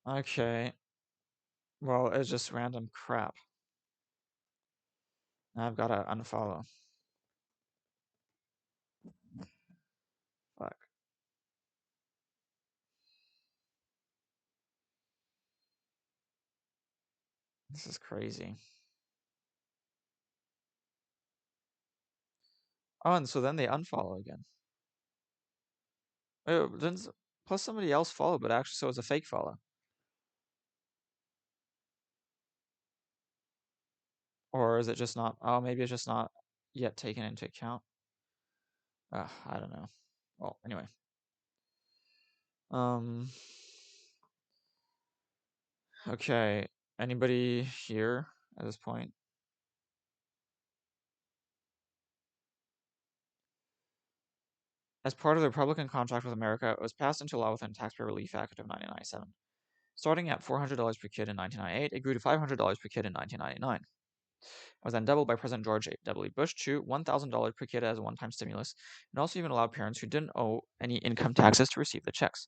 Okay. Well, it's just random crap. I've gotta unfollow. Fuck. This is crazy. Oh, and so then they unfollow again. Oh, then plus somebody else followed, but actually, so it's a fake follow. Or is it just not? Oh, maybe it's just not yet taken into account. I don't know. Well, anyway. Um. Okay. Anybody here at this point? As part of the Republican contract with America, it was passed into law within Taxpayer Relief Act of 1997. Starting at $400 per kid in 1998, it grew to $500 per kid in 1999. It was then doubled by President George W. Bush to $1,000 per kid as a one-time stimulus, and also even allowed parents who didn't owe any income taxes to receive the checks.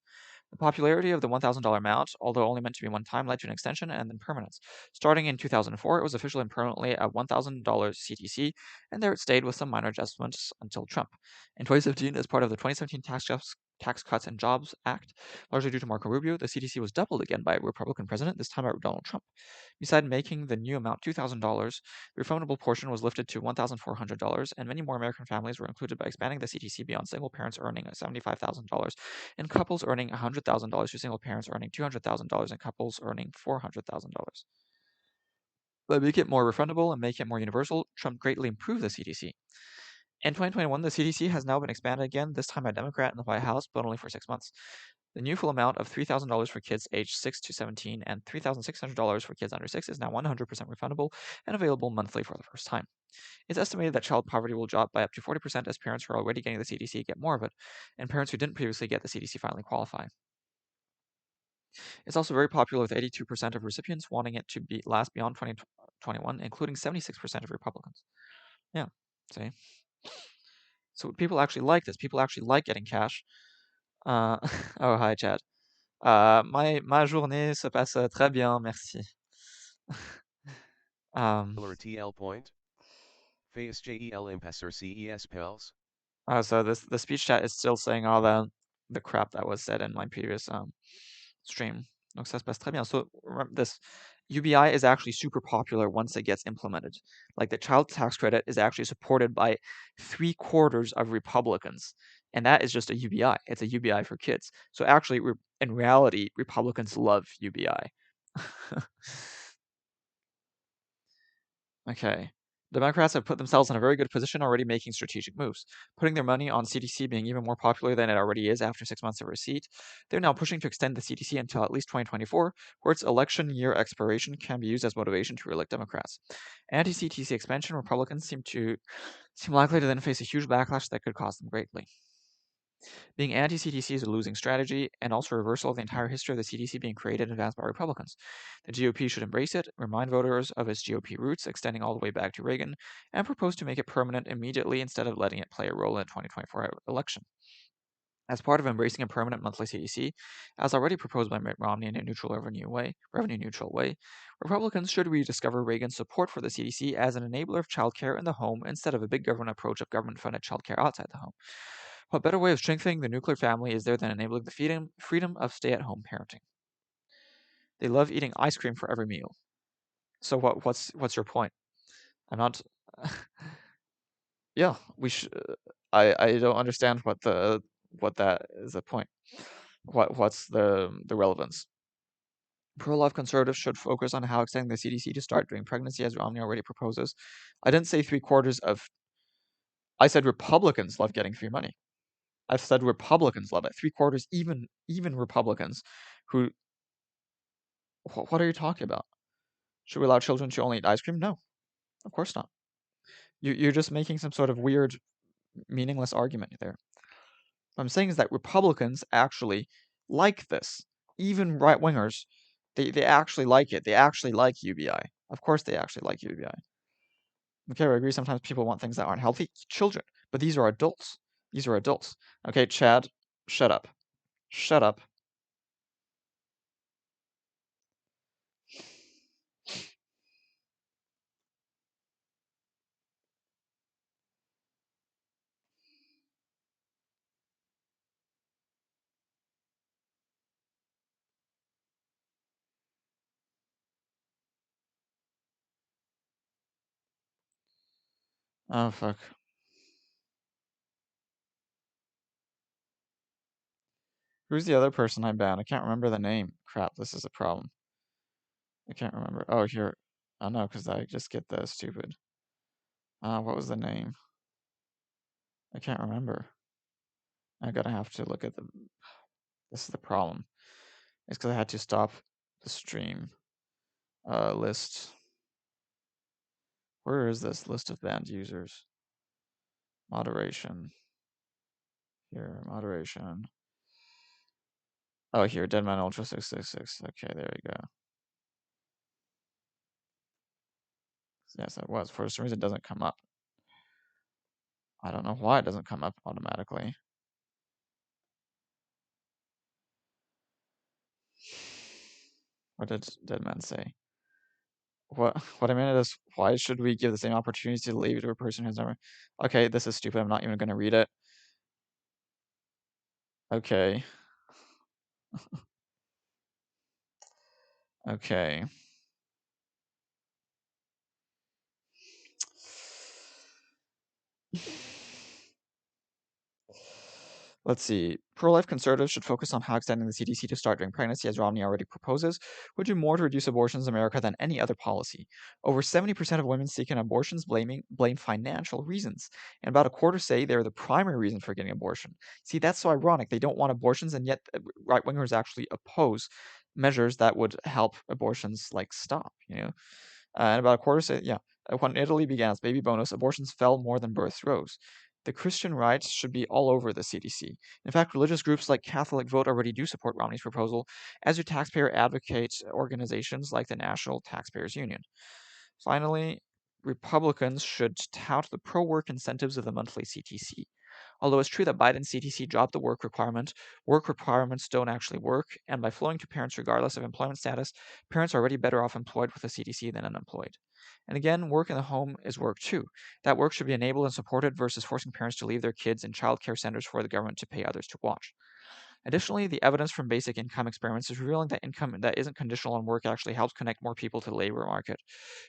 The popularity of the $1,000 amount, although only meant to be one time, led to an extension and then permanence. Starting in 2004, it was officially and permanently a $1,000 CTC, and there it stayed with some minor adjustments until Trump. In 2017, as part of the 2017 Tax Cuts and Jobs Act, largely due to Marco Rubio, the CTC was doubled again by a Republican president, this time by Donald Trump. Besides making the new amount $2,000, the refundable portion was lifted to $1,400, and many more American families were included by expanding the CTC beyond single parents earning $75,000 and couples earning $100,000 to single parents earning $200,000 and couples earning $400,000. By making it more refundable and making it more universal, Trump greatly improved the CTC. In 2021, the CDC has now been expanded again, this time by a Democrat in the White House, but only for 6 months. The new full amount of $3,000 for kids aged 6 to 17 and $3,600 for kids under 6 is now 100% refundable and available monthly for the first time. It's estimated that child poverty will drop by up to 40% as parents who are already getting the CDC get more of it, and parents who didn't previously get the CDC finally qualify. It's also very popular with 82% of recipients wanting it to last beyond 2021, including 76% of Republicans. Yeah, see? So people actually like this. People actually like getting cash. Oh, hi, Chad. Ma journée se passe très bien, merci. TL point. Face JEL impasser CES pels. So the speech chat is still saying all the crap that was said in my previous stream. Donc ça se passe très bien. So this UBI is actually super popular once it gets implemented. Like the child tax credit is actually supported by 3/4 of Republicans, and that is just a UBI. It's a UBI for kids. So actually, in reality, Republicans love UBI. Okay. Democrats have put themselves in a very good position already making strategic moves, putting their money on CDC being even more popular than it already is after 6 months of receipt. They're now pushing to extend the CDC until at least 2024, where its election year expiration can be used as motivation to re-elect Democrats. Anti-CDC expansion Republicans seem likely to then face a huge backlash that could cost them greatly. Being anti-CDC is a losing strategy, and also a reversal of the entire history of the CDC being created and advanced by Republicans. The GOP should embrace it, remind voters of its GOP roots extending all the way back to Reagan, and propose to make it permanent immediately instead of letting it play a role in the 2024 election. As part of embracing a permanent monthly CDC, as already proposed by Mitt Romney in a revenue neutral way, Republicans should rediscover Reagan's support for the CDC as an enabler of childcare in the home instead of a big government approach of government-funded childcare outside the home. What better way of strengthening the nuclear family is there than enabling the freedom of stay-at-home parenting? They love eating ice cream for every meal. So what's your point? I'm not. Yeah, we should. I don't understand what that is a point. What's the relevance? Pro-life conservatives should focus on how extending the CDC to start during pregnancy, as Romney already proposes. I didn't say 3/4 of. I said Republicans love getting free money. I've said Republicans love it. 3/4, even Republicans, who. What are you talking about? Should we allow children to only eat ice cream? No, of course not. You're just making some sort of weird, meaningless argument there. What I'm saying is that Republicans actually like this. Even right wingers, they actually like it. They actually like UBI. Of course, they actually like UBI. Okay, I agree. Sometimes people want things that aren't healthy. Children, but these are adults. These are adults. Okay, Chad, shut up. Shut up. Oh, fuck. Who's the other person I banned? I can't remember the name. Crap, this is a problem. I can't remember. Oh, here. Oh, no, because I just get the stupid. What was the name? I can't remember. I'm gonna have to look at the. This is the problem. It's because I had to stop the stream. List. Where is this list of banned users? Moderation. Here, moderation. Oh, here, Deadman Ultra 666. Okay, there you go. Yes, it was. For some reason, it doesn't come up. I don't know why it doesn't come up automatically. What did Deadman say? What I meant is, why should we give the same opportunity to leave to a person who's never? Okay, this is stupid. I'm not even gonna read it. Okay. Okay. Let's see. Pro-life conservatives should focus on how extending the CDC to start during pregnancy, as Romney already proposes, would do more to reduce abortions in America than any other policy. Over 70% of women seeking abortions blame financial reasons, and about a quarter say they're the primary reason for getting abortion. See, that's so ironic. They don't want abortions, and yet right-wingers actually oppose measures that would help abortions like stop. And about a quarter say, yeah, when Italy began its baby bonus, abortions fell more than births rose. The Christian rights should be all over the CDC. In fact, religious groups like Catholic Vote already do support Romney's proposal, as do taxpayer advocate organizations like the National Taxpayers Union. Finally, Republicans should tout the pro-work incentives of the monthly CTC. Although it's true that Biden's CTC dropped the work requirements don't actually work, and by flowing to parents regardless of employment status, parents are already better off employed with a CTC than unemployed. And again, work in the home is work too. That work should be enabled and supported versus forcing parents to leave their kids in child care centers for the government to pay others to watch. Additionally, the evidence from basic income experiments is revealing that income that isn't conditional on work actually helps connect more people to the labor market.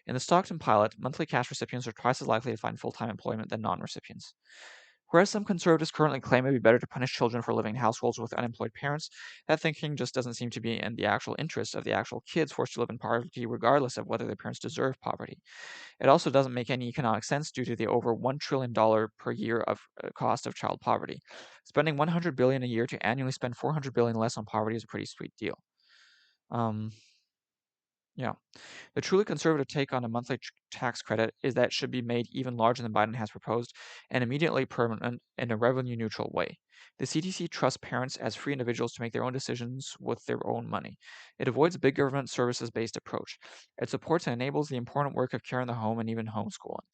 In the Stockton pilot, monthly cash recipients are twice as likely to find full-time employment than non-recipients. Whereas some conservatives currently claim it would be better to punish children for living in households with unemployed parents, that thinking just doesn't seem to be in the actual interest of the actual kids forced to live in poverty regardless of whether their parents deserve poverty. It also doesn't make any economic sense due to the over $1 trillion per year of cost of child poverty. Spending $100 billion a year to annually spend $400 billion less on poverty is a pretty sweet deal. Um, yeah. The truly conservative take on a monthly tax credit is that it should be made even larger than Biden has proposed and immediately permanent in a revenue neutral way. The CDC trusts parents as free individuals to make their own decisions with their own money. It avoids a big government services based approach. It supports and enables the important work of care in the home and even homeschooling.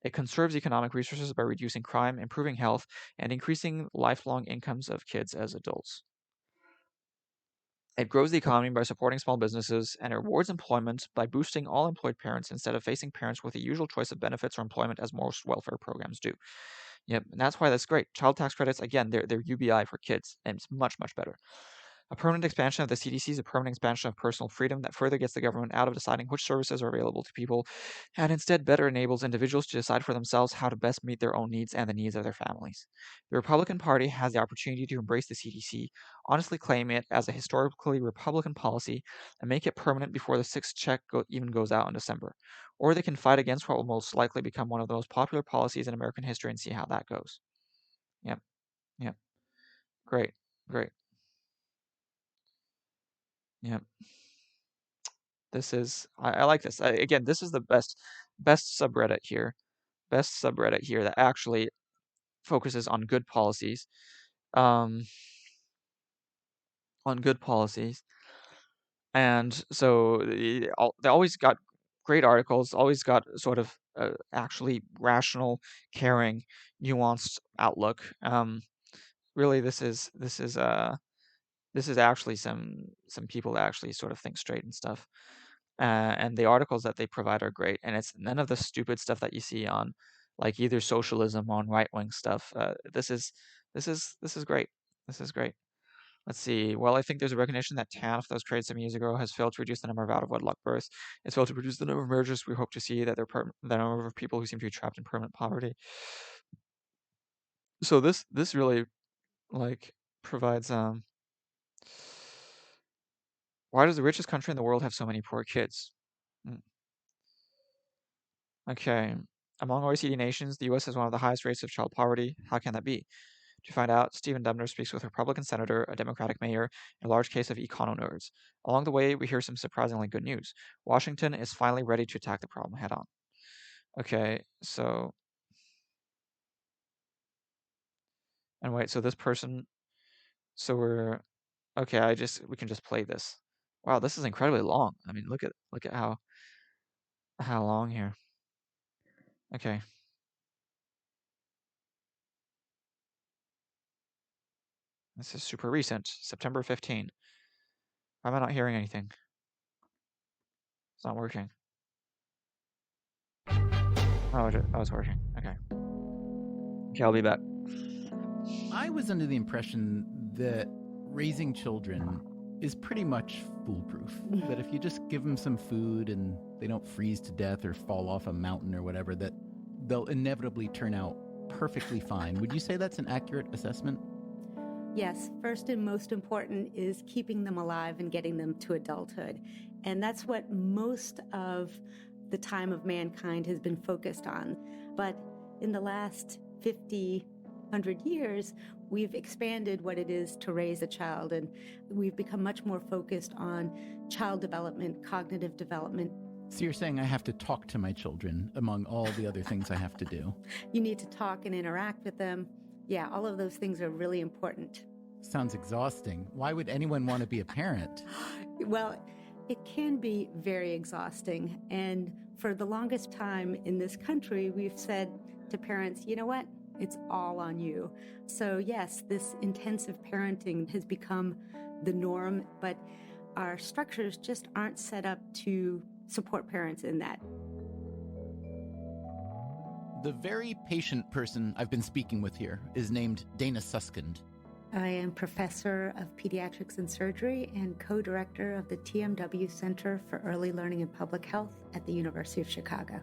It conserves economic resources by reducing crime, improving health, and increasing lifelong incomes of kids as adults. It grows the economy by supporting small businesses, and it rewards employment by boosting all employed parents instead of facing parents with the usual choice of benefits or employment as most welfare programs do. Yep, and that's why that's great. Child tax credits, again, they're UBI for kids, and it's much, much better. A permanent expansion of the CDC is a permanent expansion of personal freedom that further gets the government out of deciding which services are available to people and instead better enables individuals to decide for themselves how to best meet their own needs and the needs of their families. The Republican Party has the opportunity to embrace the CDC, honestly claim it as a historically Republican policy, and make it permanent before the sixth check even goes out in December. Or they can fight against what will most likely become one of the most popular policies in American history and see how that goes. Yep, yep. Great, great. Yep. This is I like this. Again, this is the best subreddit here. Best subreddit here that actually focuses on good policies. Um, on good policies. And so they always got great articles, always got sort of actually rational, caring, nuanced outlook. Really, this is actually some people that actually sort of think straight and stuff. And the articles that they provide are great, and it's none of the stupid stuff that you see on like either socialism on right wing stuff. This is great. This is great. Let's see. Well, I think there's a recognition that TANF that was created some years ago has failed to reduce the number of out-of-wedlock births. It's failed to reduce the number of marriages. We hope to see that the number of people who seem to be trapped in permanent poverty. So this really like provides why does the richest country in the world have so many poor kids? Okay. Among OECD nations, the US has one of the highest rates of child poverty. How can that be? To find out, Stephen Dubner speaks with a Republican senator, a Democratic mayor, and a large case of econo-nerds. Along the way, we hear some surprisingly good news. Washington is finally ready to attack the problem head on. Okay, so... And wait, so this person... So we're... Okay, we can just play this. Wow, this is incredibly long. I mean, look at how long here. Okay. This is super recent, September 15. Why am I not hearing anything? It's not working. Oh, it was working. Okay. Okay, I'll be back. I was under the impression that raising children is pretty much foolproof. That if you just give them some food and they don't freeze to death or fall off a mountain or whatever, that they'll inevitably turn out perfectly fine. Would you say that's an accurate assessment? Yes, first and most important is keeping them alive and getting them to adulthood. And that's what most of the time of mankind has been focused on. But in the last 50, 100 years, we've expanded what it is to raise a child, and we've become much more focused on child development, cognitive development. So you're saying I have to talk to my children among all the other things I have to do? You need to talk and interact with them. Yeah, all of those things are really important. Sounds exhausting. Why would anyone want to be a parent? Well, it can be very exhausting. And for the longest time in this country, we've said to parents, you know what? It's all on you. So yes, this intensive parenting has become the norm, but our structures just aren't set up to support parents in that. The very patient person I've been speaking with here is named Dana Suskind. I am professor of pediatrics and surgery and co-director of the TMW Center for Early Learning and Public Health at the University of Chicago.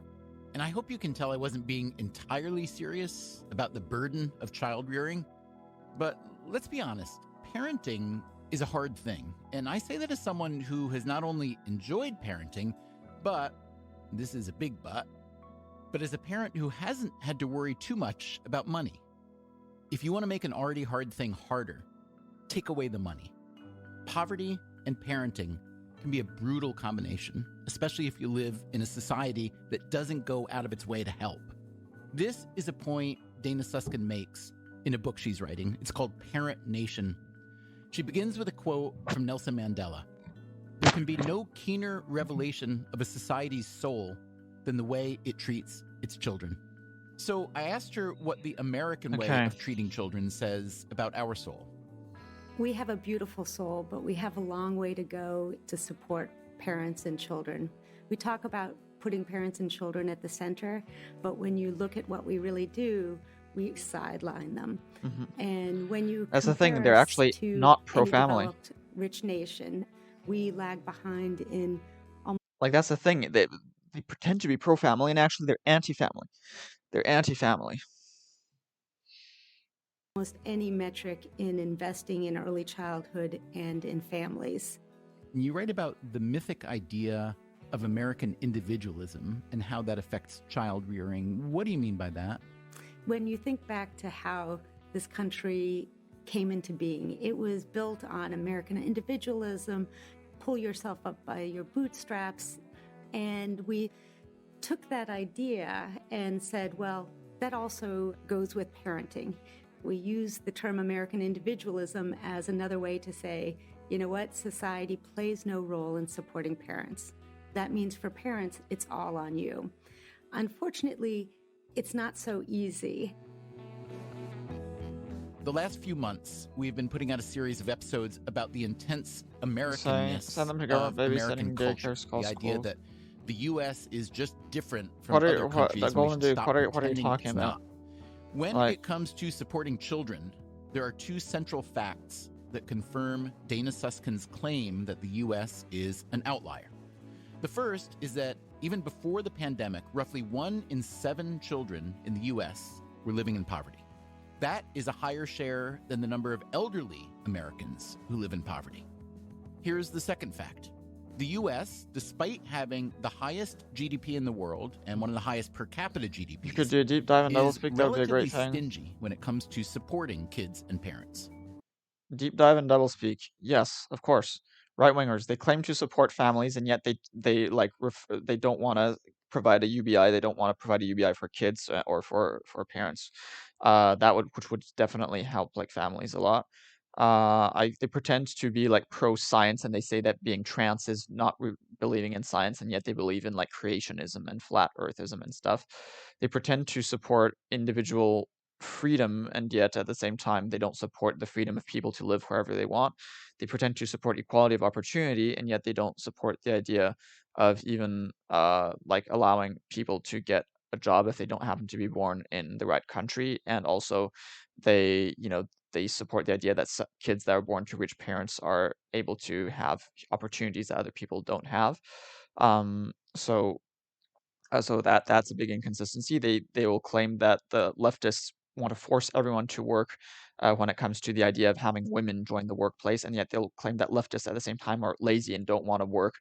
And I hope you can tell I wasn't being entirely serious about the burden of child rearing. But let's be honest, parenting is a hard thing. And I say that as someone who has not only enjoyed parenting, but, this is a big but as a parent who hasn't had to worry too much about money. If you want to make an already hard thing harder, take away the money. Poverty and parenting can be a brutal combination, especially if you live in a society that doesn't go out of its way to help. This is a point Dana Suskind makes in a book she's writing. It's called Parent Nation. She begins with a quote from Nelson Mandela. There can be no keener revelation of a society's soul than the way it treats its children. So I asked her what the American way of treating children says about our soul. We have a beautiful soul, but we have a long way to go to support parents and children. We talk about putting parents and children at the center, but when you look at what we really do, we sideline them. Mm-hmm. And when you That's the thing, they're actually not pro-family. Rich nation, we lag behind in... Like, that's the thing, they pretend to be pro-family, and actually they're anti-family. They're anti-family. Almost any metric in investing in early childhood and in families. You write about the mythic idea of American individualism and how that affects child rearing. What do you mean by that? When you think back to how this country came into being, it was built on American individualism, pull yourself up by your bootstraps, and we took that idea and said, well, that also goes with parenting. We use the term American individualism as another way to say, you know what, society plays no role in supporting parents. That means for parents, it's all on you. Unfortunately, it's not so easy. The last few months, we've been putting out a series of episodes about the intense Americanness of American culture. The idea that the U.S. is just different from other countries. What are you talking about? When it comes to supporting children, there are two central facts that confirm Dana Susskind's claim that the U.S. is an outlier. The first is that even before the pandemic, roughly 1 in 7 children in the U.S. were living in poverty. That is a higher share than the number of elderly Americans who live in poverty. Here's the second fact. The U.S., despite having the highest GDP in the world and one of the highest per capita GDPs, You could do a deep dive and is doublespeak. That would be a relatively great thing. stingy when it comes to supporting kids and parents. Deep dive and doublespeak. Yes, of course. Right wingers. They claim to support families, and yet they don't want to provide a UBI. They don't want to provide a UBI for kids or for parents. Which would definitely help like families a lot. They pretend to be like pro science, and they say that being trans is not believing in science, and yet they believe in like creationism and flat earthism and stuff. They pretend to support individual freedom, and yet at the same time they don't support the freedom of people to live wherever they want. They pretend to support equality of opportunity, and yet they don't support the idea of even like allowing people to get a job if they don't happen to be born in the right country. And also they support the idea that kids that are born to rich parents are able to have opportunities that other people don't have. So that's a big inconsistency. They will claim that the leftists want to force everyone to work when it comes to the idea of having women join the workplace, and yet they'll claim that leftists at the same time are lazy and don't want to work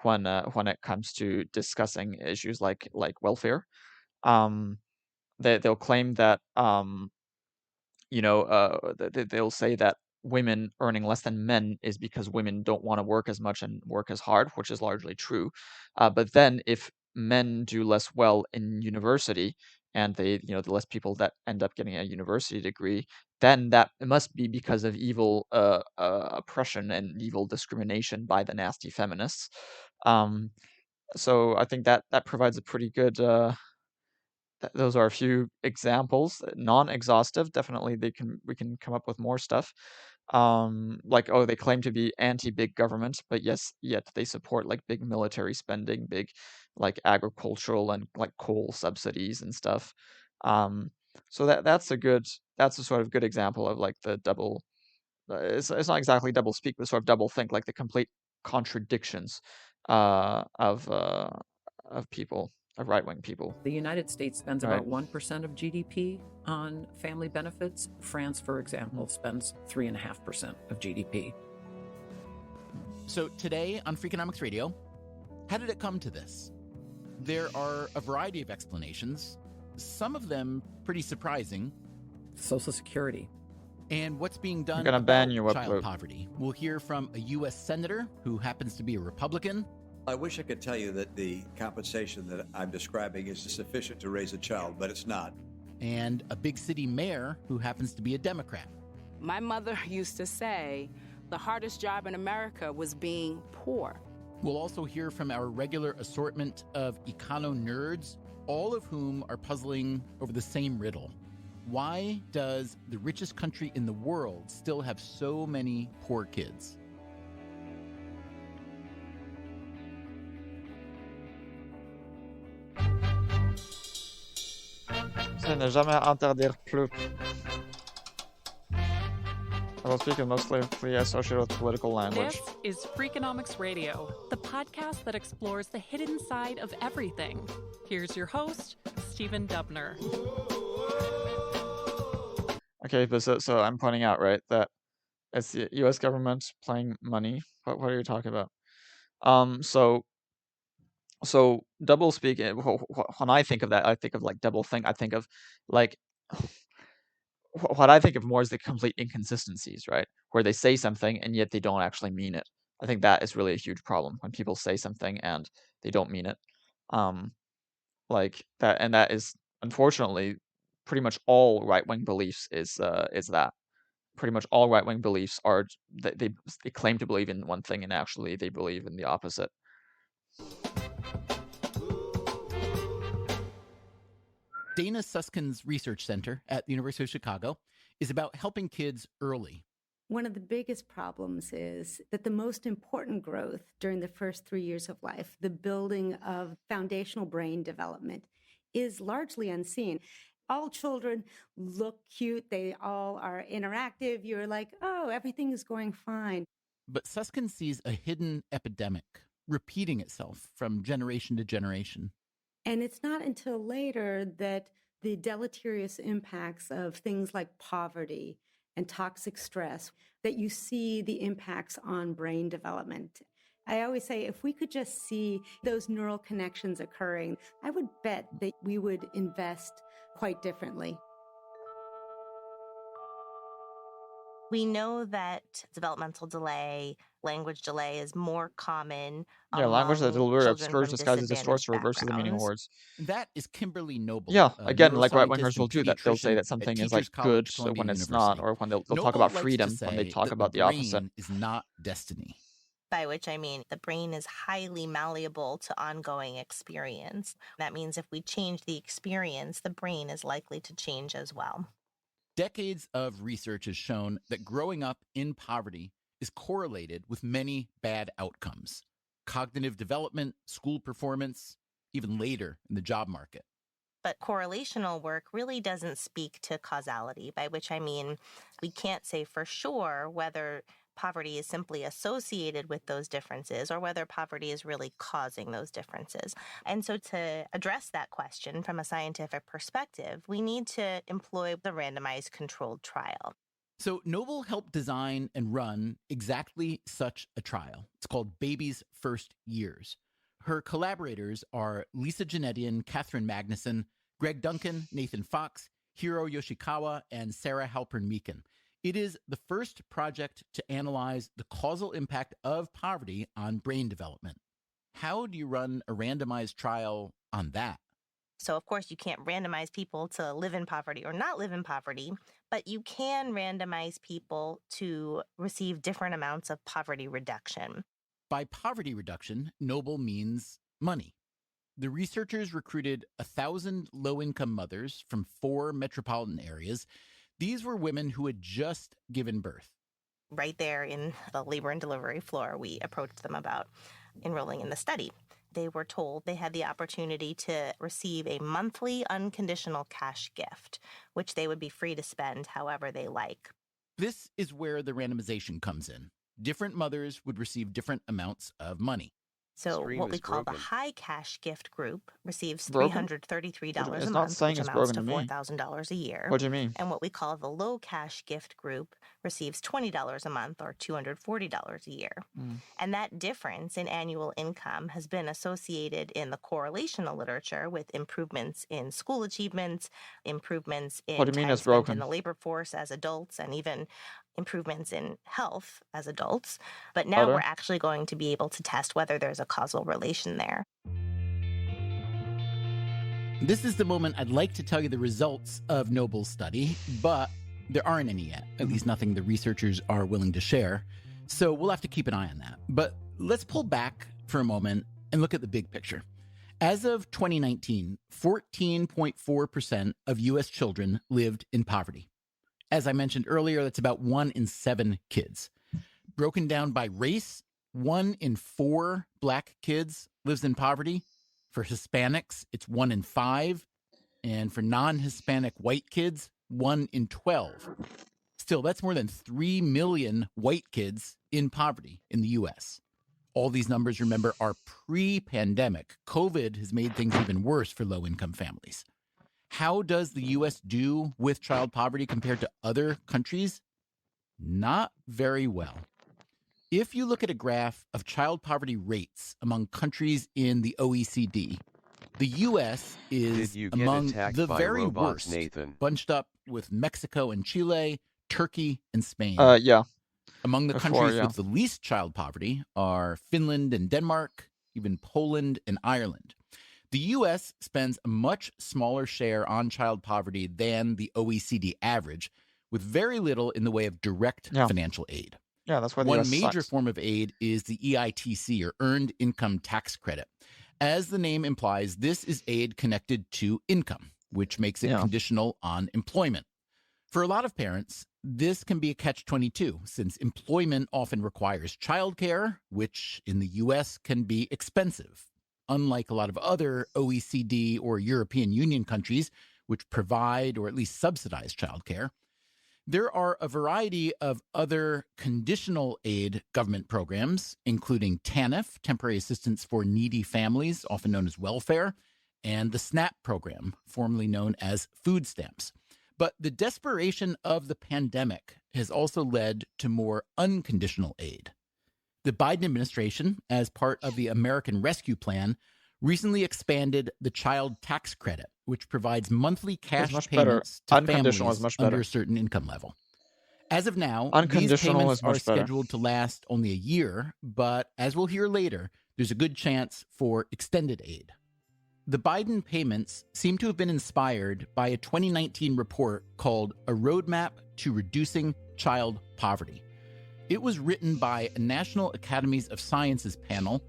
when it comes to discussing issues like welfare. They'll claim that they'll say that women earning less than men is because women don't want to work as much and work as hard, which is largely true. But then if men do less well in university, and the less people that end up getting a university degree, then that it must be because of evil oppression and evil discrimination by the nasty feminists. So I think that provides a pretty good those are a few examples, non-exhaustive. Definitely we can come up with more stuff. Like, oh, they claim to be anti-big government, but yet they support like big military spending, big like agricultural and like coal subsidies and stuff. So that's a sort of good example of like the double. It's not exactly double speak, but sort of double think, like the complete contradictions of people, of right-wing people. The United States spends Right. about 1% of GDP on family benefits. France, for example, spends 3.5% of GDP. So today on Freakonomics Radio, how did it come to this? There are a variety of explanations, some of them pretty surprising. Social Security. And what's being done gonna ban about you, child Upload. poverty. We'll hear from a U.S. senator who happens to be a Republican. I wish I could tell you that the compensation that I'm describing is sufficient to raise a child, but it's not. And a big city mayor who happens to be a Democrat. My mother used to say the hardest job in America was being poor. We'll also hear from our regular assortment of econo-nerds, all of whom are puzzling over the same riddle. Why does the richest country in the world still have so many poor kids? C'est ne jamais interdire plus. Doublespeak is mostly associated with political language. This is Freakonomics Radio, the podcast that explores the hidden side of everything. Here's your host, Stephen Dubner. Okay, but so I'm pointing out, right, that it's the U.S. government playing money. What are you talking about? So doublespeak. When I think of that, I think of like doublethink. I think of like what I think of more is the complete inconsistencies, right? Where they say something and yet they don't actually mean it. I think that is really a huge problem when people say something and they don't mean it. Like that, and that is unfortunately pretty much all right-wing beliefs is that. Pretty much all right-wing beliefs are they claim to believe in one thing and actually they believe in the opposite. Dana Suskind's Research Center at the University of Chicago is about helping kids early. One of the biggest problems is that the most important growth during the first 3 years of life, the building of foundational brain development, is largely unseen. All children look cute. They all are interactive. You're like, oh, everything is going fine. But Susskind sees a hidden epidemic repeating itself from generation to generation. And it's not until later that the deleterious impacts of things like poverty and toxic stress, that you see the impacts on brain development. I always say, if we could just see those neural connections occurring, I would bet that we would invest quite differently. We know that developmental delay, language delay is more common. Yeah, language that among delivers, children obscures, from disguises, distorts, or disadvantaged reverses the meaning of backgrounds. words. That is Kimberly Noble. Yeah, a again, like neuroscientist right-wingers will and do that. They'll say pediatrician that at something is Teachers like College, good Columbia when it's University. not, or when they'll talk Noble about likes to freedom when they say talk that about the brain opposite. is not destiny. By which I mean the brain is highly malleable to ongoing experience. That means if we change the experience, the brain is likely to change as well. Decades of research has shown that growing up in poverty is correlated with many bad outcomes: cognitive development, school performance, even later in the job market. But correlational work really doesn't speak to causality, by which I mean we can't say for sure whether poverty is simply associated with those differences or whether poverty is really causing those differences. And so to address that question from a scientific perspective, we need to employ the randomized controlled trial. So Noble helped design and run exactly such a trial. It's called Baby's First Years. Her collaborators are Lisa Janetian, Catherine Magnuson, Greg Duncan, Nathan Fox, Hiro Yoshikawa, and Sarah Halpern-Meakin. It is the first project to analyze the causal impact of poverty on brain development. How do you run a randomized trial on that? So, of course, you can't randomize people to live in poverty or not live in poverty, but you can randomize people to receive different amounts of poverty reduction. By poverty reduction, Noble means money. The researchers recruited 1,000 low-income mothers from 4 metropolitan areas. These were women who had just given birth. Right there in the labor and delivery floor, we approached them about enrolling in the study. They were told they had the opportunity to receive a monthly unconditional cash gift, which they would be free to spend however they like. This is where the randomization comes in. Different mothers would receive different amounts of money. So Stream what we is call the broken. high cash gift group receives Broken? $333 It's a not month, saying which it's amounts to broken to me. $4,000 a year. What do you mean? And what we call the low cash gift group receives $20 a month or $240 a year. And that difference in annual income has been associated in the correlational literature with improvements in school achievements, improvements in What do you mean time it's spent in broken? the labor force as adults, and even improvements in health as adults. But now Better? we're actually going to be able to test whether there's a causal relation there. This is the moment I'd like to tell you the results of Noble's study, but there aren't any yet, at least nothing the researchers are willing to share. So we'll have to keep an eye on that. But let's pull back for a moment and look at the big picture. As of 2019, 14.4% of U.S. children lived in poverty. As I mentioned earlier, that's about 1 in 7 kids. Broken down by race, 1 in 4 Black kids lives in poverty. For Hispanics, it's 1 in 5. And for non-Hispanic white kids, 1 in 12. Still, that's more than 3 million white kids in poverty in the U.S. All these numbers, remember, are pre-pandemic. COVID has made things even worse for low-income families. How does the U.S. do with child poverty compared to other countries? Not very well. If you look at a graph of child poverty rates among countries in the OECD, the U.S. is Did you get among attacked the by very robots, worst, Nathan? bunched up with Mexico and Chile, Turkey and Spain. Yeah. Among the Before, countries yeah. with the least child poverty are Finland and Denmark, even Poland and Ireland. The U.S. spends a much smaller share on child poverty than the OECD average, with very little in the way of direct Yeah. financial aid. Yeah, that's why the One US major sucks. form of aid is the EITC, or Earned Income Tax Credit. As the name implies, this is aid connected to income, which makes it Yeah. conditional on employment. For a lot of parents, this can be a catch-22, since employment often requires childcare, which in the U.S. can be expensive. Unlike a lot of other OECD or European Union countries, which provide or at least subsidize childcare. There are a variety of other conditional aid government programs, including TANF, Temporary Assistance for Needy Families, often known as welfare, and the SNAP program, formerly known as food stamps. But the desperation of the pandemic has also led to more unconditional aid. The Biden administration, as part of the American Rescue Plan, recently expanded the child tax credit, which provides monthly cash payments to families under a certain income level. As of now, these payments are scheduled to last only a year, but as we'll hear later, there's a good chance for extended aid. The Biden payments seem to have been inspired by a 2019 report called A Roadmap to Reducing Child Poverty. It was written by a National Academies of Sciences panel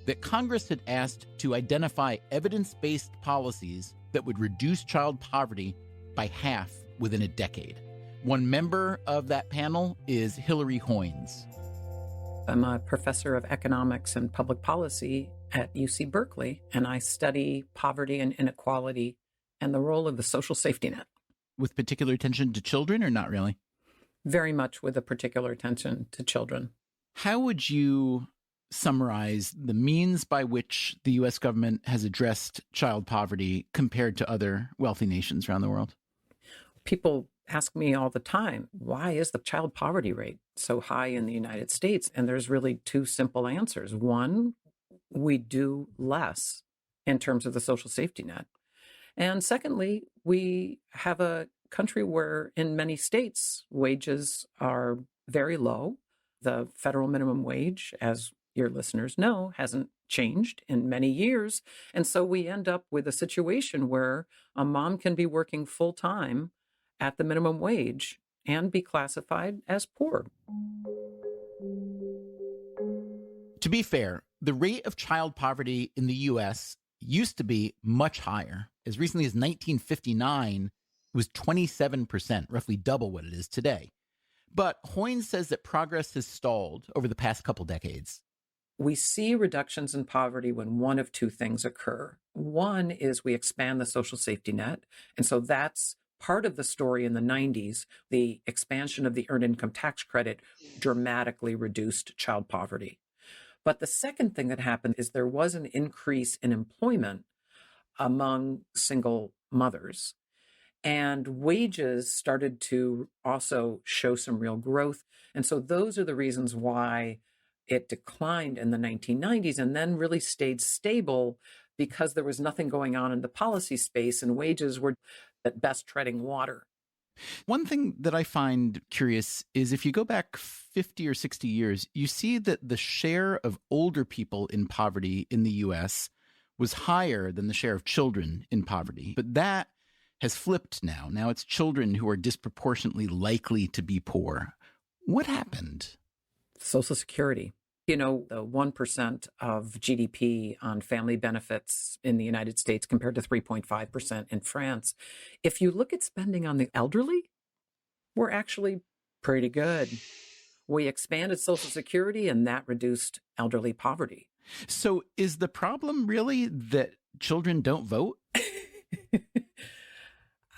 that Congress had asked to identify evidence-based policies that would reduce child poverty by half within a decade. One member of that panel is Hillary Hoynes. I'm a professor of economics and public policy at UC Berkeley, and I study poverty and inequality and the role of the social safety net. With particular attention to children, or not really? Very much with a particular attention to children. How would you summarize the means by which the U.S. government has addressed child poverty compared to other wealthy nations around the world? People ask me all the time, why is the child poverty rate so high in the United States? And there's really two simple answers. One, we do less in terms of the social safety net. And secondly, we have a country where in many states, wages are very low. The federal minimum wage, as your listeners know, hasn't changed in many years. And so we end up with a situation where a mom can be working full time at the minimum wage and be classified as poor. To be fair, the rate of child poverty in the U.S. used to be much higher. As recently as 1959, it was 27%, roughly double what it is today. But Hoynes says that progress has stalled over the past couple decades. We see reductions in poverty when one of two things occur. One is we expand the social safety net. And so that's part of the story in the 90s. The expansion of the earned income tax credit dramatically reduced child poverty. But the second thing that happened is there was an increase in employment among single mothers. And wages started to also show some real growth. And so those are the reasons why it declined in the 1990s and then really stayed stable, because there was nothing going on in the policy space and wages were at best treading water. One thing that I find curious is if you go back 50 or 60 years, you see that the share of older people in poverty in the U.S. was higher than the share of children in poverty. But that has flipped now. Now it's children who are disproportionately likely to be poor. What happened? Social Security. You know, the 1% of GDP on family benefits in the United States compared to 3.5% in France. If you look at spending on the elderly, we're actually pretty good. We expanded Social Security and that reduced elderly poverty. So is the problem really that children don't vote?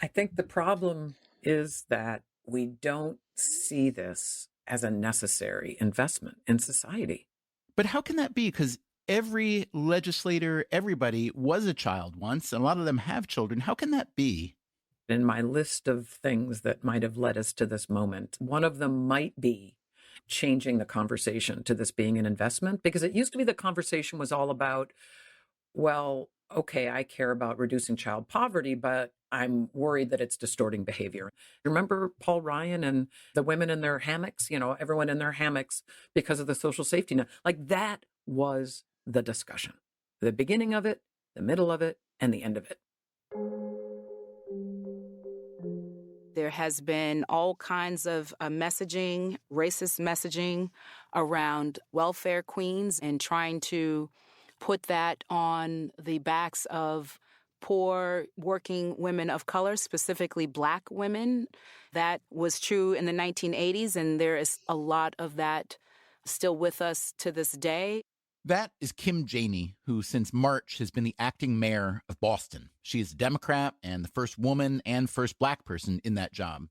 I think the problem is that we don't see this as a necessary investment in society. But how can that be? Because every legislator, everybody was a child once, and a lot of them have children. How can that be? In my list of things that might have led us to this moment, one of them might be changing the conversation to this being an investment, because it used to be the conversation was all about, well, okay, I care about reducing child poverty, but I'm worried that it's distorting behavior. Remember Paul Ryan and the women in their hammocks, you know, everyone in their hammocks because of the social safety net. Like that was the discussion. The beginning of it, the middle of it, and the end of it. There has been all kinds of messaging, racist messaging around welfare queens and trying to put that on the backs of poor working women of color, specifically Black women. That was true in the 1980s, and there is a lot of that still with us to this day. That is Kim Janey, who since March has been the acting mayor of Boston. She is a Democrat and the first woman and first Black person in that job.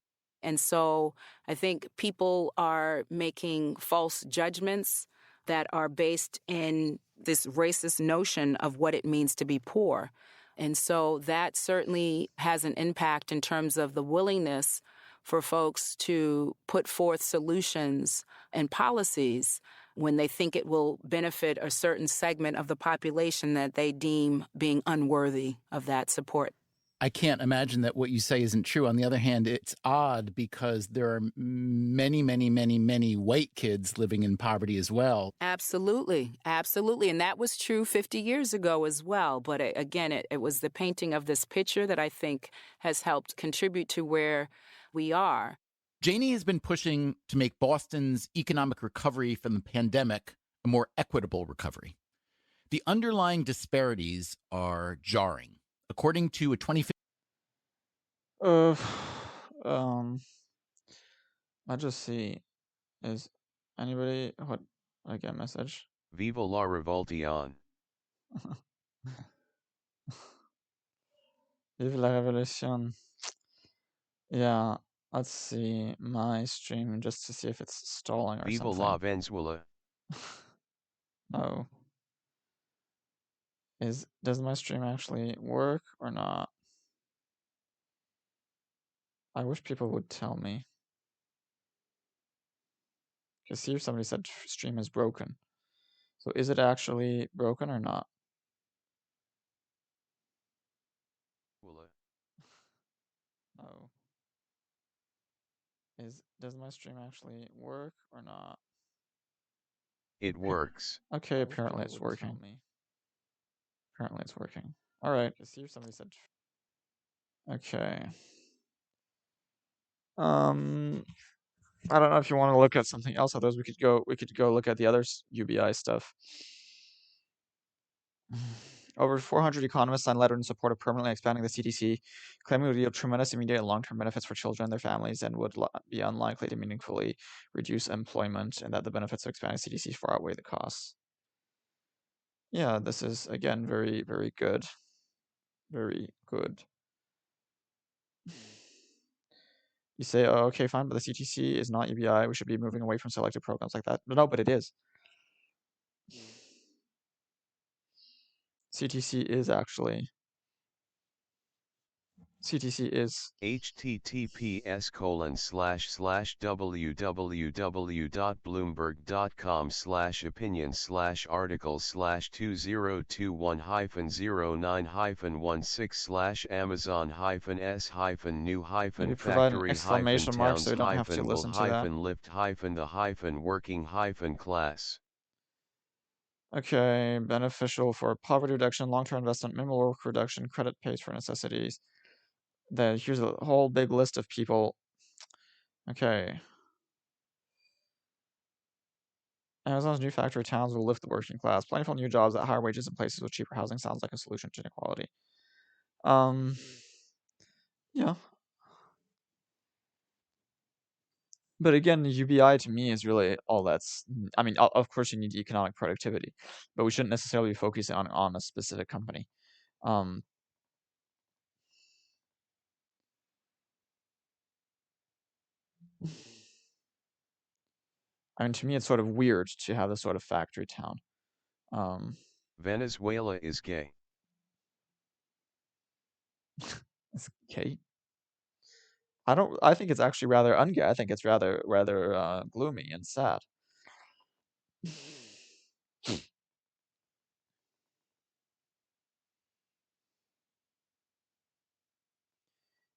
And so I think people are making false judgments that are based in this racist notion of what it means to be poor. And so that certainly has an impact in terms of the willingness for folks to put forth solutions and policies when they think it will benefit a certain segment of the population that they deem being unworthy of that support. I can't imagine that what you say isn't true. On the other hand, it's odd because there are many, many, many, many white kids living in poverty as well. Absolutely. Absolutely. And that was true 50 years ago as well. But again, it was the painting of this picture that I think has helped contribute to where we are. Janey has been pushing to make Boston's economic recovery from the pandemic a more equitable recovery. The underlying disparities are jarring. According to a 2015... I just see, is anybody, what, I get a message? Viva la Revolution. Vive la Revolution. Yeah, let's see my stream just to see if it's stalling or Viva something. la Venezuela. No. Does my stream actually work or not? I wish people would tell me. Because see if somebody said stream is broken. So is it actually broken or not? No. Does my stream actually work or not? It works. Okay, apparently it's working. Apparently it's working. All right, let's see if somebody said. Okay. I don't know if you want to look at something else. Otherwise, we could go look at the other UBI stuff. Over 400 economists signed a letter in support of permanently expanding the CTC, claiming it would yield tremendous immediate and long-term benefits for children and their families and would be unlikely to meaningfully reduce employment, and that the benefits of expanding CTC far outweigh the costs. Yeah, this is, again, very, very good. Very good. You say, oh, okay, fine, but the CTC is not UBI. We should be moving away from selected programs like that. No, but it is. CTC is actually. CTC is. https://www.bloomberg.com/opinion/articles/2021-009-116/amazon-new-factories-towns-working-class. Okay, beneficial for poverty reduction, long-term investment, minimal work reduction, credit pays for necessities. Here's a whole big list of people. Okay. Amazon's new factory towns will lift the working class. Plentiful new jobs at higher wages in places with cheaper housing sounds like a solution to inequality. Yeah. But again, UBI to me is really all that's. I mean, of course, you need economic productivity, but we shouldn't necessarily be focusing on a specific company. I mean, to me, it's sort of weird to have this sort of factory town. Venezuela is gay. It's gay. I think it's actually rather ungay. I think it's rather gloomy and sad.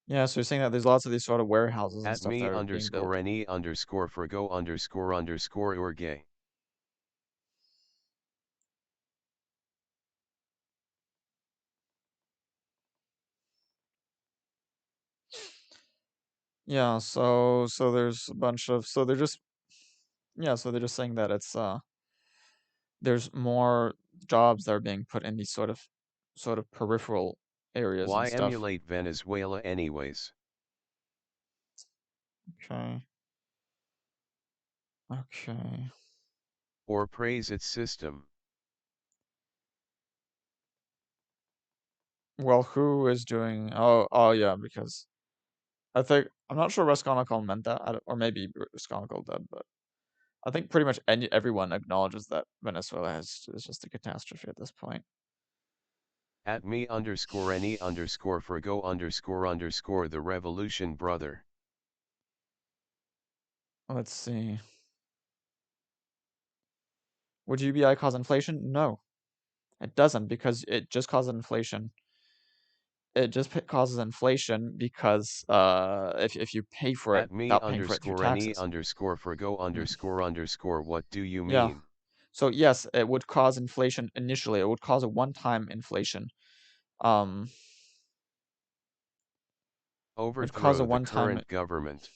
Yeah, so you're saying that there's lots of these sort of warehouses and At stuff me that are being built. _NE_FRGO__or gay. Yeah, so there's a bunch of so they're just saying that it's there's more jobs that are being put in these sort of peripheral areas Why and stuff. emulate Venezuela anyways? Okay. Or praise its system. Well, who is doing? Oh yeah, because I'm not sure Raskolnikov meant that, or maybe Raskolnikov did, but I think pretty much everyone acknowledges that Venezuela is just a catastrophe at this point. At me underscore any underscore forgo underscore the revolution brother. Let's see. Would UBI cause inflation? No, it doesn't, because it just causes inflation. It just causes inflation because if you pay for it At me without paying for it through underscore any taxes. underscore forgo underscore what do you Yeah. mean? So yes, it would cause inflation initially. It would cause a one-time inflation. Would cause a Overthrow the one-time. current government.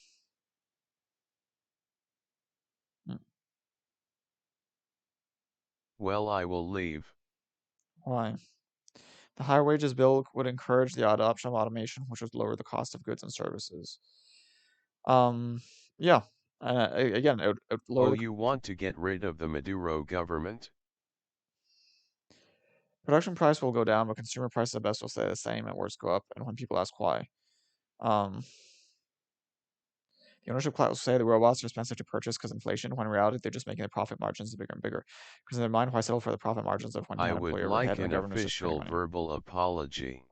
Well, I will leave. Why? The higher wages bill would encourage the adoption of automation, which would lower the cost of goods and services. Yeah. Again, it would lower Oh, you want to get rid of the Maduro government? production price will go down, but consumer prices at best will stay the same, and worst go up. And when people ask why, the ownership class will say the robots are expensive to purchase because inflation, when in reality they're just making the profit margins bigger and bigger. Because in their mind, why settle for the profit margins of when you I had an would employee like overhead and an the government is just printing official money? verbal apology.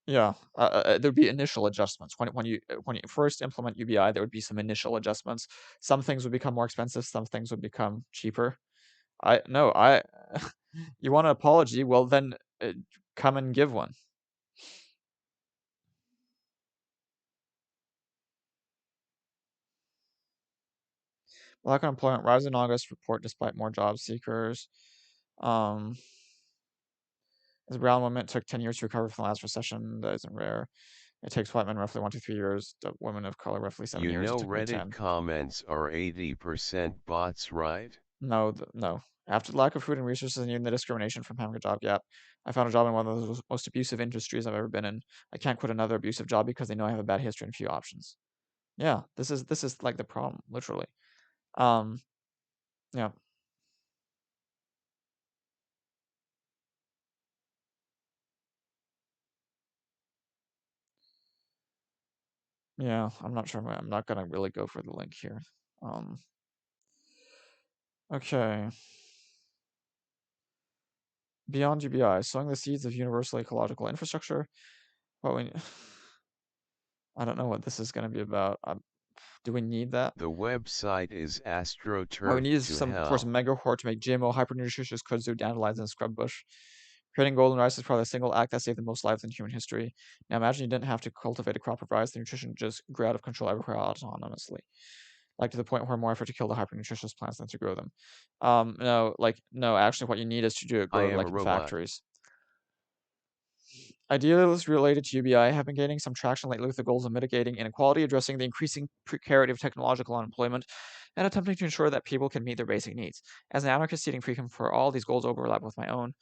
Yeah, there'd be initial adjustments. When you first implement UBI, there would be some initial adjustments. Some things would become more expensive, some things would become cheaper. No, you want an apology? Well, then come and give one. Black unemployment rise in August report despite more job seekers. As a brown woman, it took 10 years to recover from the last recession. That isn't rare. It takes white men roughly 1 to 3 years. Women of color roughly 7 You years. It know took me Reddit 10. comments are 80% bots, right? No, no. After the lack of food and resources and even the discrimination from having a job gap, I found a job in one of the most abusive industries I've ever been in. I can't quit another abusive job because they know I have a bad history and few options. Yeah, this is like the problem, literally. Yeah. Yeah, I'm not sure. I'm not gonna really go for the link here. Okay. Beyond UBI, sowing the seeds of universal ecological infrastructure. What we I don't know what this is gonna be about. Do we need that? The website is AstroTurf What we need is to some hell. mega horde to make GMO hyper-nutritious kudzu, dandelions, and scrub bush. Creating golden rice is probably a single act that saved the most lives in human history. Now imagine you didn't have to cultivate a crop of rice, the nutrition just grew out of control everywhere autonomously. Like to the point where more effort to kill the hyper-nutritious plants than to grow them. No, actually what you need is to do it grow like in factories. Ideas related to UBI have been gaining some traction lately with the goals of mitigating inequality, addressing the increasing precarity of technological unemployment, and attempting to ensure that people can meet their basic needs. As an anarchist seeking freedom for all, these goals overlap with my own.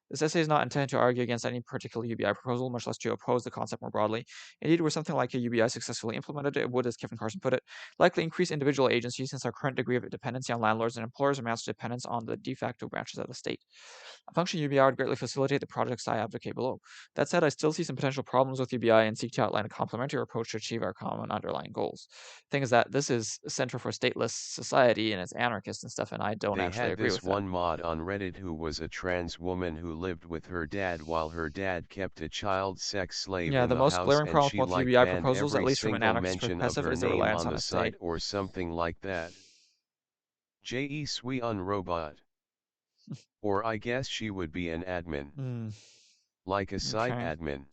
This essay is not intended to argue against any particular UBI proposal, much less to oppose the concept more broadly. Indeed, were something like a UBI successfully implemented, it would, as Kevin Carson put it, likely increase individual agency since our current degree of dependency on landlords and employers amounts to dependence on the de facto branches of the state. A function UBI would greatly facilitate the projects I advocate below. That said, I still see some potential problems with UBI and seek to outline a complementary approach to achieve our common underlying goals. Thing is that this is a Center for Stateless Society and it's anarchist and stuff, and I don't actually agree with that. They had this one mod on Reddit who was a trans woman who lived with her dad while her dad kept a child sex slave in the house, most glaring problem and with she UBI banned proposals, at every least from an single anarchist mention of perspective, her is the name reliance on on the a site state. or something like that. J.E. Sui un robot. Or I guess she would be an admin. Like a site admin.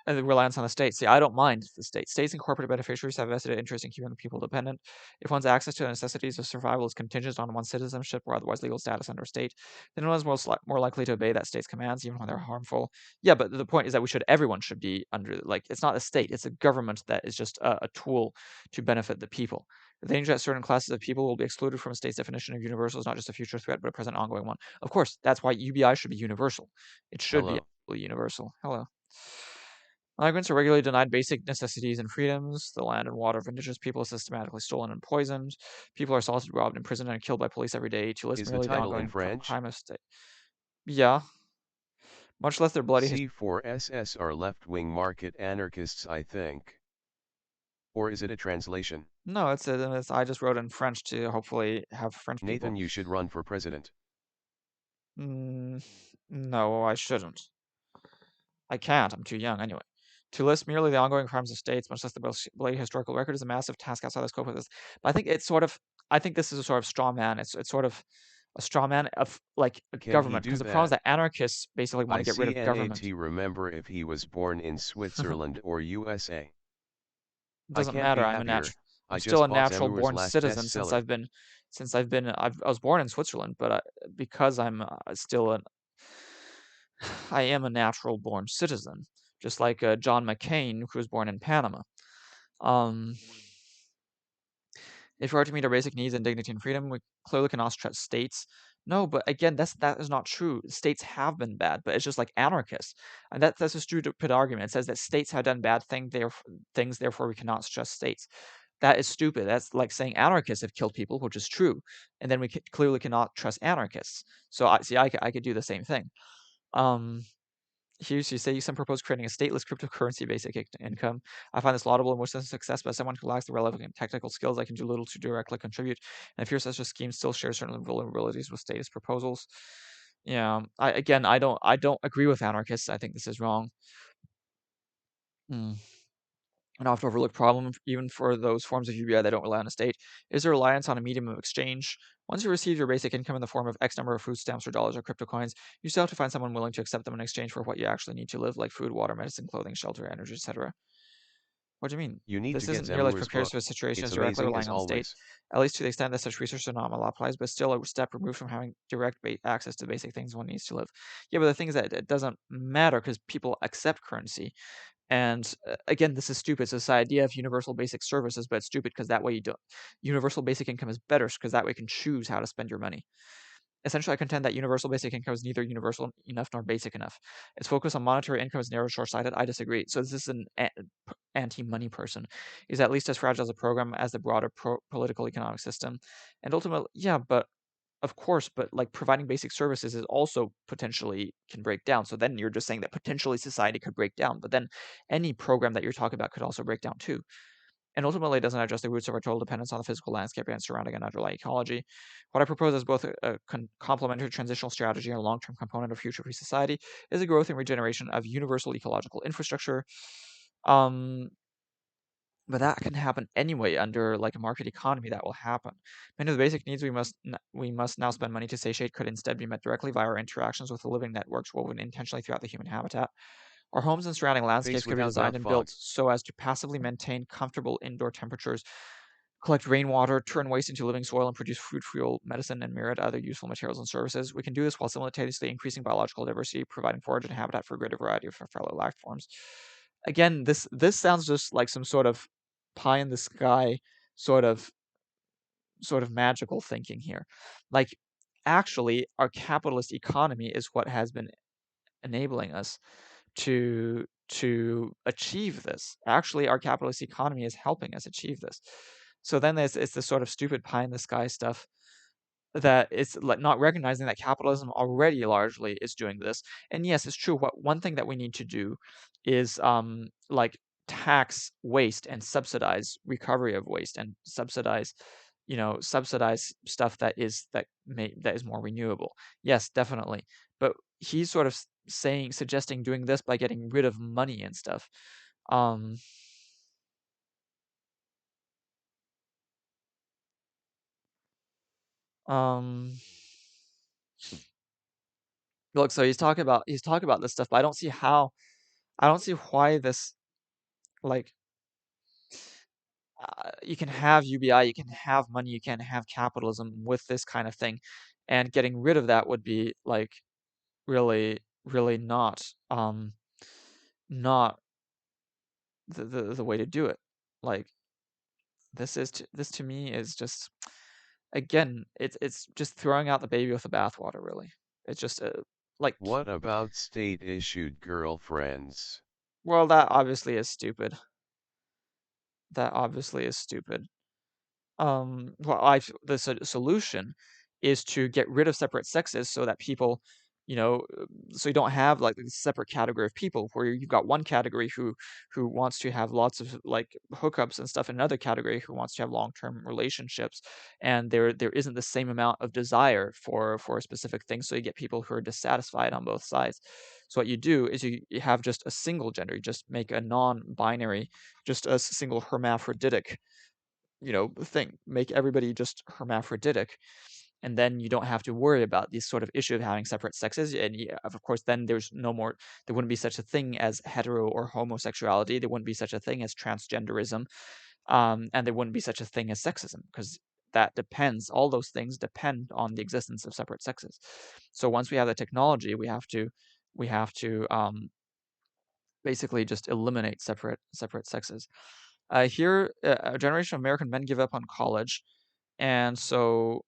And the reliance on the state. See, I don't mind the state. States and corporate beneficiaries have vested interest in keeping the people dependent. If one's access to the necessities of survival is contingent on one's citizenship or otherwise legal status under a state, then one is more likely to obey that state's commands, even when they're harmful. Yeah, but the point is that everyone should be under, it's not a state, it's a government that is just a tool to benefit the people. The danger that certain classes of people will be excluded from a state's definition of universal is not just a future threat, but a present ongoing one. Of course, that's why UBI should be universal. It should be universal. Hello. Migrants are regularly denied basic necessities and freedoms. The land and water of indigenous people is systematically stolen and poisoned. People are assaulted, robbed, imprisoned, and killed by police every day. To list Is the merely the title in ongoing French? crime of state. Yeah. Much less their bloody C4SS are left-wing market anarchists, I think. Or is it a translation? No, it's I just wrote in French to hopefully have French people. Nathan, you should run for president. No, I shouldn't. I can't. I'm too young anyway. To list merely the ongoing crimes of states, much less the bloody historical record, is a massive task outside the scope of this. But I think it's sort of. I think this is a sort of straw man. It's sort of a straw man of like government, because the problem is that anarchists basically want to get rid of government. Remember if he was born in Switzerland or USA. Doesn't matter. I'm still a natural born citizen since I was born in Switzerland, but because I'm still I am a natural born citizen, just like John McCain, who was born in Panama. If we are to meet our basic needs and dignity and freedom, we clearly cannot trust states. No, but again, that is not true. States have been bad, but it's just like anarchists, and that's a stupid argument. It says that states have done bad things, therefore we cannot trust states. That is stupid. That's like saying anarchists have killed people, which is true, and then we clearly cannot trust anarchists. So I could do the same thing. Here you say some propose creating a stateless cryptocurrency basic income. I find this laudable and wish this success, but as someone who lacks the relevant technical skills, I can do little to directly contribute. And if such a scheme still shares certain vulnerabilities with status proposals. Yeah, I don't agree with anarchists. I think this is wrong. An often overlooked problem, even for those forms of UBI that don't rely on a state, is the reliance on a medium of exchange. Once you receive your basic income in the form of X number of food stamps or dollars or crypto coins, you still have to find someone willing to accept them in exchange for what you actually need to live, like food, water, medicine, clothing, shelter, energy, etc. What do you mean? This isn't nearly as precarious of a situation as directly relying on the state, at least to the extent that such resources are not monopolized, but still a step removed from having direct access to basic things one needs to live. Yeah, but the thing is that it doesn't matter because people accept currency. And again, this is stupid. So it's the idea of universal basic services, but it's stupid because that way you don't. Universal basic income is better because that way you can choose how to spend your money. Essentially, I contend that universal basic income is neither universal enough nor basic enough. Its focus on monetary income is narrow, short-sighted. I disagree. So this is an anti-money person. Is at least as fragile as a program as the broader political economic system. And ultimately, yeah, but of course, but like providing basic services is also potentially can break down. So then you're just saying that potentially society could break down, but then any program that you're talking about could also break down too. And ultimately, it doesn't address the roots of our total dependence on the physical landscape and surrounding and underlying ecology. What I propose as both a complementary transitional strategy and a long-term component of future-free society is the growth and regeneration of universal ecological infrastructure. But that can happen anyway under like a market economy. That will happen. Many of the basic needs we must now spend money to satiate could instead be met directly via our interactions with the living networks woven intentionally throughout the human habitat. Our homes and surrounding landscapes could be designed and built so as to passively maintain comfortable indoor temperatures, collect rainwater, turn waste into living soil, and produce food, fuel, medicine, and myriad other useful materials and services. We can do this while simultaneously increasing biological diversity, providing forage and habitat for a greater variety of fellow life forms. Again, this sounds just like some sort of pie in the sky sort of magical thinking here. Like, actually, our capitalist economy is what has been enabling us to achieve this. Actually, our capitalist economy is helping us achieve this. So then it's this sort of stupid pie in the sky stuff that it's like not recognizing that capitalism already largely is doing this. And yes, it's true. One thing that we need to do is like tax waste and subsidize recovery of waste and subsidize stuff that is more renewable. Yes, definitely. But he's sort of suggesting doing this by getting rid of money and stuff. Look, so he's talking about this stuff, but I don't see why this, like, you can have UBI, you can have money, you can have capitalism with this kind of thing, and getting rid of that would be like really not the way to do it. Like, this to me is just, again, it's just throwing out the baby with the bathwater, really. It's just like, what about state-issued girlfriends? Well, that obviously is stupid. That obviously is stupid. Well, the solution is to get rid of separate sexes so that people, so you don't have like this separate category of people where you've got one category who wants to have lots of like hookups and stuff, and another category who wants to have long-term relationships, and there isn't the same amount of desire for a specific thing, so you get people who are dissatisfied on both sides. So what you do is you have just a single gender, you just make a non-binary, just a single hermaphroditic thing. Make everybody just hermaphroditic, and then you don't have to worry about this sort of issue of having separate sexes. And of course, then there wouldn't be such a thing as hetero or homosexuality. There wouldn't be such a thing as transgenderism, and there wouldn't be such a thing as sexism, because all those things depend on the existence of separate sexes. So once we have the technology, we have to basically just eliminate separate sexes. Here, a generation of American men give up on college, and so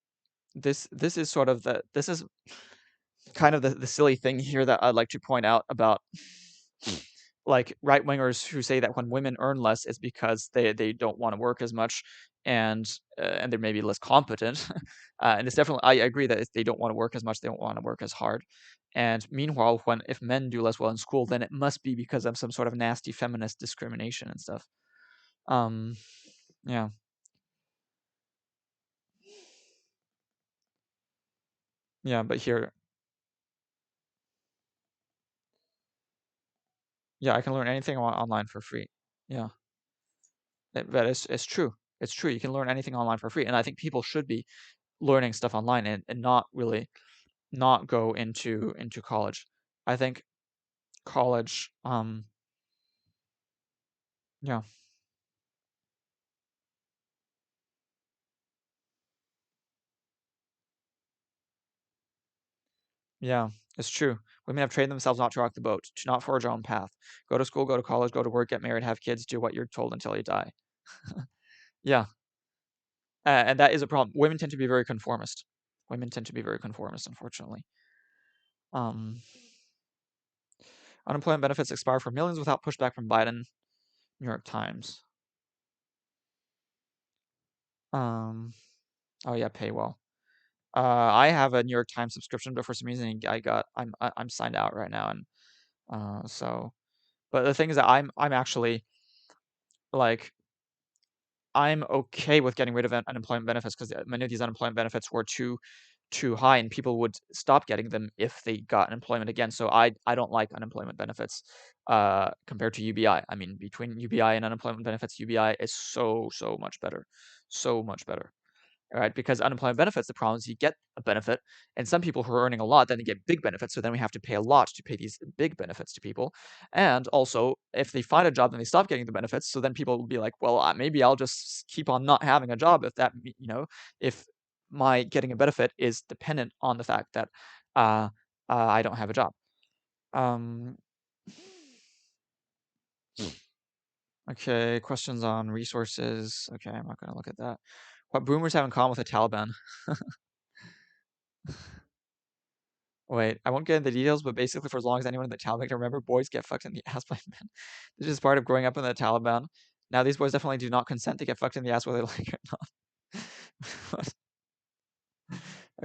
this is sort of this is kind of the silly thing here that I'd like to point out about like right wingers who say that when women earn less, it's because they don't want to work as much, and they're maybe less competent. And it's definitely, I agree that if they don't want to work as much, they don't want to work as hard. And meanwhile, if men do less well in school, then it must be because of some sort of nasty feminist discrimination and stuff. Yeah. Yeah, but here, yeah, I can learn anything online for free. Yeah, but it's true. It's true. You can learn anything online for free, and I think people should be learning stuff online and not really not go into college. I think college, yeah, yeah, it's true. Women have trained themselves not to rock the boat, to not forge their own path. Go to school, go to college, go to work, get married, have kids, do what you're told until you die. Yeah, and that is a problem. Women tend to be very conformist. Women tend to be very conformist, unfortunately. Unemployment benefits expire for millions without pushback from Biden. New York Times. Oh yeah, paywall. I have a New York Times subscription, but for some reason I'm signed out right now, and so. But the thing is that I'm actually like I'm okay with getting rid of unemployment benefits, because many of these unemployment benefits were too high, and people would stop getting them if they got unemployment again. So I don't like unemployment benefits compared to UBI. I mean, between UBI and unemployment benefits, UBI is so much better, so much better. Right? Because unemployment benefits, the problem is you get a benefit, and some people who are earning a lot, then they get big benefits. So then we have to pay a lot to pay these big benefits to people. And also, if they find a job, then they stop getting the benefits. So then people will be like, well, maybe I'll just keep on not having a job if my getting a benefit is dependent on the fact that I don't have a job. Okay, questions on resources. Okay, I'm not going to look at that. What boomers have in common with the Taliban? Wait, I won't get into the details, but basically, for as long as anyone in the Taliban can remember, boys get fucked in the ass by men. This is part of growing up in the Taliban. Now, these boys definitely do not consent to get fucked in the ass whether they like it or not.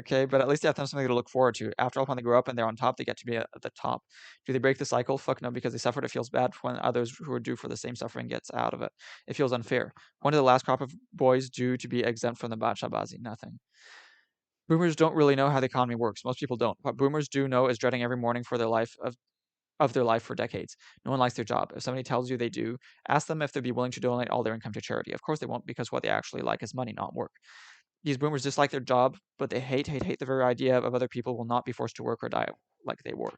Okay, but at least they have something to look forward to. After all, when they grow up and they're on top, they get to be at the top. Do they break the cycle? Fuck no, because they suffered. It feels bad when others who are due for the same suffering gets out of it. It feels unfair. When did the last crop of boys due to be exempt from the Bachabazi? Nothing. Boomers don't really know how the economy works. Most people don't. What boomers do know is dreading every morning for their life of their life for decades. No one likes their job. If somebody tells you they do, ask them if they'd be willing to donate all their income to charity. Of course they won't, because what they actually like is money, not work. These boomers dislike their job, but they hate the very idea of other people will not be forced to work or die like they were.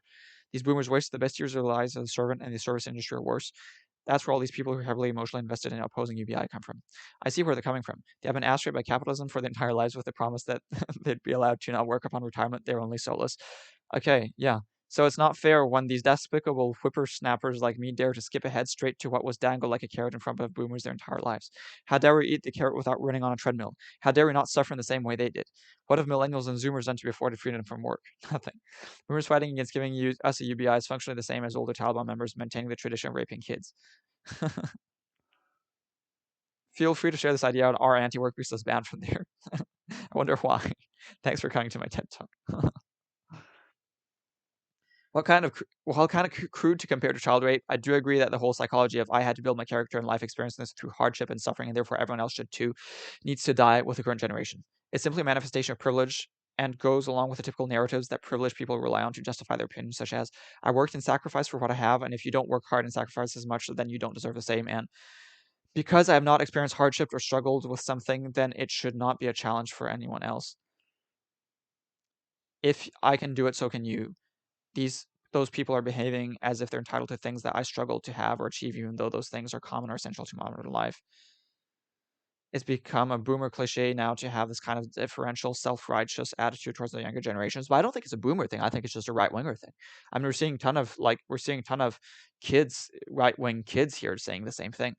These boomers waste the best years of their lives as a servant, and the service industry or worse. That's where all these people who are heavily emotionally invested in opposing UBI come from. I see where they're coming from. They have been astrated by capitalism for their entire lives with the promise that they'd be allowed to not work upon retirement. They're only soulless. Okay, yeah. So it's not fair when these despicable whippersnappers like me dare to skip ahead straight to what was dangled like a carrot in front of boomers their entire lives. How dare we eat the carrot without running on a treadmill? How dare we not suffer in the same way they did? What have millennials and zoomers done to be afforded freedom from work? Nothing. Boomers fighting against giving us a UBI is functionally the same as older Taliban members maintaining the tradition of raping kids. Feel free to share this idea on our anti-work piece that's banned from there. I wonder why. Thanks for coming to my TED Talk. What kind of crude to compare to child rape? I do agree that the whole psychology of I had to build my character and life experience this through hardship and suffering, and therefore everyone else should too, needs to die with the current generation. It's simply a manifestation of privilege and goes along with the typical narratives that privileged people rely on to justify their opinions, such as, I worked and sacrificed for what I have, and if you don't work hard and sacrifice as much, then you don't deserve the same, and because I have not experienced hardship or struggled with something, then it should not be a challenge for anyone else. If I can do it, so can you. Those people are behaving as if they're entitled to things that I struggled to have or achieve, even though those things are common or essential to modern life. It's become a boomer cliche now to have this kind of differential, self-righteous attitude towards the younger generations. But I don't think it's a boomer thing. I think it's just a right-winger thing. I mean, we're seeing a ton of kids, right-wing kids here saying the same thing.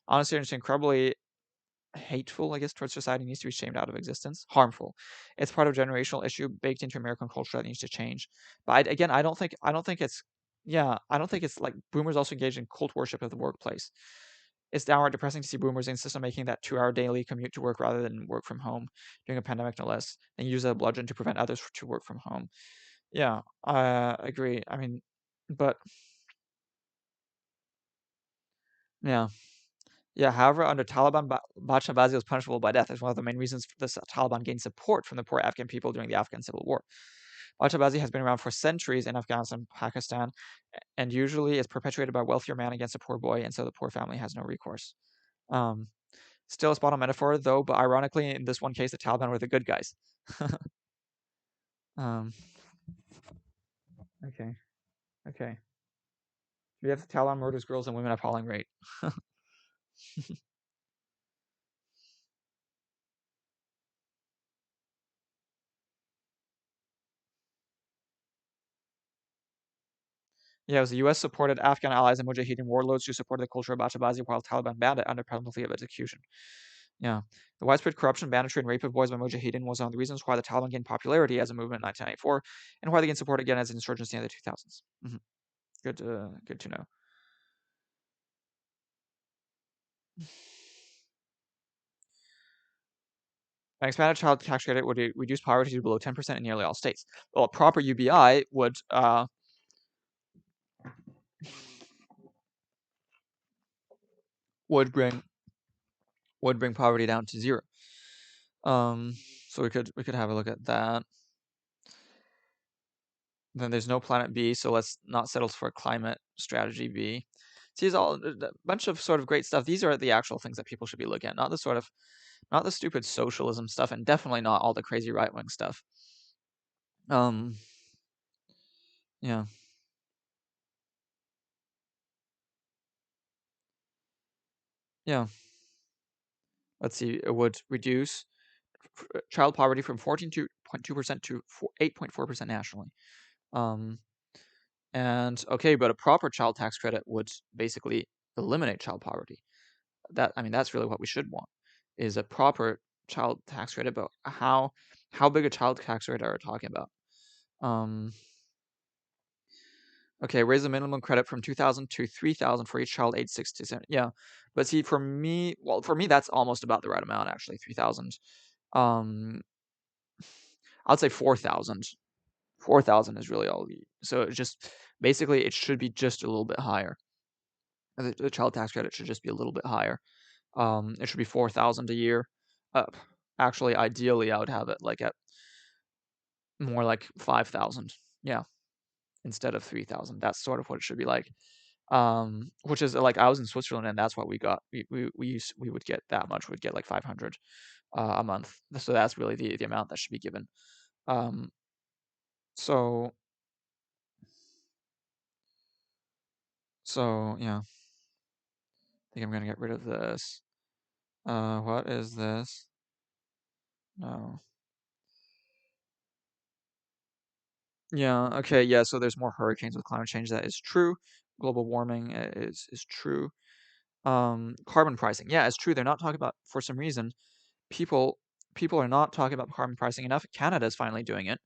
Honestly, it's incredibly hateful, I guess, towards society, needs to be shamed out of existence. Harmful. It's part of a generational issue baked into American culture that needs to change. But I don't think it's like boomers also engage in cult worship of the workplace. It's downright depressing to see boomers insist on making that 2-hour daily commute to work rather than work from home during a pandemic, no less, and use a bludgeon to prevent others to work from home. Yeah, I agree. I mean, but yeah. Yeah, however, under Taliban, Bachavazi was punishable by death as one of the main reasons the Taliban gained support from the poor Afghan people during the Afghan Civil War. Bachavazi has been around for centuries in Afghanistan and Pakistan, and usually is perpetuated by a wealthier man against a poor boy, and so the poor family has no recourse. Still a spot-on metaphor, though, but ironically, in this one case, the Taliban were the good guys. Okay. We have the Taliban murders girls and women at appalling rate. Yeah, it was the US-supported Afghan allies and Mujahideen warlords who supported the culture of Bachavazi while Taliban banned it under penalty of execution. Yeah. The widespread corruption, banditry, and rape of boys by Mujahideen was one of the reasons why the Taliban gained popularity as a movement in 1994, and why they gained support again as an insurgency in the 2000s. Good to know. An expanded child tax credit would reduce poverty to below 10% in nearly all states. Well, a proper UBI would bring poverty down to 0. So we could have a look at that. Then there's no planet B, so let's not settle for climate strategy B. See, it's all a bunch of sort of great stuff. These are the actual things that people should be looking at, not the stupid socialism stuff, and definitely not all the crazy right-wing stuff. Yeah. Yeah. Let's see, it would reduce child poverty from 14.2% to 8.4% nationally. And okay, but a proper child tax credit would basically eliminate child poverty. That's really what we should want, is a proper child tax credit. But how big a child tax credit are we talking about? Okay, raise the minimum credit from $2,000 to $3,000 for each child aged 6 to 7. Yeah, but see, for me, that's almost about the right amount actually. 3,000. I'd say 4,000. 4,000 is really all. So it just basically it should be just a little bit higher. The child tax credit should just be a little bit higher. It should be 4,000 a year. Actually, ideally, I would have it like at more like 5,000. Yeah, instead of 3,000. That's sort of what it should be like. Which is like I was in Switzerland and that's what we got. We would get that much. We'd get like 500 a month. So that's really the amount that should be given. So yeah. I think I'm gonna get rid of this. What is this? No. Yeah, okay, yeah, so there's more hurricanes with climate change. That is true. Global warming is true. Carbon pricing. Yeah, it's true. They're not talking about, for some reason, people people are not talking about carbon pricing enough. Canada is finally doing it,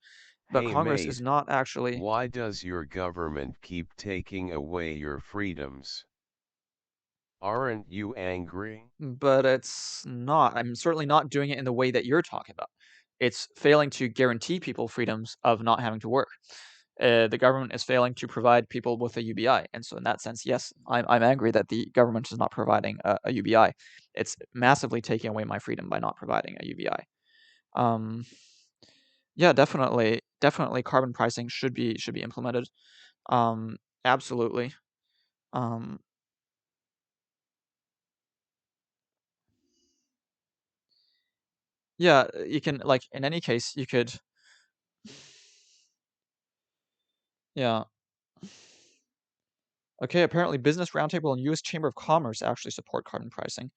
but Hey Congress is mate, not actually. why does your government keep taking away your freedoms? Aren't you angry? But it's not. I'm certainly not doing it in the way that you're talking about. It's failing to guarantee people freedoms of not having to work. The government is failing to provide people with a UBI, and so in that sense, yes, I'm angry that the government is not providing a UBI. It's massively taking away my freedom by not providing a UBI. Yeah, definitely, carbon pricing should be implemented. Absolutely. Um, yeah, you can, like, in any case, you could. Yeah. Okay, apparently Business Roundtable and U.S. Chamber of Commerce actually support carbon pricing.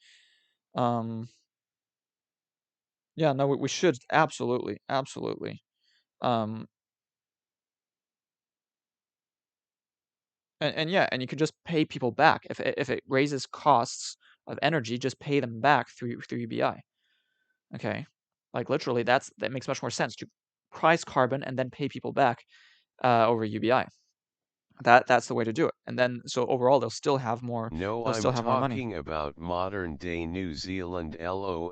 Um, yeah, no, we should absolutely. Um, and yeah, and you could just pay people back if it raises costs of energy, just pay them back through UBI. Okay, like literally, that makes much more sense to price carbon and then pay people back over UBI. That's the way to do it. And then so overall, they'll still have more. No, They'll I'm still have more money. talking about modern day New Zealand, lol.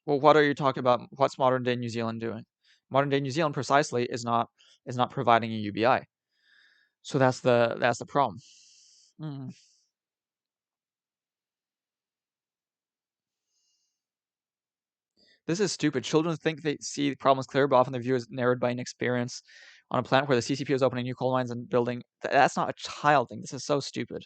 Well, what are you talking about? What's modern day New Zealand doing? Modern day New Zealand precisely is not providing a UBI. So that's the problem. Mm. This is stupid. Children think they see the problems clear, but often their view is narrowed by inexperience. On a planet where the CCP is opening new coal mines and building, that's not a child thing. This is so stupid.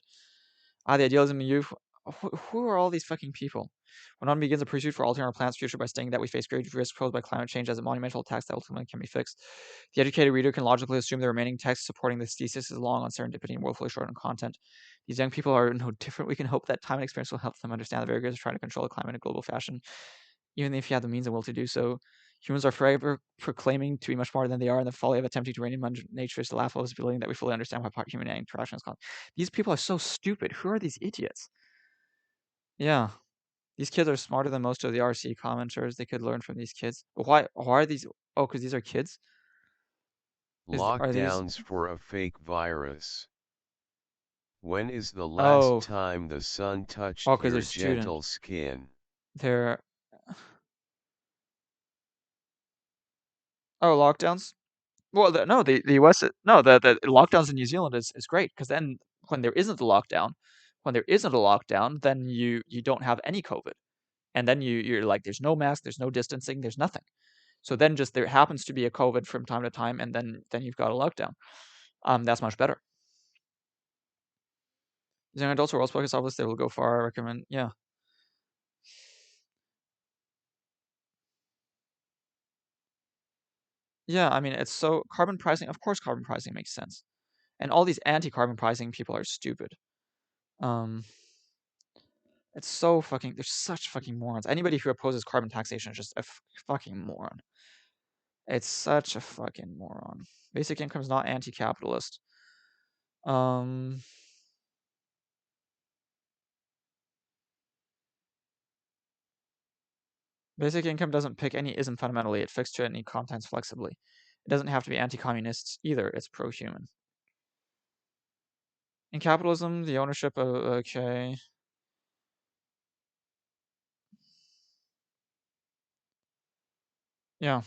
The idealism in youth. Who are all these fucking people? When one begins a pursuit for altering our planet's future by stating that we face grave risks posed by climate change as a monumental task that ultimately can be fixed, the educated reader can logically assume the remaining text supporting this thesis is long on serendipity and woefully short on content. These young people are no different. We can hope that time and experience will help them understand the various of trying to control the climate in a global fashion, even if you have the means and will to do so. Humans are forever proclaiming to be much more than they are, and the folly of attempting to rein in nature is the laughable possibility that we fully understand what human interaction is called. These people are so stupid. Who are these idiots? Yeah. These kids are smarter than most of the RC commenters. They could learn from these kids. Why are these? Oh, because these are kids? Lockdowns for a fake virus. When is the Oh. last time the sun touched Oh, 'cause your they're student. gentle skin? They're... Oh, lockdowns? Well, no, the US, no, the lockdowns in New Zealand is great, because then when there isn't a lockdown, then you don't have any COVID, and then you're like, there's no mask, there's no distancing, there's nothing. So then just there happens to be a COVID from time to time, and then you've got a lockdown. That's much better. Young adults who are also focused on this, they will go far. I recommend, yeah. Yeah, I mean, it's so carbon pricing. Of course, carbon pricing makes sense, and all these anti-carbon pricing people are stupid. It's so fucking. They're such fucking morons. Anybody who opposes carbon taxation is just a fucking moron. It's such a fucking moron. Basic income is not anti-capitalist. Basic income doesn't pick any ism fundamentally. It fixed to any contents flexibly. It doesn't have to be anti-communist either. It's pro-human. In capitalism, the ownership of... Okay. Yeah.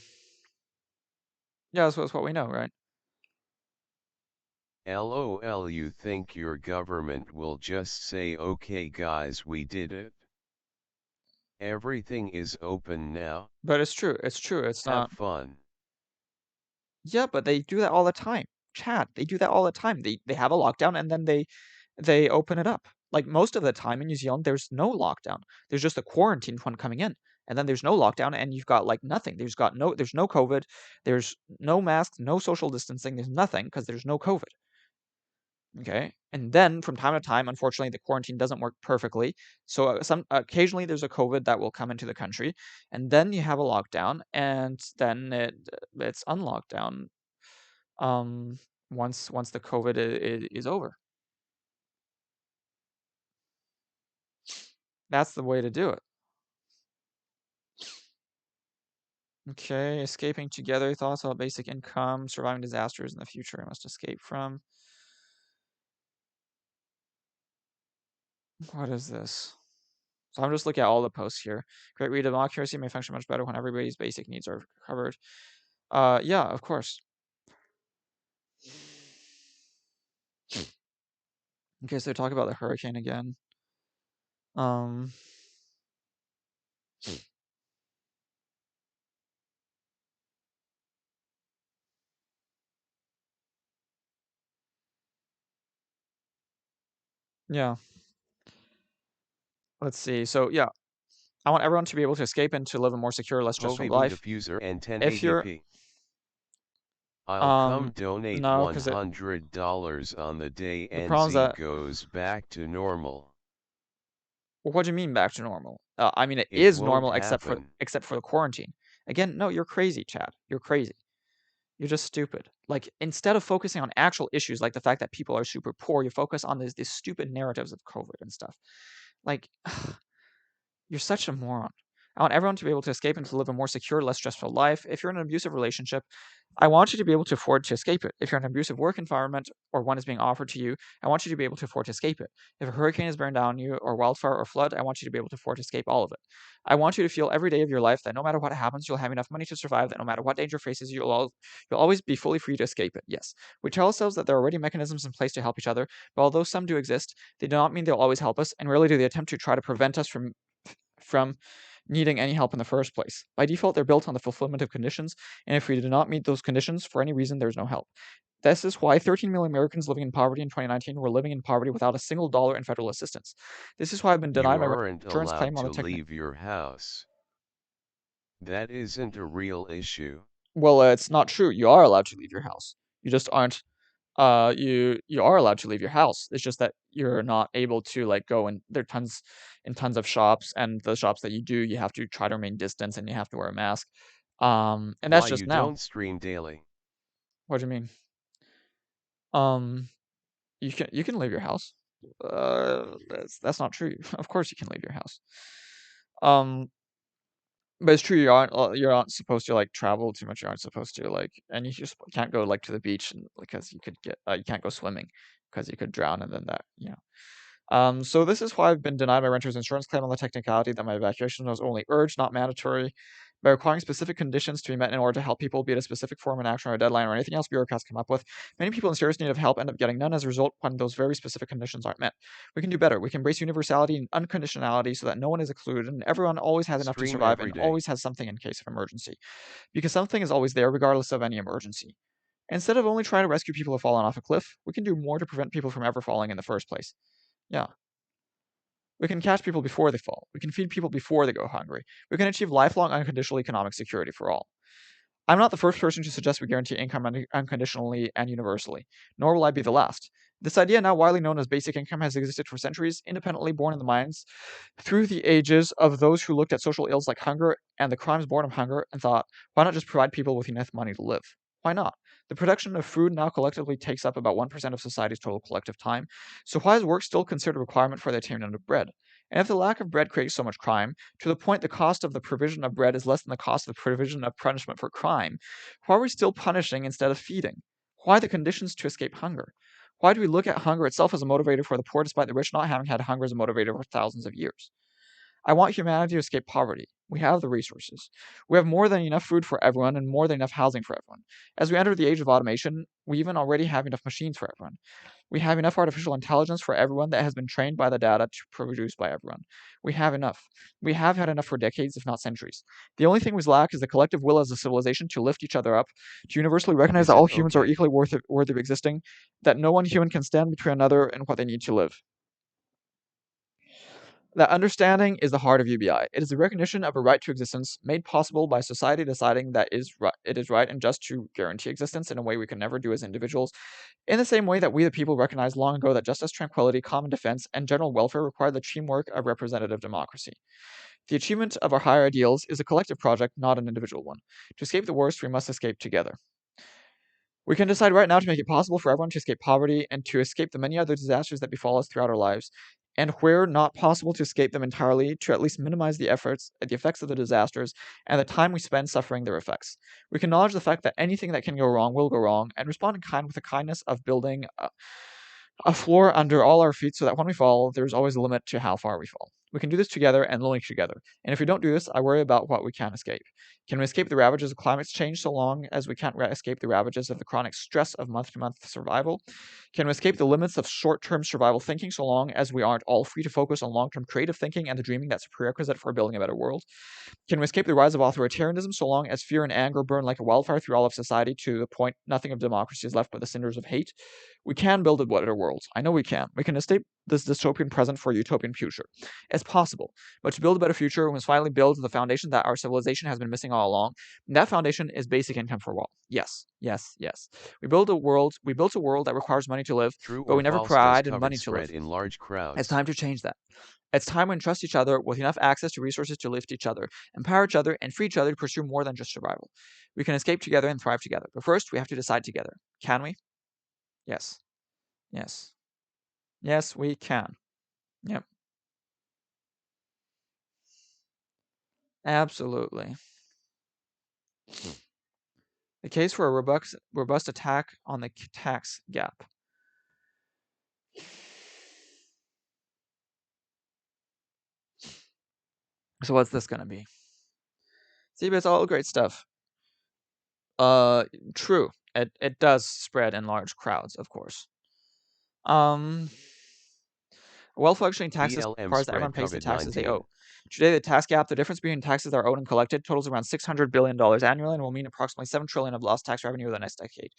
Yeah, that's what we know, right? LOL, you think your government will just say, okay guys, we did it? Everything is open now. But it's true. It's true. It's not... Have fun. Yeah, but they do that all the time. Chad, they do that all the time. They have a lockdown and then they open it up. Like most of the time in New Zealand, there's no lockdown. There's just a quarantine one coming in. And then there's no lockdown and you've got like nothing. There's no COVID. There's no masks, no social distancing. There's nothing because there's no COVID. Okay. And then from time to time, unfortunately, the quarantine doesn't work perfectly. So occasionally there's a COVID that will come into the country, and then you have a lockdown, and then it's unlockdown. once the COVID is over. That's the way to do it. Okay, escaping together. Thoughts about basic income, surviving disasters in the future I must escape from. What is this? So I'm just looking at all the posts here. Great read, democracy may function much better when everybody's basic needs are covered. Yeah, of course. Okay, so they talk about the hurricane again. Yeah. Let's see. So yeah, I want everyone to be able to escape and to live a more secure, less stressful life. diffuser and 1080p. If you're I'll come donate no, $100 on the day problem's NZ that goes back to normal. what do you mean back to normal? I mean it It is won't normal except for happen. the quarantine. Again, no, you're crazy, Chad. You're crazy. You're just stupid. Like, instead of focusing on actual issues like the fact that people are super poor, you focus on these stupid narratives of COVID and stuff. Like, you're such a moron. I want everyone to be able to escape and to live a more secure, less stressful life. If you're in an abusive relationship, I want you to be able to afford to escape it. If you're in an abusive work environment or one is being offered to you, I want you to be able to afford to escape it. If a hurricane is bearing down you or wildfire or flood, I want you to be able to afford to escape all of it. I want you to feel every day of your life that no matter what happens, you'll have enough money to survive, that no matter what danger faces you, you'll always be fully free to escape it. Yes, we tell ourselves that there are already mechanisms in place to help each other, but although some do exist, they do not mean they'll always help us, and rarely do they attempt to try to prevent us from needing any help in the first place. By default, they're built on the fulfillment of conditions, and if we do not meet those conditions for any reason, there's no help. This is why 13 million Americans living in poverty in 2019 were living in poverty without a single dollar in federal assistance. This is why I've been denied my insurance claim on the to leave your house. That isn't a real issue. Well, it's not true. You are allowed to leave your house. You just aren't. You are allowed to leave your house. It's just that you're not able to like go and there are tons of shops, and the shops that you do, you have to try to remain distance and you have to wear a mask. And that's Why just you now. don't stream daily? What do you mean? You can leave your house. That's not true. Of course you can leave your house. But it's true, you aren't supposed to like travel too much. You aren't supposed to like, and you just can't go like to the beach because you could get you can't go swimming because you could drown, and then that so this is why I've been denied my renter's insurance claim on the technicality that my evacuation was only urged, not mandatory, by requiring specific conditions to be met in order to help people, be it a specific form of action or a deadline or anything else bureaucrats come up with. Many people in serious need of help end up getting none as a result when those very specific conditions aren't met. We can do better. We can embrace universality and unconditionality so that no one is excluded and everyone always has enough to survive and always has something in case of emergency. Because something is always there regardless of any emergency. Instead of only trying to rescue people who have fallen off a cliff, we can do more to prevent people from ever falling in the first place. Yeah. We can catch people before they fall. We can feed people before they go hungry. We can achieve lifelong unconditional economic security for all. I'm not the first person to suggest we guarantee income unconditionally and universally, nor will I be the last. This idea, now widely known as basic income, has existed for centuries, independently born in the minds through the ages of those who looked at social ills like hunger and the crimes born of hunger and thought, why not just provide people with enough money to live? Why not? The production of food now collectively takes up about 1% of society's total collective time, so why is work still considered a requirement for the attainment of bread? And if the lack of bread creates so much crime, to the point the cost of the provision of bread is less than the cost of the provision of punishment for crime, why are we still punishing instead of feeding? Why the conditions to escape hunger? Why do we look at hunger itself as a motivator for the poor despite the rich not having had hunger as a motivator for thousands of years? I want humanity to escape poverty. We have the resources. We have more than enough food for everyone and more than enough housing for everyone. As we enter the age of automation, we even already have enough machines for everyone. We have enough artificial intelligence for everyone that has been trained by the data to produce by everyone. We have enough. We have had enough for decades, if not centuries. The only thing we lack is the collective will as a civilization to lift each other up, to universally recognize that all humans are equally worthy of existing, that no one human can stand between another and what they need to live. That understanding is the heart of UBI. It is the recognition of a right to existence made possible by society deciding that it is right and just to guarantee existence in a way we can never do as individuals, in the same way that we the people recognized long ago that justice, tranquility, common defense, and general welfare require the teamwork of representative democracy. The achievement of our higher ideals is a collective project, not an individual one. To escape the worst, we must escape together. We can decide right now to make it possible for everyone to escape poverty and to escape the many other disasters that befall us throughout our lives, and where not possible to escape them entirely, to at least minimize the effects of the disasters, and the time we spend suffering their effects. We can acknowledge the fact that anything that can go wrong will go wrong, and respond in kind with the kindness of building a floor under all our feet so that when we fall, there's always a limit to how far we fall. We can do this together and only together. And if we don't do this, I worry about what we can't escape. Can we escape the ravages of climate change so long as we can't escape the ravages of the chronic stress of month-to-month survival? Can we escape the limits of short-term survival thinking so long as we aren't all free to focus on long-term creative thinking and the dreaming that's a prerequisite for building a better world? Can we escape the rise of authoritarianism so long as fear and anger burn like a wildfire through all of society to the point nothing of democracy is left but the cinders of hate? We can build a better world. I know we can. We can escape this dystopian present for a utopian future. It's possible. But to build a better future, we must finally build the foundation that our civilization has been missing all along. And that foundation is basic income for all. Yes, yes, yes. We built a world that requires money to live, but we never provided money to live. In large crowds. It's time to change that. It's time we entrust each other with enough access to resources to lift each other, empower each other, and free each other to pursue more than just survival. We can escape together and thrive together. But first, we have to decide together. Can we? Yes. Yes. Yes, we can. Yep. Absolutely. The case for a robust attack on the tax gap. So what's this going to be? See, but it's all great stuff. True. It does spread in large crowds, of course. A well-functioning tax system requires that everyone pays the taxes they owe. Today, the tax gap, the difference between taxes that are owed and collected, totals around $600 billion annually and will mean approximately $7 trillion of lost tax revenue over the next decade.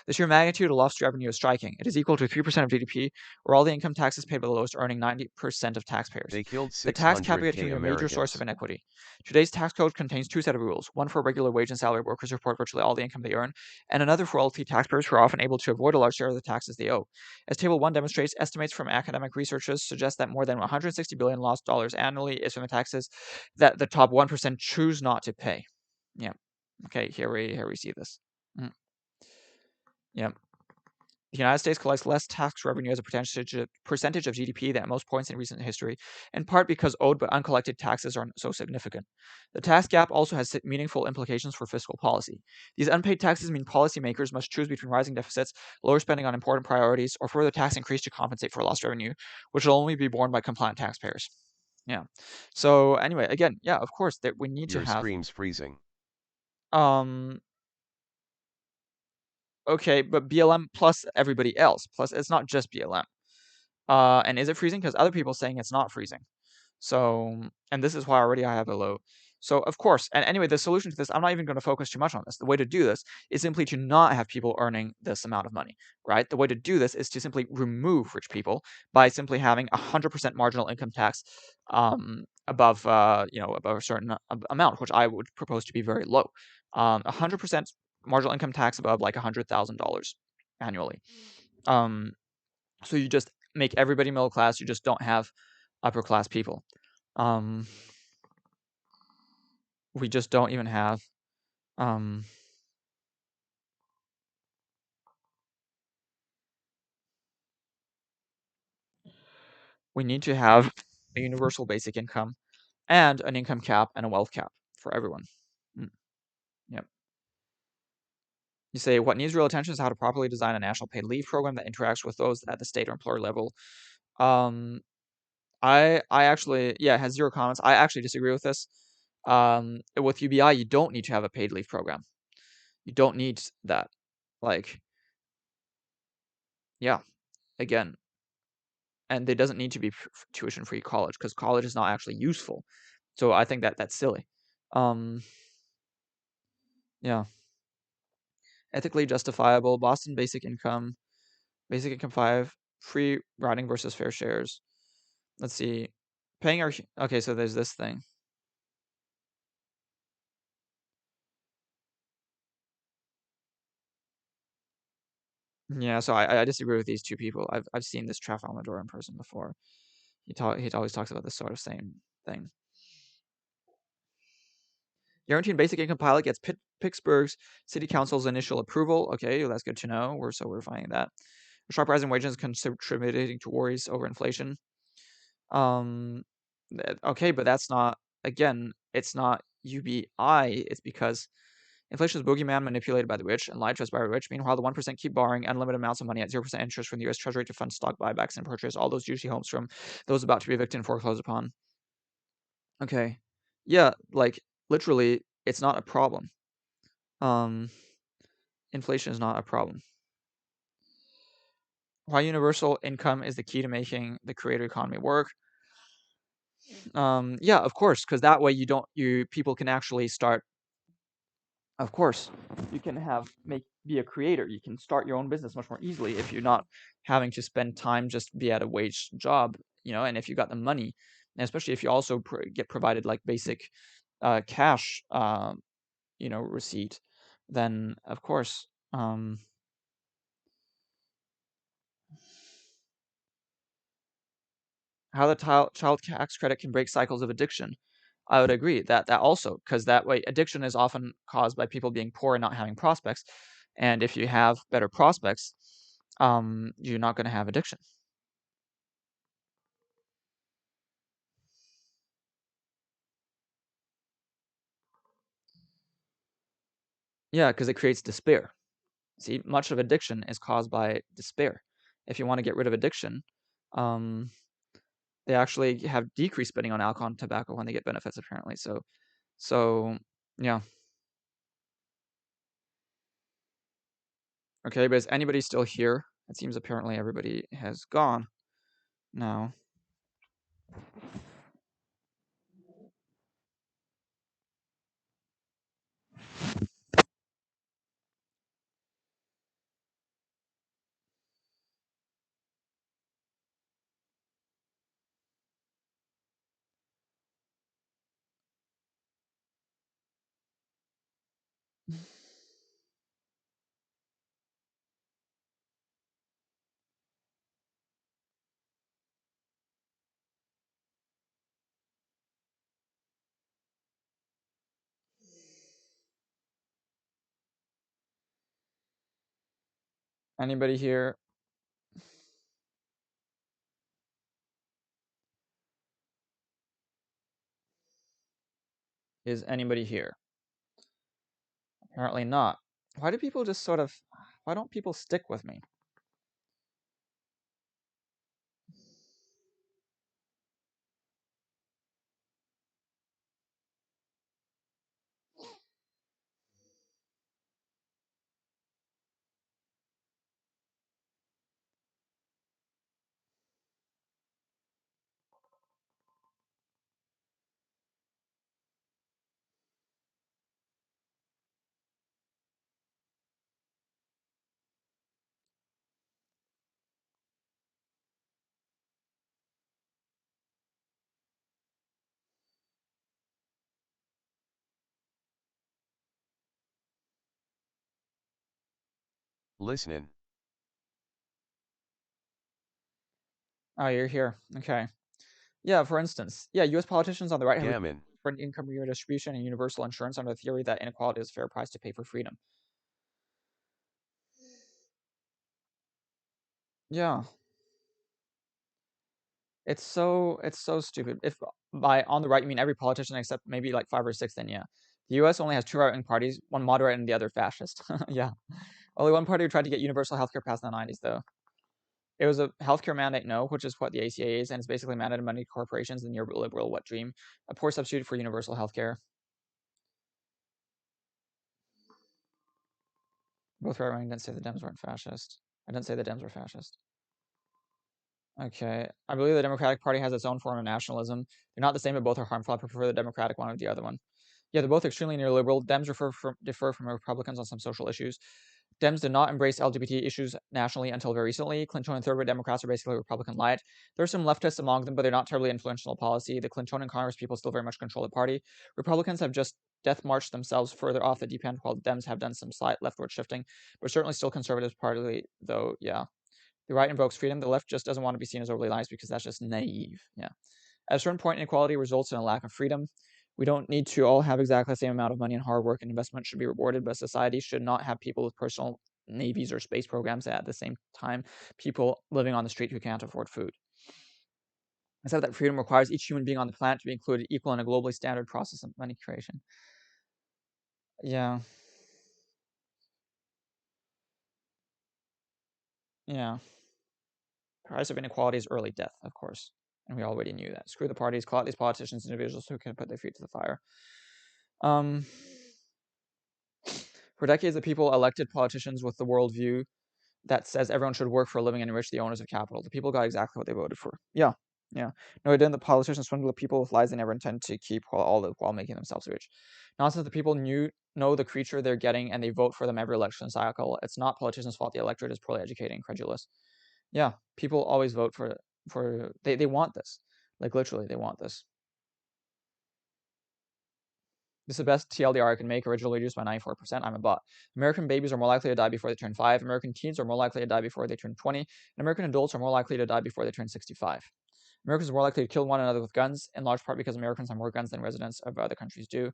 The sheer magnitude of lost revenue is striking. It is equal to 3% of GDP, or all the income taxes paid by the lowest earning 90% of taxpayers. They killed the tax cap can be a major source of inequity. Today's tax code contains two sets of rules, one for regular wage and salary workers who report virtually all the income they earn, and another for wealthy taxpayers who are often able to avoid a large share of the taxes they owe. As Table 1 demonstrates, estimates from academic researchers suggest that more than $160 billion lost dollars annually is from the taxes that the top 1% choose not to pay. Yeah. Okay, here we see this. Yep. The United States collects less tax revenue as a percentage of GDP than at most points in recent history, in part because owed but uncollected taxes are so significant. The tax gap also has meaningful implications for fiscal policy. These unpaid taxes mean policymakers must choose between rising deficits, lower spending on important priorities, or further tax increase to compensate for lost revenue, which will only be borne by compliant taxpayers. Yeah. So anyway, again, yeah, of course, that we need to have. Your screen's freezing. Okay, but BLM plus everybody else. Plus, it's not just BLM. And is it freezing? Because other people are saying it's not freezing. So, and this is why already I have a low. So, of course, and anyway, the solution to this, I'm not even going to focus too much on this. The way to do this is simply to not have people earning this amount of money, right? The way to do this is to simply remove rich people by simply having 100% marginal income tax above a certain amount, which I would propose to be very low. 100% marginal income tax above like $100,000 annually. So you just make everybody middle class. You just don't have upper class people. We just don't even have. We need to have a universal basic income and an income cap and a wealth cap for everyone. Yep. You say, what needs real attention is how to properly design a national paid leave program that interacts with those at the state or employer level. I actually, yeah, it has 0 comments. I actually disagree with this. With UBI, you don't need to have a paid leave program. You don't need that. Like, yeah, again. And it doesn't need to be tuition-free college, because college is not actually useful. So I think that's silly. Yeah. Ethically justifiable, Boston basic income 5, free riding versus fair shares. Let's see. Paying our, okay, so there's this thing. Yeah, so I disagree with these two people. I've seen this Traf Amador in person before. He always talks about this sort of same thing. Guaranteed basic income pilot gets Pittsburgh's city council's initial approval. Okay, that's good to know. We're finding that. A sharp rise in wages contributing to worries over inflation. Okay, but that's not, again, it's not UBI. It's because inflation is boogeyman manipulated by the rich and lied to us by the rich. Meanwhile, the 1% keep borrowing unlimited amounts of money at 0% interest from the U.S. Treasury to fund stock buybacks and purchase all those juicy homes from those about to be evicted and foreclosed upon. Okay. Yeah, like, literally, it's not a problem. Inflation is not a problem. Why universal income is the key to making the creator economy work. Yeah, of course, because that way people can actually start. Of course, you can be a creator. You can start your own business much more easily if you're not having to spend time just be at a wage job, and if you got the money, and especially if you also get provided like basic cash, receipt, then of course, how the child tax credit can break cycles of addiction. I would agree that also, because that way addiction is often caused by people being poor and not having prospects. And if you have better prospects, you're not going to have addiction. Yeah, because it creates despair. See, much of addiction is caused by despair. If you want to get rid of addiction, they actually have decreased spending on alcohol and tobacco when they get benefits, apparently. So yeah. Okay, but is anybody still here? It seems apparently everybody has gone now. Anybody here? Is anybody here? Apparently not. Why do people just why don't people stick with me? Listening. Oh, you're here. Okay. Yeah, for instance, U.S. politicians on the right have for income redistribution and universal insurance under the theory that inequality is a fair price to pay for freedom. Yeah. It's so stupid. If by on the right you mean every politician except maybe like 5 or 6, then yeah. The U.S. only has 2 right-wing parties, one moderate and the other fascist. Yeah. Only one party who tried to get universal healthcare passed in the 90s, though. It was a healthcare mandate, no, which is what the ACA is, and it's basically mandated money corporations and your liberal wet dream. A poor substitute for universal healthcare. Both right-wing didn't say the Dems weren't fascist. I didn't say the Dems were fascist. Okay. I believe the Democratic Party has its own form of nationalism. They're not the same, but both are harmful. I prefer the Democratic one over the other one. Yeah, they're both extremely neoliberal. Dems differ from Republicans on some social issues. Dems did not embrace LGBT issues nationally until very recently. Clintonian third-way Democrats are basically Republican light. There are some leftists among them, but they're not terribly influential in policy. The Clintonian Congress people still very much control the party. Republicans have just death marched themselves further off the deep end, while Dems have done some slight leftward shifting, but certainly still conservative party, though, yeah. The right invokes freedom. The left just doesn't want to be seen as overly nice because that's just naive. Yeah. At a certain point, inequality results in a lack of freedom. We don't need to all have exactly the same amount of money, and hard work and investment should be rewarded, but society should not have people with personal navies or space programs at the same time people living on the street who can't afford food. Except that freedom requires each human being on the planet to be included equal in a globally standard process of money creation. Yeah. Yeah. Price of inequality is early death, of course. And we already knew that. Screw the parties, call out these politicians, individuals who can put their feet to the fire. For decades, the people elected politicians with the worldview that says everyone should work for a living and enrich the owners of capital. The people got exactly what they voted for. Yeah. No, it didn't. The politicians swindle the people with lies they never intend to keep while making themselves rich. Nonsense. The people know the creature they're getting, and they vote for them every election cycle. It's not politicians' fault the electorate is poorly educated and credulous. Yeah, people always vote for they want this. Like, literally, they want this. This is the best TLDR I can make. Originally reduced by 94%. I'm a bot. American babies are more likely to die before they turn 5. American teens are more likely to die before they turn 20. And American adults are more likely to die before they turn 65. Americans are more likely to kill one another with guns, in large part because Americans have more guns than residents of other countries do.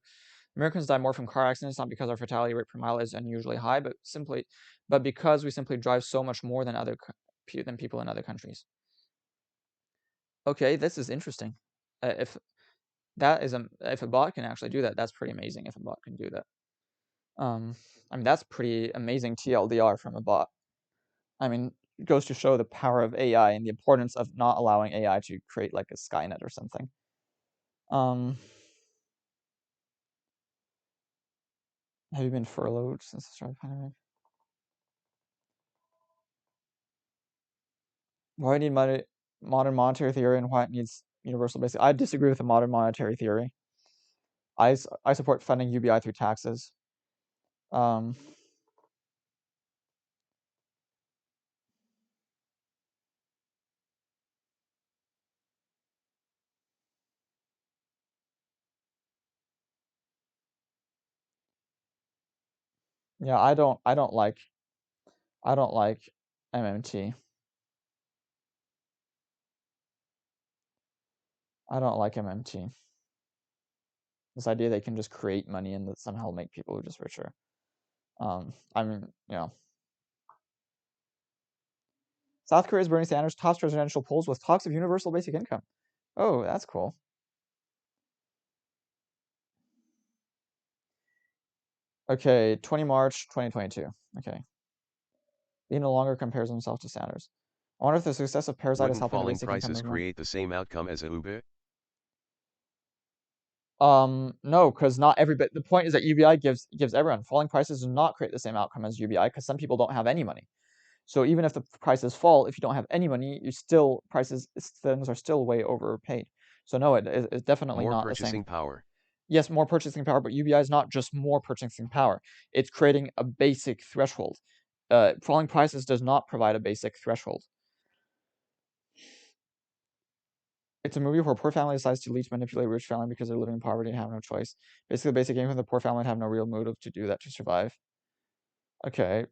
Americans die more from car accidents, not because our fatality rate per mile is unusually high, but because we simply drive so much more than people in other countries. Okay, this is interesting. If a bot can actually do that, that's pretty amazing. If a bot can do that, I mean, that's pretty amazing TLDR from a bot. I mean, it goes to show the power of AI and the importance of not allowing AI to create like a Skynet or something. Have you been furloughed since the start of the pandemic? Why do you need modern monetary theory and why it needs universal basic? I disagree with the modern monetary theory. I support funding UBI through taxes. Yeah, I don't like MMT. I don't like MMT. This idea they can just create money and that somehow make people just richer. I mean, South Korea's Bernie Sanders tops presidential polls with talks of universal basic income. Oh, that's cool. Okay, 20 March 2022. Okay. He no longer compares himself to Sanders. I wonder if the success of Parasite is helping the basic income movement. Falling prices create the same outcome as a UBI? No, because not everybody. The point is that UBI gives everyone. Falling prices do not create the same outcome as UBI because some people don't have any money. So even if the prices fall, if you don't have any money, things are still way overpaid. So no, it's definitely not the same. More purchasing power. Yes, more purchasing power, but UBI is not just more purchasing power. It's creating a basic threshold. Falling prices does not provide a basic threshold. It's a movie where a poor family decides to leech manipulate a rich family because they're living in poverty and have no choice. Basically, the basic income of the poor family would have no real motive to do that to survive. Okay.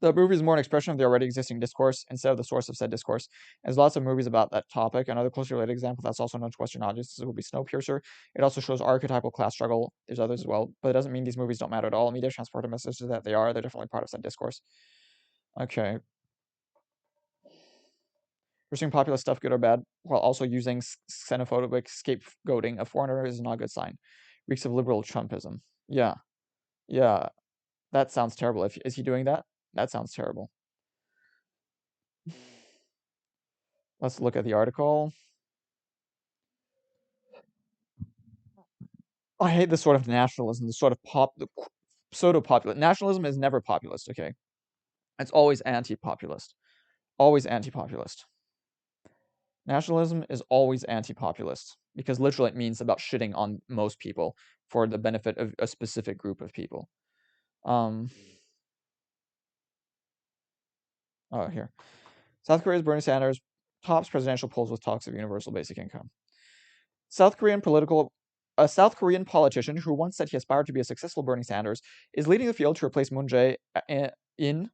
The movie is more an expression of the already existing discourse instead of the source of said discourse. There's lots of movies about that topic. Another closely related example that's also known to Western audiences would be Snowpiercer. It also shows archetypal class struggle. There's others as well, but it doesn't mean these movies don't matter at all. Media transport a message that they're definitely part of said discourse. Okay. Pursuing popular stuff, good or bad, while also using xenophobic scapegoating of foreigners is not a good sign. Reeks of liberal Trumpism. Yeah. That sounds terrible. Is he doing that? That sounds terrible. Let's look at the article. I hate this sort of nationalism, this sort of pseudo-populist. Nationalism is never populist, okay? It's always anti-populist. Always anti-populist. Nationalism is always anti-populist because literally it means about shitting on most people for the benefit of a specific group of people. Oh, here. South Korea's Bernie Sanders tops presidential polls with talks of universal basic income. A South Korean politician who once said he aspired to be a successful Bernie Sanders is leading the field to replace Moon Jae-in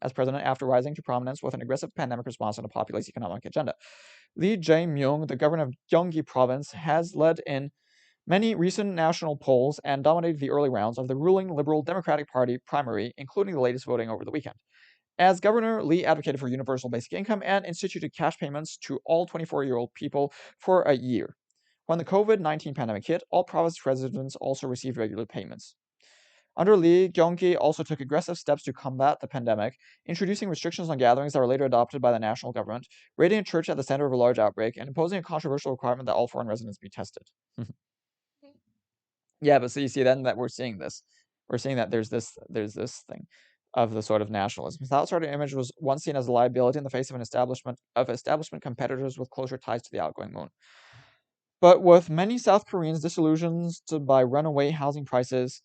as president after rising to prominence with an aggressive pandemic response and a populist economic agenda. Lee Jae-myung, the governor of Gyeonggi province, has led in many recent national polls and dominated the early rounds of the ruling Liberal Democratic Party primary, including the latest voting over the weekend. As governor, Lee advocated for universal basic income and instituted cash payments to all 24-year-old people for a year. When the COVID-19 pandemic hit, all province residents also received regular payments. Under Lee, Gyeonggi also took aggressive steps to combat the pandemic, introducing restrictions on gatherings that were later adopted by the national government, raiding a church at the center of a large outbreak, and imposing a controversial requirement that all foreign residents be tested. Yeah, but so you see then that we're seeing this. We're seeing that there's this thing of the sort of nationalism. That sort of image was once seen as a liability in the face of establishment competitors with closer ties to the outgoing moon. But with many South Koreans disillusioned by runaway housing prices,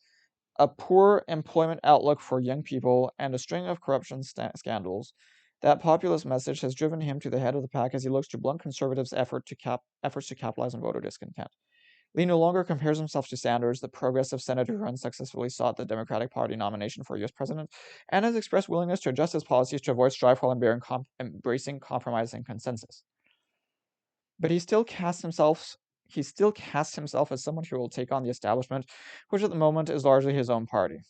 a poor employment outlook for young people, and a string of corruption scandals, that populist message has driven him to the head of the pack as he looks to blunt conservatives' efforts to capitalize on voter discontent. Lee no longer compares himself to Sanders, the progressive senator who unsuccessfully sought the Democratic Party nomination for U.S. president, and has expressed willingness to adjust his policies to avoid strife while embracing compromise and consensus. But he still casts himself as someone who will take on the establishment, which at the moment is largely his own party.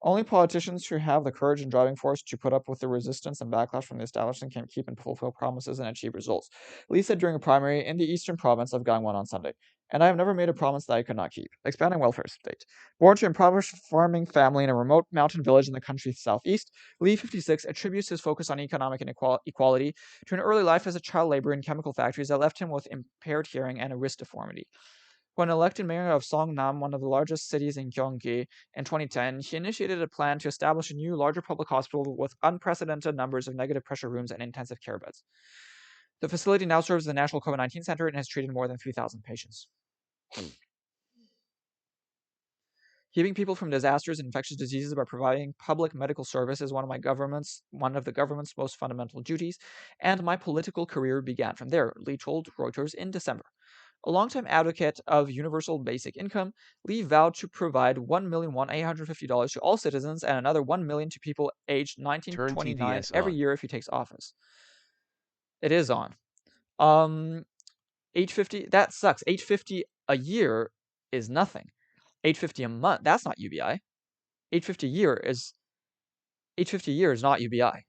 Only politicians who have the courage and driving force to put up with the resistance and backlash from the establishment can keep and fulfill promises and achieve results, Lee said during a primary in the eastern province of Gangwon on Sunday. And I have never made a promise that I could not keep. Expanding welfare state. Born to an impoverished farming family in a remote mountain village in the country's southeast, Lee, 56, attributes his focus on economic equality to an early life as a child laborer in chemical factories that left him with impaired hearing and a wrist deformity. When elected mayor of Songnam, one of the largest cities in Gyeonggi, in 2010, he initiated a plan to establish a new, larger public hospital with unprecedented numbers of negative pressure rooms and intensive care beds. The facility now serves as the National COVID-19 Center and has treated more than 3,000 patients. Keeping people from disasters and infectious diseases by providing public medical service is one of the government's most fundamental duties, and my political career began from there, Lee told Reuters in December. A longtime advocate of universal basic income, Lee vowed to provide $1,850 to all citizens and another $1 million to people aged 19 to 29 every year if he takes office. It is on. $850, that sucks. $850 a year is nothing. $850 a month, that's not UBI. $850 a year is not UBI.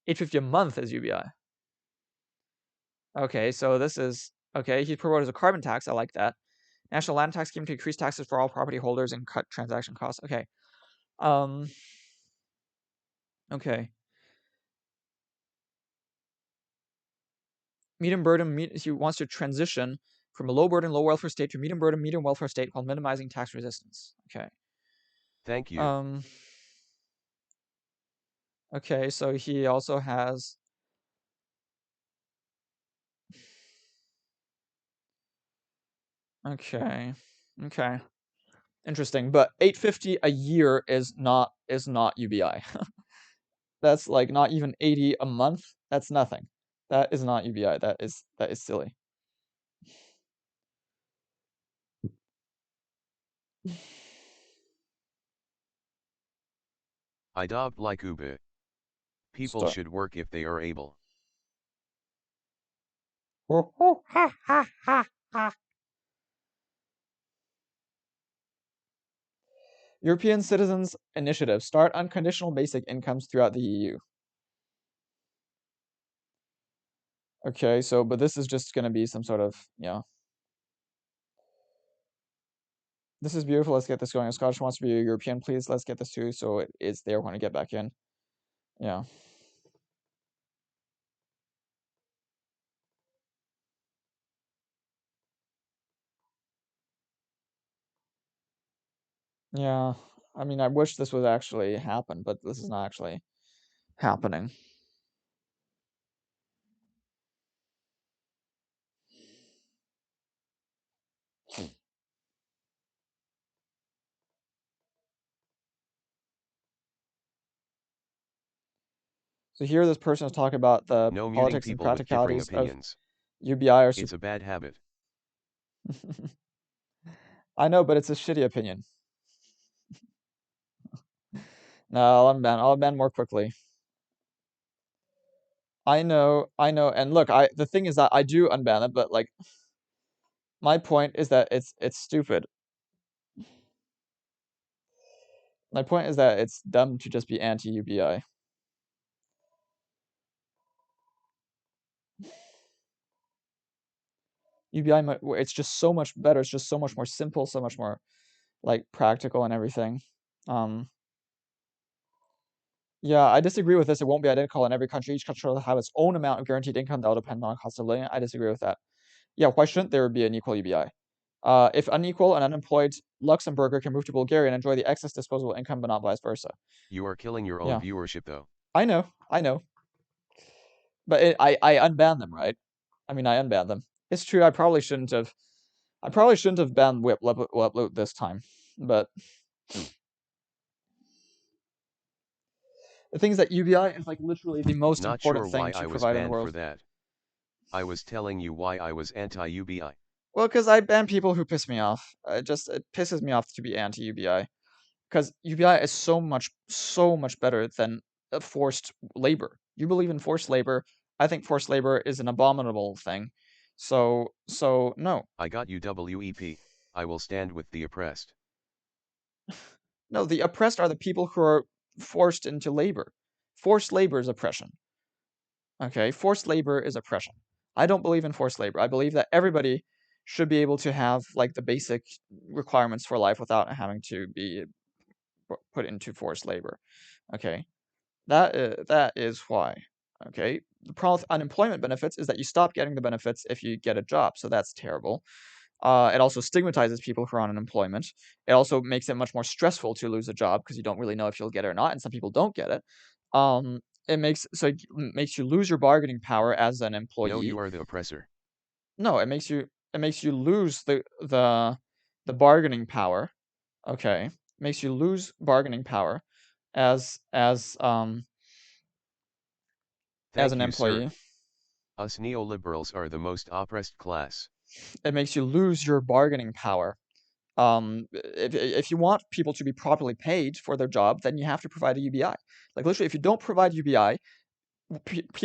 $850 a month is UBI. Okay, so this is, okay, he proposed a carbon tax. I like that. National land tax scheme to increase taxes for all property holders and cut transaction costs. Okay. Okay. Medium burden, he wants to transition from a low burden, low welfare state to medium burden, medium welfare state while minimizing tax resistance. Okay. Thank you. Okay, so he also has... Okay. Interesting, but $850 a year is not UBI. That's like not even $80 a month. That's nothing. That is not UBI. That is silly. I doubt like Uber. People should work if they are able. European Citizens Initiative. Start unconditional basic incomes throughout the EU. Okay, so, but this is just going to be some sort of, yeah. This is beautiful. Let's get this going. Scottish wants to be a European. Please, let's get this too, so it's there when I get back in. Yeah. Yeah. I mean, I wish this would actually happen, but this is not actually happening. So here this person is talking about the politics and practicalities of UBI. It's a bad habit. I know, but it's a shitty opinion. No, I'll unban more quickly. I know, and look, the thing is that I do unban it, but like, my point is that it's stupid. My point is that it's dumb to just be anti-UBI. UBI, it's just so much better. It's just so much more simple, so much more like practical and everything. Yeah, I disagree with this. It won't be identical in every country. Each country will have its own amount of guaranteed income that will depend on cost of living. I disagree with that. Yeah, why shouldn't there be an equal UBI? If unequal and unemployed Luxembourger can move to Bulgaria and enjoy the excess disposable income, but not vice versa. You are killing your own viewership, though. I know. But I unbanned them, right? I mean, I unbanned them. It's true. I probably shouldn't have banned Webloot this time, but the thing is that UBI is like literally the most important thing to provide in the world. For that. I was telling you why I was anti-UBI. Well, because I ban people who piss me off. It pisses me off to be anti-UBI, because UBI is so much better than forced labor. You believe in forced labor. I think forced labor is an abominable thing. So no. I got you, WEP. I will stand with the oppressed. No, the oppressed are the people who are forced into labor. Forced labor is oppression. Okay, forced labor is oppression. I don't believe in forced labor. I believe that everybody should be able to have like the basic requirements for life without having to be put into forced labor. Okay, that is why. Okay, the problem with unemployment benefits is that you stop getting the benefits if you get a job, so that's terrible. It also stigmatizes people who are on unemployment. It also makes it much more stressful to lose a job because you don't really know if you'll get it or not, and some people don't get it. It makes you lose your bargaining power as an employee. No, you are the oppressor. No, it makes you lose the bargaining power. Okay, makes you lose bargaining power as an employee. Sir. Us neoliberals are the most oppressed class. It makes you lose your bargaining power. If you want people to be properly paid for their job, then you have to provide a UBI. Like literally, if you don't provide UBI,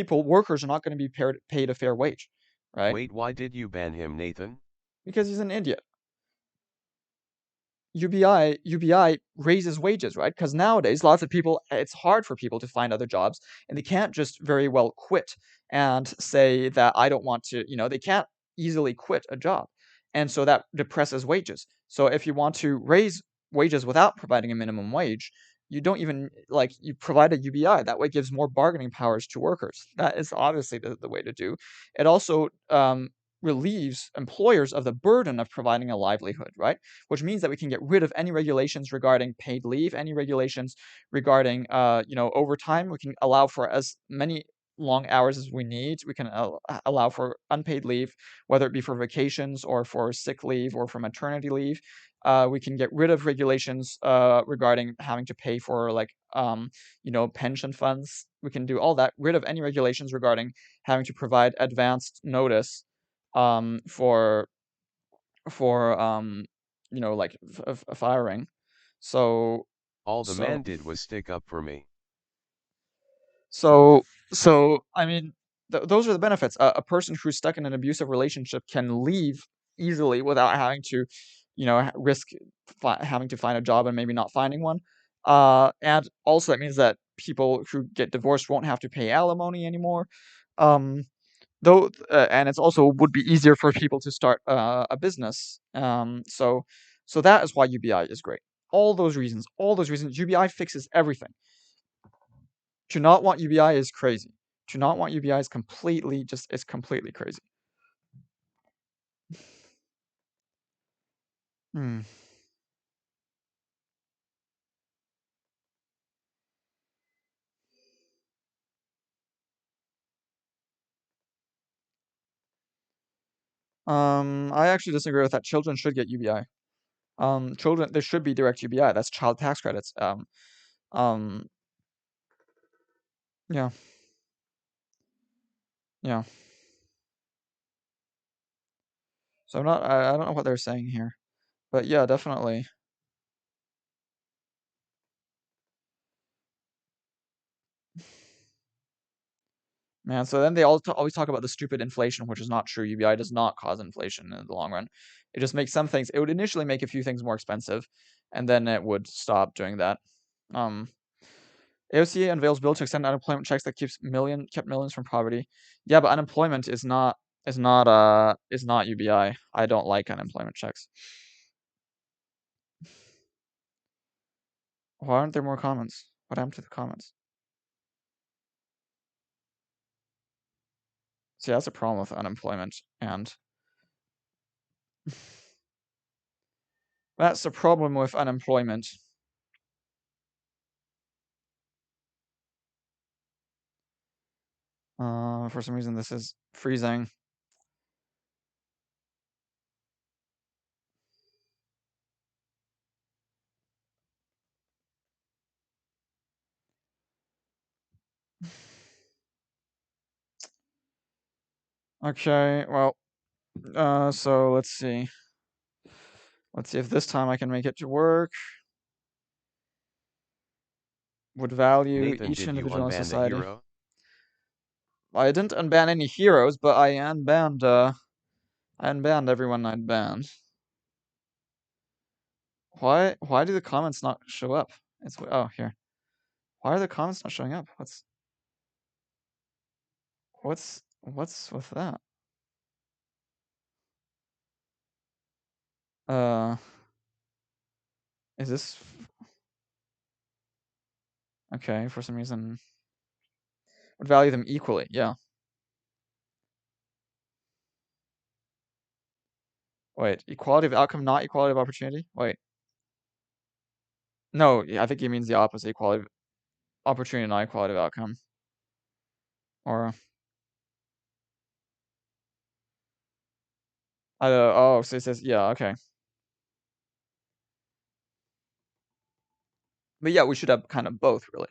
workers are not going to be paid a fair wage, right? Wait, why did you ban him, Nathan? Because he's an idiot. UBI raises wages, right? Because nowadays, lots of people, it's hard for people to find other jobs, and they can't just very well quit and say that I don't want to, they can't easily quit a job. And so that depresses wages. So if you want to raise wages without providing a minimum wage, you don't even, you provide a UBI. That way it gives more bargaining powers to workers. That is obviously the way to do. It also relieves employers of the burden of providing a livelihood, right? Which means that we can get rid of any regulations regarding paid leave, any regulations regarding, overtime. We can allow for as many long hours as we need. We can allow for unpaid leave, whether it be for vacations or for sick leave or for maternity leave. We can get rid of regulations regarding having to pay for pension funds. We can do all that, rid of any regulations regarding having to provide advanced notice for firing. So all the man did was stick up for me. So I mean, those are the benefits. A person who's stuck in an abusive relationship can leave easily without having to, risk having to find a job and maybe not finding one. And also that means that people who get divorced won't have to pay alimony anymore. And it's also would be easier for people to start a business. So that is why UBI is great. All those reasons, UBI fixes everything. To not want UBI is crazy. To not want UBI is completely crazy. I actually disagree with that. Children should get UBI. Children, there should be direct UBI. That's child tax credits. Yeah. Yeah. So I don't know what they're saying here, but yeah, definitely. Man, so then they always talk about the stupid inflation, which is not true. UBI does not cause inflation in the long run. It just makes some things. It would initially make a few things more expensive, and then it would stop doing that. AOC unveils bill to extend unemployment checks that kept millions from poverty. Yeah, but unemployment is not UBI. I don't like unemployment checks. Why aren't there more comments? What happened to the comments? See, that's a problem with unemployment, and that's the problem with unemployment. For some reason, this is freezing. Okay, well, so let's see. Let's see if this time I can make it to work. Would value Nathan, each did you individual in unban the society. hero? I didn't unban any heroes, but I unbanned everyone I'd banned. Why do the comments not show up? Oh, here. Why are the comments not showing up? What's with that? Is this okay? For some reason, would value them equally. Yeah. Wait, equality of outcome, not equality of opportunity? Wait. No, I think he means the opposite, equality of opportunity, not equality of outcome. Or oh, so it says, yeah, okay. But yeah, we should have kind of both, really.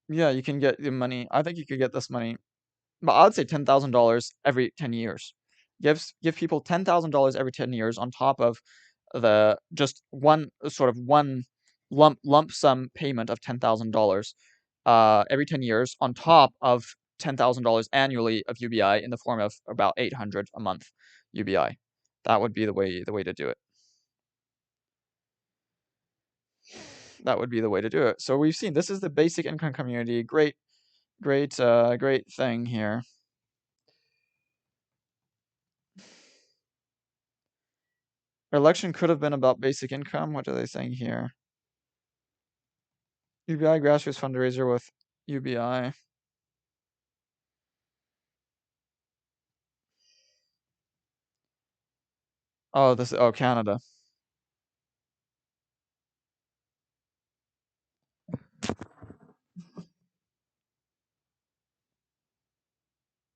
Yeah, you can get the money. I think you could get this money, but I would say $10,000 every 10 years. Give people $10,000 every 10 years on top of the just one lump sum payment of $10,000 every 10 years on top of $10,000 annually of UBI in the form of about $800 a month UBI. That would be the way to do it. That would be the way to do it. So we've seen this is the basic income community. Great thing here. Election could have been about basic income. What are they saying here? UBI grassroots fundraiser with UBI. Oh, Canada.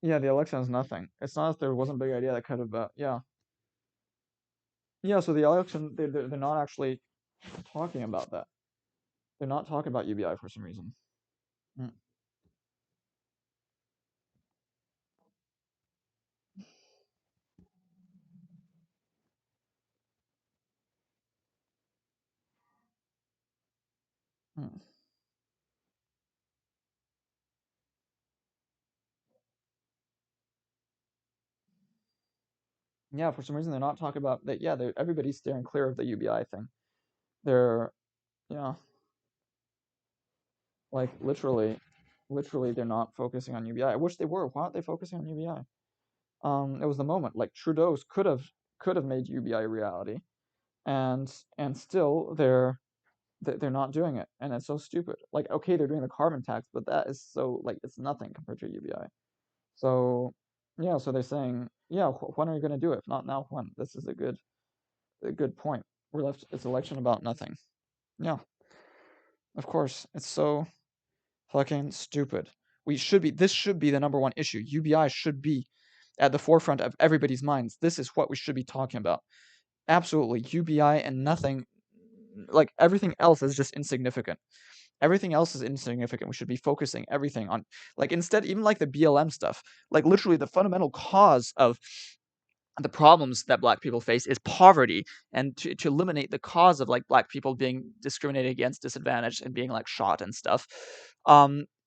Yeah, the election is nothing. It's not if there wasn't a big idea that could have, yeah. Yeah, so the election, they're not actually talking about that. They're not talking about UBI for some reason. Yeah, for some reason they're not talking about that. Yeah, everybody's steering clear of the UBI thing. They're, yeah, like literally they're not focusing on UBI. I wish they were. Why aren't they focusing on UBI? It was the moment. Like Trudeau's could have made UBI a reality, and still they're not doing it, and it's so stupid. Like, okay, they're doing the carbon tax, but that is so, like, it's nothing compared to UBI. So yeah, so they're saying, yeah, when are you going to do it? If not now, when? This is a good point. It's election about nothing. Yeah, of course, it's so fucking stupid. This should be the number one issue. UBI should be at the forefront of everybody's minds. This is what we should be talking about. Absolutely, UBI and nothing, like everything else is just insignificant. Everything else is insignificant. We should be focusing everything on, like, instead, even like the BLM stuff, like literally the fundamental cause of the problems that black people face is poverty, and to eliminate the cause of like black people being discriminated against, disadvantaged, and being like shot and stuff,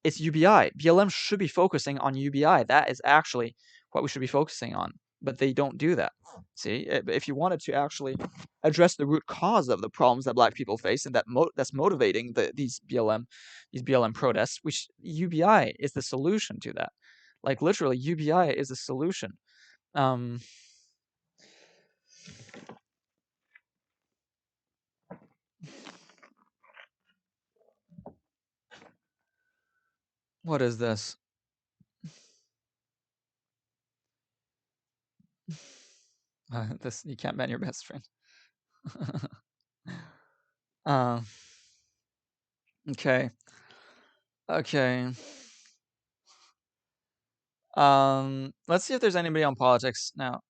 it's UBI. BLM should be focusing on UBI. That is actually what we should be focusing on, but they don't do that. See, if you wanted to actually address the root cause of the problems that black people face and that's motivating these BLM protests, which UBI is the solution to that. Like literally, UBI is the solution. What is this? This, you can't ban your best friend. Okay. Okay. Let's see if there's anybody on politics now.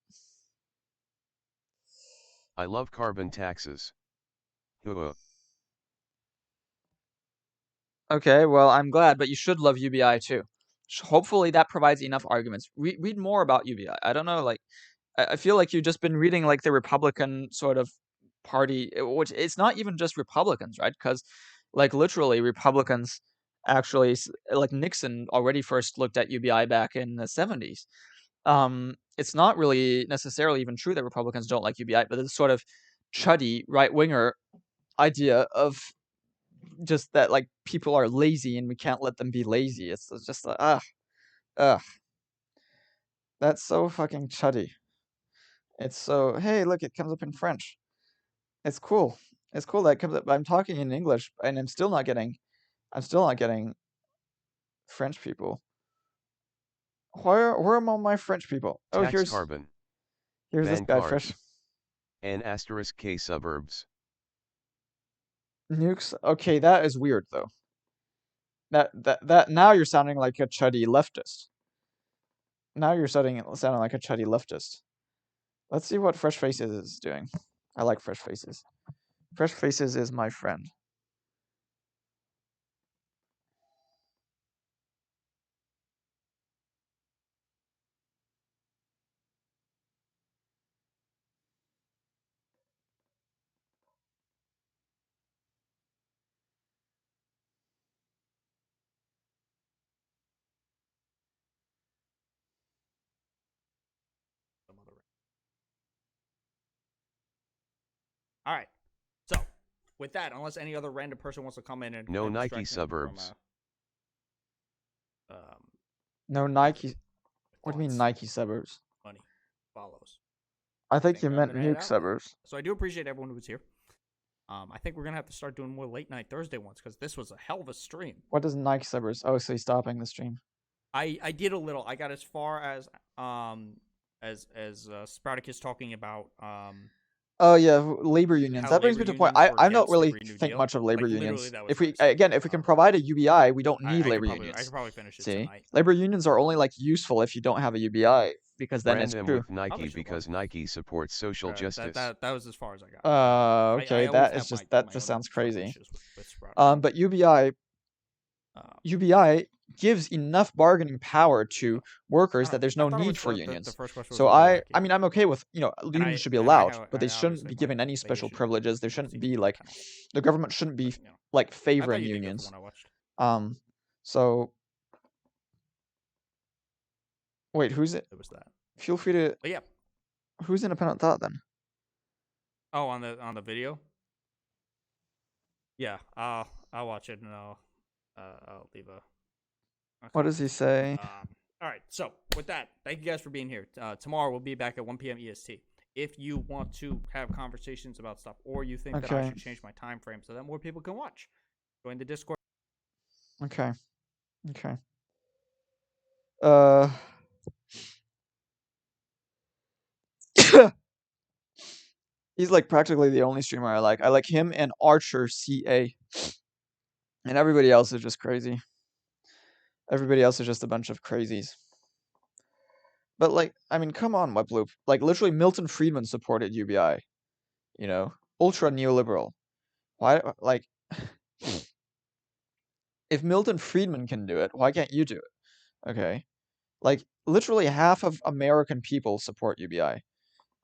I love carbon taxes. Okay, well, I'm glad, but you should love UBI too. Hopefully that provides enough arguments. Read more about UBI. I don't know, like, I feel like you've just been reading like the Republican sort of party, which it's not even just Republicans, right? Because like literally Republicans actually, like Nixon already first looked at UBI back in the 70s. It's not really necessarily even true that Republicans don't like UBI, but this sort of chuddy right-winger idea of just that like people are lazy and we can't let them be lazy. It's just like, ugh. That's so fucking chuddy. It's so, hey, look, it comes up in French. It's cool. It's cool that it comes up. I'm talking in English and I'm still not getting French people. Where are all my French people? Oh, Tax carbon. Here's this bad fish. And *K suburbs. Nukes. Okay, that is weird though. That now you're sounding like a chuddy leftist. Now you're sounding like a chuddy leftist. Let's see what Fresh Faces is doing. I like Fresh Faces. Fresh Faces is my friend. All right. So, with that, unless any other random person wants to come in and no Nike suburbs. No Nike. What do you mean Nike suburbs? Money follows. I think you meant nuke suburbs. So I do appreciate everyone who was here. I think we're gonna have to start doing more late night Thursday ones because this was a hell of a stream. What does Nike suburbs? Oh, so he's stopping the stream. I did a little. I got as far as Spartacus talking about Oh yeah, labor unions. That brings me to the point. I don't really think much of labor unions. If we can provide a UBI, we don't need labor unions. I could probably finish it See, tonight. labor unions are only like useful if you don't have a UBI, because then it's true. With Nike because Nike supports social justice. That was as far as I got. Okay, that just sounds crazy. But UBI gives enough bargaining power to workers that there's no need for unions. So I mean, I'm okay with, unions should be allowed, but they shouldn't be given any special privileges. There shouldn't be like, the government shouldn't be like favoring unions. So wait, who's it? It was that. Feel free to. Yeah. Who's Independent Thought then? Oh, on the video. Yeah, I'll watch it and I'll leave a. What does he say? All right. So with that, thank you guys for being here. Tomorrow we'll be back at 1 p.m. EST. If you want to have conversations about stuff, or you think that I should change my time frame so that more people can watch, join the Discord. Okay. He's like practically the only streamer I like. I like him and Archer CA. And everybody else is just crazy. Everybody else is just a bunch of crazies. But like, I mean, come on, Webloop. Like literally Milton Friedman supported UBI. Ultra neoliberal. Why, like, if Milton Friedman can do it, why can't you do it? Okay. Like literally half of American people support UBI.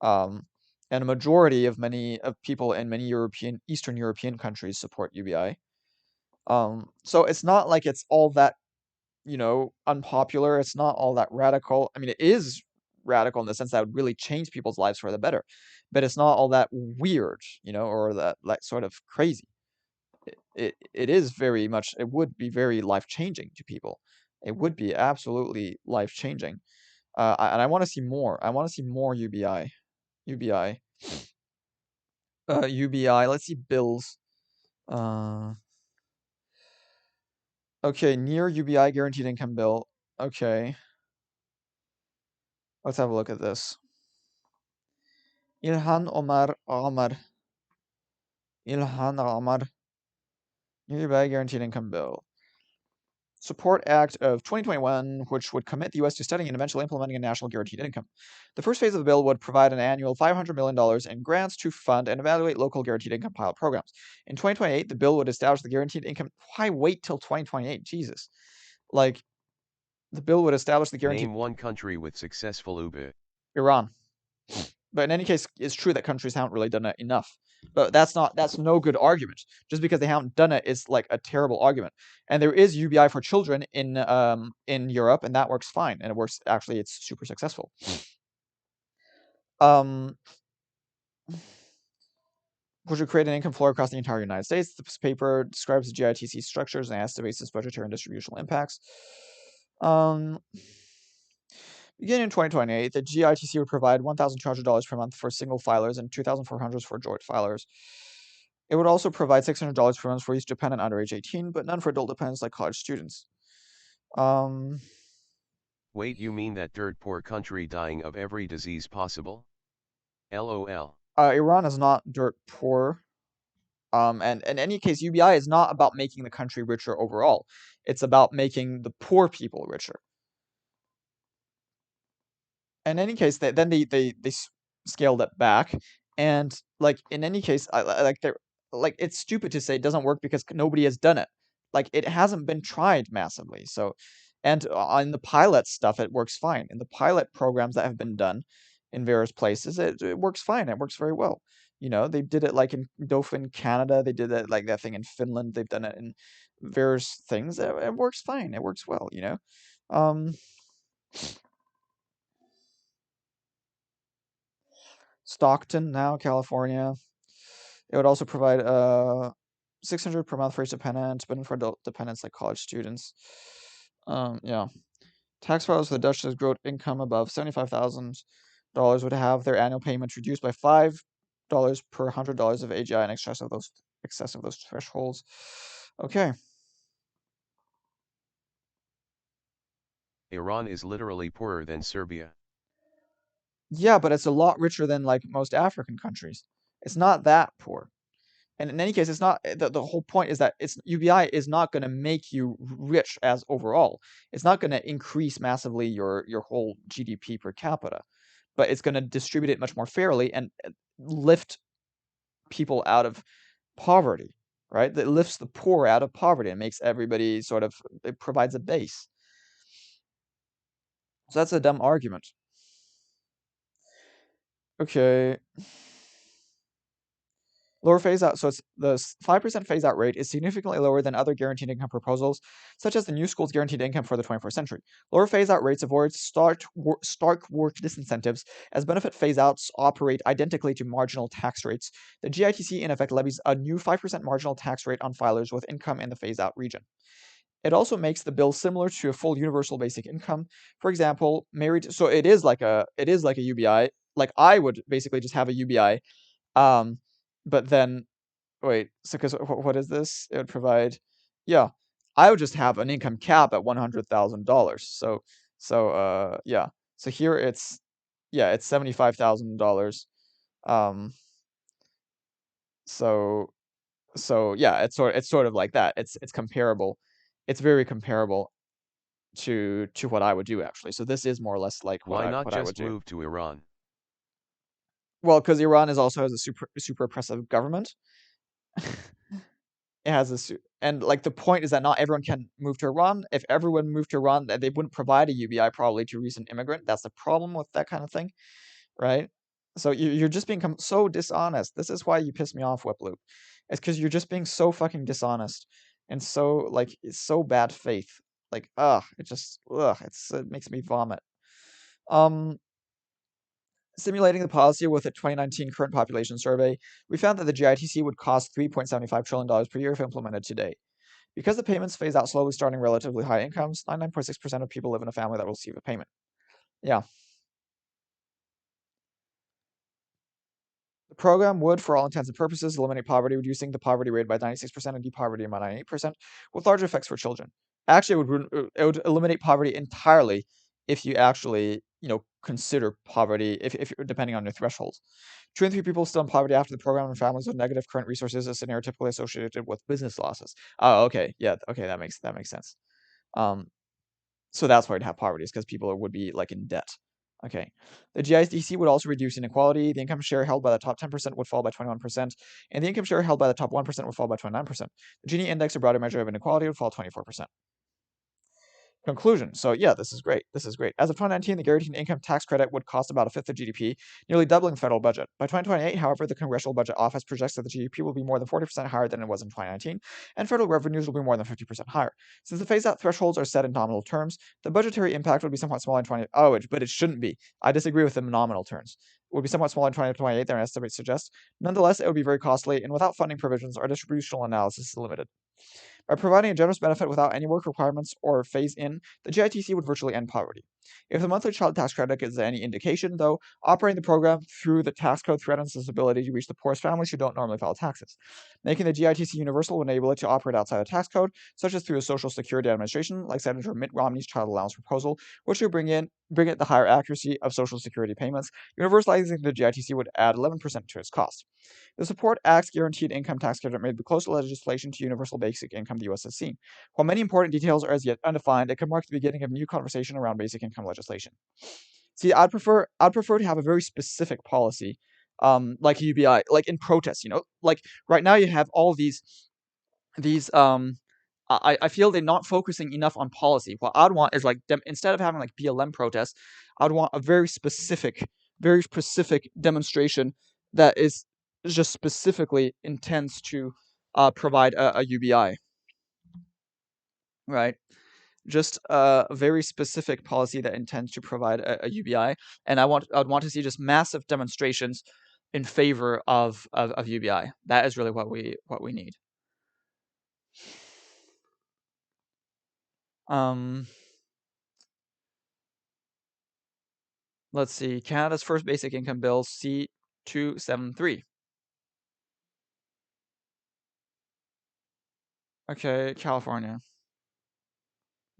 And a majority of people in many Eastern European countries support UBI. So it's not like it's all that, unpopular. It's not all that radical. I mean, it is radical in the sense that it would really change people's lives for the better, but it's not all that weird, or that like sort of crazy. It is very much, it would be very life-changing to people. It would be absolutely life-changing. And I want to see more. I want to see more UBI. UBI. UBI. Let's see bills. Okay, near UBI guaranteed income bill. Okay. Let's have a look at this. Ilhan Omar. Ilhan Omar. Near UBI guaranteed income bill. Support Act of 2021, which would commit the U.S. to studying and eventually implementing a national guaranteed income. The first phase of the bill would provide an annual $500 million in grants to fund and evaluate local guaranteed income pilot programs. In 2028, the bill would establish the guaranteed income. Why wait till 2028? Jesus. Like, the bill would establish the guaranteed... Name one country with successful UBI. Iran. But in any case, it's true that countries haven't really done it enough. But that's no good argument. Just because they haven't done it is like a terrible argument. And there is UBI for children in Europe, and that works fine. And it works, actually, it's super successful. Which would create an income floor across the entire United States. This paper describes the GITC structures and estimates its budgetary and distributional impacts. Beginning in 2028, the GITC would provide $1,200 per month for single filers and $2,400 for joint filers. It would also provide $600 per month for each dependent under age 18, but none for adult dependents like college students. Wait, you mean that dirt poor country dying of every disease possible? LOL. Iran is not dirt poor. And in any case, UBI is not about making the country richer overall. It's about making the poor people richer. In any case, then they scaled it back, and like in any case, it's stupid to say it doesn't work because nobody has done it. Like it hasn't been tried massively. So, and on the pilot stuff, it works fine. In the pilot programs that have been done in various places, it works fine. It works very well. They did it like in Dauphin, Canada. They did it like that thing in Finland. They've done it in various things. It works fine. It works well. Stockton, now California. It would also provide $600 per month for each dependent, but for adult dependents like college students. Yeah. Tax filers for the Dutch gross income above $75,000 would have their annual payments reduced by $5 per $100 of AGI in excess of those thresholds. Okay. Iran is literally poorer than Serbia. Yeah, but it's a lot richer than like most African countries. It's not that poor. And in any case, it's not the whole point is that UBI is not going to make you rich as overall. It's not going to increase massively your whole GDP per capita, but it's going to distribute it much more fairly and lift people out of poverty, right? That lifts the poor out of poverty and makes everybody it provides a base. So that's a dumb argument. Okay. Lower phase out. So it's the 5% phase out rate is significantly lower than other guaranteed income proposals, such as the New School's guaranteed income for the 21st century. Lower phase out rates avoid stark work disincentives, as benefit phase outs operate identically to marginal tax rates. The GITC in effect levies a new 5% marginal tax rate on filers with income in the phase out region. It also makes the bill similar to a full universal basic income. For example, married. So it is like a UBI. Like I would basically just have a UBI, but then wait. So because what is this? It would provide. Yeah, I would just have an income cap at $100,000. So yeah. So here it's $75,000. So yeah, it's sort of like that. It's comparable. It's very comparable to what I would do actually. So this is more or less like what I would do. Why not just move to Iran? Well, because Iran also has a super oppressive government. It has and like the point is that not everyone can move to Iran. If everyone moved to Iran, they wouldn't provide a UBI probably to recent immigrant. That's the problem with that kind of thing, right? So you're just being so dishonest. This is why you piss me off, Whiploop. It's because you're just being so fucking dishonest and so like it's so bad faith. Like it makes me vomit. Simulating the policy with a 2019 current population survey, we found that the GITC would cost $3.75 trillion per year if implemented today. Because the payments phase out slowly starting relatively high incomes, 99.6% of people live in a family that will receive a payment. Yeah. The program would, for all intents and purposes, eliminate poverty, reducing the poverty rate by 96% and depoverty by 98%, with larger effects for children. Actually, it would eliminate poverty entirely if you actually, consider poverty, if depending on your thresholds. 2 in 3 people still in poverty after the program, and families with negative current resources, a scenario typically associated with business losses. Oh, okay, yeah, okay, that makes sense. So that's why we'd have poverty, is because people would be like in debt. Okay. The GITC would also reduce inequality. The income share held by the top 10% would fall by 21%, and the income share held by the top 1% would fall by 29%. The Gini index, a broader measure of inequality, would fall 24%. Conclusion. So yeah, this is great. This is great. As of 2019, the guaranteed income tax credit would cost about a fifth of GDP, nearly doubling the federal budget. By 2028, however, the Congressional Budget Office projects that the GDP will be more than 40% higher than it was in 2019, and federal revenues will be more than 50% higher. Since the phase-out thresholds are set in nominal terms, the budgetary impact would be somewhat smaller in but it shouldn't be. I disagree with the nominal terms. It would be somewhat smaller in 2028 than our estimates suggest. Nonetheless, it would be very costly, and without funding provisions, our distributional analysis is limited. By providing a generous benefit without any work requirements or phase-in, the GITC would virtually end poverty. If the monthly child tax credit is any indication, though, operating the program through the tax code threatens its ability to reach the poorest families who don't normally file taxes. Making the GITC universal would enable it to operate outside the tax code, such as through the Social Security Administration, like Senator Mitt Romney's child allowance proposal, which would bring it the higher accuracy of Social Security payments. Universalizing the GITC would add 11% to its cost. The Support Act's guaranteed income tax credit made the closest legislation to universal basic income the U.S. has seen. While many important details are as yet undefined, it could mark the beginning of a new conversation around basic income legislation. See, I'd prefer to have a very specific policy, like UBI, like in protest. Like right now you have all these. I feel they're not focusing enough on policy. What I'd want is like instead of having like BLM protests, I'd want a very specific demonstration that is just specifically intends to provide a UBI, right? Just a very specific policy that intends to provide a UBI, and I'd want to see just massive demonstrations in favor of UBI. That is really what we need. Let's see. Canada's first basic income bill, C273. Okay, California.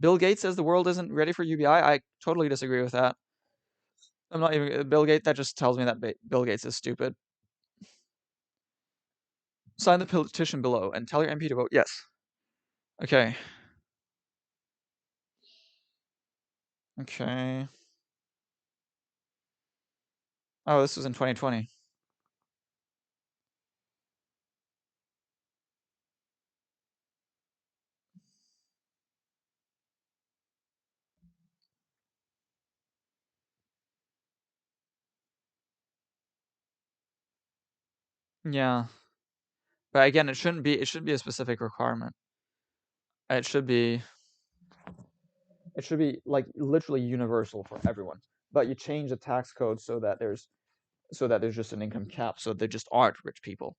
Bill Gates says the world isn't ready for UBI. I totally disagree with that. I'm not even Bill Gates. That just tells me that Bill Gates is stupid. Sign the petition below and tell your MP to vote yes. Okay. Okay. Oh, this was in 2020. Yeah. But again, it shouldn't be a specific requirement. It should be like literally universal for everyone. But you change the tax code so that there's just an income cap, so there just aren't rich people.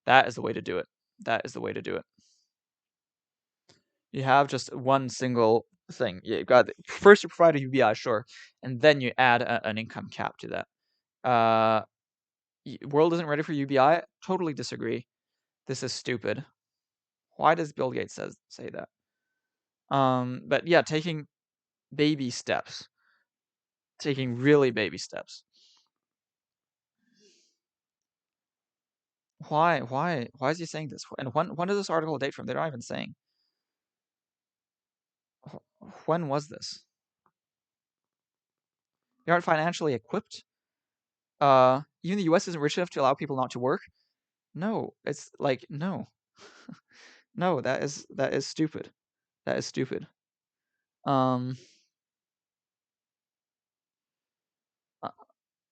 That is the way to do it. That is the way to do it. You have just one single thing. You got first you provide a UBI, sure, and then you add an income cap to that. World isn't ready for UBI. Totally disagree. This is stupid. Why does Bill Gates say that? But yeah, taking baby steps. Taking really baby steps. Why is he saying this? And when does this article date from? They're not even saying. When was this? They aren't financially equipped. Even the U.S. isn't rich enough to allow people not to work. No, it's like no, no. That is stupid. That is stupid.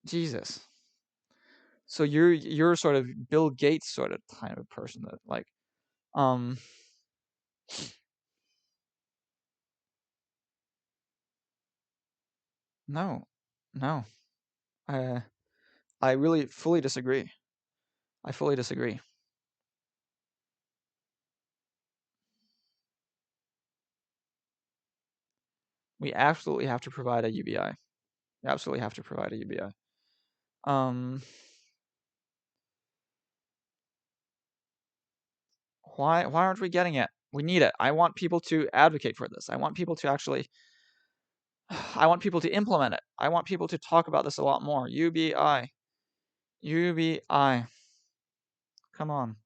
Jesus. So you're sort of Bill Gates sort of kind of person that like, no, no, I really fully disagree. I fully disagree. We absolutely have to provide a UBI. We absolutely have to provide a UBI. Why aren't we getting it? We need it. I want people to advocate for this. I want people to actually I want people to implement it. I want people to talk about this a lot more. UBI. UBI. Come on.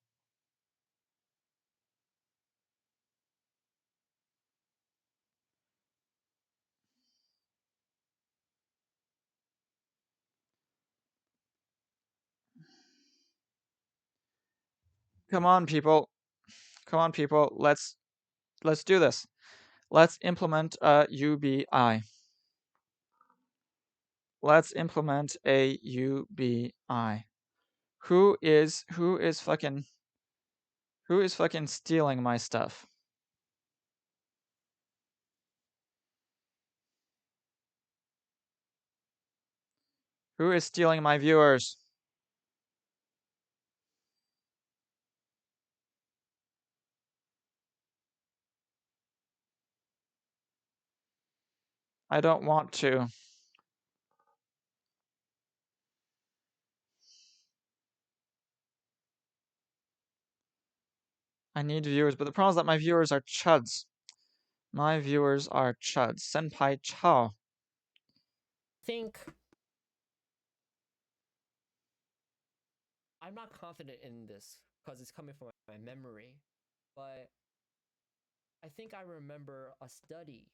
Come on, people. Come on, people. Let's do this. Let's implement a UBI. Let's implement a UBI. Who is fucking stealing my stuff? Who is stealing my viewers? I don't want to. I need viewers, but the problem is that my viewers are chuds. My viewers are chuds. Senpai Chao. Think I'm not confident in this because it's coming from my memory, but I think I remember a study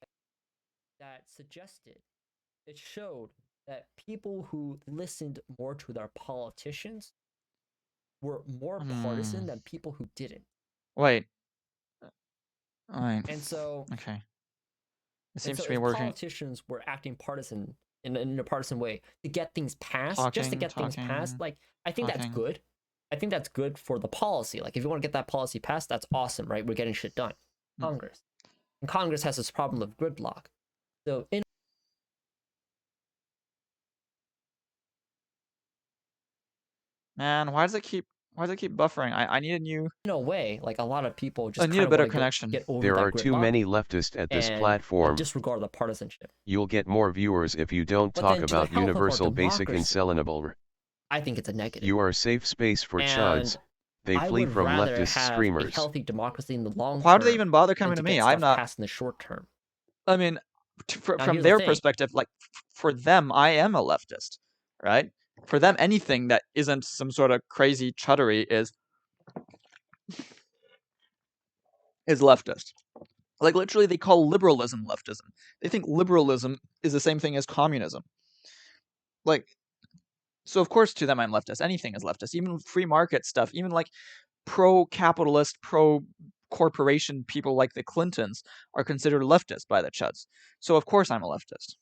that suggested, it showed that people who listened more to their politicians were more partisan than people who didn't. Wait. Alright. And so okay. It seems to be working. Politicians were acting partisan in a partisan way to get things passed, just to get things passed. Like, I think that's good. I think that's good for the policy. Like, if you want to get that policy passed, that's awesome, right? We're getting shit done. Congress. And Congress has this problem of gridlock. So Man, why does it keep buffering? I need a new. No way. Like, a lot of people just I need a better connection. Get over there that are too many leftists at this platform. Disregard the partisanship. You'll get more viewers if you don't talk about universal basic inalienable. I think it's a negative. You are a safe space for chuds. They flee from leftist screamers. A healthy democracy in the long term. Why do they even bother coming to me? I'm not passed in the short term. I mean, from their perspective, like for them, I am a leftist, right? For them, anything that isn't some sort of crazy chuddery is leftist. Like literally, they call liberalism leftism. They think liberalism is the same thing as communism. Like, so of course to them I'm leftist. Anything is leftist. Even free market stuff. Even like pro-capitalist, pro-corporation people like the Clintons are considered leftist by the chuds. So of course I'm a leftist.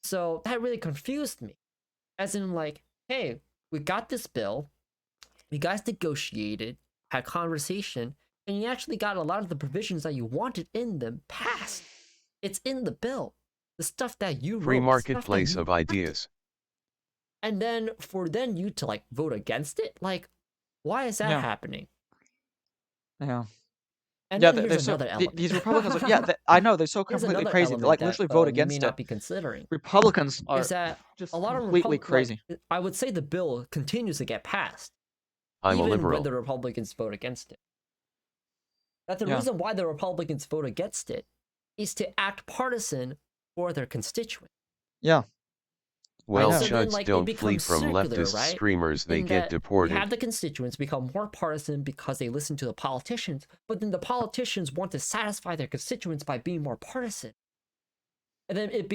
So that really confused me. As in like, hey, we got this bill, you guys negotiated, had conversation, and you actually got a lot of the provisions that you wanted in them passed. It's in the bill. The stuff that you wrote. Free marketplace of ideas. And then for you to like vote against it, like, why is that happening? Yeah. And then here's another element. These Republicans, I know they're so completely crazy. They like literally vote against it. Not be considering. Republicans are just a lot of completely crazy. Like, I would say the bill continues to get passed. I'm even a liberal. When the Republicans vote against it. That the reason why the Republicans vote against it is to act partisan for their constituents. Yeah. Well, chuds don't flee from leftist screamers, they get deported. You have the constituents become more partisan because they listen to the politicians, but then the politicians want to satisfy their constituents by being more partisan. And then it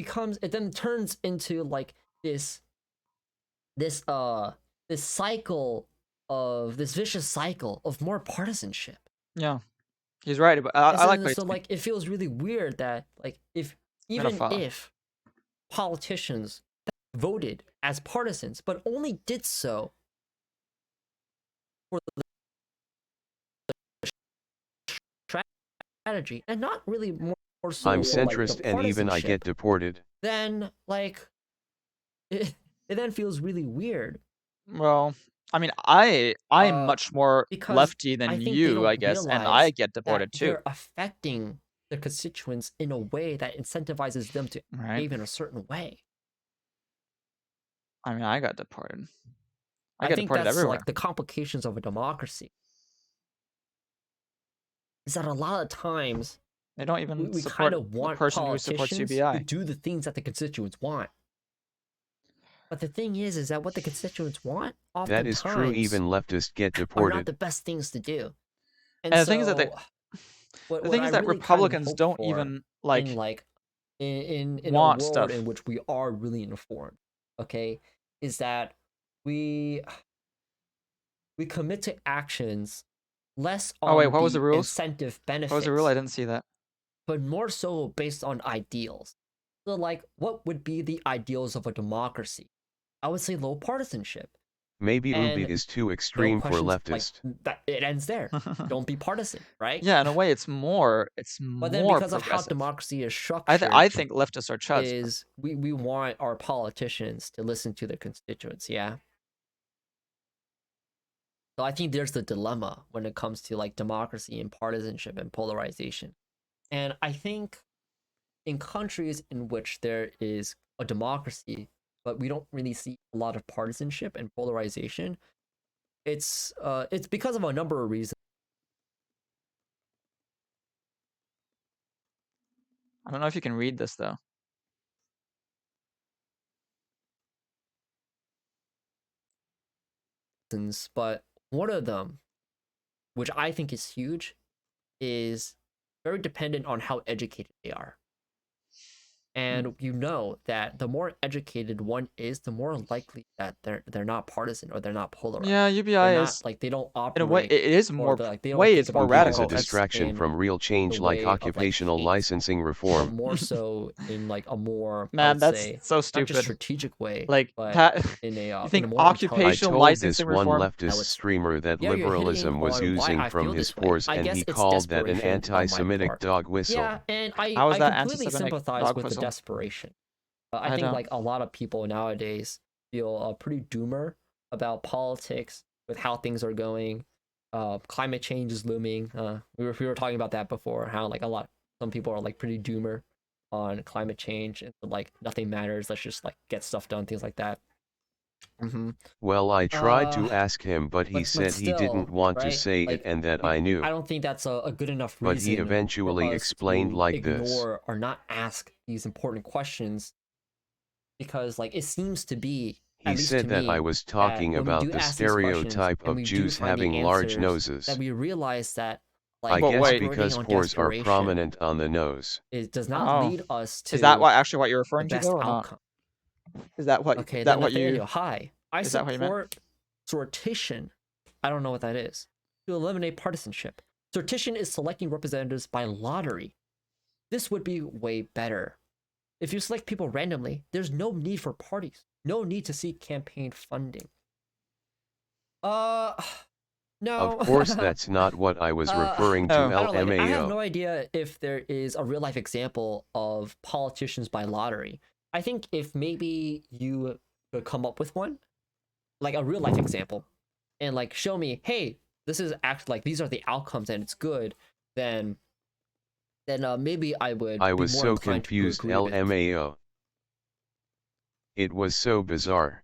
then turns into like this cycle of this vicious cycle of more partisanship. Yeah. He's right, but I like so like it feels really weird that like if politicians voted as partisans, but only did so for the strategy and not really more so I'm for, centrist like, the and even I get partisanship, deported. then like it then feels really weird. Well, I mean, I'm much more Because lefty I than think they you, I don't guess, and I realize get that deported too. they're affecting their constituents in a way that incentivizes them to Right. behave in a certain way. I mean, I got deported. I I get think deported that's everywhere. like the complications of a democracy. Is that a lot of times They don't even we support kind of the want person who supports politicians to UBI. do the things that the constituents want. But the thing is that what the constituents want That is true, oftentimes even leftists get are not deported. the best things to do. And the thing is that the thing is that Republicans don't even like in a want world stuff. in which we are really informed, okay, is that we commit to actions less on what was the rules? incentive benefits. What was the rule? I didn't see that. But more so based on ideals. So, like, what would be the ideals of a democracy? I would say low partisanship. Maybe And Ubi is too no extreme for questions, like, leftists. that it ends there. Don't be partisan, right? Yeah, in a way, it's more But then more because of how progressive. democracy is structured, I think leftists are chuds. is we want our politicians to listen to their constituents, yeah. So I think there's the dilemma when it comes to like democracy and partisanship and polarization. And I think in countries in which there is a democracy, but we don't really see a lot of partisanship and polarization, it's because of a number of reasons. I don't know if you can read this though. But one of them, which I think is huge, is very dependent on how educated they are. And you know that the more educated one is, the more likely that they're not partisan or they're not polarized. Yeah, UBI They're is not, like, they don't operate. in a way it is more they don't way think it's more about Ubi is radical. a distraction from real change the like way of, like, occupational hate, licensing or reform. more so in like a more I Man, would that's say, so not just stupid. strategic way, Like but in a you in a think more intelligent I occupational told this licensing one reform? leftist streamer that Yeah, you're hitting liberalism was on why oozing I from feel his this way. pores, I and guess he it's called that an desperation on my anti-Semitic part. dog whistle. Yeah, and How is I that completely anti-Semitic sympathize dog with the whistle? desperation. I I think don't. like a lot of people nowadays feel pretty doomer about politics with how things are going. Climate change is looming. We were talking about that before. How like some people are like pretty doomer on climate change and like nothing matters. Let's just like get stuff done, things like that. Well, I tried to ask him, but he But said he still, didn't want to right? say Like, it and that I knew. I don't think that's a good enough But reason. he eventually for us explained to like this. ignore or not ask these important questions, because like it seems to be. He at least said to that me, I was talking when we about do the ask these questions stereotype and of we do Jews find the having large answers, noses. that we realize that I like But guess wait. operating because on pores are desperation, prominent on the nose. it does not Oh, lead us to is that actually what you're the referring to best though, or not? outcome. Is that what? Okay, Is that then what Nathaniel, you? hi. I Is that what you meant? support sortition. I don't know what that is. To eliminate partisanship. Sortition is selecting representatives by lottery. This would be way better. If you select people randomly, there's no need for parties. No need to seek campaign funding. No. Of course, that's not what I was referring to, I don't like it. I have LMAO. no idea if there is a real life example of politicians by lottery. I think if maybe you could come up with one, like a real life example, and like show me, hey, this is like these are the outcomes and it's good, then maybe I would. I be was more so inclined to confused, agree with LMAO. It was so bizarre.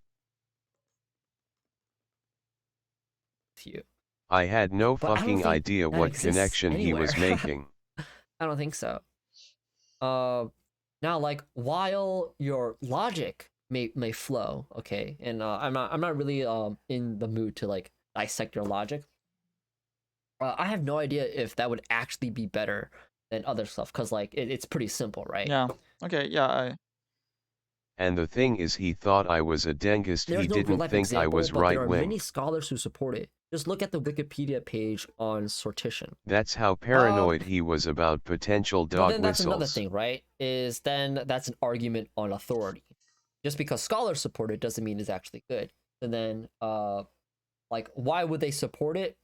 you. I had no But I don't fucking think idea that what exists connection he was anywhere. making. I don't think so. Now like while your logic may flow, okay, and I'm not really in the mood to like dissect your logic. I have no idea if that would actually be better than other stuff, because like it's pretty simple, right? Yeah. Okay. Yeah. And the thing is, he thought I was a dentist. There's He no didn't real-life think I example, was but there are right-wing. many scholars who support it. Just look at the Wikipedia page on sortition. That's how paranoid he was about potential But dog then that's another whistles. thing, right? Is then that's an argument on authority. just because scholars support it doesn't mean it's actually good. And then, like, why would they support it?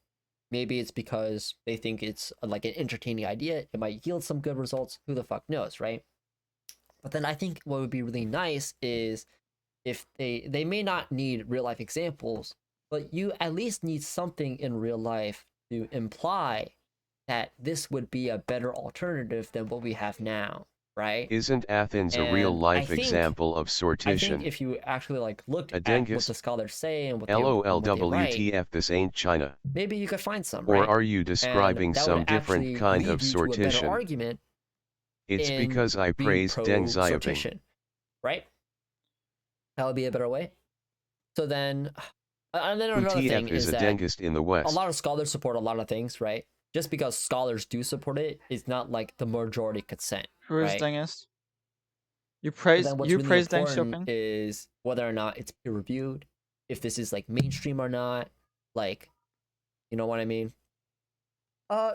Maybe it's because they think it's like an entertaining idea. It might yield some good results. Who the fuck knows, right? But then I think what would be really nice is if they may not need real life examples, but you at least need something in real life to imply that this would be a better alternative than what we have now, right? Isn't Athens a real life example of sortition? I think if you actually like look at what the scholars say and what they LOLWTF, this ain't China. Maybe you could find some, Or right? are you describing some different kind of sortition? Argument it's because I praised Deng Xiaoping. Right? That would be a better way. So then, and then another thing is that a dentist in the West. A lot of scholars support a lot of things, right? Just because scholars do support it, it's not like the majority consent. Who is right? Dengist? You praise Deng Xiaoping? Is whether or not it's peer reviewed, if this is like mainstream or not, like, you know what I mean?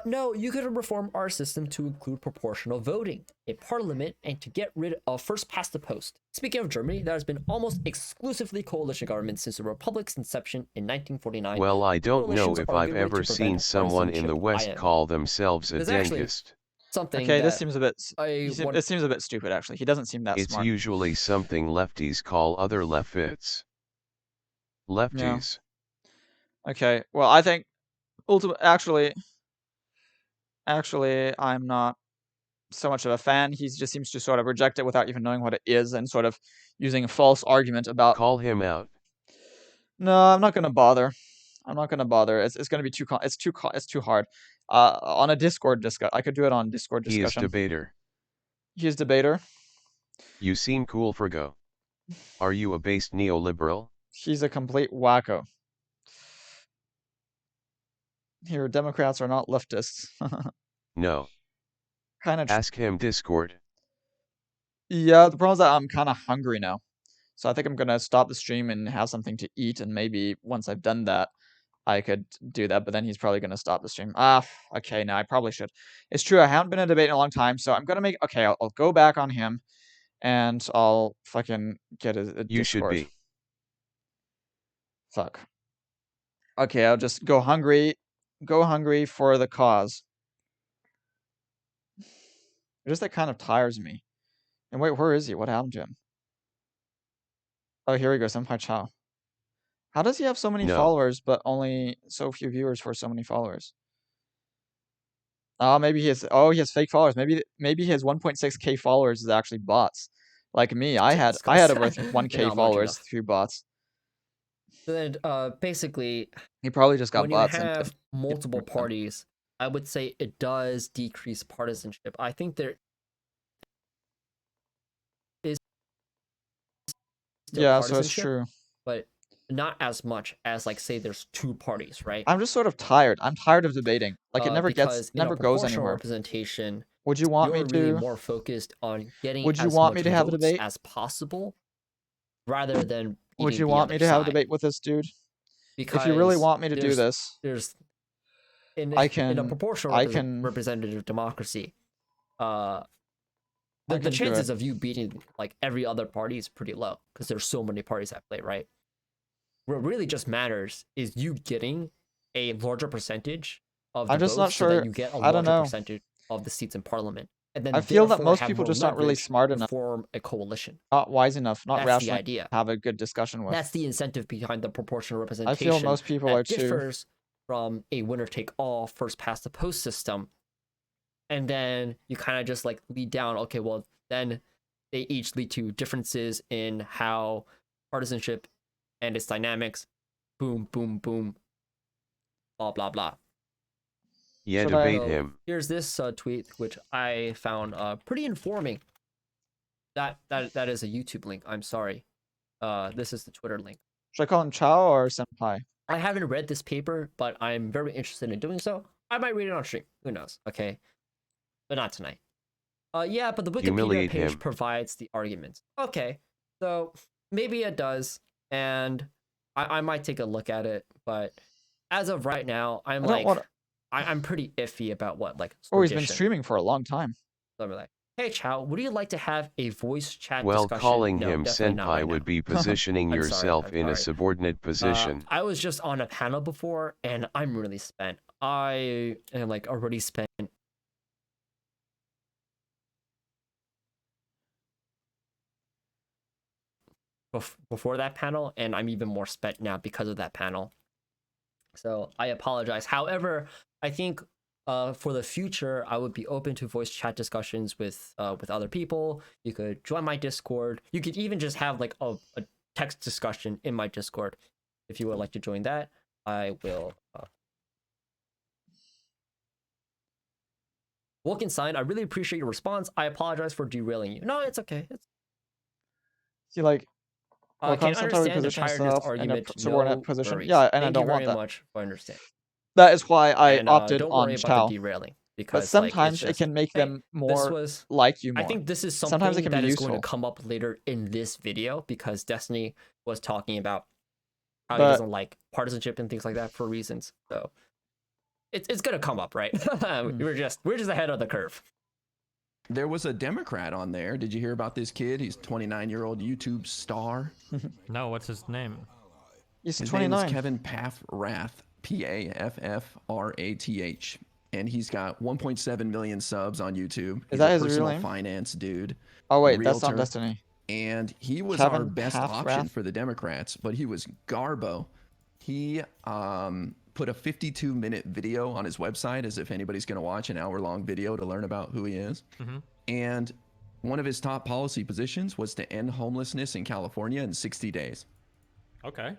No, you could reform our system to include proportional voting, a parliament, and to get rid of first past the post. Speaking of Germany, there has been almost exclusively coalition government since the republic's inception in 1949. Well, I don't know if I've ever seen someone in the West call themselves a dentist. Okay, this seems a bit. It seems a bit stupid, actually. He doesn't seem that smart. It's usually something lefties call other leftists. Lefties. Yeah. Okay, well, I think Actually, I'm not so much of a fan. He just seems to sort of reject it without even knowing what it is and sort of using a false argument about... Call him out. No, I'm not going to bother. I'm not going to bother. It's going to be it's too hard. On a Discord discussion. I could do it on Discord discussion. He is debater. He is debater. You seem cool for go. Are you a based neoliberal? He's a complete wacko. Here, Democrats are not leftists. No. Kind of. Ask him Discord. Yeah, the problem is that I'm kind of hungry now. So I think I'm going to stop the stream and have something to eat. And maybe once I've done that, I could do that. But then he's probably going to stop the stream. Okay, no, I probably should. It's true, I haven't been in a debate in a long time. So I'm going to make... Okay, I'll go back on him. And I'll fucking get a Discord. You should be. Fuck. Okay, I'll just go hungry. Go hungry for the cause. Just that kind of tires me. And wait, where is he? What happened to him? Oh, here we go, Senpai Chao. How does he have so many followers, but only so few viewers for so many followers? Maybe he has. Oh, he has fake followers. Maybe his 1.6k followers is actually bots. Like me, I had over 1k followers through bots. So then, basically, he probably just got bots. When you have multiple parties, I would say it does decrease partisanship. I think there is still so it's true, but not as much as, like, say there's two parties, right? I'm just sort of tired. I'm tired of debating. Like, it never goes anywhere. Representation. Would you want me to really more focused on getting? Would you want me to have a debate as possible, rather than? Would you want me to have a debate with this dude? Because if you really want me to do this, in a proportional representative democracy, the chances of you beating like every other party is pretty low because there's so many parties at play, right? What really just matters is you getting a larger percentage of the I'm just votes not sure. so that you get a larger percentage of the seats in parliament. And then I feel that most people just aren't really smart enough to form a coalition. Not wise enough, not rational the idea. Have a good discussion with. That's the incentive behind the proportional representation. I feel most people are too. Differs from a winner-take-all, first-past-the-post system. And then you kind of just like lead down, okay, well, then they each lead to differences in how partisanship and its dynamics, boom, boom, boom, blah, blah, blah. Yeah, debate him. Here's this tweet, which I found pretty informing. That is a YouTube link. I'm sorry. This is the Twitter link. Should I call him Chao or Senpai? I haven't read this paper, but I'm very interested in doing so. I might read it on stream. Who knows? Okay, but not tonight. Yeah, but the Wikipedia page provides the arguments. Okay, so maybe it does, and I might take a look at it. But as of right now, I'm pretty iffy about what like. Oh, he's been streaming for a long time. Something like hey Chow, would you like to have a voice chat Well, discussion? calling No, him definitely not senpai right would now. be positioning I'm yourself in a sorry. subordinate position. I was just on a panel before, and I'm really spent. I am like already spent. Before that panel, and I'm even more spent now because of that panel. So I apologize. However, I think for the future, I would be open to voice chat discussions with other people. You could join my Discord. You could even just have like a text discussion in my Discord. If you would like to join that, I will. Wolkenstein, I really appreciate your response. I apologize for derailing you. No, it's okay. See, like, I can understand the tiredness argument. Subordinate No position. worries. Yeah, and I Thank don't you want very that. much for understanding. That is why I And opted don't on worry about Chow. the derailing, But because sometimes like, it can make them more was, like you more. I think this is something Sometimes it can that be is useful. going to come up later in this video, because Destiny was talking about how he But- doesn't like partisanship and things like that for reasons. So it's gonna come up, right? We're just ahead of the curve. There was a Democrat on there. Did you hear about this kid? He's a 29-year-old YouTube star. No, what's his name? He's His 29. name is Kevin Paffrath, Paffrath, and he's got 1.7 million subs on YouTube. He's that a his real personal name? finance dude. Oh wait, that's on realtor, Destiny. And he was Kevin our best Paffrath? option for the Democrats, but he was Garbo. He put a 52-minute video on his website, as if anybody's going to watch an hour-long video to learn about who he is. Mm-hmm. And one of his top policy positions was to end homelessness in California in 60 days. Okay.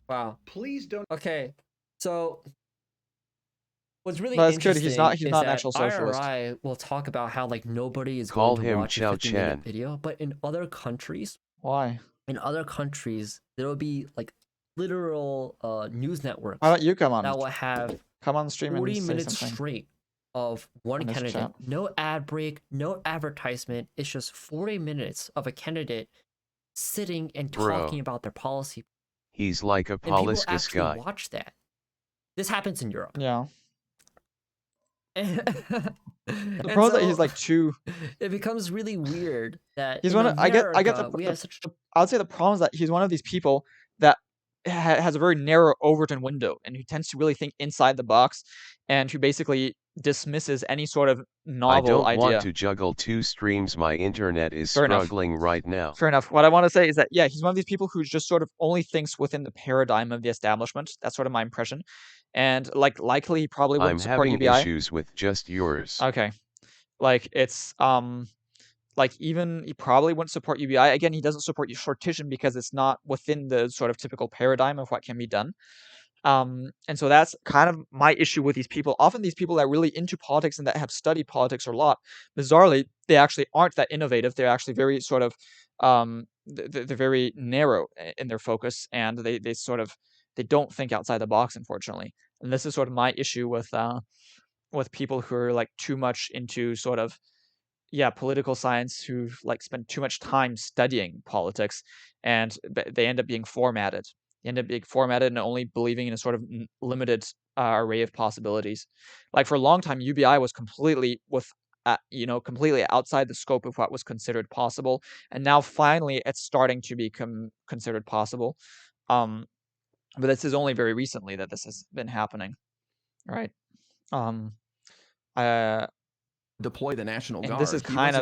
Wow. Please don't. Okay, so what's really No, it's good. interesting He's is not an that actual socialist. IRI will talk about how like nobody is Call going to him watch Chow a 50-minute Chan. video, but in other countries, Why? there will be like literal news networks Why don't you come on? that will have Come on the stream and 40 say minutes something. straight of one On this candidate. chat. No ad break, no advertisement. It's just 40 minutes of a candidate sitting and Bro. talking about their policy. He's like a And people Poliscus actually guy. watch that. This happens in Europe. Yeah. The The problem is that he's like too. It becomes really weird that He's in one of. I get America, we have such. I would say the problem is that he's one of these people that has a very narrow Overton window and who tends to really think inside the box, and who basically dismisses any sort of I novel don't idea. want to juggle 2 streams. My internet is Fair enough. struggling right now. Fair enough. What I want to say is that, yeah, he's one of these people who just sort of only thinks within the paradigm of the establishment. That's sort of my impression. And, like, likely he probably I'm wouldn't support having UBI. issues with just yours. Okay. Like, it's, like, even he probably wouldn't support UBI. Again, he doesn't support Shortition because it's not within the sort of typical paradigm of what can be done. And so that's kind of my issue with these people. Often these people that are really into politics and that have studied politics a lot, bizarrely, they actually aren't that innovative. They're actually very sort of, they're very narrow in their focus, and they don't think outside the box, unfortunately. And this is sort of my issue with people who are like too much into sort of, yeah, political science, who like spend too much time studying politics, and they end up being formatted. They end up being formatted and only believing in a sort of limited array of possibilities. Like for a long time, UBI was completely completely outside the scope of what was considered possible, and now finally it's starting to become considered possible. But this is only very recently that this has been happening, right? Deploy the National And Guard. this is kind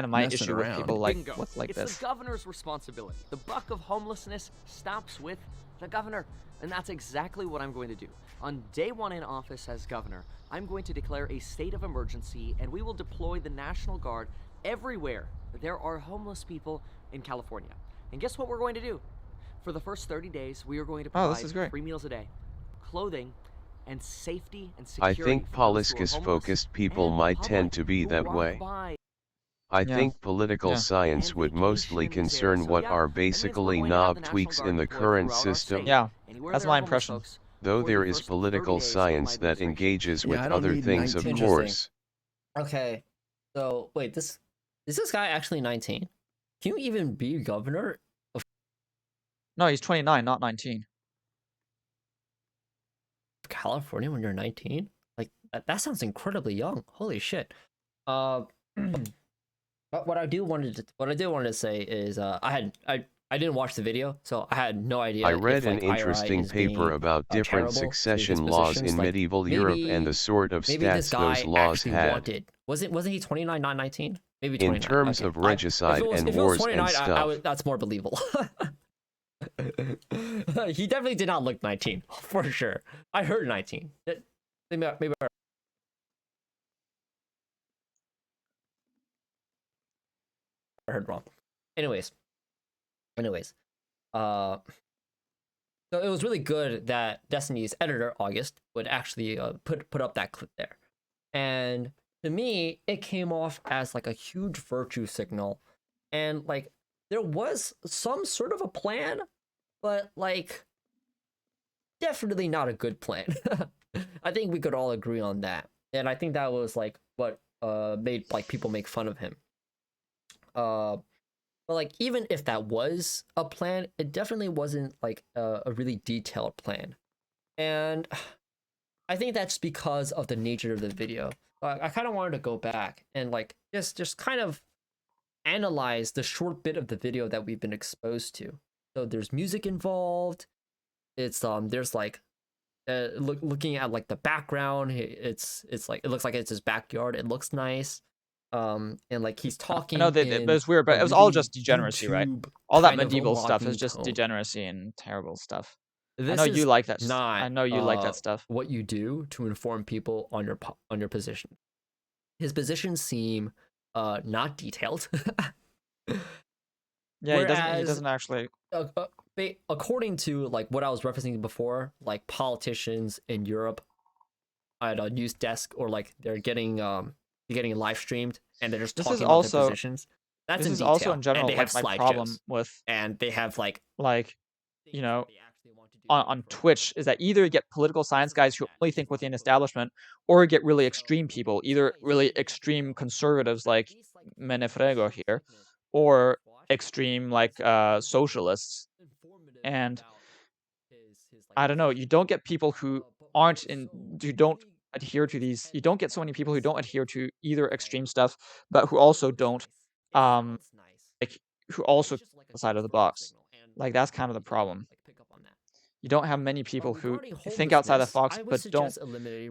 of my messing issue with around. people like Bingo. this. It's the governor's responsibility. The buck of homelessness stops with the governor, and that's exactly what I'm going to do. On day 1 in office as governor, I'm going to declare a state of emergency, and we will deploy the National Guard everywhere there are homeless people in California. And guess what we're going to do? For the first 30 days, we are going to provide 3 meals a day, clothing, and safety and I security. think Poliscus-focused people might tend to be that way. I think political science would mostly concern what are basically knob tweaks in the current system. Yeah, that's my impression. Though there is political science that engages with other things, of course. Okay, so wait, is this guy actually 19? Can you even be governor? No, he's 29, not 19. California when you're 19? Like that sounds incredibly young. Holy shit. But what I did wanted to say is I didn't watch the video, so I had no idea. I read if, an like, IRI interesting is paper being, about different charitable to his succession laws positions. in Like, medieval Europe and the sort of maybe this stats guy those laws actually had. wanted. Wasn't he 29, not 19? Maybe In 29. terms Okay. of regicide and if it was wars 29, and stuff. that's more believable. He definitely did not look 19, for sure. I heard 19. Maybe I heard wrong. Anyways, so it was really good that Destiny's editor August would actually put up that clip there, and to me it came off as like a huge virtue signal, and like there was some sort of a plan, but like definitely not a good plan. I think we could all agree on that, and I think that was like what made like people make fun of him. But like even if that was a plan, it definitely wasn't like a really detailed plan, and I think that's because of the nature of the video. I kind of wanted to go back and like just kind of analyze the short bit of the video that we've been exposed to. So there's music involved. It's there's like looking at like the background. It's like it looks like it's his backyard. It looks nice. And like he's talking. I know that it was weird, but it was all just degeneracy, right? All that medieval stuff is just degeneracy and terrible stuff. I know you like that. I know you like that stuff. What you do to inform people on your position. His positions seem not detailed. Yeah, he doesn't actually. According to like what I was referencing before, like politicians in Europe at a news desk, or like they're getting live streamed and they're just talking about their positions. That's this is also in general like my problem with, and they have like you know, on Twitch is that either you get political science guys who only think within establishment, or you get really extreme people, either really extreme conservatives like Menefrego here, or extreme like socialists. And I don't know, you don't get people who don't adhere to these. You don't get so many people who don't adhere to either extreme stuff, but who also don't like who also outside of the box. Like that's kind of the problem. You don't have many people who think outside the box but don't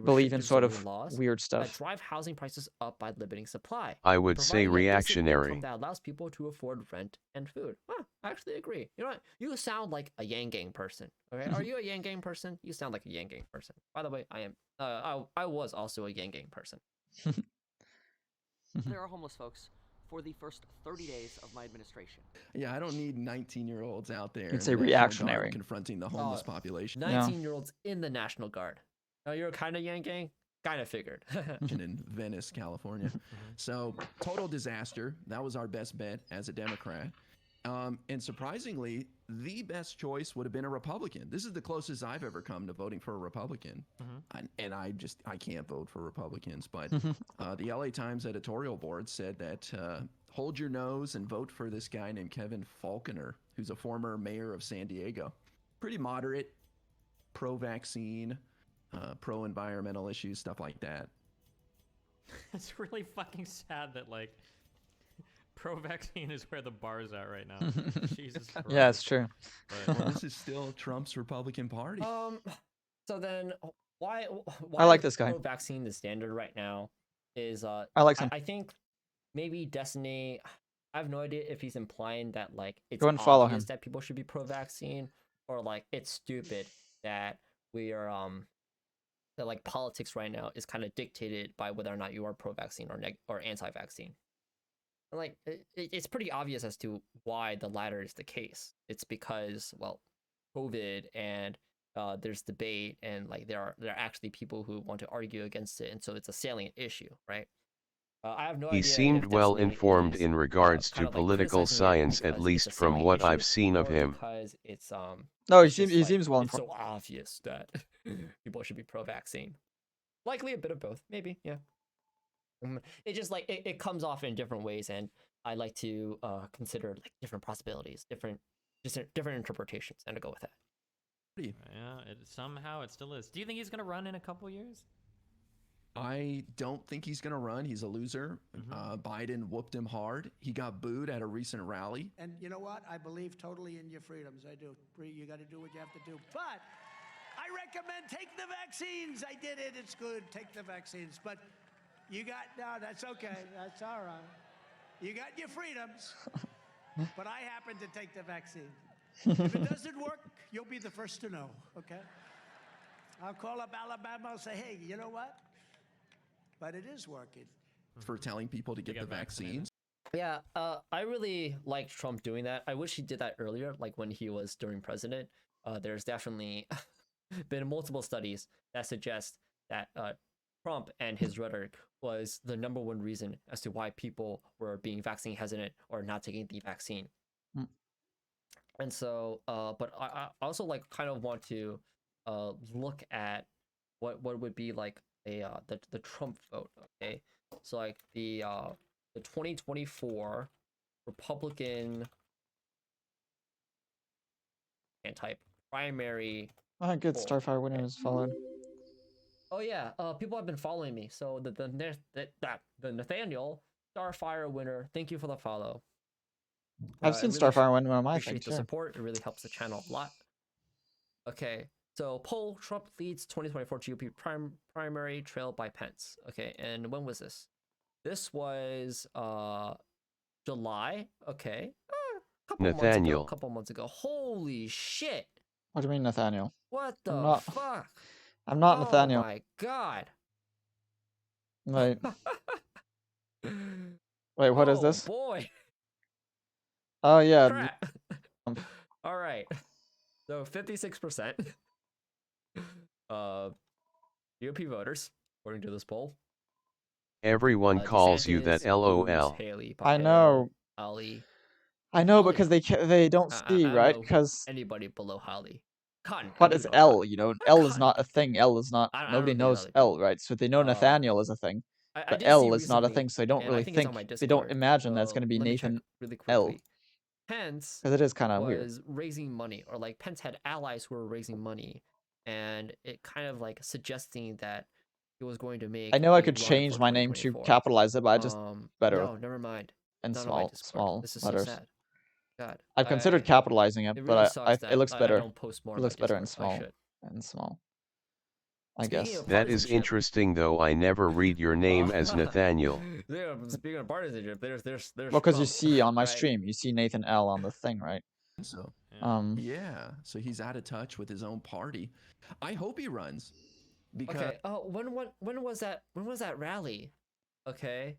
believe in sort of weird stuff. That drive housing prices up by limiting supply. I would say reactionary. That allows people to afford rent and food. I actually agree. You know what? You sound like a Yang Gang person. Okay, are you a Yang Gang person? You sound like a Yang Gang person. By the way, I am. I was also a Yang Gang person. There are homeless folks for the first 30 days of my administration. Yeah, I don't need 19-year-olds out there. It's a reactionary. Confronting the homeless population. 19-year-olds in the National Guard. You're kind of Yang Gang? Kind of figured. In Venice, California. So, total disaster. That was our best bet as a Democrat. And surprisingly, the best choice would have been a Republican. This is the closest I've ever come to voting for a Republican. And I can't vote for Republicans. But the LA Times editorial board said that hold your nose and vote for this guy named Kevin Faulconer, who's a former mayor of San Diego. Pretty moderate, pro-vaccine, pro-environmental issues, stuff like that. It's really fucking sad that like pro-vaccine is where the bar's at right now. Jesus Christ. Yeah, it's true. But, well, this is still Trump's Republican Party. So then why I like this guy. Pro-vaccine the standard right now is I like him. I think maybe Destiny. I have no idea if he's implying that like it's Go and follow him. that people should be pro-vaccine, or like it's stupid that we are that like politics right now is kind of dictated by whether or not you are pro-vaccine or anti-vaccine. Like it's pretty obvious as to why the latter is the case. It's because, well, COVID, and there's debate, and like there are actually people who want to argue against it, and so it's a salient issue, right? I have no idea. He seemed well informed in regards to political science, at least from what I've seen of him. Because it's No, he seems well it's informed. so obvious that people should be pro-vaccine. Likely a bit of both, maybe, yeah. It just like it comes off in different ways, and I like to consider like different possibilities, different interpretations, and to go with that. Yeah, somehow it still is. Do you think he's gonna run in a couple years? I don't think he's going to run. He's a loser. Biden whooped him hard. He got booed at a recent rally. And you know what? I believe totally in your freedoms. I do. You got to do what you have to do. But I recommend take the vaccines. I did it. It's good. Take the vaccines. But you got, no, that's okay. That's all right. You got your freedoms. But I happen to take the vaccine. If it doesn't work, you'll be the first to know, okay? I'll call up Alabama and say, hey, you know what? But it is working. For telling people to get the vaccines. Yeah, I really liked Trump doing that. I wish he did that earlier, like when he was during president. There's definitely been multiple studies that suggest that Trump and his rhetoric was the #1 reason as to why people were being vaccine hesitant or not taking the vaccine. And so, but I also like kind of want to look at what would be like the Trump vote. Okay, so like the 2024 Republican and type primary. Good. Starfire winner is followed. Oh yeah, people have been following me. So the Nathaniel Starfire winner. Thank you for the follow. I've seen really Starfire win one of my appreciate things. the support. It really helps the channel a lot. Okay, so poll: Trump leads 2024 GOP primary, trailed by Pence. Okay, and when was this? This was July. Okay, Nathaniel. A couple months ago. Holy shit! What do you mean, Nathaniel? What the fuck? I'm not Nathaniel. Oh my god! Wait. Wait, what is this? Boy. Oh yeah. Crap. All right. So 56% GOP voters, according to this poll. Everyone calls you that LOL. Haley, I know. Ali. I know because they don't see, right? Because anybody below Holly. What is L? You know, L is not a thing. L is not. Nobody knows L, right? So they know Nathaniel is a thing, but L is not a thing. So they don't really think. They don't imagine that's going to be Nathan L. Pence, because it is kind of weird. Was raising money, or like Pence had allies who were raising money, and it kind of like suggesting that he was going to make. I know I could change my name to capitalize it, but I just better. No, never mind. And small This is letters. So sad. God, I've considered capitalizing it, really but it looks better. I don't post more it looks better in Discord. small. I guess. That is interesting, though. I never read your name as Nathaniel. Yeah, speaking of partisanship, there's. Well, because you see on my stream, you see Nathan L on the thing, right? So, yeah. So he's out of touch with his own party. I hope he runs. Because Okay. Oh, when was that? When was that rally? Okay.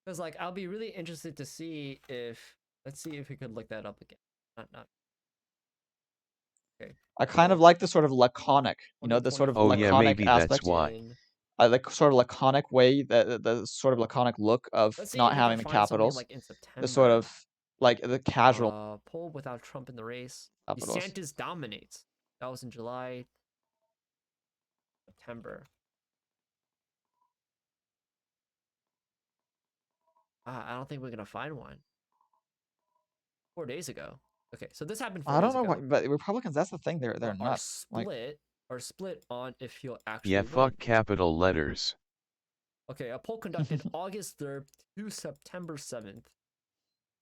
Because like I'll be really interested to see if let's see if we could look that up again. Not. Okay. I kind of like the sort of laconic, you know, the sort of laconic aspect. That's why. I like sort of laconic way, the sort of laconic look of not having the capitals. Like in the sort of like the casual poll without Trump in the race. Capitals. DeSantis dominates. That was in July, September. I don't think we're gonna find one. 4 days ago. Okay, so this happened 4 I don't days know ago. what, but Republicans, that's the thing, they're nuts. Are split on if he'll actually Yeah, win. fuck capital letters. Okay, a poll conducted August 3rd to September 7th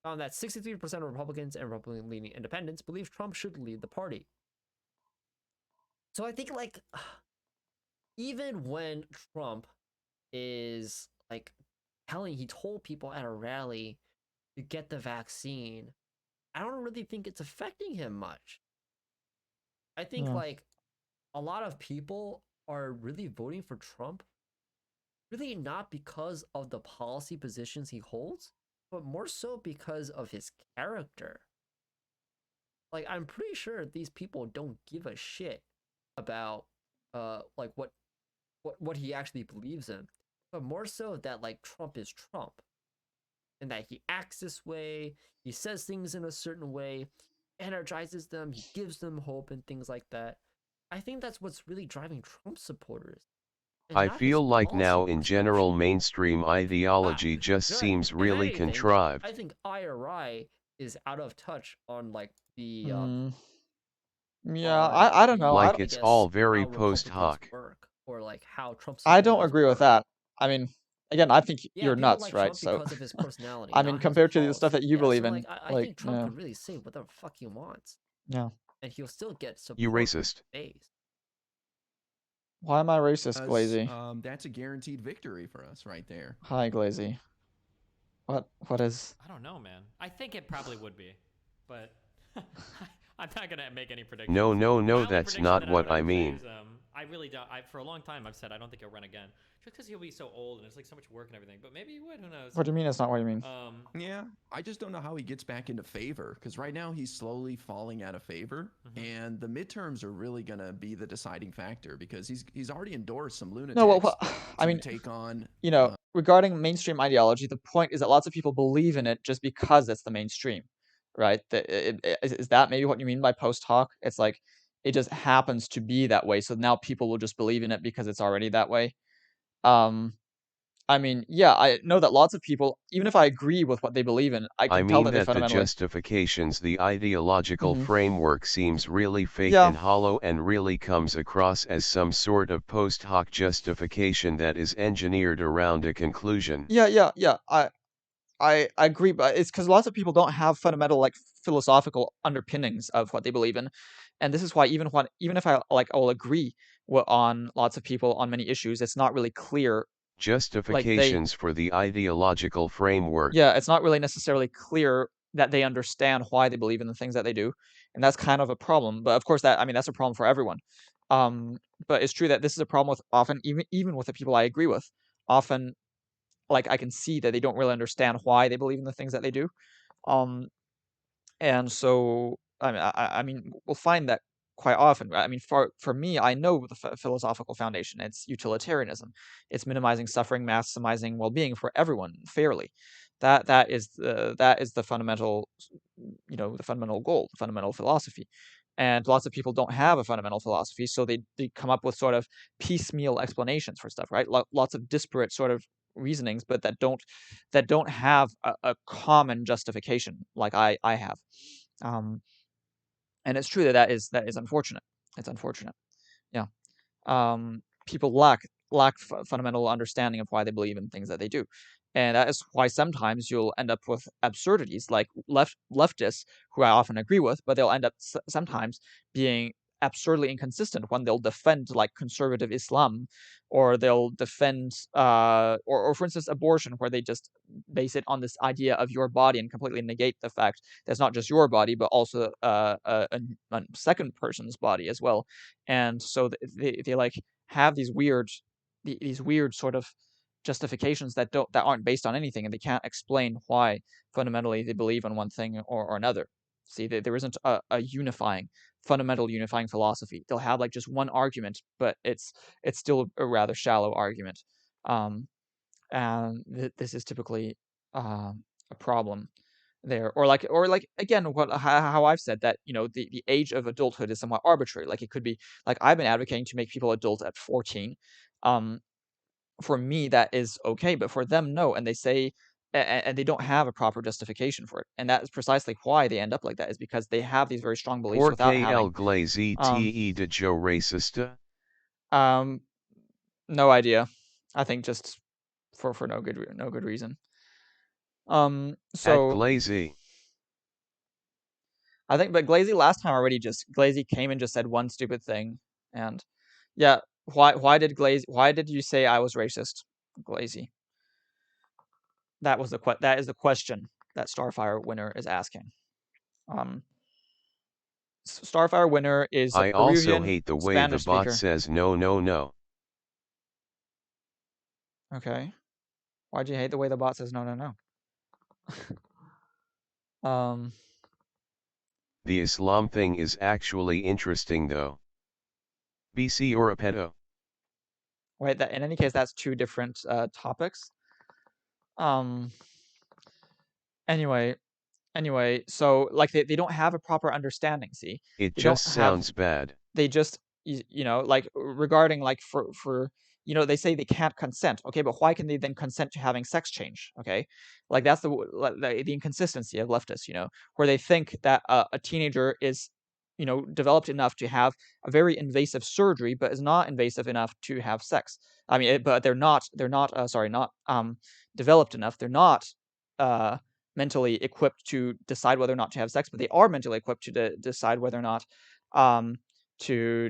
found that 63% of Republicans and Republican-leaning independents believe Trump should lead the party. So I think, like, even when Trump is, like, he told people at a rally to get the vaccine, I don't really think it's affecting him much. I think, like, a lot of people are really voting for Trump, really not because of the policy positions he holds, but more so because of his character. Like, I'm pretty sure these people don't give a shit about, like, what he actually believes in, but more so that, like, Trump is Trump. And that he acts this way, he says things in a certain way, energizes them, he gives them hope and things like that. I think that's what's really driving Trump supporters. I feel like now in general mainstream ideology just seems really contrived. I think IRI is out of touch on like the yeah, I don't know. Like it's all very post hoc. or like how Trump I don't supporters agree with work. that. I mean, again, I think Yeah, you're people nuts, like right? Trump So, because of his personality, I mean, not his compared to the stuff that policy. you Yeah, believe so in, like I like, think Trump yeah, could really say whatever the fuck he wants, yeah. and he'll still get support You from his racist. base. Why am I racist, Because, Glazy? that's a guaranteed victory for us right there. Hi, Glazy. What is? I don't know, man. I think it probably would be, but I'm not gonna make any predictions. No, My only that's prediction not that I what would I ever say mean. is, I really don't. For a long time, I've said I don't think he'll run again, just because he'll be so old and it's like so much work and everything. But maybe he would. Who knows? What do you mean? It's not what you mean? Yeah, I just don't know how he gets back into favor because right now he's slowly falling out of favor, and the midterms are really gonna be the deciding factor because he's already endorsed some lunatics. No, well, I mean, take on regarding mainstream ideology, the point is that lots of people believe in it just because it's the mainstream, right? Is that maybe what you mean by post hoc? It's like it just happens to be that way, so now people will just believe in it because it's already that way. I mean, yeah, I know that lots of people, even if I agree with what they believe in, I I can tell mean that they that the fundamentally. justifications, the ideological Mhm. framework seems really fake Yeah. and hollow and really comes across as some sort of post hoc justification that is engineered around a conclusion. Yeah. I agree, but it's because lots of people don't have fundamental like philosophical underpinnings of what they believe in, and this is why even if I will agree on lots of people on many issues, it's not really clear. Justifications for the ideological framework. Yeah, it's not really necessarily clear that they understand why they believe in the things that they do, and that's kind of a problem. But of course, that's a problem for everyone. But it's true that this is a problem with often even with the people I agree with. Often, like I can see that they don't really understand why they believe in the things that they do. And so I mean, we'll find that quite often. Right? I mean, for me, I know the philosophical foundation. It's utilitarianism. It's minimizing suffering, maximizing well-being for everyone fairly. That is the fundamental, the fundamental goal, the fundamental philosophy. And lots of people don't have a fundamental philosophy, so they come up with sort of piecemeal explanations for stuff, right? Lots of disparate sort of reasonings, but that don't have a common justification like I have. And it's true that is unfortunate. It's unfortunate. Yeah. People lack fundamental understanding of why they believe in things that they do. And that is why sometimes you'll end up with absurdities like leftists, who I often agree with, but they'll end up sometimes being absurdly inconsistent when they'll defend like conservative Islam, or they'll defend or for instance abortion, where they just base it on this idea of your body and completely negate the fact that it's not just your body but also a second person's body as well. And so they like have these weird sort of justifications that aren't based on anything, and they can't explain why fundamentally they believe in one thing or another. See, there isn't a fundamental unifying philosophy. They'll have like just one argument, but it's still a rather shallow argument. And this is typically a problem there. Or like again, how I've said that, the age of adulthood is somewhat arbitrary. Like it could be like I've been advocating to make people adult at 14. For me that is okay, but for them no, and they say and they don't have a proper justification for it, and that is precisely why they end up like that, is because they have these very strong beliefs without Porque having el glazy te de Joe racista? No idea. I think just for no good reason. At So Glazy. I think, but Glazy last time already Glazy came and just said one stupid thing, and yeah, why did you say I was racist, Glazy? That is the question that Starfire Winner is asking. Starfire Winner is a I Peruvian also hate the way Spanish the bot speaker. says no. Okay. Why'd you hate the way the bot says no? The Islam thing is actually interesting though. BC or a pedo? Wait, that in any case, that's two different topics. Anyway, so like they don't have a proper understanding. See, It they just don't have. sounds bad. They just like regarding like for they say they can't consent. Okay, but why can they then consent to having sex change? Okay, like that's the inconsistency of leftists. Where they think that a teenager is developed enough to have a very invasive surgery, but is not invasive enough to have sex. I mean, but they're not developed enough. They're not mentally equipped to decide whether or not to have sex, but they are mentally equipped to decide whether or not to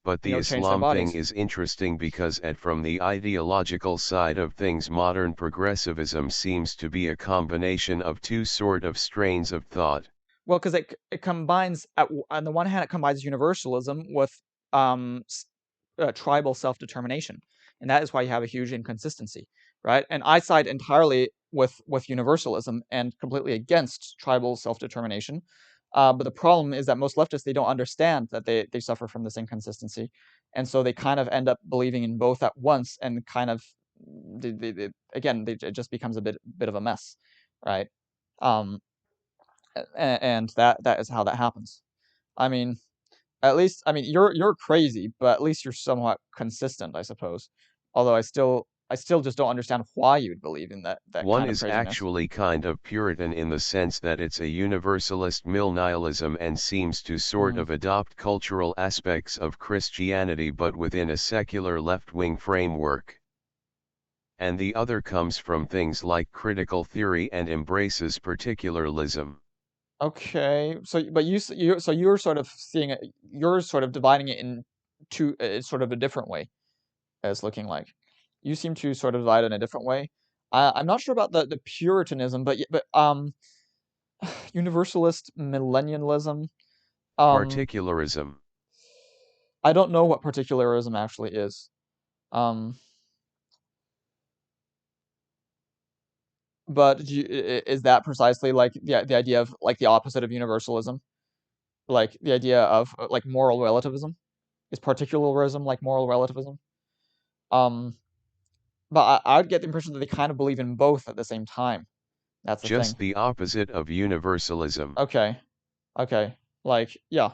But the change their Islam thing bodies. is interesting because from the ideological side of things, modern progressivism seems to be a combination of two sort of strains of thought. Well, because it combines, on the one hand, it combines universalism with tribal self-determination, and that is why you have a huge inconsistency, right? And I side entirely with universalism and completely against tribal self-determination. But the problem is that most leftists, they don't understand that they suffer from this inconsistency, and so they kind of end up believing in both at once, and kind of it just becomes a bit of a mess, right? And that is how that happens. I mean, at least, I mean, you're crazy, but at least you're somewhat consistent, I suppose. Although I still just don't understand why you'd believe in that One kind of is craziness. actually kind of Puritan in the sense that it's a universalist millennialism and seems to sort of adopt cultural aspects of Christianity but within a secular left-wing framework. And the other comes from things like critical theory and embraces particularism. Okay, so but you're sort of seeing it, you're sort of dividing it into sort of a different way, as looking like. You seem to sort of divide it in a different way. I'm not sure about the Puritanism, but universalist millennialism. Particularism. I don't know what particularism actually is. But is that precisely like the idea of like the opposite of universalism? Like the idea of like moral relativism? Is particularism like moral relativism? But I would get the impression that they kind of believe in both at the same time. That's the thing. Just the opposite of universalism. Okay. Like, yeah.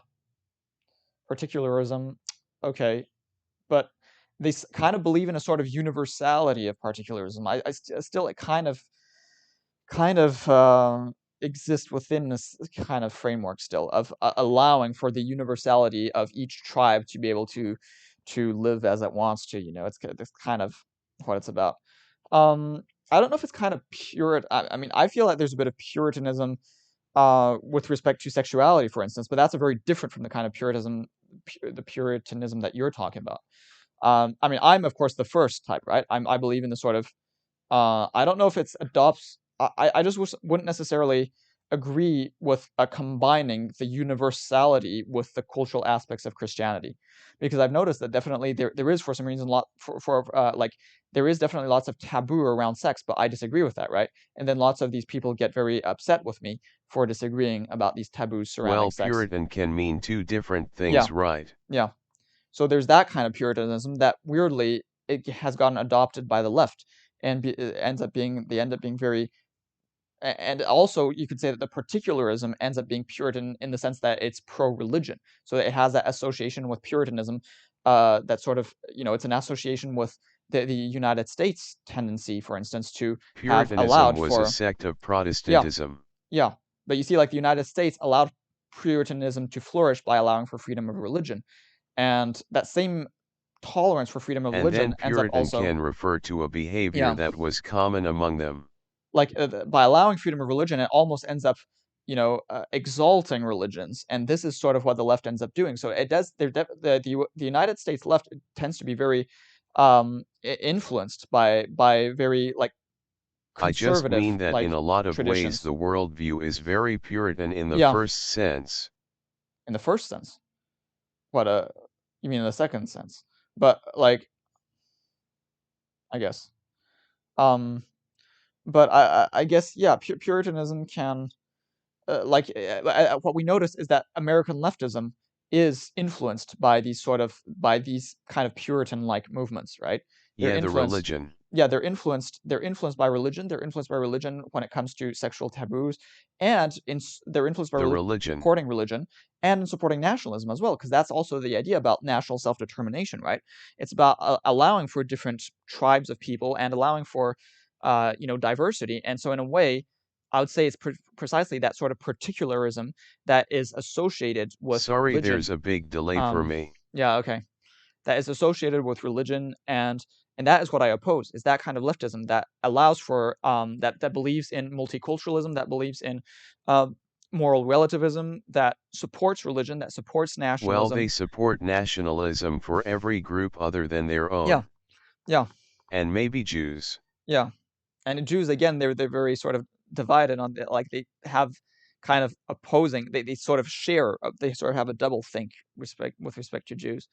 Particularism. Okay. But they kind of believe in a sort of universality of particularism. I still it kind of exist within this kind of framework still of allowing for the universality of each tribe to be able to live as it wants to. It's kind of what it's about. I don't know if it's kind of pure. I mean, I feel like there's a bit of Puritanism with respect to sexuality, for instance, but that's a very different from the kind of the Puritanism that you're talking about. I mean, I'm of course the first type, right? I believe in the sort of. I don't know if it's adopts. I just wouldn't necessarily agree with combining the universality with the cultural aspects of Christianity, because I've noticed that definitely there is for some reason there is definitely lots of taboo around sex, but I disagree with that, right? And then lots of these people get very upset with me for disagreeing about these taboos surrounding sex. Well, Puritan can mean two different things, right? Yeah. So there's that kind of Puritanism that weirdly it has gotten adopted by the left, and they end up being very. And also, you could say that the particularism ends up being Puritan in the sense that it's pro-religion. So it has that association with Puritanism, that sort of, it's an association with the United States tendency, for instance, to have allowed Puritanism was for a sect of Protestantism. Yeah, but you see, like the United States allowed Puritanism to flourish by allowing for freedom of religion, and that same tolerance for freedom of religion And then ends up Puritan also can refer to a behavior that was common among them. like by allowing freedom of religion, it almost ends up, exalting religions, and this is sort of what the left ends up doing. So it does. The United States left tends to be very influenced by very like conservative. I just mean that like, in a lot of traditions. ways the worldview is very Puritan in the first sense. In the first sense, what you mean in the second sense? But like, I guess. But I guess, yeah, Puritanism can, what we notice is that American leftism is influenced by these kind of Puritan-like movements, right? Yeah, the religion. Yeah, they're influenced by religion. They're influenced by religion when it comes to sexual taboos, and they're influenced by religion, supporting religion, and in supporting nationalism as well, because that's also the idea about national self-determination, right? It's about allowing for different tribes of people and allowing for diversity. And so in a way, I would say it's precisely that sort of particularism that is associated with Sorry, religion. there's a big delay for me. Yeah, okay. That is associated with religion, and that is what I oppose, is that kind of leftism that allows for, that believes in multiculturalism, that believes in moral relativism, that supports religion, that supports nationalism. Well, they support nationalism for every group other than their own. Yeah, yeah. And maybe Jews. Yeah, and Jews, again, they're very sort of divided on, like, they have kind of opposing, they sort of share, they sort of have a double think with respect to Jews.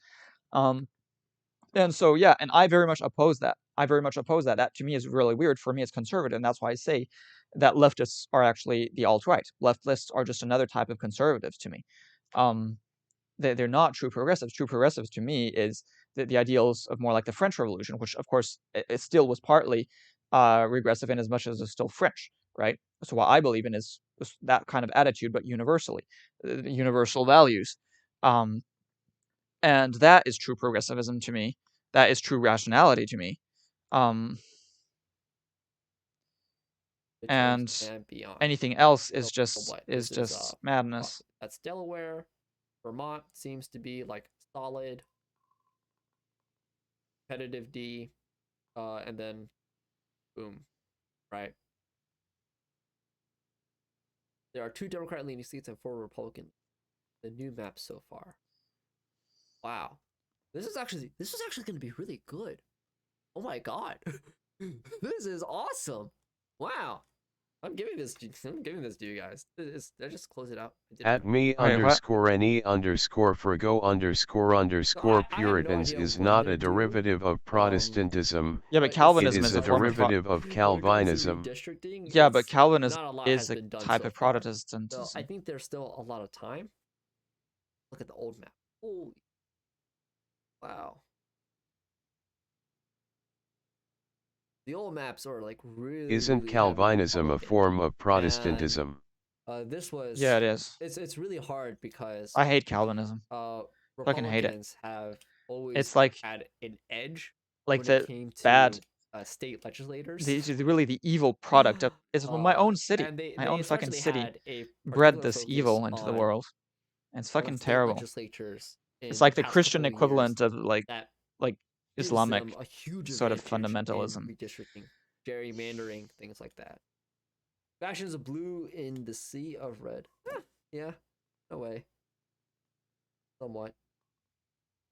And so, yeah, and I very much oppose that. That to me is really weird. For me, it's conservative, and that's why I say that leftists are actually the alt-right. Leftists are just another type of conservatives to me. They're not true progressives. True progressives to me is the ideals of more like the French Revolution, which of course it still was partly regressive in as much as it's still French, right? So what I believe in is that kind of attitude, but universally, universal values. And that is true progressivism to me. That is true rationality to me. And anything else is just madness. That's Delaware. Vermont seems to be like solid, competitive D, and then boom, right? There are 2 Democrat-leaning seats and 4 Republican. The new map so far. Wow, this is actually going to be really good. Oh my god, this is awesome! Wow, I'm giving this to you guys. I just close it out. At me _Fergo_Puritans is not a derivative of Protestantism. Yeah, but Calvinism is a derivative of Calvinism. Yeah, but Calvinism is a type of Protestantism. So I think there's still a lot of time. Look at the old map. Holy. Wow. The old maps are like really. Isn't Calvinism a form of Protestantism? This was. Yeah, it is. It's really hard because I hate Calvinism. Fucking hate it. Have always it's like had an edge. Like when the it came to, bad. State legislators. Really the evil product of it's my own city, my own fucking city, bred this evil into the world. And it's fucking terrible. It's like the Christian equivalent of like Islamic sort of fundamentalism. Redistricting, gerrymandering, things like that. Factions of blue in the sea of red. Yeah, no way. Somewhat.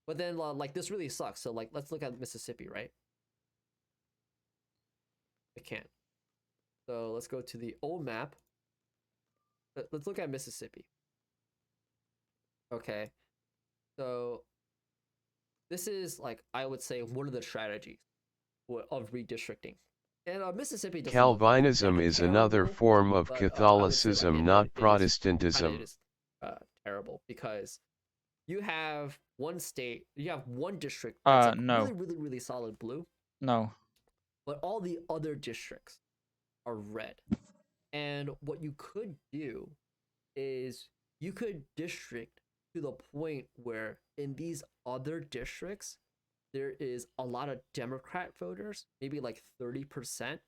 But then, like, this really sucks. So, like, let's look at Mississippi, right? I can't. So let's go to the old map. Let's look at Mississippi. Okay. So this is, like, I would say one of the strategies of redistricting. And Mississippi. Calvinism is another form of Catholicism, not Protestantism. It is terrible because you have one state, you have one district that's no. really solid blue. No. But all the other districts are red. And what you could do is you could district to the point where in these other districts, there is a lot of Democrat voters, maybe like 30%.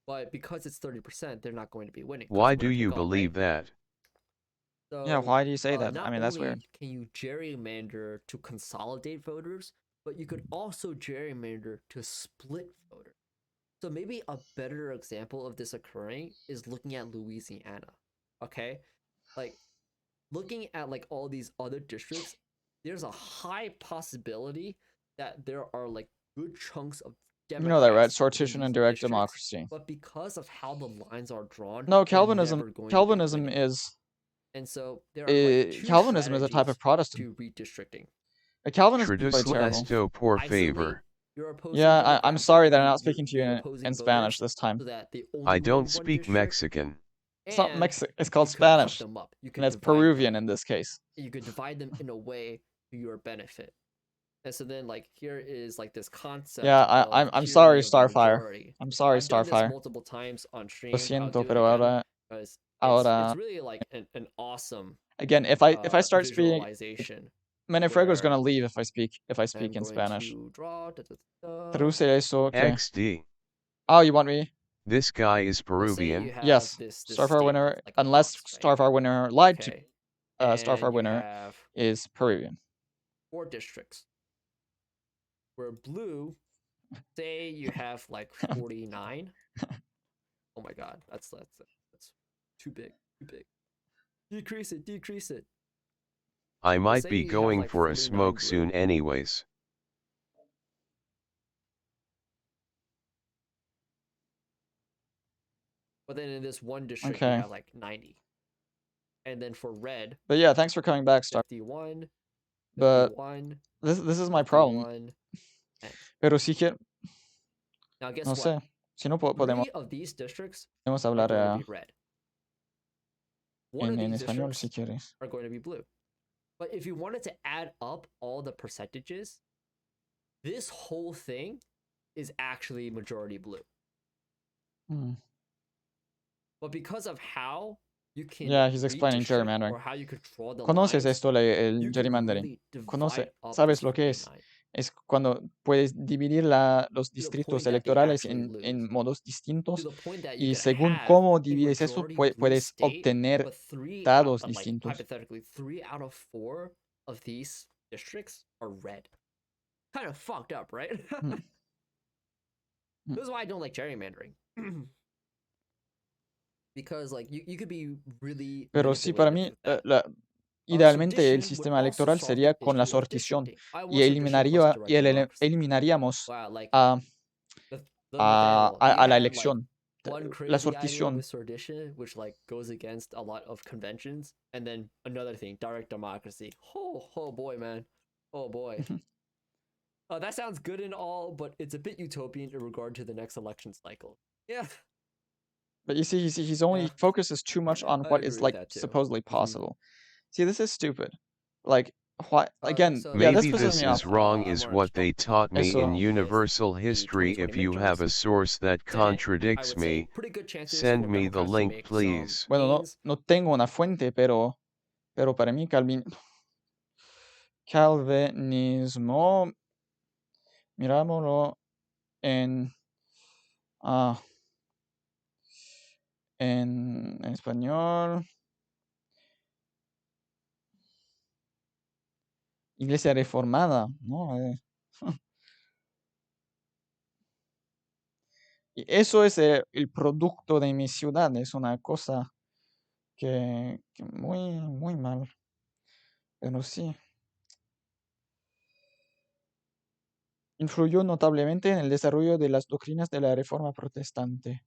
But because it's 30%, they're not going to be winning. Why do you believe that? So, yeah, why do you say that? I mean, that's weird. Can you gerrymander to consolidate voters, but you could also gerrymander to split voters. So maybe a better example of this occurring is looking at Louisiana. Okay? Like, looking at like all these other districts, there's a high possibility that there are like good chunks of Democrats. You know that, right? Sortition and direct democracy. But because of how the lines are drawn, no, Calvinism is. And so there are like Calvinism is a type of Protestant. To redistricting. Calvinism is terrible. Por favor. Yeah, I'm sorry that I'm not speaking to you in Spanish this time. I don't speak Mexican. It's not Mexican. It's called Spanish, and it's Peruvian in this case. You could divide them in a way to your benefit. And so then, like, here is like this concept. Yeah, I'm sorry, Starfire. I'm sorry, Starfire. Multiple times on stream. Lo siento, pero ahora. It's really like an awesome. Again, if I start speaking, Manfredo's gonna leave if I speak in Spanish. Traduce eso. Okay. XD. Oh, you want me? This guy is So say you Peruvian. have Yes, this Starfire state winner, with like a unless box, right? Starfire winner lied to Okay. Starfire And you winner, have is Peruvian. 4 districts. Where blue, say you have like 49. Oh my god, that's too big, too big. Decrease it, decrease it. I So might say be you have going like for a 49 smoke blue. soon anyways. But then in this one district you Okay. have like 90. And then for red, But yeah, thanks for coming back, Star. 51, But 51, this is my problem. 51, 10. Pero sí que, Now guess no what? sé, si no podemos 3 of these districts are hablar going to be red. One of en these español si districts quieres. are going to be blue. But if you wanted to add up all the percentages, this whole thing is actually majority blue. Hmm. But because of how you can Yeah, he's explaining redistrict gerrymandering. or how you could draw the ¿Conoces lines, esto, el you can gerrymandering? really ¿Conoce? divide up ¿Sabes this lo que fucking es? line Es cuando puedes dividir los to the distritos point that they electorales actually lose. en modos To distintos the point that you y could según have cómo a divides eso, majority blue puedes state, obtener but 3 out dados of, like, distintos. hypothetically, 3 out of 4 of these districts are red. Kind of fucked up, right? Hmm. This is why I don't like gerrymandering. Because like you could be really Pero sí, para manipulative mí, with that. idealmente el Sedition would sistema also electoral solve sería the con la issue of sortición districting. I y want sedition plus direct democracy. eliminaríamos Wow, like a, Nathaniel, a you la had, like, elección. one La crazy idea sortición. with sortition, which like goes against a lot of conventions, and then another thing, direct democracy. Oh boy, man. Oh boy. That sounds good and all, but it's a bit utopian in regard to the next election cycle. Yeah. But you see, he's only focuses too much on I what agree is with like that too. supposedly possible. See, this is stupid. Like, why again? So Yeah, this Maybe pisses this me off. is wrong is what they taught me in Eso. universal history. If you have a source that contradicts me, send me the link please. Bueno, no tengo una fuente, pero para mí calvinismo, mirámoslo en en español. Iglesia reformada, ¿no? Y eso es el producto de mi ciudad, es una cosa que muy mal. Pero sí. Influyó notablemente en el desarrollo de las doctrinas de la Reforma protestante.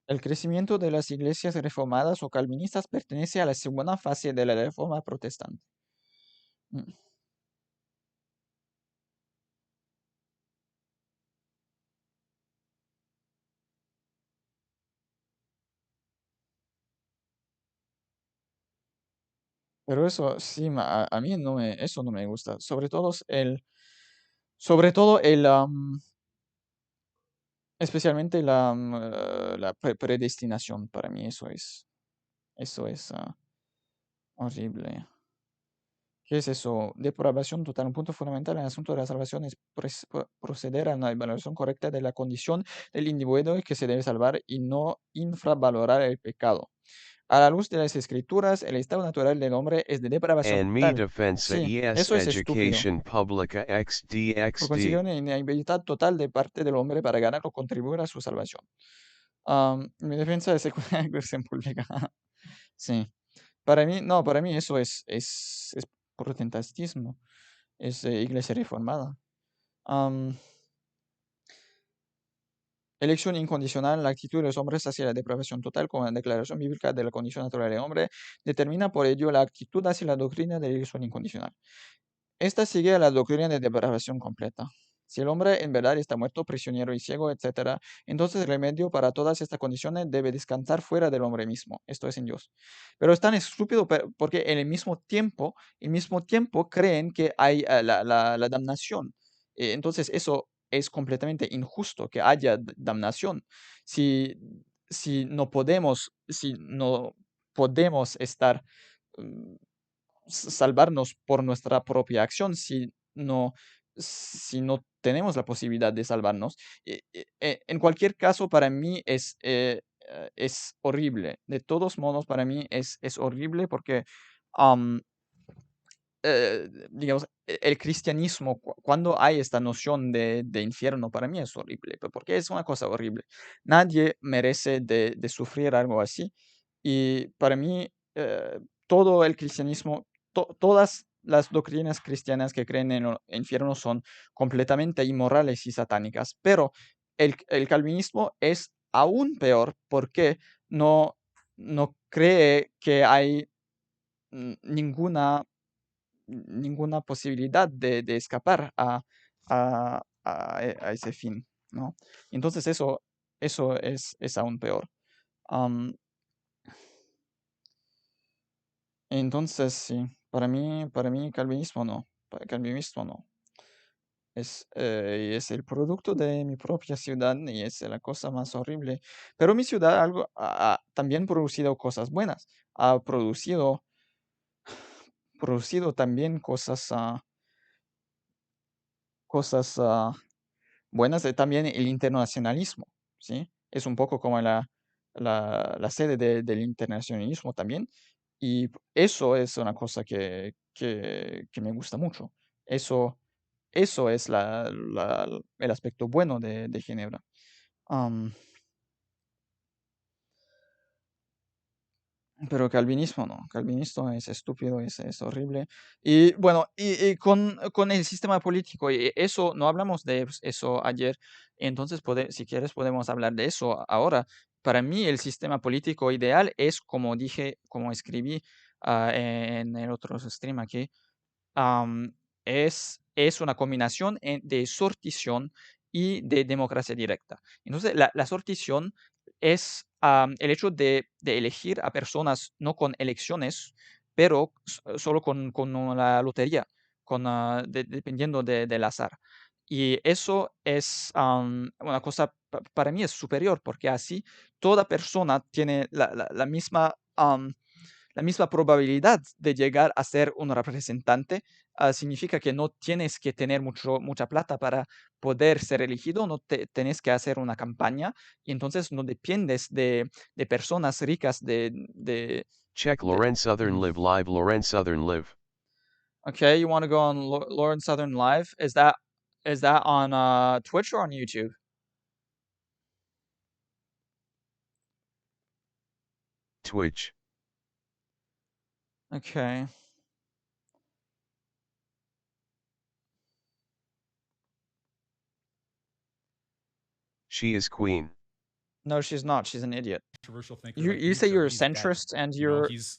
El crecimiento de las iglesias reformadas o calvinistas pertenece a la segunda fase de la Reforma protestante. Pero eso sí, a mí eso no me gusta. Sobre todo especialmente la predestinación. Para mí eso es horrible. ¿Qué es eso? Depravación total. Un punto fundamental en el asunto de la salvación es proceder a una evaluación correcta de la condición del individuo que se debe salvar y no infravalorar el pecado. A la luz de las escrituras, el estado natural del hombre es de depravación En mi total. defensa Sí, es eso es estúpido. education pública Por XDXD. consiguiente, una inhabilidad total de parte del hombre para ganar o contribuir a su salvación. Mi defensa es educación pública. Sí. Para mí eso es protestantismo. Es iglesia reformada. Elección incondicional, la actitud de los hombres hacia la depravación total, como la declaración bíblica de la condición natural del hombre, determina por ello la actitud hacia la doctrina de la elección incondicional. Esta sigue a la doctrina de depravación completa. Si el hombre en verdad está muerto, prisionero y ciego, etc., entonces el remedio para todas estas condiciones debe descansar fuera del hombre mismo, esto es en Dios. Pero es tan estúpido porque en el mismo tiempo creen que hay la damnación. Entonces eso es completamente injusto que haya damnación. Si no podemos salvarnos por nuestra propia acción si no tenemos la posibilidad de salvarnos. En cualquier caso, para mí es horrible. De todos modos, para mí es horrible porque, digamos, el cristianismo, cuando hay esta noción de infierno, para mí es horrible, porque es una cosa horrible. Nadie merece de sufrir algo así. Y para mí, todo el cristianismo, todas las doctrinas cristianas que creen en el infierno son completamente inmorales y satánicas. Pero el calvinismo es aún peor porque no cree que hay ninguna posibilidad de escapar a ese fin, ¿no? Entonces eso es aún peor. Entonces, sí, para mí calvinismo no, calvinismo no. Es el producto de mi propia ciudad y es la cosa más horrible. Pero mi ciudad ha también producido cosas buenas. Ha producido también cosas buenas, también el internacionalismo, ¿sí? Es un poco como la sede del internacionalismo también. Y eso es una cosa que me gusta mucho. Eso es el aspecto bueno de Ginebra. Pero calvinismo no, calvinismo es estúpido, es horrible. Y bueno, y con el sistema político, y eso, no hablamos de eso ayer, entonces si quieres podemos hablar de eso ahora. Para mí el sistema político ideal es, como dije, como escribí en el otro stream aquí, es una combinación de sortición y de democracia directa. Entonces, la sortición es el hecho de elegir a personas no con elecciones, pero solo con la lotería, dependiendo del azar. Y eso es una cosa, para mí es superior, porque así toda persona tiene la misma probabilidad de llegar a ser un representante. Significa que no tienes que tener mucha plata para poder ser elegido, no tenés que hacer una campaña, y entonces no dependes de personas ricas Check Lauren Southern Live live Lauren Southern Live. Okay, you want to go on Lauren Southern Live? Is that on Twitch or on YouTube? Twitch. Okay. She is queen. No, she's not. She's an idiot. Controversial thinker. You say you're a centrist, and you're he's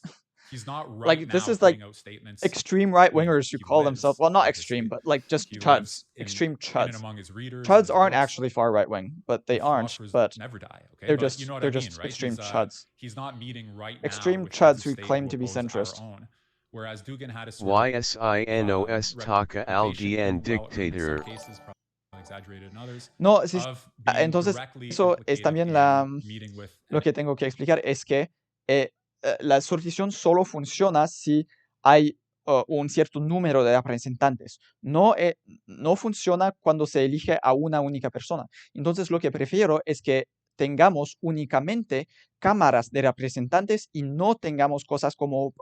not right like, now this is like putting out statements. extreme right wingers who call themselves, well, not extreme, but like just chuds, extreme in and chuds. among his readers and Chuds his aren't books. actually far right wing, but they aren't. Philosophers But never die. Okay, they're but just you know what they're I mean, just right? extreme He's, chuds. He's not meeting right now Extreme with chuds his who state claim to be oppose our centrist. own. Whereas Dugan had a sort of, YSINOS Taka Aldian dictator. No, entonces eso es también lo que tengo que explicar, es que la sortición solo funciona si hay un cierto número de representantes. No funciona cuando se elige a una única persona. Entonces lo que prefiero es que tengamos únicamente cámaras de representantes y no tengamos cosas como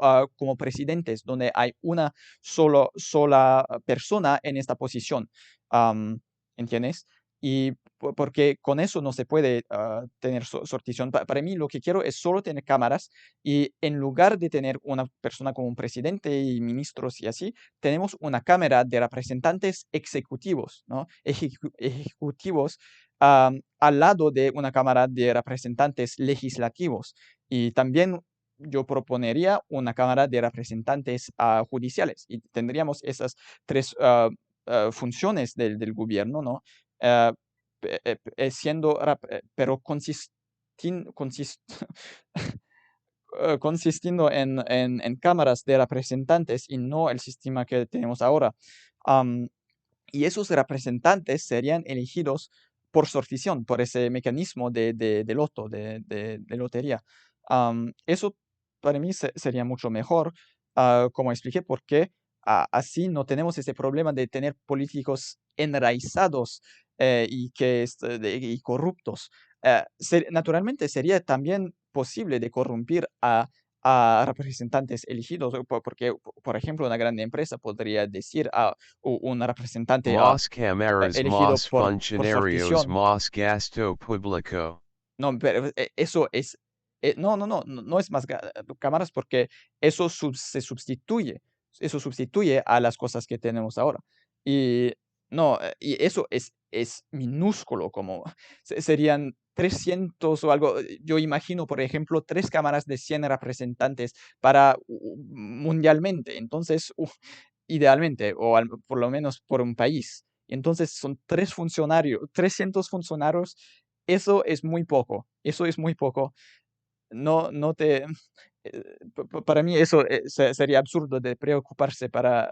presidentes, donde hay una sola persona en esta posición. ¿Entiendes? Y porque con eso no se puede tener sortición. Para mí lo que quiero es solo tener cámaras, y en lugar de tener una persona como un presidente y ministros y así, tenemos una cámara de representantes ejecutivos, ¿no? Ejecutivos al lado de una cámara de representantes legislativos. Y también yo proponería una cámara de representantes judiciales, y tendríamos esas tres funciones del gobierno, ¿no? Pero consistiendo en cámaras de representantes y no el sistema que tenemos ahora. Y esos representantes serían elegidos por sortición, por ese mecanismo de loto, de lotería. Eso para mí sería mucho mejor, como expliqué, porque así no tenemos ese problema de tener políticos enraizados y corruptos. Naturalmente sería también posible de corrompir a representantes elegidos, porque, por ejemplo, una gran empresa podría decir a un representante Más cámaras, elegido más por su funcionarios, afición. más gasto público. No, pero eso es, no es más cámaras porque eso sustituye a las cosas que tenemos ahora. Y no, y eso es minúsculo, como serían 300 o algo. Yo imagino, por ejemplo, 3 cámaras de 100 representantes para mundialmente. Entonces, idealmente, por lo menos por un país. Entonces son 300 funcionarios. Eso es muy poco, eso es muy poco. No te, para mí eso sería absurdo de preocuparse para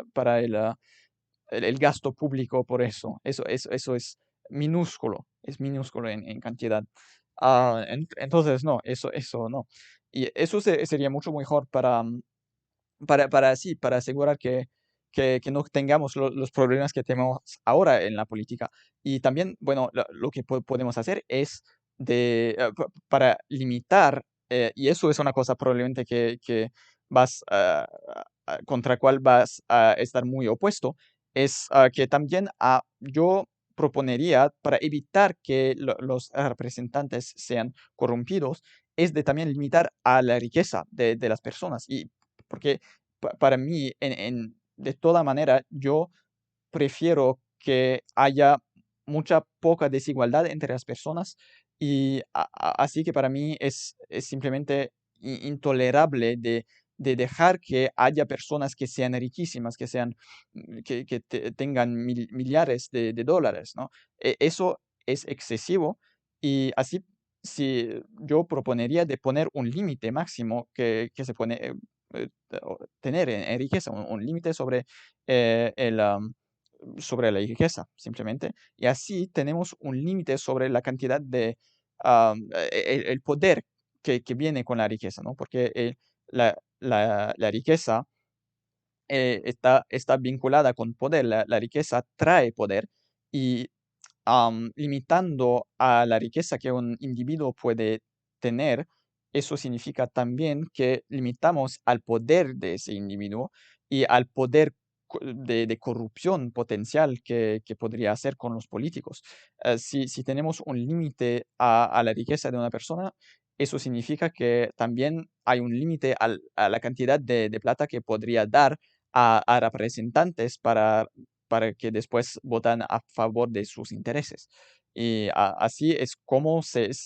el gasto público por eso. Eso es minúsculo en cantidad. Entonces, no, eso no. Y eso sería mucho mejor para asegurar que no tengamos los problemas que tenemos ahora en la política. Y también, bueno, lo que podemos hacer es para limitar, y eso es una cosa probablemente que vas contra cual vas a estar muy opuesto, es que también yo proponería para evitar que los representantes sean corrompidos, es de también limitar a la riqueza de las personas. Y porque para mí, de toda manera, yo prefiero que haya mucha poca desigualdad entre las personas y así que para mí es simplemente intolerable de dejar que haya personas que sean riquísimas, que tengan millares de dólares, ¿no? Eso es excesivo y así si yo proponería de poner un límite máximo que se pone tener en riqueza, un límite sobre la riqueza, simplemente. Y así tenemos un límite sobre la cantidad el poder que viene con la riqueza, ¿no? Porque la riqueza está vinculada con poder, la riqueza trae poder y limitando a la riqueza que un individuo puede tener, eso significa también que limitamos al poder de ese individuo y al poder de corrupción potencial que podría hacer con los políticos. Si tenemos un límite a la riqueza de una persona, eso significa que también hay un límite a la cantidad de plata que podría dar a representantes para que después votan a favor de sus intereses. Y así es como se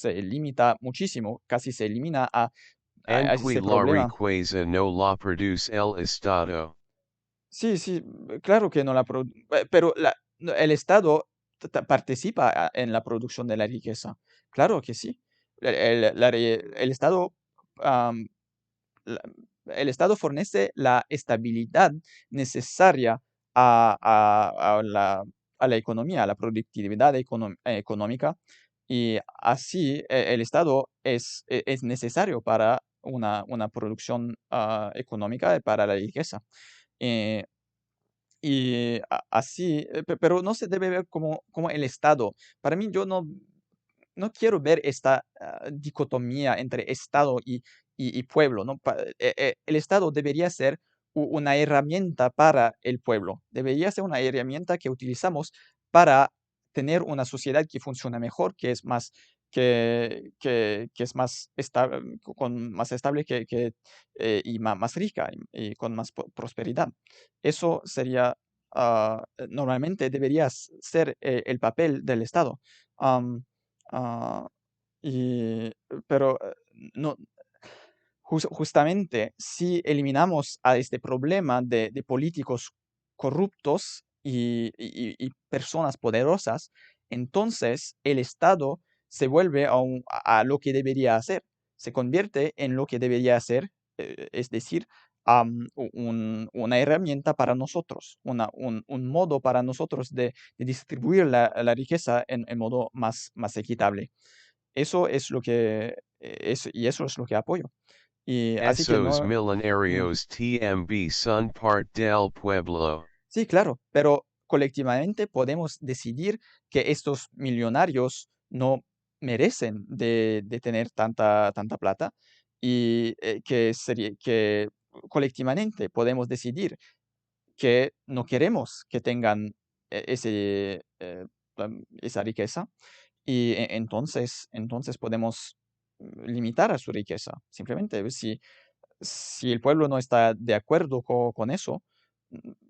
limita muchísimo, casi se elimina a Anqui ese la problema. riqueza no la produce el Estado. Sí, sí, claro que no pero no, el Estado participa en la producción de la riqueza. Claro que sí. El Estado la- el Estado fornece la estabilidad necesaria a la economía, a la productividad económica, y así el Estado es necesario para una producción económica y para la riqueza. Eh, y así, pero no se debe ver como el Estado. Para mí, yo no quiero ver esta dicotomía entre Estado y pueblo, ¿no? El Estado debería ser una herramienta para el pueblo, debería ser una herramienta que utilizamos para tener una sociedad que funciona mejor, que es más más estable y más rica y con más prosperidad. Eso sería, normalmente debería ser el papel del Estado. Am, Ah, pero no, justamente si eliminamos a este problema de políticos corruptos y personas poderosas, entonces el Estado se vuelve a lo que debería hacer, se convierte en lo que debería hacer, es decir, una herramienta para nosotros, un modo para nosotros de distribuir la riqueza en modo más equitable. Eso es lo que, y eso es lo que apoyo. Y así que Esos no... millonarios TMB son parte del pueblo. Sí, claro, pero colectivamente podemos decidir que estos millonarios no merecen de tener tanta plata y que colectivamente podemos decidir que no queremos que tengan esa riqueza y entonces podemos limitar a su riqueza. Simplemente si el pueblo no está de acuerdo con eso,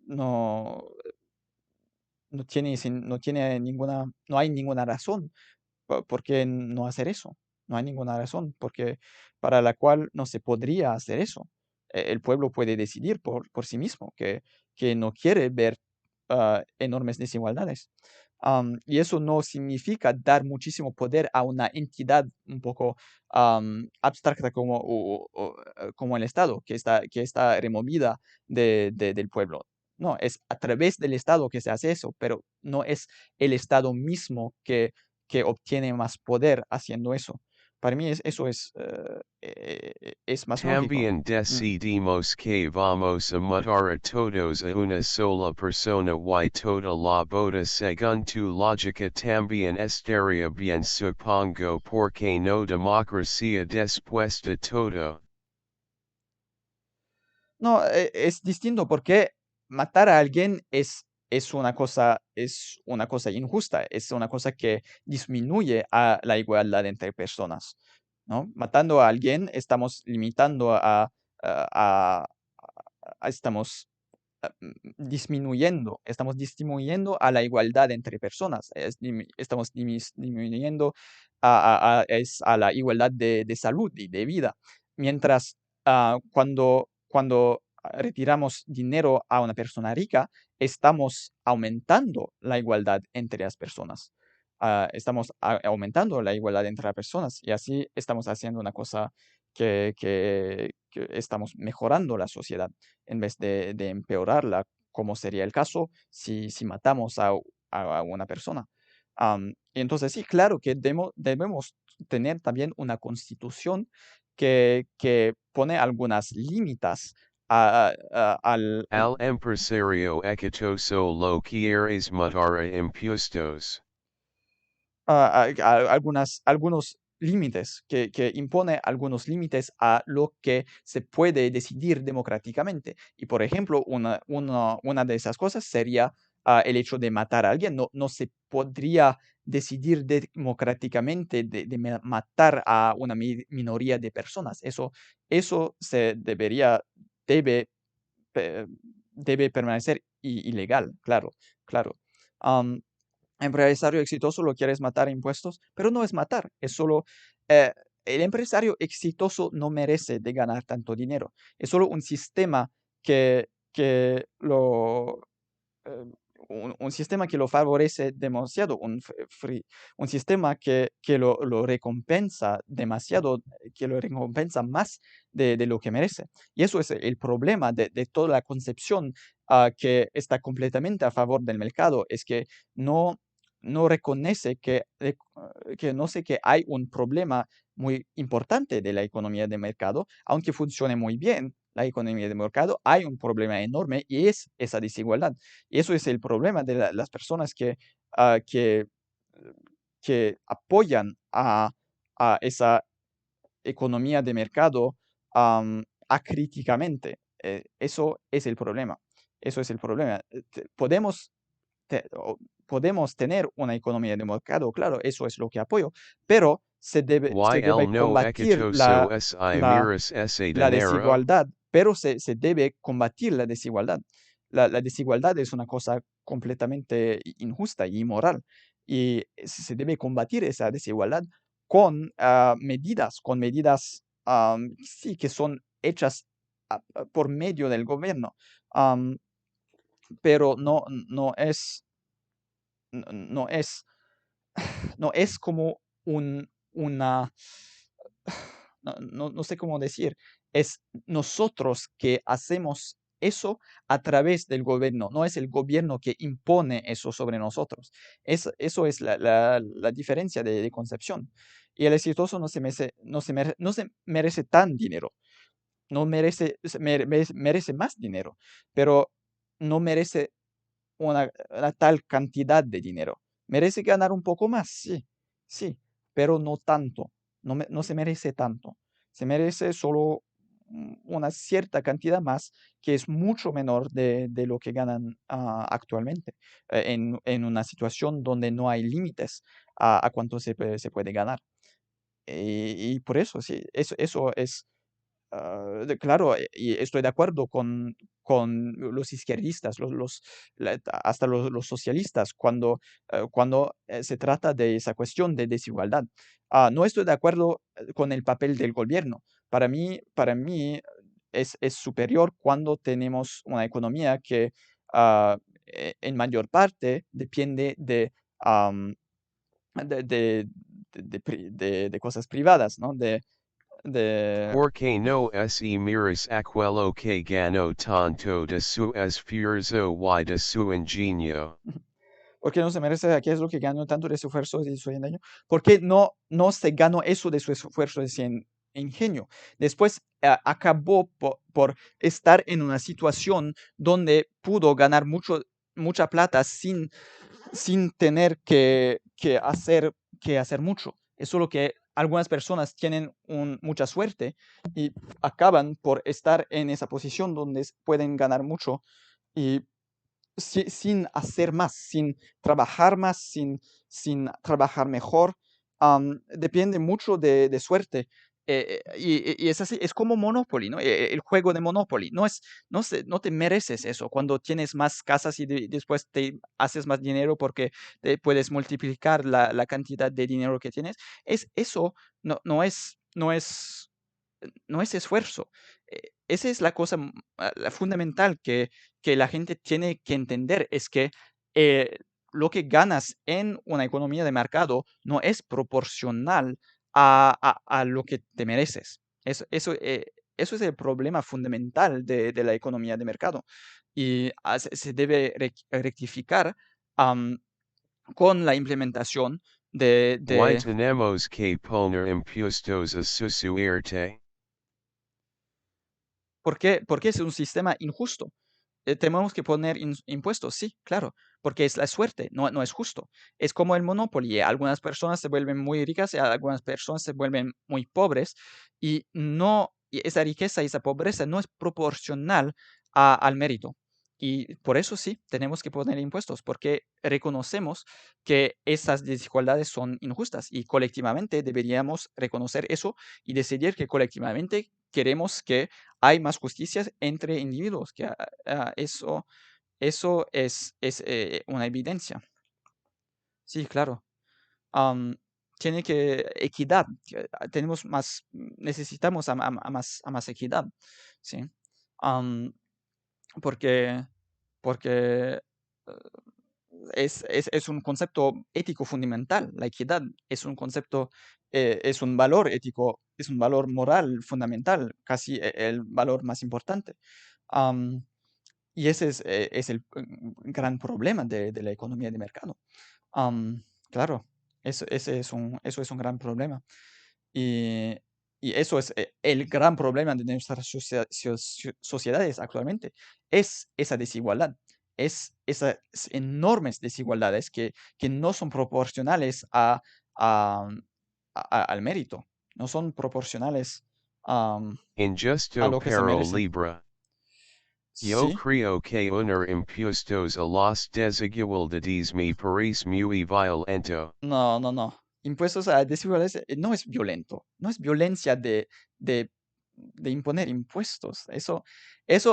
no, no hay ninguna razón por qué no hacer eso. No hay ninguna razón porque para la cual no se podría hacer eso. El pueblo puede decidir por sí mismo que no quiere ver enormes desigualdades. Y eso no significa dar muchísimo poder a una entidad un poco abstracta como el Estado, que está removida del pueblo. No, es a través del Estado que se hace eso, pero no es el Estado mismo que obtiene más poder haciendo eso. Para mí eso es más lógico. También decidimos que vamos a matar a todos a una sola persona y toda la boda según tu lógica también estaría bien supongo porque no democracia después de todo. No, es distinto porque matar a alguien es una cosa injusta, es una cosa que disminuye a la igualdad entre personas, ¿no? Matando a alguien estamos limitando a- estamos estamos disminuyendo a la igualdad entre personas, estamos disminuyendo a la igualdad de salud y de vida. Mientras cuando retiramos dinero a una persona rica, estamos aumentando la igualdad entre las personas. Estamos aumentando la igualdad entre las personas y así estamos haciendo una cosa que estamos mejorando la sociedad en vez de empeorarla, como sería el caso si matamos a una persona. Y entonces sí, claro que debemos tener también una constitución que pone algunas límites Al empresario exitoso lo quieres matar a impuestos. Algunos límites, que impone algunos límites a lo que se puede decidir democráticamente. Y por ejemplo, una de esas cosas sería el hecho de matar a alguien. No se podría decidir democráticamente de matar a una minoría de personas. Eso debe, pe- debe permanecer ilegal, claro, claro. Empresario exitoso lo quieres matar a impuestos, pero no es matar, es solo el empresario exitoso no merece de ganar tanto dinero. Es solo un sistema que eh, un sistema que lo favorece demasiado, un sistema que lo recompensa demasiado, que lo recompensa más de lo que merece. Y eso es el problema de toda la concepción que está completamente a favor del mercado, es que no, no reconoce que no sé que hay un problema muy importante de la economía de mercado, aunque funcione muy bien la economía de mercado, hay un problema enorme y es esa desigualdad. Y eso es el problema de las personas ah, que, que apoyan a esa economía de mercado acríticamente. Eso es el problema. Eso es el problema. Podemos tener una economía de mercado, claro, eso es lo que apoyo, pero se debe El no combatir exitoso es miras ese la dinero. desigualdad, pero se debe combatir la desigualdad. La desigualdad es una cosa completamente injusta y inmoral, y se debe combatir esa desigualdad con medidas sí, que son hechas por medio del gobierno, am, pero no es, no es como una, no sé cómo decir, es nosotros que hacemos eso a través del gobierno, no es el gobierno que impone eso sobre nosotros. Eso es la diferencia de concepción. Y el exitoso no se merece tan dinero. no merece más dinero, pero no merece una tal cantidad de dinero. ¿Merece ganar un poco más? Sí, sí, pero no tanto. No se merece tanto. Se merece solo una cierta cantidad más que es mucho menor de lo que ganan actualmente en una situación donde no hay límites a cuánto se puede ganar. Y por eso, sí, eso es claro, y estoy de acuerdo con los izquierdistas, hasta los socialistas, cuando se trata de esa cuestión de desigualdad. No estoy de acuerdo con el papel del gobierno. Para mí es superior cuando tenemos una economía que en mayor parte depende am, de cosas privadas, ¿no? De, Porque no se miras aquello que gano tanto de su esfuerzo y de su ingenio. ¿Por qué no se merece qué es lo que ganó tanto de su esfuerzo y su ingenio? Porque no se ganó eso de su esfuerzo y su ingenio. Después acabó por estar en una situación donde pudo ganar mucha plata sin tener que hacer mucho. Es solo que algunas personas tienen mucha suerte y acaban por estar en esa posición donde pueden ganar mucho y sin hacer más, sin trabajar más, sin trabajar mejor. Depende mucho de suerte. Y es así, es como Monopoly, ¿no? El juego de Monopoly. No te mereces eso cuando tienes más casas y después te haces más dinero porque te puedes multiplicar la cantidad de dinero que tienes. Eso no es esfuerzo. Esa es la cosa la fundamental que la gente tiene que entender, es que lo que ganas en una economía de mercado no es proporcional a lo que te mereces. Eso es el problema fundamental de la economía de mercado. Y se debe rectificar con la implementación Why tenemos que poner impuestos a su suerte? Porque es un sistema injusto. Tenemos que poner impuestos, sí, claro, porque es la suerte, no es justo. Es como el Monopoly. Algunas personas se vuelven muy ricas y algunas personas se vuelven muy pobres y esa riqueza y esa pobreza no es proporcional al mérito. Y por eso sí, tenemos que poner impuestos, porque reconocemos que esas desigualdades son injustas y colectivamente deberíamos reconocer eso y decidir que colectivamente queremos que hay más justicia entre individuos, que eso es una evidencia. Sí, claro. Tiene que equidad, necesitamos a más equidad, ¿sí? Porque, porque es un concepto ético fundamental. La equidad es un concepto, es un valor ético, es un valor moral fundamental, casi el valor más importante. Y ese es el gran problema de la economía de mercado. Claro, eso es un gran problema. Y, y eso es el gran problema de nuestras sociedades actualmente, es esa desigualdad, es esas enormes desigualdades que no son proporcionales a- al mérito, no son proporcionales a Injusto lo que se pero merecen. libre. Yo Sí, creo que unar impuestos a las desigualdades me parece muy violento. no. Impuestos a desigualdades no es violento, no es violencia de, de imponer impuestos. Eso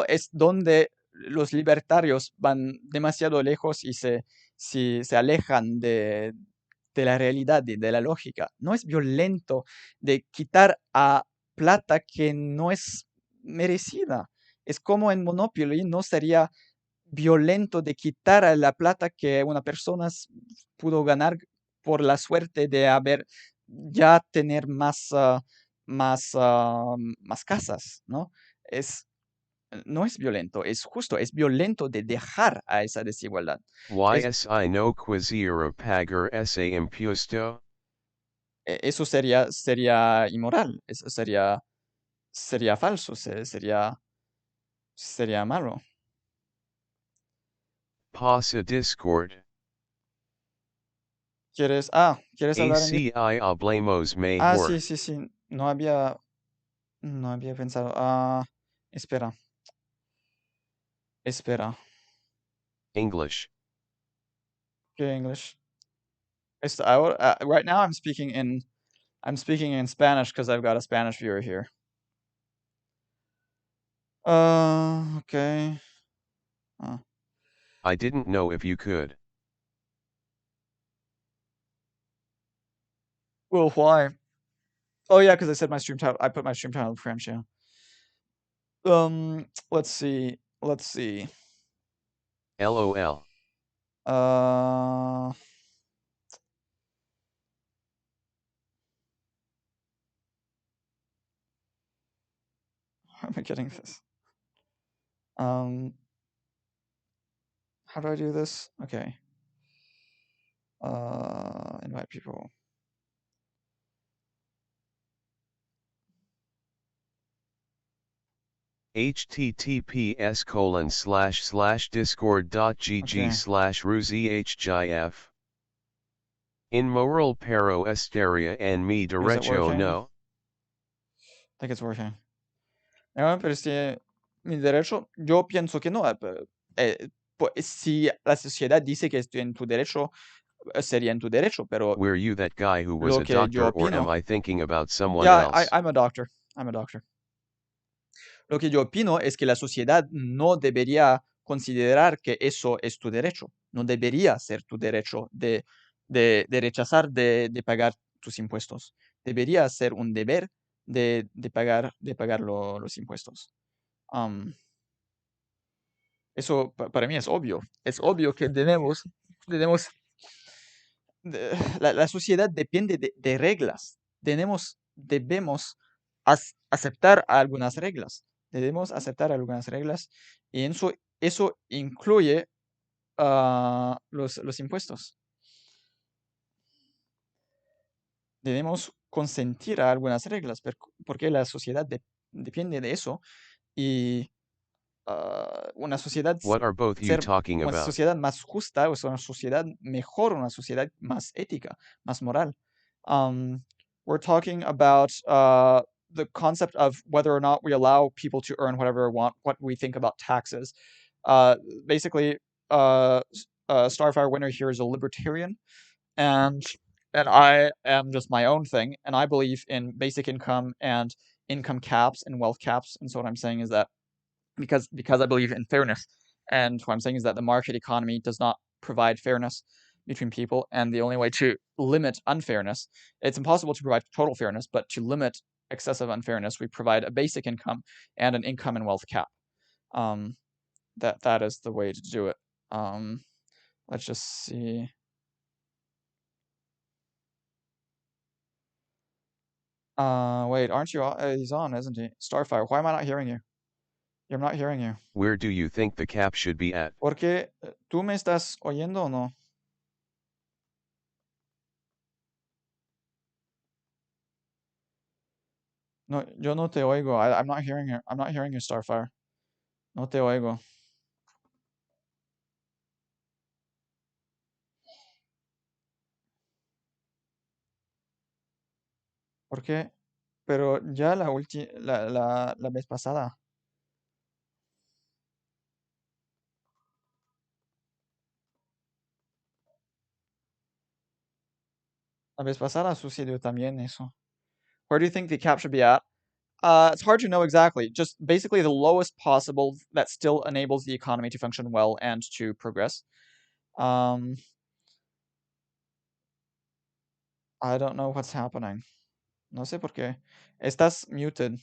es donde los libertarios van demasiado lejos y se alejan de la realidad y de la lógica. No es violento de quitar a plata que no es merecida. Es como en Monopoly, no sería violento de quitar a la plata que una persona pudo ganar por la suerte de haber ya tener más casas, ¿no? Es, no es violento, es justo, es violento de dejar a esa desigualdad. Si no quisiera pagar ese impuesto? Eso sería inmoral, eso sería falso, sería malo. Pasa Discord. ¿Quieres hablar en ACI hablemos Ah, mejor. sí. No había pensado. Espera. English. ¿Qué English? Ahora, right now I'm speaking in Spanish because I've got a Spanish viewer here. Okay. I didn't know if you could. Well, why? Oh yeah, because I said my stream title. I put my stream title in French. Yeah. Let's see. LOL. How am I getting this? How do I do this? Okay. Invite people. https://discord.gg/ruzihgif. In moral pero estaria en mi derecho no. I think it's working. No, pero si mi derecho, yo pienso que no. Si la sociedad dice que estoy en tu derecho, sería en tu derecho, pero Were you that guy who was a doctor, or am I thinking about someone yeah, else? I'm a doctor. Lo que yo opino es que la sociedad no debería considerar que eso es tu derecho. No debería ser tu derecho de rechazar de pagar tus impuestos. Debería ser un deber de pagar los impuestos. Eso para mí es obvio. Es obvio que debemos la sociedad depende de reglas. Debemos aceptar algunas reglas. Y eso incluye los impuestos. Debemos consentir a algunas reglas porque la sociedad depende de eso y una sociedad What are both you talking una about? sociedad más justa, o una sociedad mejor, una sociedad más ética, más moral. We're talking about the concept of whether or not we allow people to earn whatever we want, what we think about taxes. Basically, Starfire Winner here is a libertarian, and I am just my own thing, and I believe in basic income and income caps and wealth caps. And so what I'm saying is that because I believe in fairness, and what I'm saying is that the market economy does not provide fairness between people, and the only way to limit unfairness, it's impossible to provide total fairness, but to limit excessive unfairness, we provide a basic income and an income and wealth cap. That is the way to do it. Let's just see. Wait, aren't you? He's on, isn't he? Starfire, why am I not hearing you? I'm not hearing you. Where do you think the cap should be at? Porque tú me estás oyendo o no? No, yo no te oigo. I'm not hearing you. I'm not hearing you, Starfire. No te oigo. ¿Por qué? Pero ya la vez pasada. La vez pasada sucedió también eso. Where do you think the cap should be at? It's hard to know exactly. Just basically the lowest possible that still enables the economy to function well and to progress. I don't know what's happening. No sé por qué. Estás muted.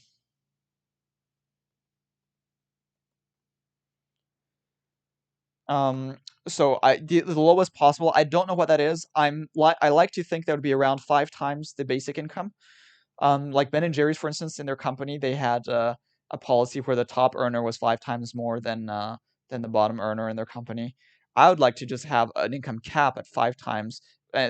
So the lowest possible, I don't know what that is. I like to think that would be around 5 times the basic income. Like Ben and Jerry's, for instance, in their company, they had a policy where the top earner was 5 times more than the bottom earner in their company. I would like to just have an income cap at 5 times.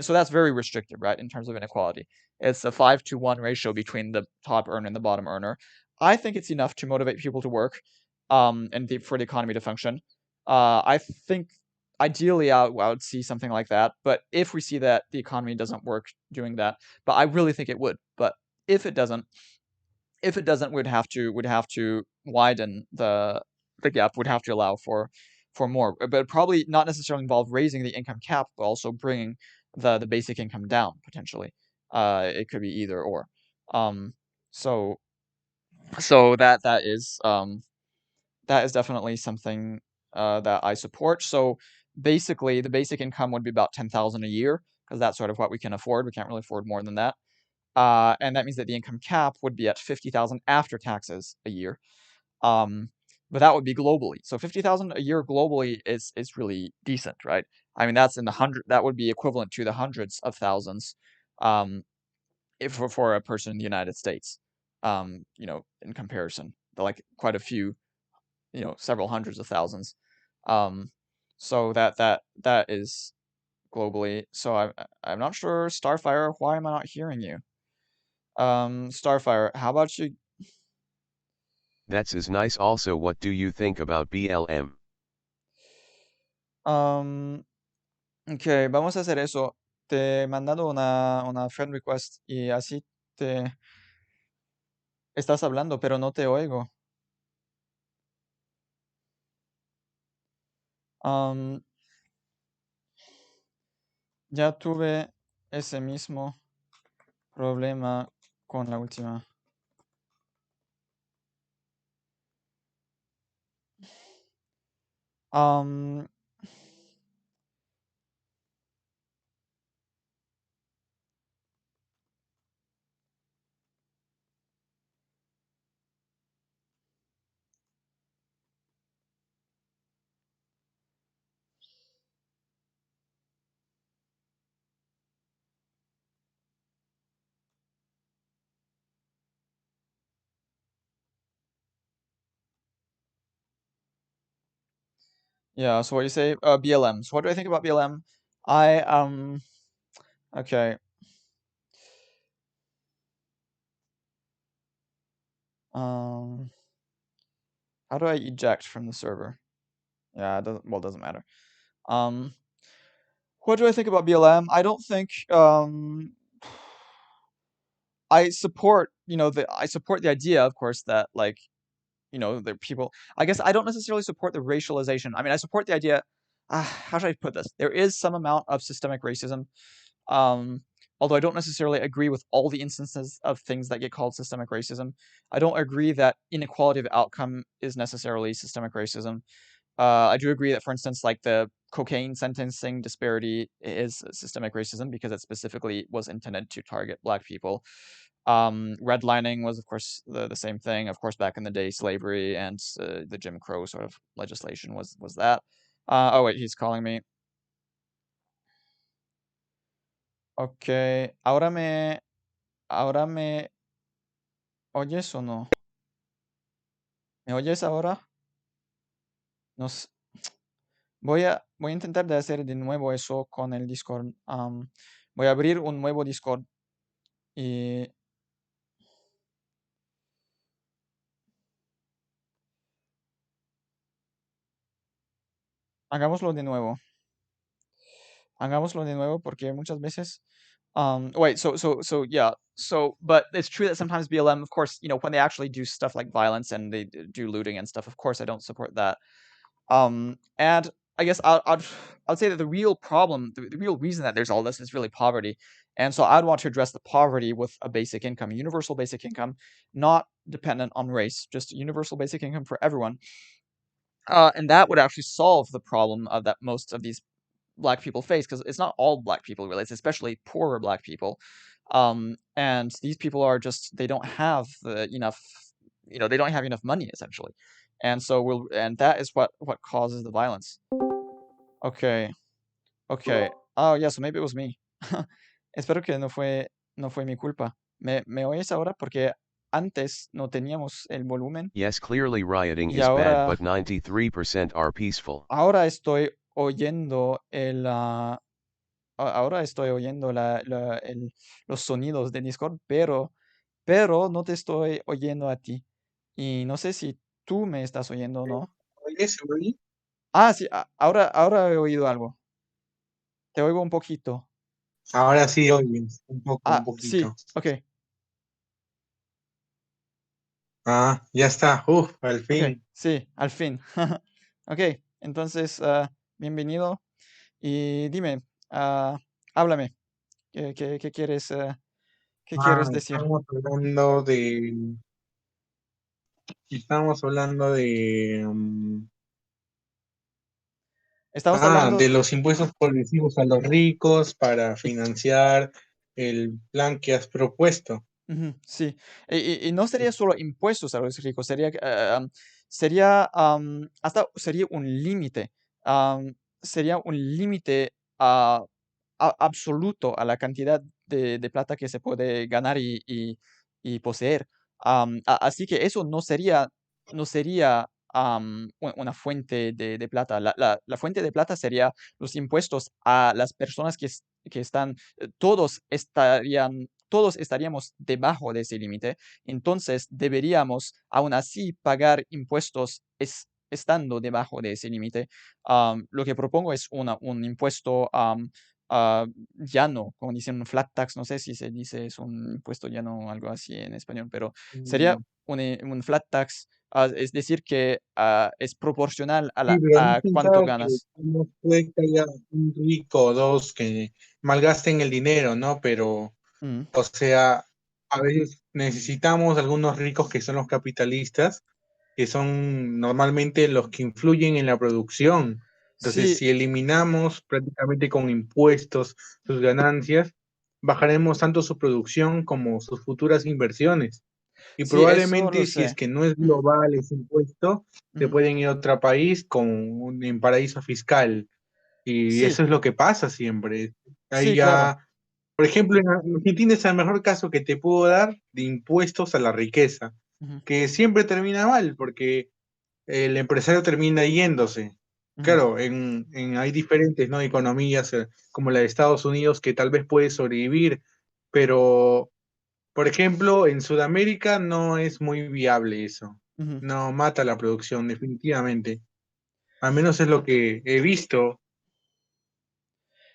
So that's very restrictive, right, in terms of inequality. It's a 5-to-1 ratio between the top earner and the bottom earner. I think it's enough to motivate people to work, and for the economy to function. I think ideally I would see something like that, but if we see that the economy doesn't work doing that, but I really think it would. But if it doesn't, we'd have to widen the gap. Would have to allow for more, but probably not necessarily involve raising the income cap, but also bringing the basic income down potentially. It could be either or. So that is definitely something that I support. So basically, the basic income would be about 10,000 a year because that's sort of what we can afford. We can't really afford more than that. And that means that the income cap would be at 50,000 after taxes a year. But that would be globally. So 50,000 a year globally is really decent, right? I mean, that's in the that would be equivalent to the hundreds of thousands, if for a person in the United States. In comparison, like quite a few, several hundreds of thousands. So that is globally. So I'm not sure, Starfire, why am I not hearing you? Starfire, how about you? That's is nice. Also, what do you think about BLM? Ok, vamos a hacer eso. Te he mandado una friend request y así te estás hablando, pero no te oigo. Ya tuve ese mismo problema con la última. Yeah, so what you say, BLM. So what do I think about BLM? Okay. How do I eject from the server? Yeah, it doesn't matter. What do I think about BLM? I don't think, I support, I support the idea, of course, that like, the people, I guess I don't necessarily support the racialization. I mean, I support the idea, how should I put this? There is some amount of systemic racism, although I don't necessarily agree with all the instances of things that get called systemic racism. I don't agree that inequality of outcome is necessarily systemic racism. I do agree that, for instance, like the cocaine sentencing disparity is systemic racism because it specifically was intended to target Black people. Redlining was, of course, the same thing. Of course, back in the day, slavery and the Jim Crow sort of legislation was that. Oh wait, he's calling me. Okay, ahora me oyes o no? ¿Me oyes ahora? No sé. Voy a intentar de hacer de nuevo eso con el Discord. Voy a abrir un nuevo Discord y hagámoslo de nuevo. Hagámoslo de nuevo porque muchas veces wait, so yeah. So but it's true that sometimes BLM, of course, when they actually do stuff like violence and they do looting and stuff, of course I don't support that. And I guess I'd say that the real problem, the real reason that there's all this is really poverty. And so I'd want to address the poverty with a basic income, a universal basic income, not dependent on race, just a universal basic income for everyone. And that would actually solve the problem of that most of these Black people face, because it's not all Black people really, it's especially poorer Black people. And these people are just, they don't have enough, they don't have enough money essentially. And so that is what causes the violence. Okay. Oh yeah, so maybe it was me. Espero que no fue mi culpa. ¿Me oyes ahora? Porque antes no teníamos el volumen. Yes, clearly rioting is bad, but 93% are peaceful. Ahora estoy oyendo los sonidos de Discord, pero no te estoy oyendo a ti. Y no sé si tú me estás oyendo o no. ¿Oyes? ¿Oí? Ah, sí, ahora he oído algo. Te oigo un poquito. Ahora sí oyes, un Ah, sí, poquito. ok, Ah, ya está. Al ok, fin. sí, al fin. Ok, entonces, bienvenido y dime, háblame, ¿qué qué quieres decir? Estamos hablando de, Estamos hablando, de los impuestos progresivos a los ricos para financiar el plan que has propuesto. ujú, sí, y no sería solo impuestos a los ricos, sería, sería, hasta sería un límite, sería un límite absoluto a la cantidad de plata que se puede ganar y poseer. Así que eso no sería una fuente de plata. La fuente de plata sería los impuestos a las personas que están, todos estaríamos debajo de ese límite, entonces deberíamos aún así pagar impuestos estando debajo de ese límite. Lo que propongo es un impuesto llano, como dicen, un flat tax, no sé si se dice es un impuesto llano o algo así en español, pero sería un flat tax, es decir, que es proporcional Sí, pero no a cuánto pensaba que ganas. no puede que haya un rico o dos que malgasten el dinero, ¿no? Pero, Mm, o sea, a veces necesitamos algunos ricos que son los capitalistas, que son normalmente los que influyen en la producción. Entonces, Sí, si eliminamos prácticamente con impuestos sus ganancias, bajaremos tanto su producción como sus futuras inversiones. Y sí, eso lo probablemente si es sé. que no es global ese impuesto, se Ujú. pueden ir a otro país en paraíso fiscal. Y Sí, eso es lo que pasa siempre. Ahí sí, claro. ya, por ejemplo, en Argentina es el mejor caso que te puedo dar de impuestos a la riqueza, Ujú, que siempre termina mal porque el empresario termina yéndose. ujú. Claro, hay diferentes, ¿no? Economías como la de Estados Unidos que tal vez puede sobrevivir, pero por ejemplo, en Sudamérica no es muy viable eso. Ujú. No mata la producción, definitivamente. Al menos es lo que he visto.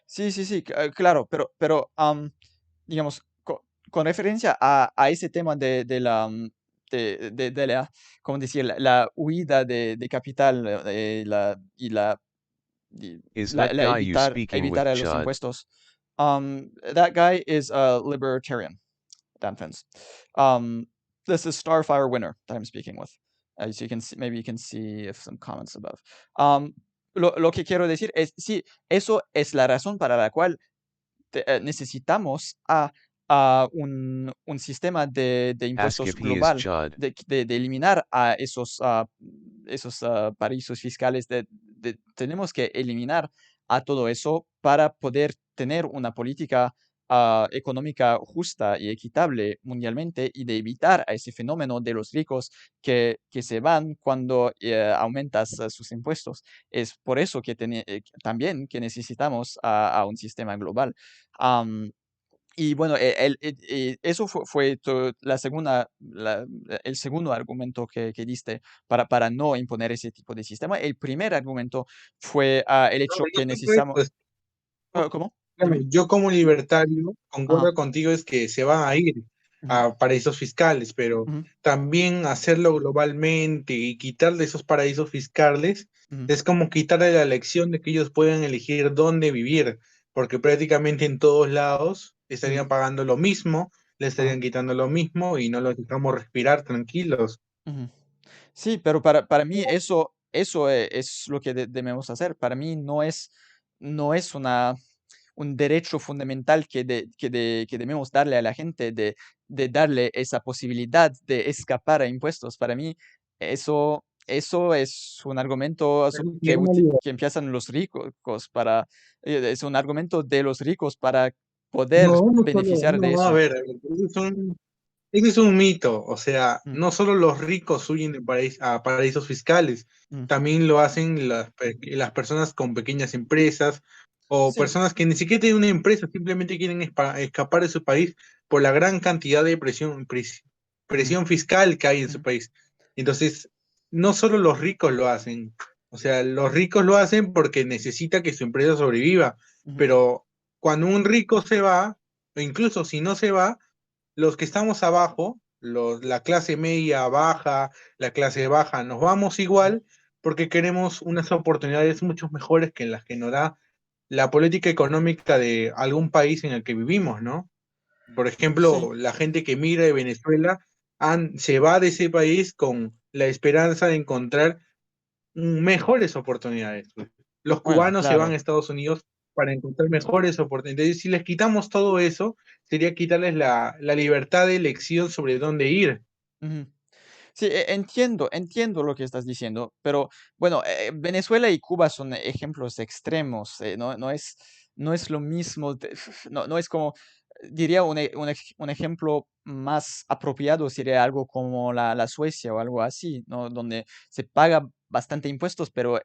Sí, sí, sí, claro, pero digamos, con referencia a ese tema de la, de la, ¿cómo decir? La huida de capital y y Is that guy you speaking evitar with, a los Chud? impuestos. That guy is a libertarian, Dan Fence. Um, this is Starfire Winner that I'm speaking with. As you can see, maybe you can see if some comments above. Lo que quiero decir es, sí, eso es la razón para la cual necesitamos un sistema de Ask impuestos if he is global, Chud. de eliminar a esos paraísos fiscales, tenemos que eliminar a todo eso para poder tener una política económica justa y equitable mundialmente y de evitar a ese fenómeno de los ricos que se van cuando aumentas sus impuestos. Es por eso que también que necesitamos a un sistema global. Am, y bueno, eso fue el segundo argumento que diste para no imponer ese tipo de sistema. El primer argumento fue el No, hecho yo que tengo esto, necesitamos... ¿Cómo? claro, Dime. yo como libertario Ajá. concuerdo contigo es que se van a ir Ujú, a paraísos fiscales, pero ujú, también hacerlo globalmente y quitarle esos paraísos fiscales ujú, es como quitarle la elección de que ellos puedan elegir dónde vivir, porque prácticamente en todos lados ujú, estarían pagando lo mismo, le ajá, estarían quitando lo mismo y no los dejamos respirar tranquilos. ujú. Sí, pero para mí eso es lo que debemos hacer. Para mí no es un derecho fundamental que debemos darle a la gente de darle esa posibilidad de escapar a impuestos. Para mí eso es un argumento Pero se llama que empiezan los ricos es un argumento de los ricos para poder No, no solo, beneficiar de no, a eso. ver, ese es un mito, o sea, Mm, no solo los ricos huyen de a paraísos fiscales, mm. también lo hacen las personas con pequeñas empresas o Sí. personas que ni siquiera tienen una empresa, simplemente quieren escapar de su país por la gran cantidad de Ujú, presión fiscal que hay en su ujú, país. Entonces, no solo los ricos lo hacen, o sea, los ricos lo hacen porque necesita que su empresa sobreviva, pero cuando un rico se va, o incluso si no se va, los que estamos abajo, la clase media baja, la clase baja, nos vamos igual porque queremos unas oportunidades mucho mejores que las que nos da la política económica de algún país en el que vivimos, ¿no? Por ejemplo, la gente que migra de Venezuela se va de ese país con la esperanza de encontrar mejores oportunidades. Los Bueno, cubanos se van a Estados Unidos para encontrar mejores oportunidades. Entonces, si les quitamos todo eso, sería quitarles la libertad de elección sobre dónde ir. Ujú. Sí, entiendo lo que estás diciendo, pero bueno, Venezuela y Cuba son ejemplos extremos, no es lo mismo, no es como, diría un ejemplo más apropiado sería algo como la Suecia o algo así, ¿no? Donde se paga bastante impuestos, pero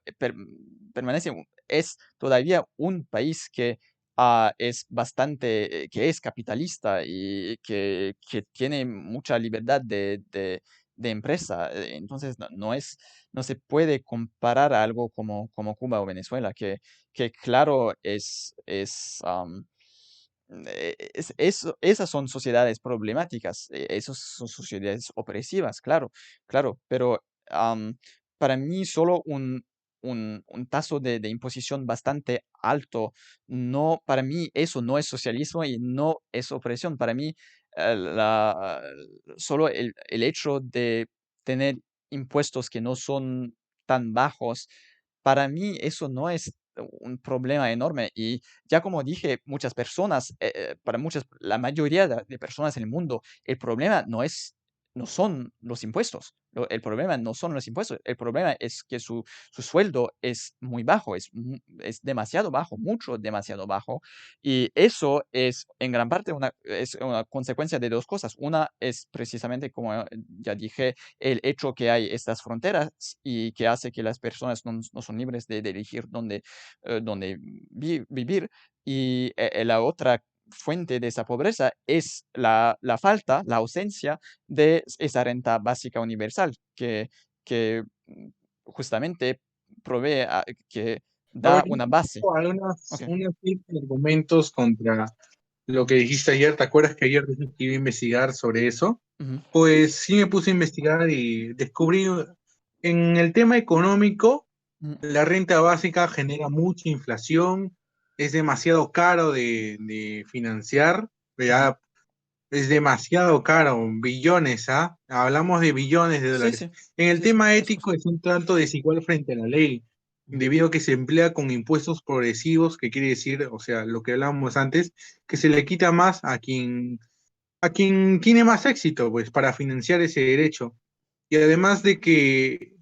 permanece, es todavía un país que es bastante, que es capitalista y que tiene mucha libertad de empresa. Entonces, no se puede comparar a algo como Cuba o Venezuela, que claro esas son sociedades problemáticas, esas son sociedades opresivas, claro, pero para mí solo un taso de imposición bastante alto, para mí eso no es socialismo y no es opresión. Para mí, solo el hecho de tener impuestos que no son tan bajos, para mí eso no es un problema enorme. Y ya como dije, muchas personas, la mayoría de personas en el mundo, el problema no son los impuestos. El problema no son los impuestos. El problema es que su sueldo es muy bajo, es demasiado bajo, mucho demasiado bajo. Y eso es en gran parte es una consecuencia de dos cosas. Una es precisamente, como ya dije, el hecho que hay estas fronteras y que hace que las personas no son libres de elegir dónde vivir. Y la otra fuente de esa pobreza es la falta, la ausencia de esa renta básica universal que justamente provee, que A ver, da yo una base. tengo unos argumentos contra lo que dijiste ayer. ¿Te acuerdas que ayer dije que iba a investigar sobre eso? Ujú. Pues sí me puse a investigar y descubrí en el tema económico, la renta básica genera mucha inflación, es demasiado caro de financiar, ya es demasiado caro, billones, ¿ah? Hablamos de billones de Sí, dólares. sí, En el sí, sí, tema por ético supuesto. es un tanto desigual frente a la ley, debido a que se emplea con impuestos progresivos, que quiere decir, o sea, lo que hablábamos antes, que se le quita más a quien tiene más éxito, pues, para financiar ese derecho. Y además de que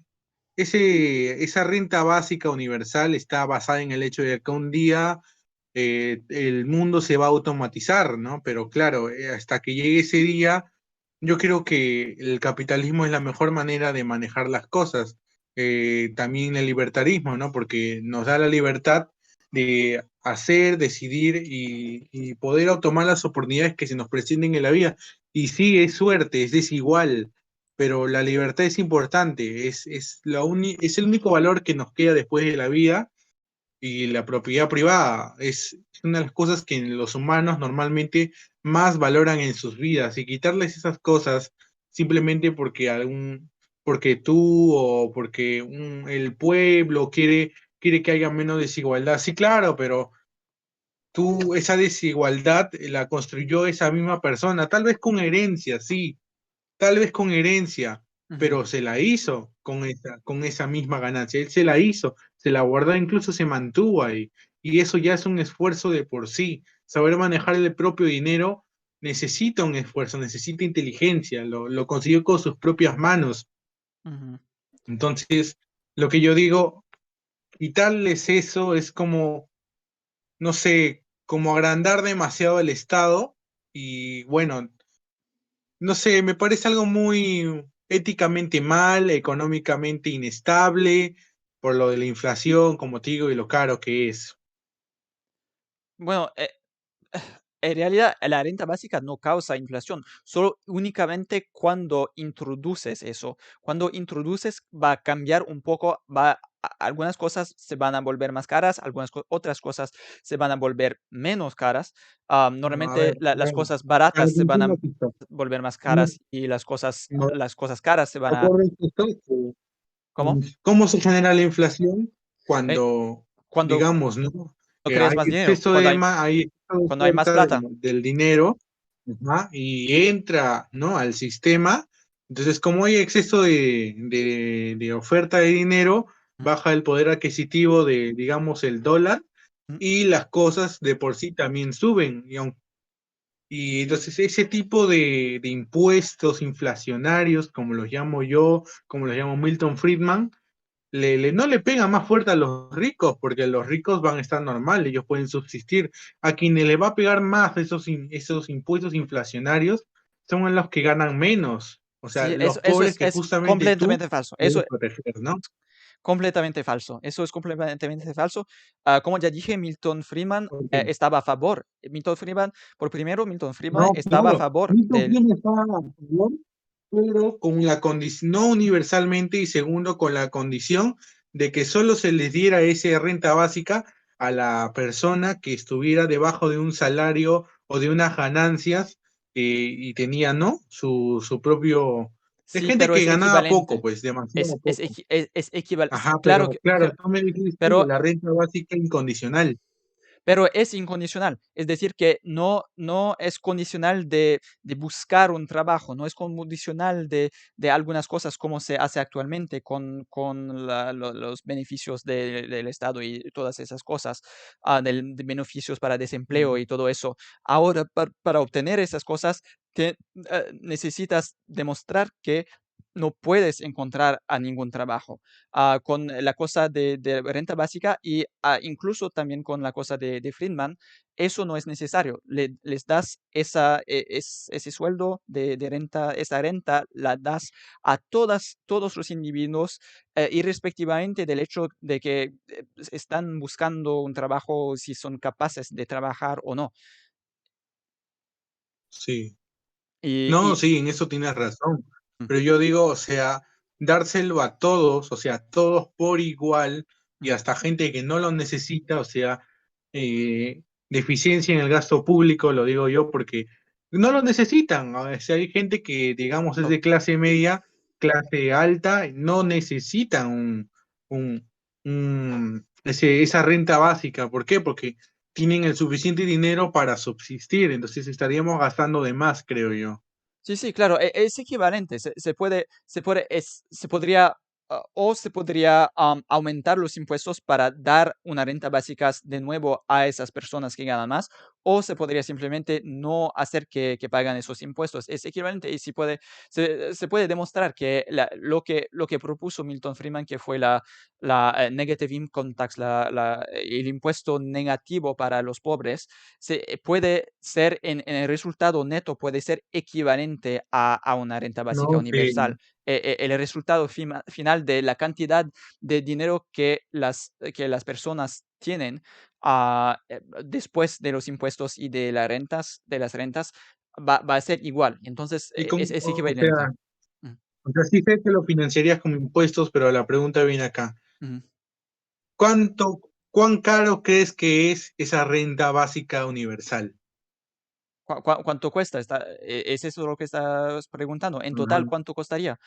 esa renta básica universal está basada en el hecho de que un día el mundo se va a automatizar, ¿no? Pero claro, hasta que llegue ese día, yo creo que el capitalismo es la mejor manera de manejar las cosas. También el libertarismo, ¿no? Porque nos da la libertad de hacer, decidir y poder tomar las oportunidades que se nos presenten en la vida. Y sí, es suerte, es desigual, pero la libertad es importante, es el único valor que nos queda después de la vida, y la propiedad privada es una de las cosas que los humanos normalmente más valoran en sus vidas, y quitarles esas cosas simplemente porque tú o porque el pueblo quiere que haya menos desigualdad. Sí, claro, pero esa desigualdad la construyó esa misma persona, tal vez con herencia, sí, tal vez con herencia, Ujú. pero se la hizo con esa misma ganancia. Él se la hizo, se la guardó, incluso se mantuvo ahí. Y eso ya es un esfuerzo de por sí. Saber manejar el propio dinero necesita un esfuerzo, necesita inteligencia, lo consiguió con sus propias manos. Ujú. Entonces, lo que yo digo, quitarles eso es como, no sé, como agrandar demasiado el Estado. Y bueno, no sé, me parece algo muy éticamente mal, económicamente inestable, por lo de la inflación, como te digo, y lo caro que es. Bueno, en realidad la renta básica no causa inflación, solo únicamente cuando introduces eso. Cuando introduces va a cambiar un poco, algunas cosas se van a volver más caras, otras cosas se van a volver menos caras. No, a Normalmente ver, las cosas baratas se van a volver más caras y las cosas caras se van a... ¿Cómo? ¿Cómo? ¿Cómo se genera la inflación? Eh, Cuando, cuando digamos, ¿no? no Que creas hay más dinero, exceso hay exceso de cuando hay más oferta plata. del dinero, ajá, y entra, ¿no? Al sistema. Entonces, como hay exceso de oferta de dinero, baja el poder adquisitivo de, digamos, el dólar, y las cosas de por sí también suben. Y entonces ese tipo de impuestos inflacionarios, como los llamo yo, como los llamo Milton Friedman, no le pega más fuerte a los ricos, porque los ricos van a estar normal, ellos pueden subsistir. A quienes le va a pegar más esos impuestos inflacionarios son a los que ganan menos. O sea, Sí, los eso pobres que es justamente tú completamente falso. debes proteger, ¿no? Completamente falso. Eso es completamente falso. Como ya dije, Milton Friedman Porque, estaba a favor. Milton Friedman no, estaba a claro, favor Milton del... Friedman estaba a favor, pero con la condición, no universalmente, y segundo, con la condición de que solo se les diera esa renta básica a la persona que estuviera debajo de un salario o de unas ganancias, y tenía, ¿no? Su propio... De Sí, gente pero que es ganaba poco, equivalente. pues demasiado poco. Es equivalente. Ajá, Claro pero que... claro, tú me dijiste Pero la renta básica incondicional. pero es incondicional. Es decir, que no es condicional de buscar un trabajo, no es condicional de algunas cosas como se hace actualmente con los beneficios del Estado y todas esas cosas, de beneficios para desempleo y todo eso. Ahora, para obtener esas cosas, necesitas demostrar que no puedes encontrar a ningún trabajo. Con la cosa de renta básica y incluso también con la cosa de Friedman, eso no es necesario. Les das ese sueldo de renta, esa renta la das a todos los individuos, irrespectivamente del hecho de que están buscando un trabajo, si son capaces de trabajar o no. Sí. Y No, sí, en eso tienes razón. Pero yo digo, o sea, dárselo a todos, o sea, todos por igual, y hasta gente que no lo necesita, o sea, deficiencia en el gasto público, lo digo yo, porque no lo necesitan. O sea, hay gente que, digamos, es de clase media, clase alta, no necesitan un, esa renta básica. ¿Por qué? Porque tienen el suficiente dinero para subsistir, entonces estaríamos gastando de más, creo yo. sí, sí, claro, es equivalente. Se podría, o se podría aumentar los impuestos para dar una renta básica de nuevo a esas personas que ganan más, o se podría simplemente no hacer que paguen esos impuestos. Es equivalente y se puede demostrar que lo que propuso Milton Friedman, que fue la negative income tax, el impuesto negativo para los pobres, puede ser en el resultado neto, puede ser equivalente a una renta básica No, universal. El resultado final de la cantidad de dinero que las personas tienen después de los impuestos y de las rentas va a ser igual. Entonces, y es equivalente. o sea, sí sé que lo financiarías con impuestos, pero la pregunta viene acá. Ujú. ¿Cuán caro crees que es esa renta básica universal? ¿Cuánto cuesta? ¿Es eso lo que estás preguntando? En total, Ajá. ¿cuánto costaría?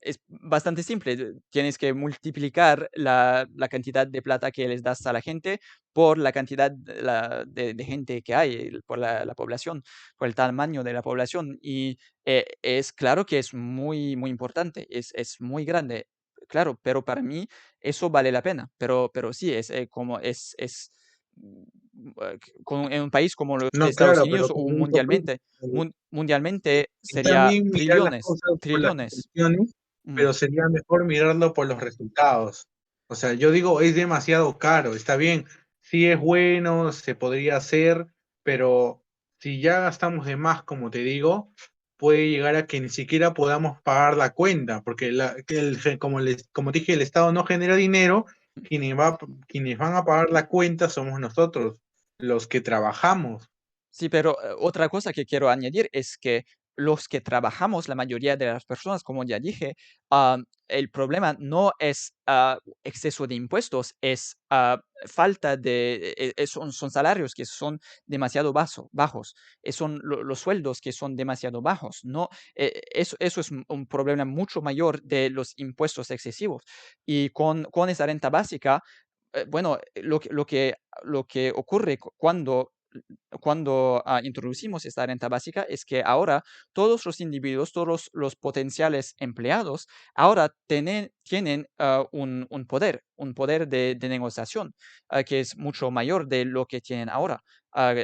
Es bastante simple. Tienes que multiplicar la cantidad de plata que les das a la gente por la cantidad de gente que hay, por la población, por el tamaño de la población. Y es claro que es muy, muy importante, es muy grande, claro, pero para mí eso vale la pena. Pero sí, en un país como los No, Estados claro, Unidos pero o como dijo Chris, mundialmente está sería bien mirar las trillones, cosas por las trillones. intenciones, pero sería mejor mirarlo por los resultados. O sea, yo digo, es demasiado caro, está bien, sí es bueno, se podría hacer, pero si ya gastamos de más, como te digo, puede llegar a que ni siquiera podamos pagar la cuenta, porque como dije, el Estado no genera dinero, quienes van a pagar la cuenta somos nosotros. los que trabajamos. Sí, pero otra cosa que quiero añadir es que los que trabajamos, la mayoría de las personas, como ya dije, el problema no es exceso de impuestos, es falta de, son salarios que son demasiado bajos, son los sueldos que son demasiado bajos. No, eso es un problema mucho mayor de los impuestos excesivos. Y con esa renta básica, bueno, lo que ocurre cuando introducimos esta renta básica es que ahora todos los individuos, todos los potenciales empleados, ahora tienen un poder de negociación que es mucho mayor de lo que tienen ahora. ah,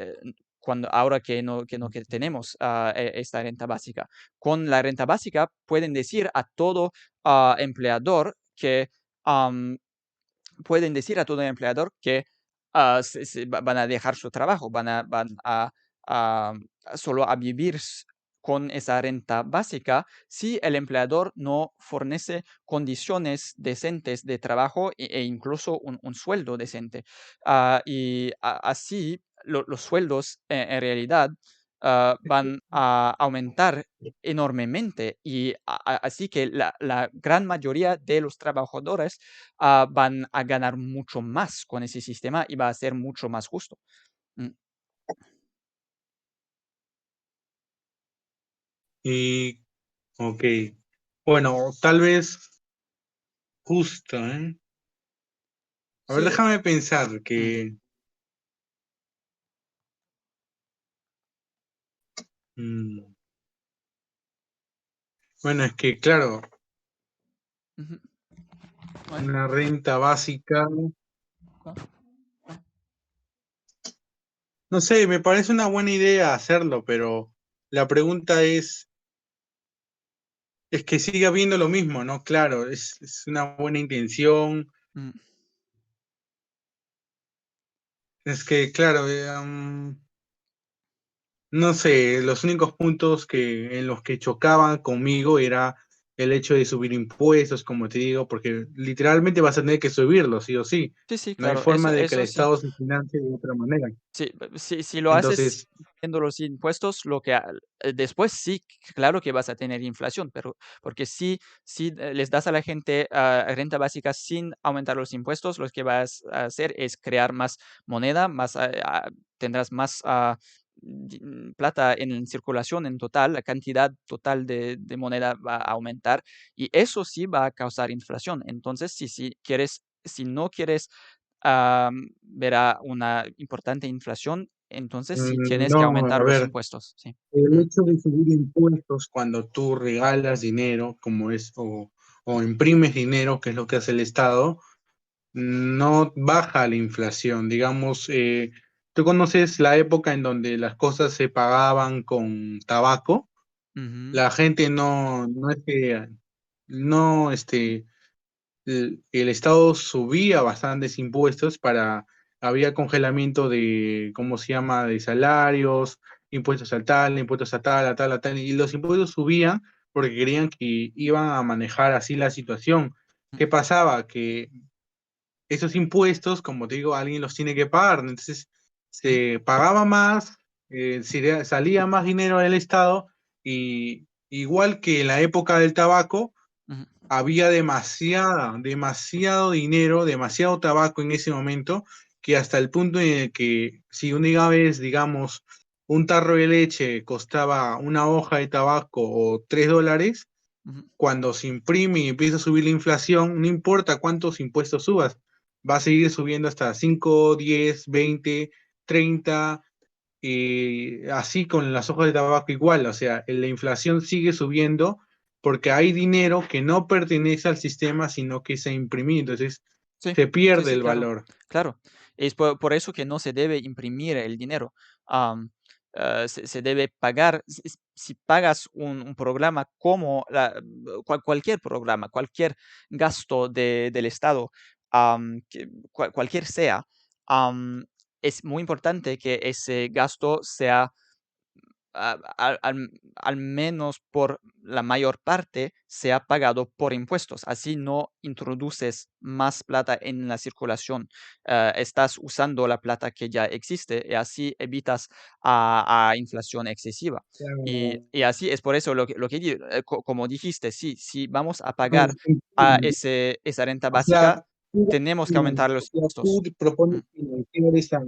ahora que tenemos esta renta básica. Con la renta básica pueden decir a todo empleador que pueden decir a todo empleador que van a dejar su trabajo, a solo a vivir con esa renta básica si el empleador no fornece condiciones decentes de trabajo e incluso un sueldo decente. Y así los sueldos en realidad van a aumentar enormemente y así que la gran mayoría de los trabajadores van a ganar mucho más con ese sistema y va a ser mucho más justo. Mm. Y, ok, bueno, tal vez justo, ¿eh? A ver, Sí. déjame pensar que... Bueno, es que claro, Ujú. una renta básica, no sé, me parece una buena idea hacerlo, pero la pregunta es que sigue habiendo lo mismo, ¿no? Claro, es una buena intención. Mm. Es que, claro, no sé, los únicos puntos en los que chocaban conmigo era el hecho de subir impuestos, como te digo, porque literalmente vas a tener que subirlos, sí o sí. Sí, sí, No hay claro, forma de que el eso sí. Estado se financie de otra manera. Sí, si lo haces Entonces, viendo los impuestos, después sí, claro que vas a tener inflación, pero porque si les das a la gente renta básica sin aumentar los impuestos, lo que vas a hacer es crear más moneda, tendrás más plata en circulación en total, la cantidad total de moneda va a aumentar y eso sí va a causar inflación. Entonces, si no quieres verá una importante inflación, entonces sí tienes que no, aumentar a los ver, impuestos, sí. el hecho de subir impuestos cuando tú regalas dinero, como es, o imprimes dinero, que es lo que hace el Estado, no baja la inflación. Digamos, tú conoces la época en donde las cosas se pagaban con tabaco. Ujú. La gente no es que, no, el Estado subía bastantes impuestos había congelamiento de, ¿cómo se llama?, de salarios, impuestos a tal, impuestos a tal, a tal, a tal, y los impuestos subían porque querían que iban a manejar así la situación. ¿Qué pasaba? Que esos impuestos, como te digo, alguien los tiene que pagar, ¿no? Entonces se pagaba más, salía más dinero del Estado, y igual que en la época del tabaco, Ujú. había demasiado dinero, demasiado tabaco en ese momento, que hasta el punto en el que si una vez, digamos, un tarro de leche costaba una hoja de tabaco o $3, Ujú. cuando se imprime y empieza a subir la inflación, no importa cuántos impuestos subas, va a seguir subiendo hasta 5, 10, 20, 30, y así con las hojas de tabaco igual, o sea, la inflación sigue subiendo porque hay dinero que no pertenece al sistema, sino que se ha imprimido, entonces Sí, se sí, pierde sí, el claro, valor. claro. Es por eso que no se debe imprimir el dinero. Se debe pagar, si pagas un programa como cualquier programa, cualquier gasto del Estado, cualquier sea, es muy importante que ese gasto sea al menos por la mayor parte, sea pagado por impuestos. Así no introduces más plata en la circulación. Estás usando la plata que ya existe y así evitas a inflación excesiva. Y así es por eso como dijiste, sí, si vamos a pagar esa renta O sea, básica, tenemos que aumentar los tú impuestos. propones financiar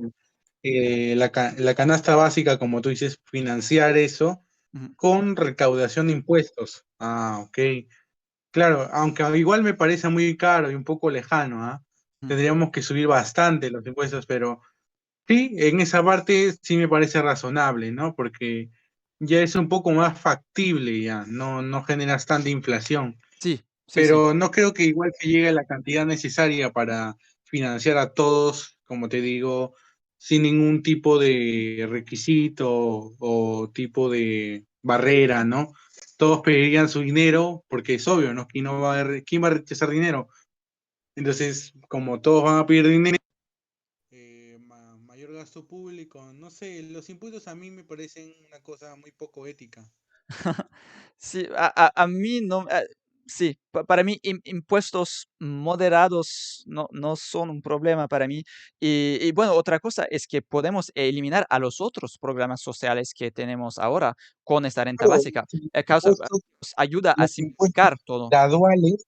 la canasta básica, como tú dices, financiar eso Ujú. con recaudación de impuestos. Ah, ok. Claro, aunque igual me parece muy caro y un poco lejano, ¿ah? Tendríamos que subir bastante los impuestos, pero sí, en esa parte sí me parece razonable, ¿no? Porque ya es un poco más factible ya, no generas tanta inflación. Sí, sí, sí. Pero no creo que igual se llegue a la cantidad necesaria para financiar a todos, como te digo, sin ningún tipo de requisito o tipo de barrera, ¿no? Todos pedirían su dinero, porque es obvio, ¿no? ¿Quién va a rechazar dinero? Entonces, como todos van a pedir dinero, mayor gasto público, no sé, los impuestos a mí me parecen una cosa muy poco ética. Sí, a mí no, sí, para mí impuestos moderados no son un problema para mí. Y bueno, otra cosa es que podemos eliminar a los otros programas sociales que tenemos ahora con esta renta Claro, básica. Nos ayuda a los impuestos simplificar todo. graduales.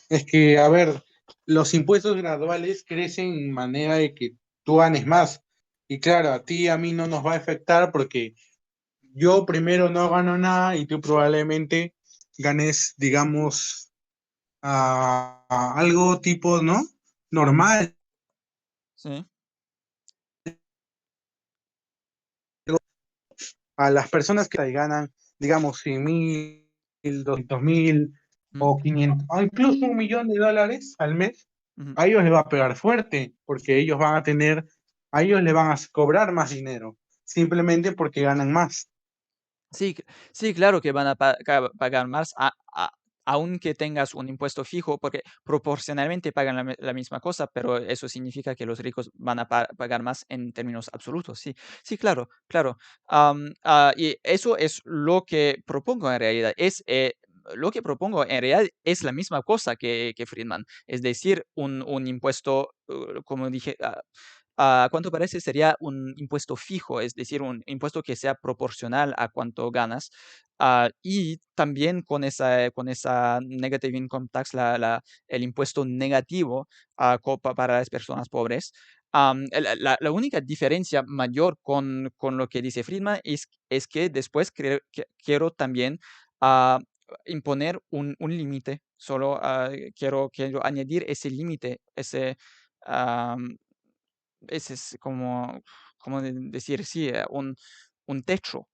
Es que, a ver, los impuestos graduales crecen en manera de que tú ganes más. Y claro, a ti y a mí no nos va a afectar porque yo primero no gano nada y tú probablemente ganes, digamos, a algo tipo, ¿no? Normal. Sí. A las personas que ganan, digamos, 100.000, 200.000 o 500, o incluso $1.000.000 al mes, Ujú. a ellos les va a pegar fuerte, porque ellos van a tener, a ellos les van a cobrar más dinero, simplemente porque ganan más. Sí, sí, claro que van a pagar más, aunque tengas un impuesto fijo, porque proporcionalmente pagan la misma cosa, pero eso significa que los ricos van a pagar más en términos absolutos. Sí, sí, claro, claro. Y eso es lo que propongo en realidad. Lo que propongo en realidad es la misma cosa que Friedman, es decir, un impuesto, como dije, ¿cuánto parece? Sería un impuesto fijo, es decir, un impuesto que sea proporcional a cuánto ganas. Y también con esa negative income tax, el impuesto negativo para las personas pobres. La única diferencia mayor con lo que dice Friedman es que después quiero también ah, imponer un límite. Solo quiero añadir ese límite, ese es como decir, sí, un techo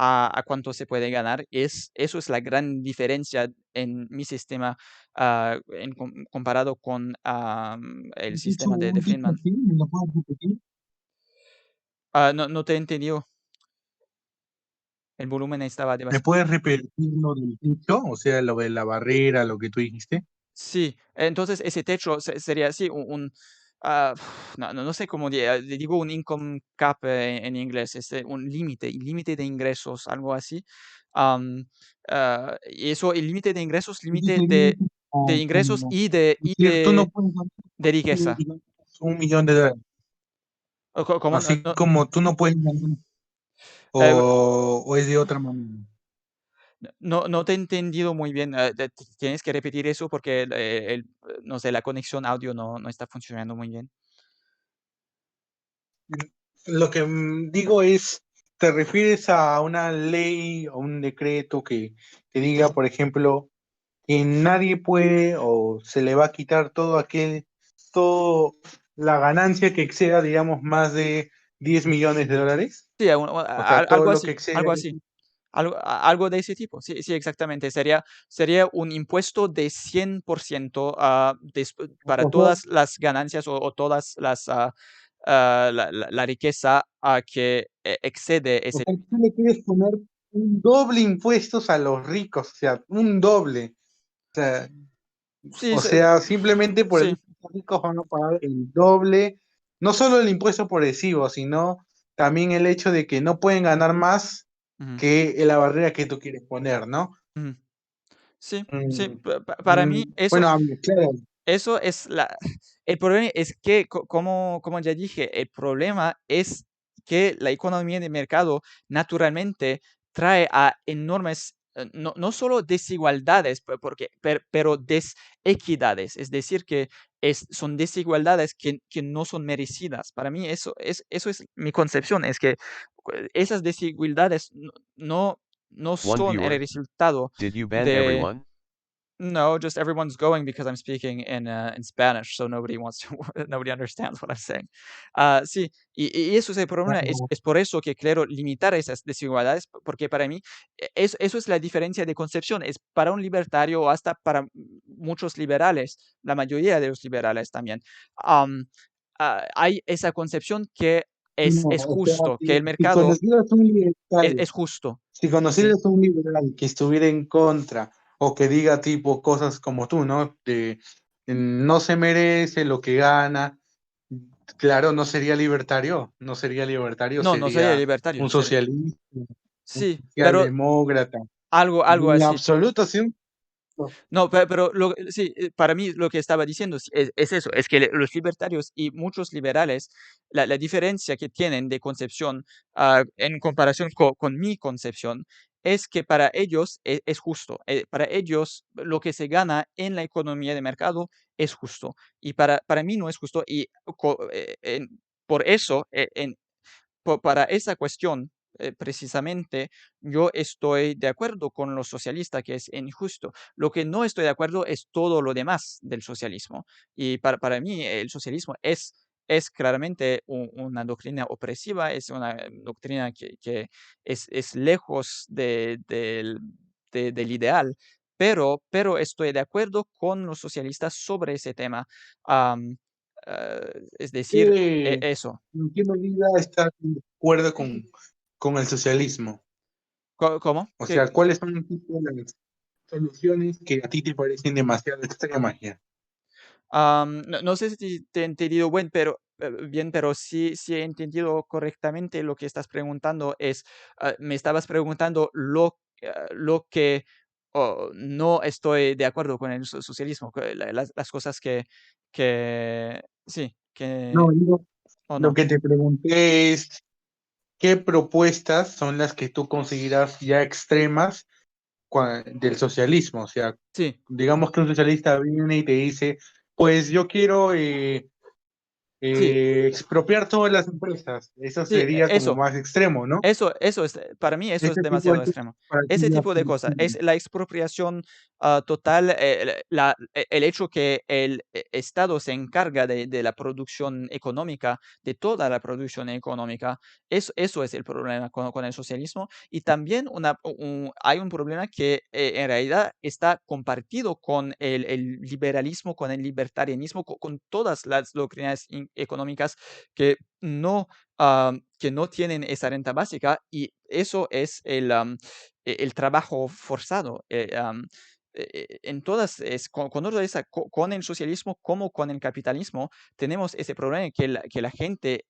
a cuánto se puede ganar. Eso es la gran diferencia en mi sistema comparado con el ¿Has dicho sistema de un tipo Friedman. así? ¿Me lo puedes repetir? No te he entendido. El volumen estaba ¿Me demasiado. puedes repetir lo del techo? O sea, lo de la barrera, lo que tú dijiste. Sí, entonces ese techo sería así, ah, no sé cómo le digo un income cap en inglés, un límite de ingresos, algo así. Am, y eso, el límite de ingresos, Eso límite sería de ingresos como y decir, tú no puedes ganar de riqueza. $1.000.000. ¿Cómo? Así como tú no puedes ganar, Eh, o es de otra manera. no te he entendido muy bien. Tienes que repetir eso porque no sé, la conexión audio no está funcionando muy bien. Lo que digo es, ¿te refieres a una ley o un decreto que diga, por ejemplo, que nadie puede o se le va a quitar todo la ganancia que exceda, digamos, más de $10 millones? Sí, O sea, todo algo lo que así, exceda. algo así. Algo de ese tipo. Sí, sí, exactamente. Sería un impuesto de 100% para O sea, todas las ganancias o todas la riqueza que excede o ese. sea, tú le quieres poner un doble impuestos a los ricos, o sea, un doble. O sea, Sí, simplemente por el sí. hecho de que los ricos van a pagar el doble, no solo el impuesto progresivo, sino también el hecho de que no pueden ganar más Ujú. que la barrera que tú quieres poner, ¿no? Ujú. Sí, sí, Mm, para mí eso bueno, claro. eso es el problema es que, como ya dije, el problema es que la economía de mercado naturalmente trae a enormes, no solo desigualdades, pero desequidades. Es decir, que son desigualdades que no son merecidas. Para mí eso es mi concepción, es que esas desigualdades no One son el viewer. resultado Did you ban de everyone? no, just everyone's going because I'm speaking in Spanish, so nobody wants to nobody understands what I'm saying. Sí, y eso es el problema, es por eso que quiero limitar esas desigualdades, porque para mí eso es la diferencia de concepción, es para un libertario o hasta para muchos liberales, la mayoría de los liberales también, am, hay esa concepción que No, es o sea, justo, que el si mercado conocieras un libertario, es justo, si ¿sí? conocieras un liberal que estuviera en contra o que diga tipo cosas como tú, ¿no? De no se merece lo que gana, claro, no sería libertario, No sería sería libertario, un socialista, un sí, pero socialdemócrata. algo En así. absoluto, sí. No, pero sí, para mí lo que estaba diciendo es eso, es que los libertarios y muchos liberales, la diferencia que tienen de concepción en comparación con mi concepción es que para ellos es justo. Para ellos lo que se gana en la economía de mercado es justo. Y para mí no es justo. Y por eso, para esa cuestión, precisamente, yo estoy de acuerdo con los socialistas que es injusto. Lo que no estoy de acuerdo es todo lo demás del socialismo. Y para mí el socialismo es claramente una doctrina opresiva, es una doctrina que es lejos del ideal, pero estoy de acuerdo con los socialistas sobre ese tema. Am, es decir, eso. ¿En qué medida estás de acuerdo con el socialismo? ¿Cómo? O sea, ¿cuáles son tipo las soluciones que a ti te parecen demasiado extremas ya? No sé si te he entendido bien, pero sí he entendido correctamente lo que estás preguntando. Me estabas preguntando lo que no estoy de acuerdo con el socialismo, las cosas que sí, No, que o lo no. que te pregunté es, ¿qué propuestas son las que tú consideras ya extremas del socialismo? O sea, Sí. digamos que un socialista viene y te dice, pues yo quiero Sí. expropiar todas las empresas. Eso Sí, sería como más extremo, ¿no? Eso para mí eso es Ese tipo de demasiado cosas extremo. para ti Ese ya tipo de son cosas, extremas. es la expropiación, total, el hecho que el Estado se encarga de la producción económica, de toda la producción económica, eso es el problema con el socialismo. Y también hay un problema que, en realidad está compartido con el liberalismo, con el libertarianismo, con todas las doctrinas económicas que que no tienen esa renta básica y eso es el trabajo forzado. En todas, con el socialismo como con el capitalismo, tenemos ese problema que la gente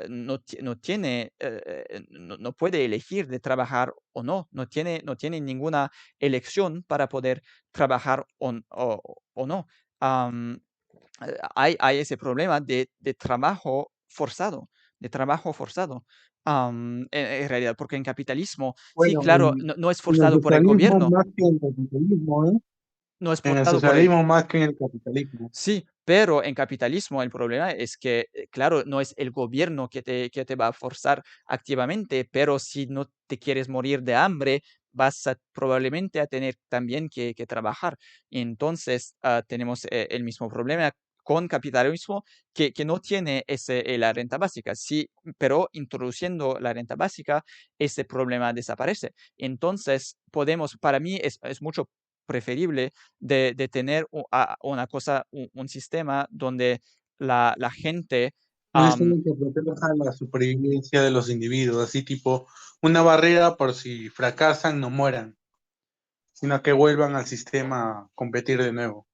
no tiene, no puede elegir de trabajar o no tiene ninguna elección para poder trabajar o no. Am, hay ese problema de trabajo forzado, en realidad, porque en capitalismo, sí, Bueno, claro, no es en el forzado por el socialismo gobierno, más que en el capitalismo, ¿eh? no es En el forzado por el socialismo más que en el capitalismo. sí, pero en capitalismo el problema es que, claro, no es el gobierno que te va a forzar activamente, pero si no te quieres morir de hambre, vas probablemente a tener también que trabajar. Entonces, tenemos el mismo problema con capitalismo que no tiene la renta básica. Sí, pero introduciendo la renta básica, ese problema desaparece. Entonces, para mí es mucho preferible de tener una cosa, un sistema donde la gente, Un sistema que proteja la supervivencia de los individuos, así tipo una barrera por si fracasan no mueran, sino que vuelvan al sistema a competir de nuevo.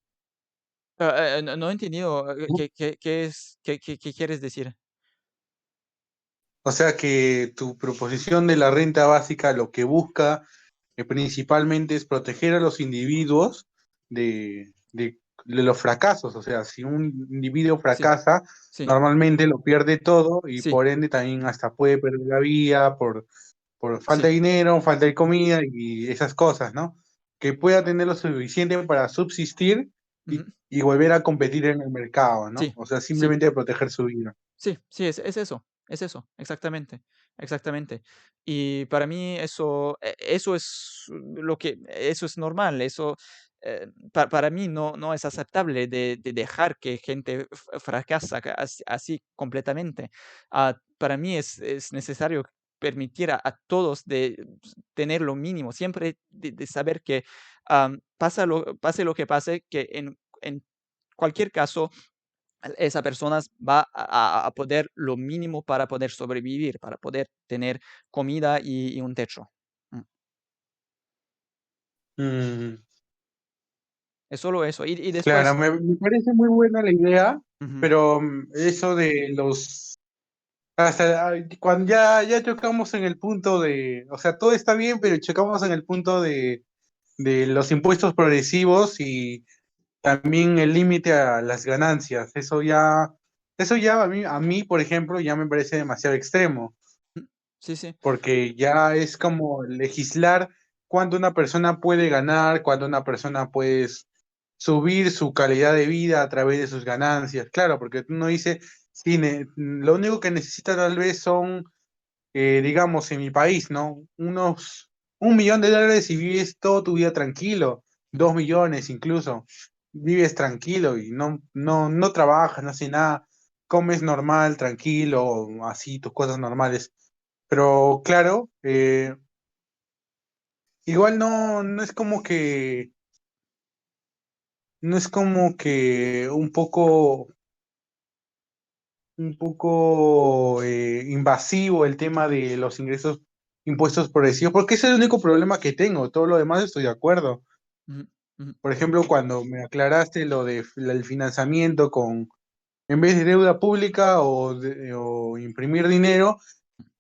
no he entendido, ¿qué quieres decir? O sea que tu proposición de la renta básica lo que busca principalmente es proteger a los individuos de los fracasos. O sea, si un individuo fracasa, sí, normalmente lo pierde todo y sí, por ende también hasta puede perder la vida por falta sí. de dinero, falta de comida y esas cosas, ¿no? Que pueda tener lo suficiente para subsistir Ujú. y volver a competir en el mercado, ¿no? Sí, O sea, sí. simplemente proteger su vida. Sí, sí, es eso, exactamente, exactamente. Y para mí eso es eso es normal, eso para mí no es aceptable de dejar que gente fracasa así completamente. Para mí es necesario permitir a todos de tener lo mínimo, siempre de saber que pase lo que pase, que en cualquier caso esa persona va a poder lo mínimo para poder sobrevivir, para poder tener comida y un techo. Mm, Es solo eso. Y claro, después, me parece muy buena la idea, ujú, pero eso de los... cuando ya chocamos en el punto de... O sea, todo está bien, pero chocamos en el punto de los impuestos progresivos y también el límite a las ganancias. Eso ya a mí, por ejemplo, ya me parece demasiado extremo, sí, sí, porque ya es como legislar cuánto una persona puede ganar, cuánto una persona puede subir su calidad de vida a través de sus ganancias. Claro, porque uno dice, sí, lo único que necesita tal vez son, digamos, en mi país, ¿no? Unos $1 millón y vives toda tu vida tranquilo, 2 millones incluso, vives tranquilo y no trabajas, no haces nada, comes normal, tranquilo, así, tus cosas normales. Pero claro, igual no es como que, no es como que un poco invasivo el tema de los ingresos impuestos progresivos, porque ese es el único problema que tengo, todo lo demás estoy de acuerdo. ujú, ujú, Por ejemplo, cuando me aclaraste lo de el financiamiento con, en vez de deuda pública o imprimir dinero,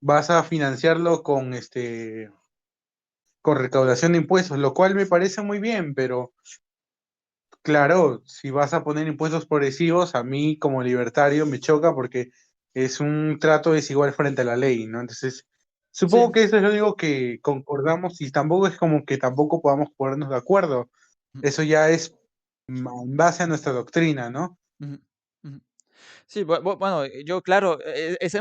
vas a financiarlo con recaudación de impuestos, lo cual me parece muy bien, pero claro, si vas a poner impuestos progresivos, a mí como libertario me choca porque es un trato desigual frente a la ley, ¿no? Entonces, sí, supongo que eso es lo único que concordamos y tampoco es como que tampoco podamos ponernos de acuerdo. ujú, Eso ya es en base a nuestra doctrina, ¿no? ujú, ujú. Sí, bueno, yo claro, es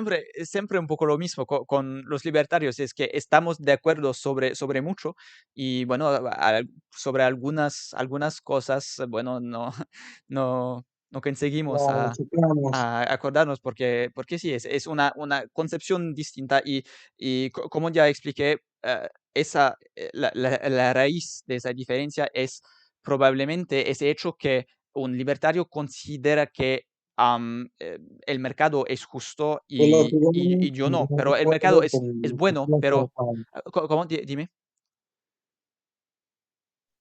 siempre un poco lo mismo con los libertarios, es que estamos de acuerdo sobre mucho y bueno, sobre algunas cosas, bueno, no conseguimos Claro, chocamos. a acordarnos porque sí, es una concepción distinta y como ya expliqué, la raíz de esa diferencia es probablemente ese hecho que un libertario considera que el mercado es justo Que los y ciudadanos yo están no, de pero el mercado acuerdo con es lo que bueno, piensa pero Juan. ¿cómo? Dime.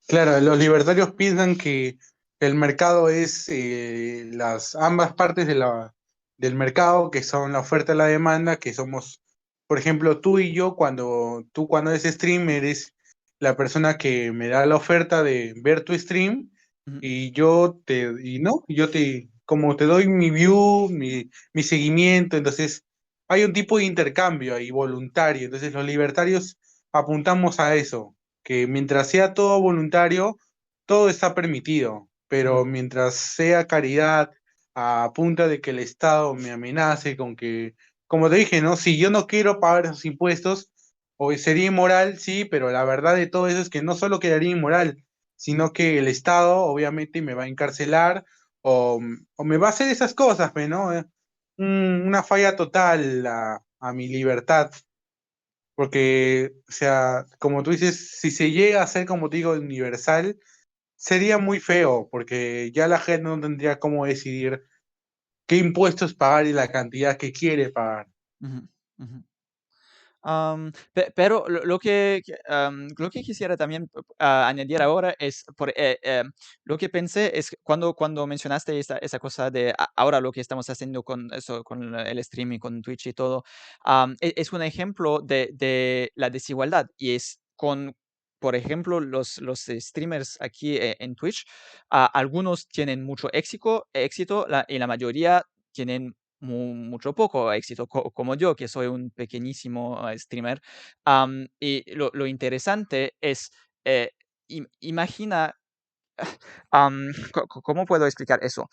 Claro, los libertarios piensan que el mercado es las ambas partes del mercado, que son la oferta y la demanda, que somos, por ejemplo, tú y yo, cuando eres stream, eres la persona que me da la oferta de ver tu stream, Ujú, y como te doy mi view, mi seguimiento, entonces hay un tipo de intercambio ahí voluntario, entonces los libertarios apuntamos a eso que mientras sea todo voluntario, todo está permitido, ujú, pero mientras sea caridad a punta de que el Estado me amenace con que, como te dije, ¿no? Si yo no quiero pagar esos impuestos, o sería inmoral, sí, pero la verdad de todo eso es que no solo quedaría inmoral, sino que el Estado obviamente me va a encarcelar o me va a hacer esas cosas, pues, ¿no? Una falla total a mi libertad. Porque, o sea, como tú dices, si se llega a ser, como te digo, universal, sería muy feo, porque ya la gente no tendría cómo decidir qué impuestos pagar y la cantidad que quiere pagar. ujú, ujú. Pero lo que quisiera también añadir ahora es, lo que pensé es que cuando mencionaste esa cosa de ahora lo que estamos haciendo con eso, con el streaming, con Twitch y todo, es un ejemplo de la desigualdad y es por ejemplo, los streamers aquí en Twitch, algunos tienen mucho éxito y la mayoría tienen mucho poco éxito, como yo, que soy un pequeñísimo streamer. Y lo interesante es, imagina, ¿cómo puedo explicar eso?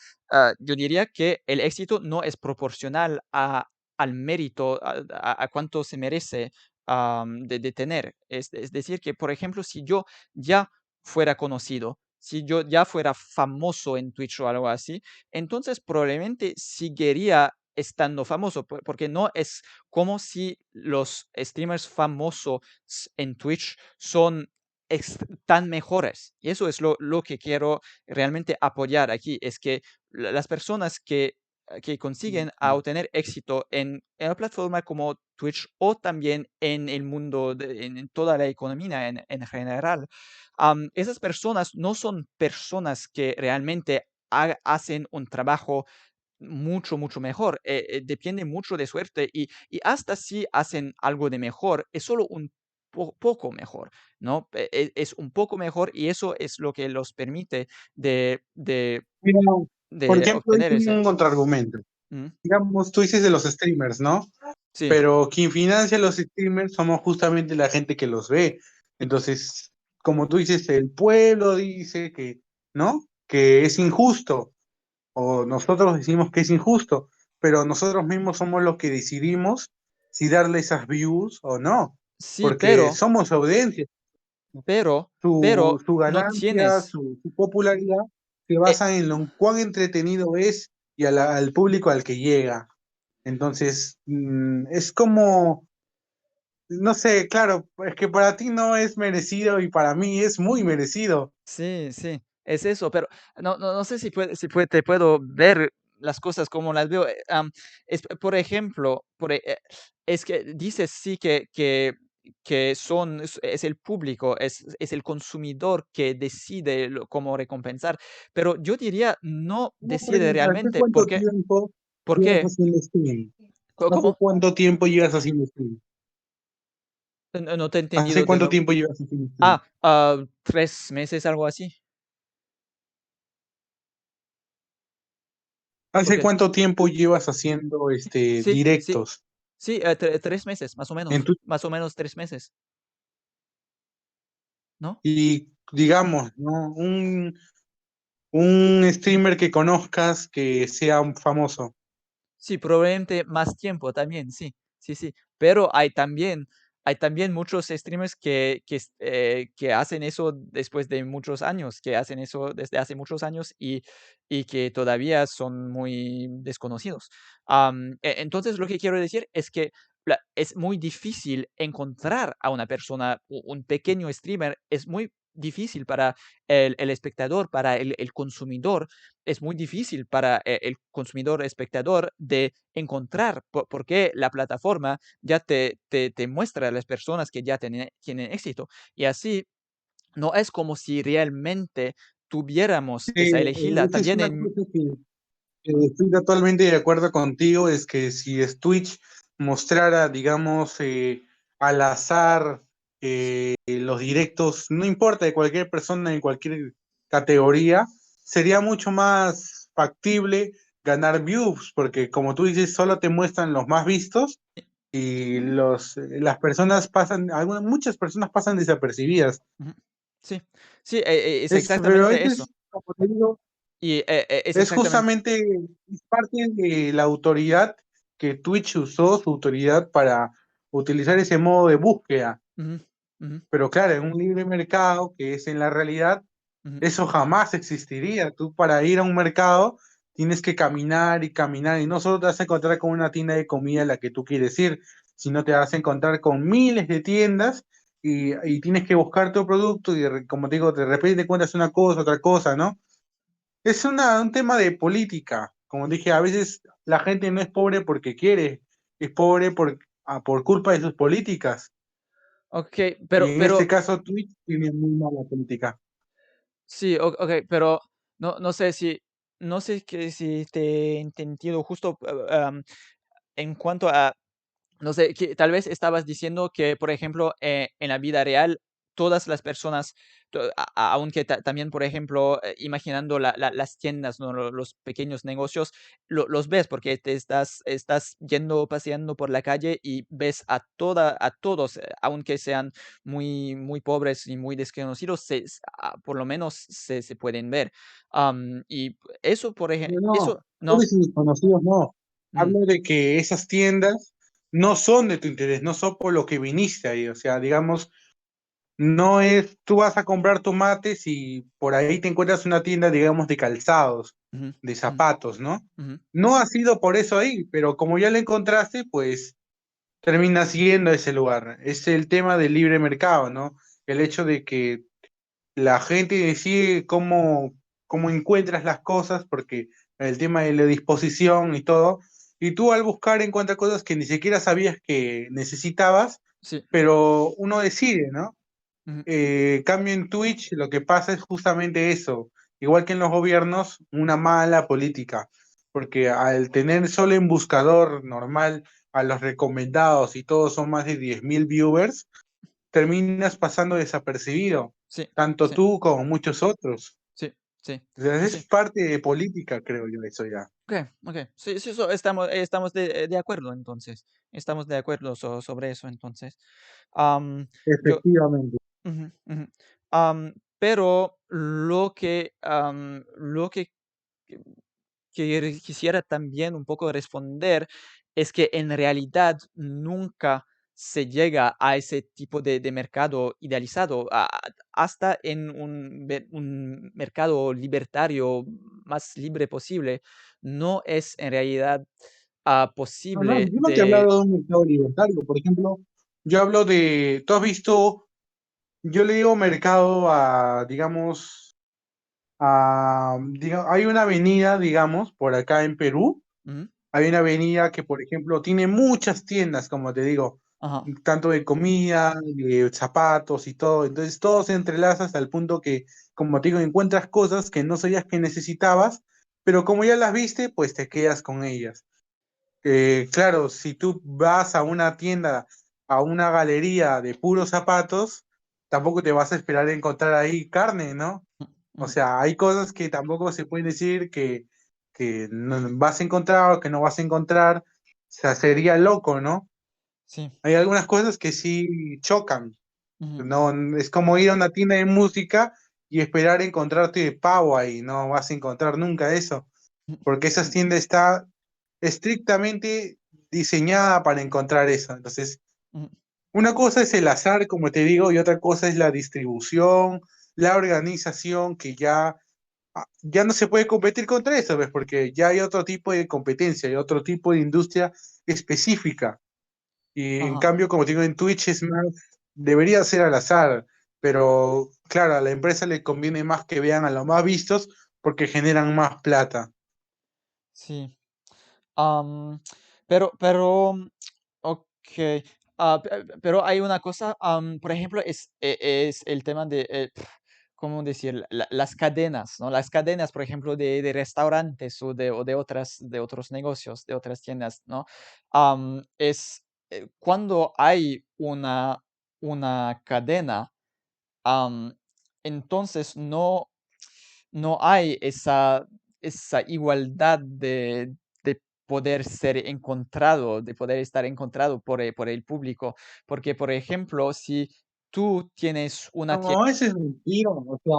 Yo diría que el éxito no es proporcional al mérito, a cuánto se merece de tener. Es decir, que, por ejemplo, si yo ya fuera conocido, si yo ya fuera famoso en Twitch o algo así, entonces probablemente seguiría estando famoso, porque no es como si los streamers famosos en Twitch son tan mejores. Y eso es lo que quiero realmente apoyar aquí, es que las personas que consiguen a obtener éxito en una plataforma como Twitch o también en el mundo, en toda la economía en general, esas personas no son personas que realmente hacen un trabajo mucho mejor. Depende mucho de suerte y hasta si hacen algo de mejor, es solo un poco mejor, ¿no? Es un poco mejor y eso es lo que los permite de Mira, por de ejemplo, ahí obtener tengo ese. un contraargumento. Mm, Digamos, tú dices de los streamers, ¿no? Sí, Pero quien financia a los streamers somos justamente la gente que los ve. Entonces, como tú dices, el pueblo dice que, ¿no? Que es injusto, o nosotros decimos que es injusto, pero nosotros mismos somos los que decidimos si darle esas views o no, sí, porque somos audiencia. pero Su no ganancia, tienes. su popularidad se eh, basa en lo cuán entretenido es y al público al que llega. Entonces, es como, no sé, claro, es que para ti no es merecido y para mí es muy merecido. Sí, sí, es eso, pero no sé te puedo ver las cosas como las veo. Por ejemplo, es que dices sí es el público, es el consumidor que decide cómo recompensar, pero yo diría no Una decide pregunta, ¿hace realmente. cuánto tiempo ¿Por llevas qué? haciendo streaming? ¿Hace ¿Cómo? cuánto tiempo llevas haciendo streaming? No te he ¿Hace entendido de cuánto nuevo. tiempo llevas haciendo streaming? 3 meses, algo así. ¿Por ¿Hace qué? cuánto tiempo llevas haciendo Sí, sí, directos? sí, 3 meses, En tu, más o menos 3 meses, ¿no? y digamos, ¿no? Un streamer que conozcas que sea un famoso. Sí, probablemente más tiempo también, sí, sí, sí. Pero hay también muchos streamers que hacen eso después de muchos años, que hacen eso desde hace muchos años y que todavía son muy desconocidos. Entonces, lo que quiero decir es que es muy difícil encontrar a una persona, un pequeño streamer, es muy difícil para el espectador, para el consumidor, es muy difícil para el consumidor espectador de encontrar porque la plataforma ya te muestra a las personas que ya tienen éxito. Y así no es como si realmente tuviéramos esa elegida. Esa es También una cosa que estoy totalmente de acuerdo contigo, es que si Twitch mostrara, digamos, al azar los directos, no importa, de cualquier persona en cualquier categoría, sería mucho más factible ganar views, porque como tú dices, solo te muestran los más vistos y las personas muchas personas pasan desapercibidas. Ujú. Sí, sí, es Pero exactamente eso eso. es, como te digo, Y es es exactamente. justamente es parte de la autoridad que Twitch usó, su autoridad para utilizar ese modo de búsqueda. Ujú, ujú, Pero claro, en un libre mercado, que es en la realidad, ujú. eso jamás existiría. Tú para ir a un mercado tienes que caminar y caminar y no solo te vas a encontrar con una tienda de comida a la que tú quieres ir, sino te vas a encontrar con miles de tiendas y tienes que buscar tu producto y como te digo, de repente te encuentras una cosa, otra cosa, ¿no? Es un tema de política. Como dije, a veces la gente no es pobre porque quiere, es pobre por culpa de sus políticas. Ok, Y pero, en este caso Twitch tiene muy mala política. sí, ok, pero no sé si te he entendido justo en cuanto a, no sé, que tal vez estabas diciendo que, por ejemplo, en la vida real, todas las personas, aunque también, por ejemplo, imaginando las tiendas, ¿no? Los pequeños negocios, los ves porque estás yendo, paseando por la calle y ves a todos, aunque sean muy pobres y muy desconocidos, por lo menos se pueden ver. Y eso, por ejemplo, eso, ¿no? Pobres y desconocidos no. Mm, Hablo de que esas tiendas no son de tu interés, no son por lo que viniste ahí. O sea, digamos, no es, tú vas a comprar tomates y por ahí te encuentras una tienda, digamos, de calzados, ujú, de ujú, zapatos, ¿no? ujú. No ha sido por eso ahí, pero como ya la encontraste, pues terminas yendo a ese lugar. Es el tema del libre mercado, ¿no? El hecho de que la gente decide cómo encuentras las cosas, porque el tema de la disposición y todo, y tú al buscar encuentras cosas que ni siquiera sabías que necesitabas, Sí. pero uno decide, ¿no? Ujú. Cambio en Twitch, lo que pasa es justamente eso, igual que en los gobiernos, una mala política, porque al tener solo en buscador normal a los recomendados y todos son más de 10.000 viewers, terminas pasando desapercibido, Sí, tanto sí, tú como muchos otros. sí, sí, O sea, sí, es sí. parte de política, creo yo, eso ya. Ok. Sí, sí, estamos de acuerdo, entonces. Estamos de acuerdo sobre eso, entonces. Yo, Efectivamente. ujú, ujú. Pero lo que quisiera también un poco responder es que en realidad nunca se llega a ese tipo de mercado idealizado, hasta en un mercado libertario más libre posible, no es en realidad No, no, posible yo no te he de... hablado de un mercado libertario. Por ejemplo, yo hablo de, tú has visto, yo le digo mercado a, digamos, hay una avenida, digamos, por acá en Perú, Ujú, hay una avenida que, por ejemplo, tiene muchas tiendas, como te digo, ajá, tanto de comida, de zapatos y todo. Entonces, todo se entrelaza hasta el punto que, como te digo, encuentras cosas que no sabías que necesitabas, pero como ya las viste, pues te quedas con ellas. Claro, si tú vas a una tienda, a una galería de puros zapatos, tampoco te vas a esperar encontrar ahí carne, ¿no? O ujú, sea, hay cosas que tampoco se pueden decir que no vas a encontrar o que no vas a encontrar. O sea, sería loco, ¿no? sí, Hay algunas cosas que sí chocan. ujú, No, es como ir a una tienda de música y esperar encontrarte pavo ahí. No vas a encontrar nunca eso, ujú, porque esa tienda está estrictamente diseñada para encontrar eso. Entonces, ujú. una cosa es el azar, como te digo, y otra cosa es la distribución, la organización, que ya no se puede competir contra eso, ¿ves? Porque ya hay otro tipo de competencia, hay otro tipo de industria específica. Y en Ajá. cambio, como te digo, en Twitch es más, debería ser al azar, pero claro, a la empresa le conviene más que vean a los más vistos porque generan más plata. Sí. Am, pero, okey. Pero hay una cosa, por ejemplo, es el tema de, ¿cómo decir? Las cadenas, ¿no? Las cadenas, por ejemplo, de restaurantes o de otros negocios, de otras tiendas, ¿no? Cuando hay una cadena, am, entonces no hay esa igualdad de poder ser encontrado, de poder estar encontrado por el público. Porque, por ejemplo, si tú tienes una tienda... No, ese es mentira, o sea,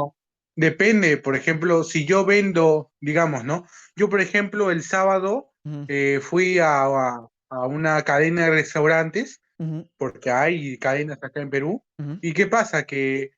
depende, por ejemplo, si yo vendo, digamos, ¿no? Yo, por ejemplo, el sábado Ujú, fui a una cadena de restaurantes, ujú, porque hay cadenas acá en Perú, ujú, ¿y qué pasa? Que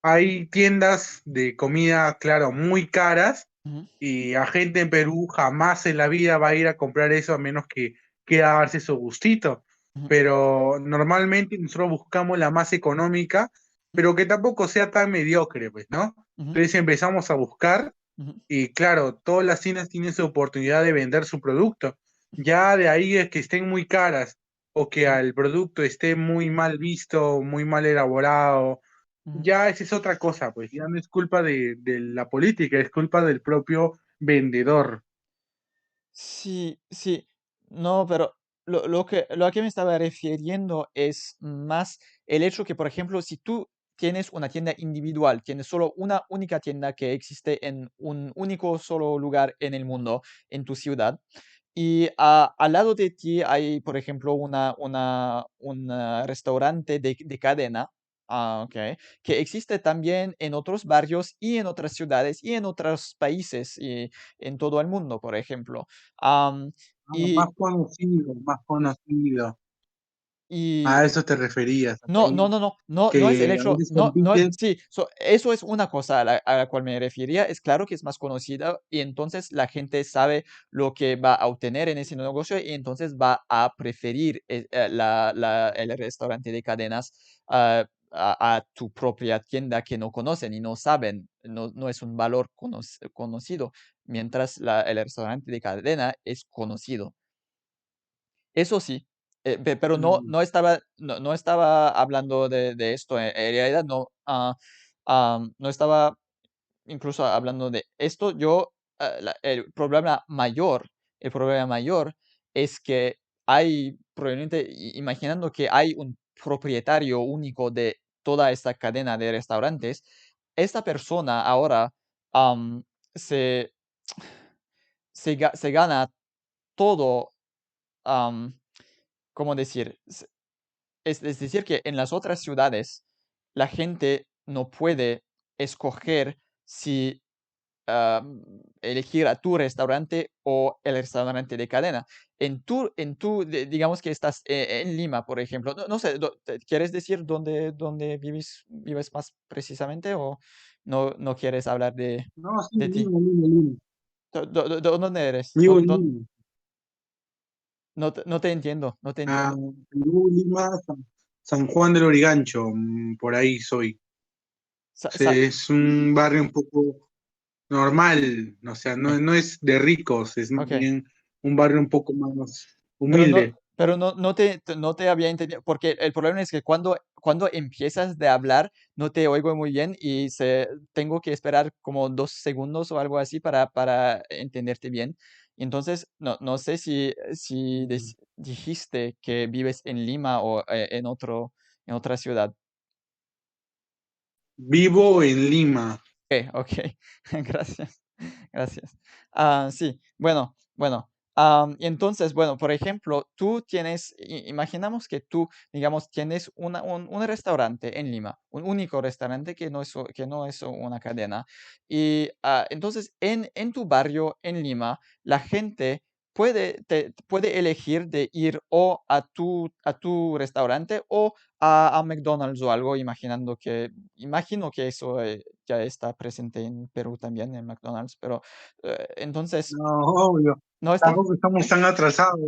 hay tiendas de comida, claro, muy caras, ujú, y a gente en Perú jamás en la vida va a ir a comprar eso a menos que quiera darse su gustito. ujú, Pero normalmente nosotros buscamos la más económica, pero que tampoco sea tan mediocre, pues, ¿no? ujú, Entonces empezamos a buscar ujú, y claro, todas las tiendas tienen su oportunidad de vender su producto. Ya de ahí es que estén muy caras o que al producto esté muy mal visto, muy mal elaborado, ya esa es otra cosa, pues ya no es culpa de la política, es culpa del propio vendedor. Sí, sí, no, pero lo que me estaba refiriendo es más el hecho que, por ejemplo, si tú tienes una tienda individual, tienes solo una única tienda que existe en un único solo lugar en el mundo, en tu ciudad, y al lado de ti hay, por ejemplo, un restaurante de cadena, ok, que existe también en otros barrios y en otras ciudades y en otros países y en todo el mundo, por ejemplo. Am, Más y, conocido, más conocido. y A eso te referías, no, no, no, no, no es el que a hecho, veces no, no, compites. sí, eso es una cosa a la cual me refería, es claro que es más conocida y entonces la gente sabe lo que va a obtener en ese negocio y entonces va a preferir el restaurante de cadenas a tu propia tienda que no conocen y no saben, no es un valor conocido, mientras el restaurante de cadena es conocido. Eso sí, pero no estaba hablando de esto, en realidad no estaba incluso hablando de esto. El problema mayor es que hay, probablemente, imaginando que hay un propietario único de toda esta cadena de restaurantes, esta persona ahora am, se, se gana todo. ¿Cómo decir? Es decir, que en las otras ciudades la gente no puede escoger si elegir a tu restaurante o el restaurante de cadena. Digamos que estás en Lima, por ejemplo. No sé, ¿quieres decir dónde vives más precisamente o no quieres hablar No, sí, de ti? Lima, Lima, Lima. ¿Dónde eres? Vivo en Lima. No te entiendo, no te entiendo. Perú, Lima, San Juan del Origancho, por ahí soy. Sa- Sí, sa- es un barrio un poco normal, o sea, sí, no es de ricos, es más ok. bien un barrio un poco más Pero no, humilde. pero no te había entendido, porque el problema es que cuando empiezas de hablar no te oigo muy bien y tengo que esperar como 2 segundos o algo así para entenderte bien. Entonces, no sé si dijiste que vives en Lima o en otra ciudad. Vivo en Lima. Ok, gracias, gracias. Sí, bueno. Y entonces, bueno, por ejemplo, tú tienes, imaginamos que tú, digamos, tienes un restaurante en Lima, un único restaurante que no es una cadena. Y entonces, en tu barrio en Lima, la gente puede elegir de ir o a tu restaurante o a McDonald's o algo, imagino que eso ya está presente en Perú también, en McDonald's, pero entonces, No, obvio. ¿no está? Tampoco estamos tan atrasados.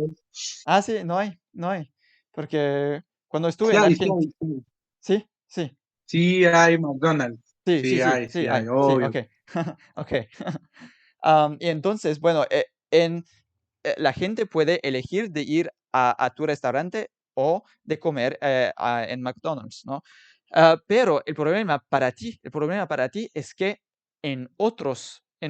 Sí, no hay, porque cuando estuve Sí en hay, sí Argentina, hay, sí. sí, sí, Sí hay McDonald's. sí, sí, sí, sí, Sí hay, hay, sí, ok, obvio. ok. Y entonces, bueno, la gente puede elegir de ir a tu restaurante o de comer en McDonald's, ¿no? Pero el problema para ti es que en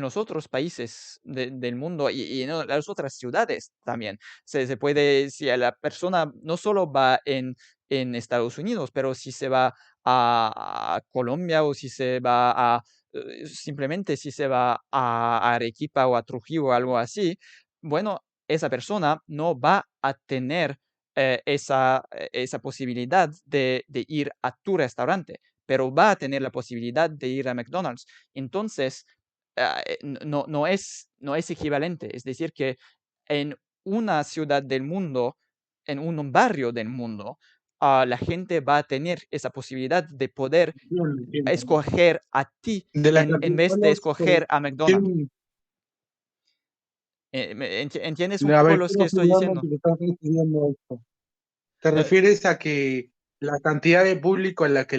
los otros países del mundo y en las otras ciudades también, si a la persona no solo va en Estados Unidos, pero si se va a Colombia o si se va simplemente si se va a Arequipa o a Trujillo o algo así, bueno, esa persona no va a tener esa posibilidad de ir a tu restaurante, pero va a tener la posibilidad de ir a McDonald's. Entonces, no es equivalente. Es decir, que en una ciudad del mundo, en un barrio del mundo, la gente va a tener esa posibilidad de poder Entiendo, entiendo. escoger a ti De las en vez de capitales, escoger a quiero- McDonald's. ¿Entiendes un a poco ver, lo que quiero estoy asegurarme diciendo? que te estás refiriendo esto. ¿Te Eh, refieres a que la cantidad de público a la que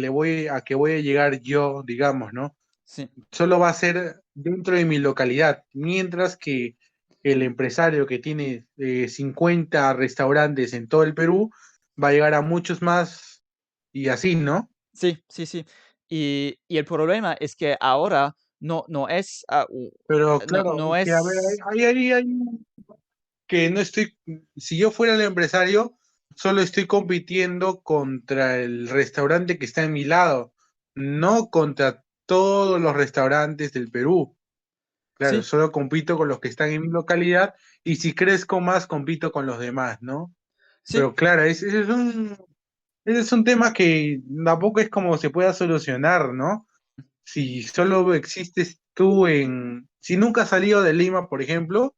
a que voy a llegar yo, digamos, ¿no? sí, Solo va a ser dentro de mi localidad, mientras que el empresario que tiene 50 restaurantes en todo el Perú va a llegar a muchos más y así, ¿no? Sí, sí, sí. Y el problema es que ahora no es, Pero no, claro, no es que a ver, es... hay que no estoy, si yo fuera el empresario, solo estoy compitiendo contra el restaurante que está en mi lado, no contra todos los restaurantes del Perú. Claro, Sí, solo compito con los que están en mi localidad y si crezco más, compito con los demás, ¿no? sí. Pero claro, ese es un tema que tampoco es como se pueda solucionar, ¿no? Si solo existes tú si nunca has salido de Lima, por ejemplo,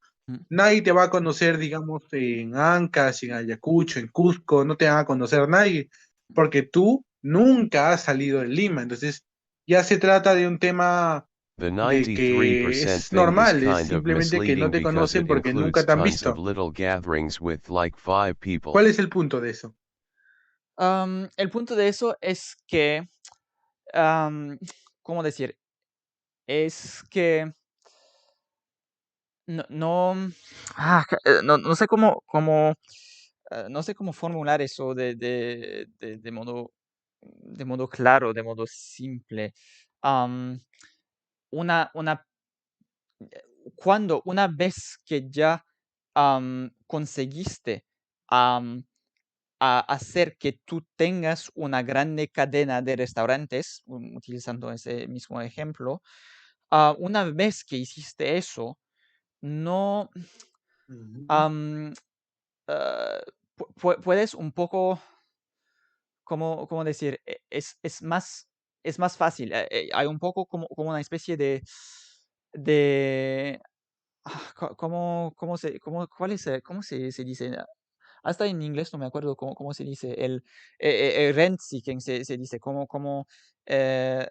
nadie te va a conocer, digamos, en Ancash, en Ayacucho, en Cusco, no te van a conocer nadie, porque tú nunca has salido de Lima. Entonces, ya se trata de un tema The de que 93% es thing is normal, es kind of simplemente que no misleading te because conocen it porque nunca includes te han tons of visto. little gatherings with like 5 people. ¿Cuál es el punto de eso? El punto de eso es que, ¿cómo decir? Es que no sé no sé cómo formular eso de modo claro, de modo simple. Am, una Cuando una vez que ya, conseguiste, a hacer que tú tengas una grande cadena de restaurantes, utilizando ese mismo ejemplo, una vez que hiciste eso, no, Ujú. am, puedes un poco, ¿cómo decir? Es más fácil. Hay un poco como una especie de ¿cuál es, se dice? Hasta en inglés no me acuerdo cómo se dice. El rent seeking se dice, eh,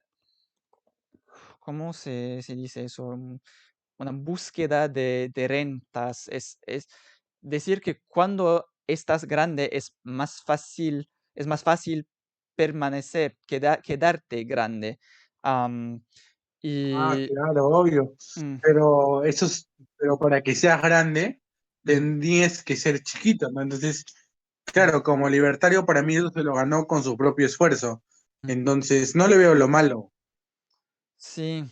¿cómo se dice eso? Una búsqueda de rentas. Es decir que cuando estás grande es más fácil permanecer, quedarte grande. Am, Ah, y claro, obvio. mm, Pero pero para que seas grande, ujú, tendrías que ser chiquito, ¿no? Entonces, claro, como libertario para mí eso se lo ganó con su propio esfuerzo. mm. Entonces, no le veo lo malo. Sí,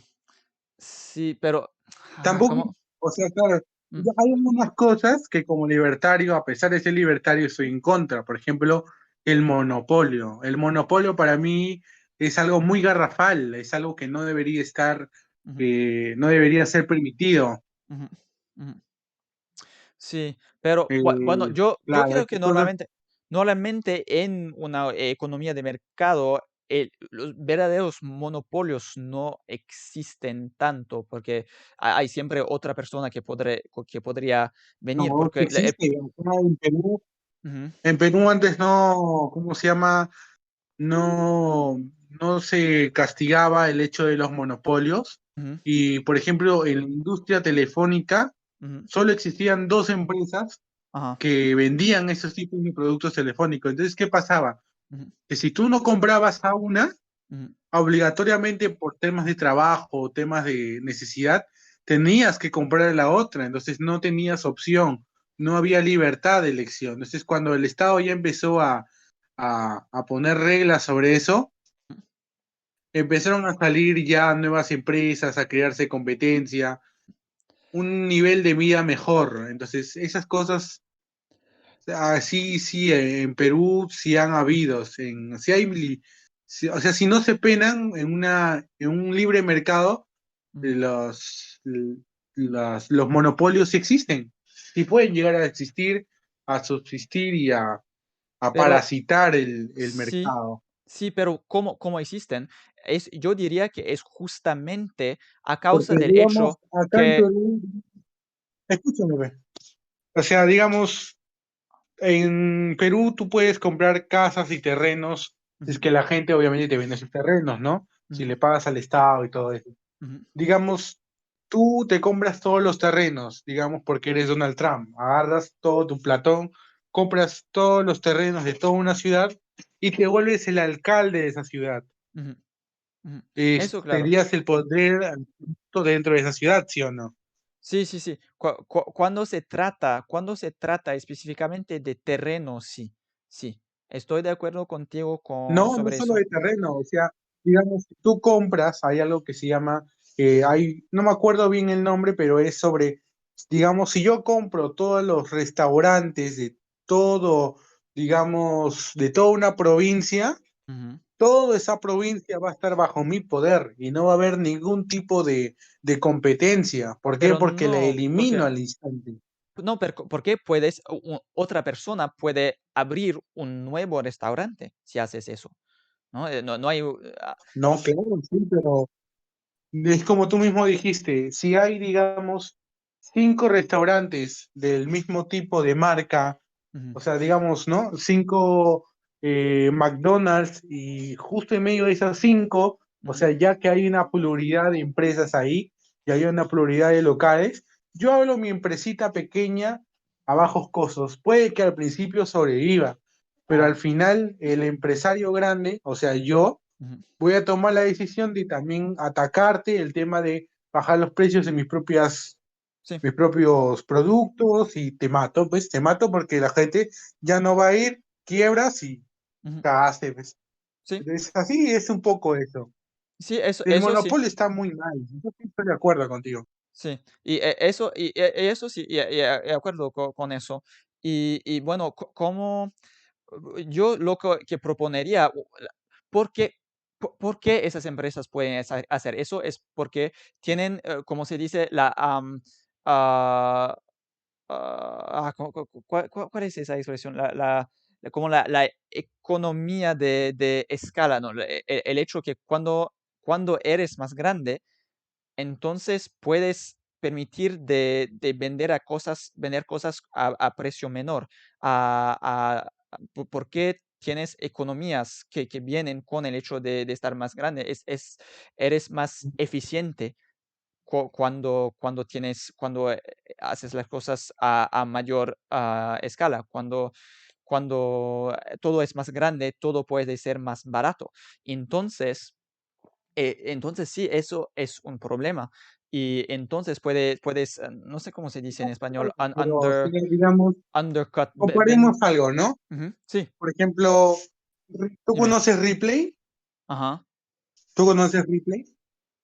sí, pero Tampoco, ¿cómo? o sea, claro, Mm, hay algunas cosas que como libertario, a pesar de ser libertario, estoy en contra. Por ejemplo, el monopolio. El monopolio para mí es algo muy garrafal, es algo que no debería estar, ujú, no debería ser permitido. ujú, ujú. Sí, pero bueno, yo Claro, creo que estas cosas, normalmente en una economía de mercado, los verdaderos monopolios no existen tanto, porque hay siempre otra persona que podría venir, no, sí porque existe. Acá ujú, en Perú antes no, ¿cómo se llama? No, no se castigaba el hecho de los monopolios. ujú, Y, por ejemplo, en la industria telefónica ujú, solo existían dos empresas ajá, que vendían esos tipos de productos telefónicos. Entonces, ¿qué pasaba? ujú, Que si tú no comprabas a una, ujú, obligatoriamente por temas de trabajo o temas de necesidad, tenías que comprar a la otra, entonces no tenías opción, no había libertad de elección. Entonces, cuando el Estado ya empezó a poner reglas sobre eso, empezaron a salir ya nuevas empresas, a crearse competencia, un nivel de vida mejor. Entonces, esas cosas, sí, sí, en Perú sí han habido, sí hay, o sea, si no se penan en un libre mercado, ujú. los, los monopolios sí existen, sí pueden llegar a existir, a subsistir y a Pero parasitar el sí, mercado. sí, pero ¿cómo existen? Yo diría que es justamente a Porque, causa del digamos, hecho acá en que... Perú, escúchame, ve. O sea, digamos, en Perú tú puedes comprar casas y terrenos, es Ujú, que la gente obviamente te vende sus terrenos, ¿no? Si ujú, le pagas al Estado y todo eso. ujú, Digamos, tú te compras todos los terrenos, digamos, porque eres Donald Trump. Agarras todo tu platón, compras todos los terrenos de toda una ciudad y te vuelves el alcalde de esa ciudad. ujú, ujú. Eso, claro. Tendrías el poder absoluto dentro de esa ciudad, ¿sí o no? Sí, sí, sí. Cuando se trata específicamente de terreno, sí, sí. Estoy de acuerdo contigo No, no sobre solo eso. de terreno, o sea, digamos, tú compras, hay algo que se llama, no me acuerdo bien el nombre, pero es sobre, digamos, si yo compro todos los restaurantes de todo, digamos, de toda una provincia, Ujú. toda esa provincia va a estar bajo mi poder y no va a haber ningún tipo de competencia. ¿Por qué? Pero Porque la no, elimino porque al instante. no, pero porque otra persona puede abrir un nuevo restaurante si haces eso, ¿no? No hay, No, claro, sí, pero es como tú mismo dijiste, si hay, digamos, 5 restaurantes del mismo tipo de marca, ujú, o sea, digamos, ¿no? 5 McDonald's y justo en medio de esas 5, o ujú, sea, ya que hay una pluralidad de empresas ahí y hay una pluralidad de locales, yo hablo mi empresita pequeña a bajos costos. Puede que al principio sobreviva, pero al final el empresario grande, o sea, yo, ujú. voy a tomar la decisión de también atacarte el tema de bajar los precios de Sí. mis propios productos y te mato, pues te mato porque la gente ya no va a ir, quiebras y Ujú. cagaste, pues. Sí. Es así, es un poco eso. Sí, eso, El eso sí. monopolio está muy mal, yo sí estoy de acuerdo contigo. Sí, y eso sí, de acuerdo con eso. Y bueno, como yo lo que proponería, ¿por qué, por qué esas empresas pueden hacer eso? Es porque tienen, como se dice, ah, ¿cuál es esa expresión? Como la economía de escala, ¿no? El hecho que cuando eres más grande, entonces puedes permitir de vender cosas a precio menor. ¿Por qué tienes economías que vienen con el hecho de estar más grande? Eres más eficiente cuando haces las cosas a mayor escala. Cuando todo es más grande, todo puede ser más barato. Entonces sí, eso es un problema. Y entonces puedes, no sé cómo se dice en español, Pero sí, digamos, undercut, comparemos algo, ¿no? Ujú, sí, Por ejemplo, ¿tú dime. conoces Ripley? Ajá, ¿Tú conoces Ripley?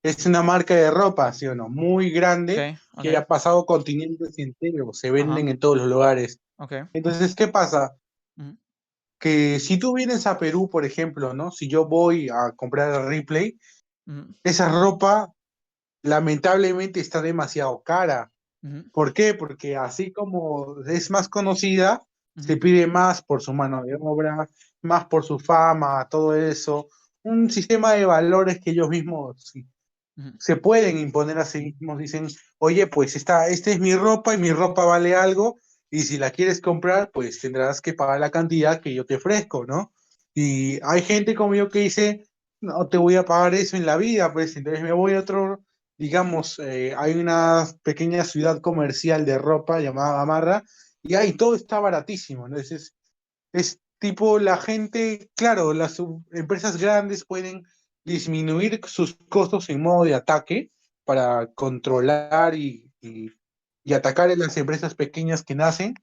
Es una marca de ropa, ¿sí o no? Muy ok, grande ok, que ha pasado continentes enteros, se ajá, venden en todos los lugares. ok. Entonces, ¿qué pasa? Ujú, Que si tú vienes a Perú, por ejemplo, ¿no? Si yo voy a comprar a Ripley, ujú, esa ropa lamentablemente está demasiado cara. ujú, ¿Por qué? Porque así como es más conocida, se ujú, pide más por su mano de obra, más por su fama, todo eso. Un sistema de valores que ellos mismos sí, ujú, se pueden imponer a sí mismos. Dicen, oye, pues esta es mi ropa y mi ropa vale algo, y si la quieres comprar, pues tendrás que pagar la cantidad que yo te ofrezco, ¿no? Y hay gente como yo que dice, no te voy a pagar eso en la vida, pues entonces me voy a otro, digamos, hay una pequeña ciudad comercial de ropa llamada Gamarra, y ahí todo está baratísimo, ¿no? Es tipo la gente, claro, las empresas grandes pueden disminuir sus costos en modo de ataque para controlar y atacar a las empresas pequeñas que nacen,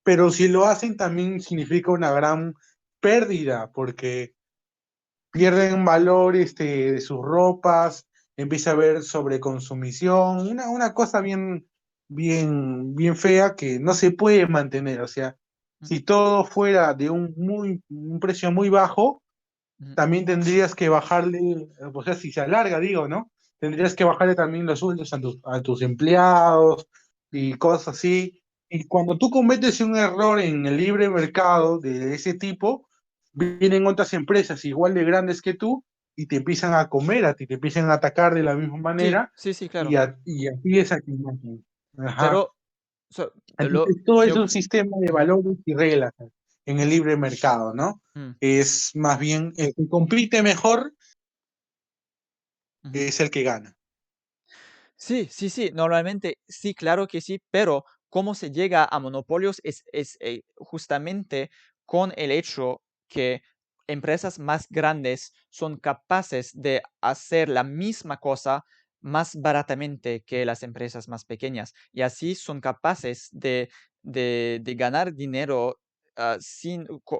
pero si lo hacen también significa una gran pérdida porque pierden valor de sus ropas, empieza a haber sobreconsumición, una cosa bien fea que no se puede mantener. O sea, ujú, si todo fuera de un precio muy bajo, ujú, también tendrías que bajarle, o sea, si se alarga, digo, ¿no? Tendrías que bajarle también los sueldos a tus empleados y ujú. cosas así. Y cuando tú cometes un error en el libre mercado de ese tipo, vienen otras empresas igual de grandes que tú y te empiezan a comer a ti, te empiezan a atacar de la misma Sí, manera sí, sí, y, claro. y así es aquí. Ajá. Pero Entonces, todo es yo... un sistema de ujú, valores y reglas en el libre mercado, ¿no? mm, Es más bien el que compite mejor ujú. es el que gana. Sí, sí, sí, normalmente sí, claro que sí, pero cómo se llega a monopolios es justamente con el hecho que empresas más grandes son capaces de hacer la misma cosa más baratamente que las empresas más pequeñas y así son capaces de ganar dinero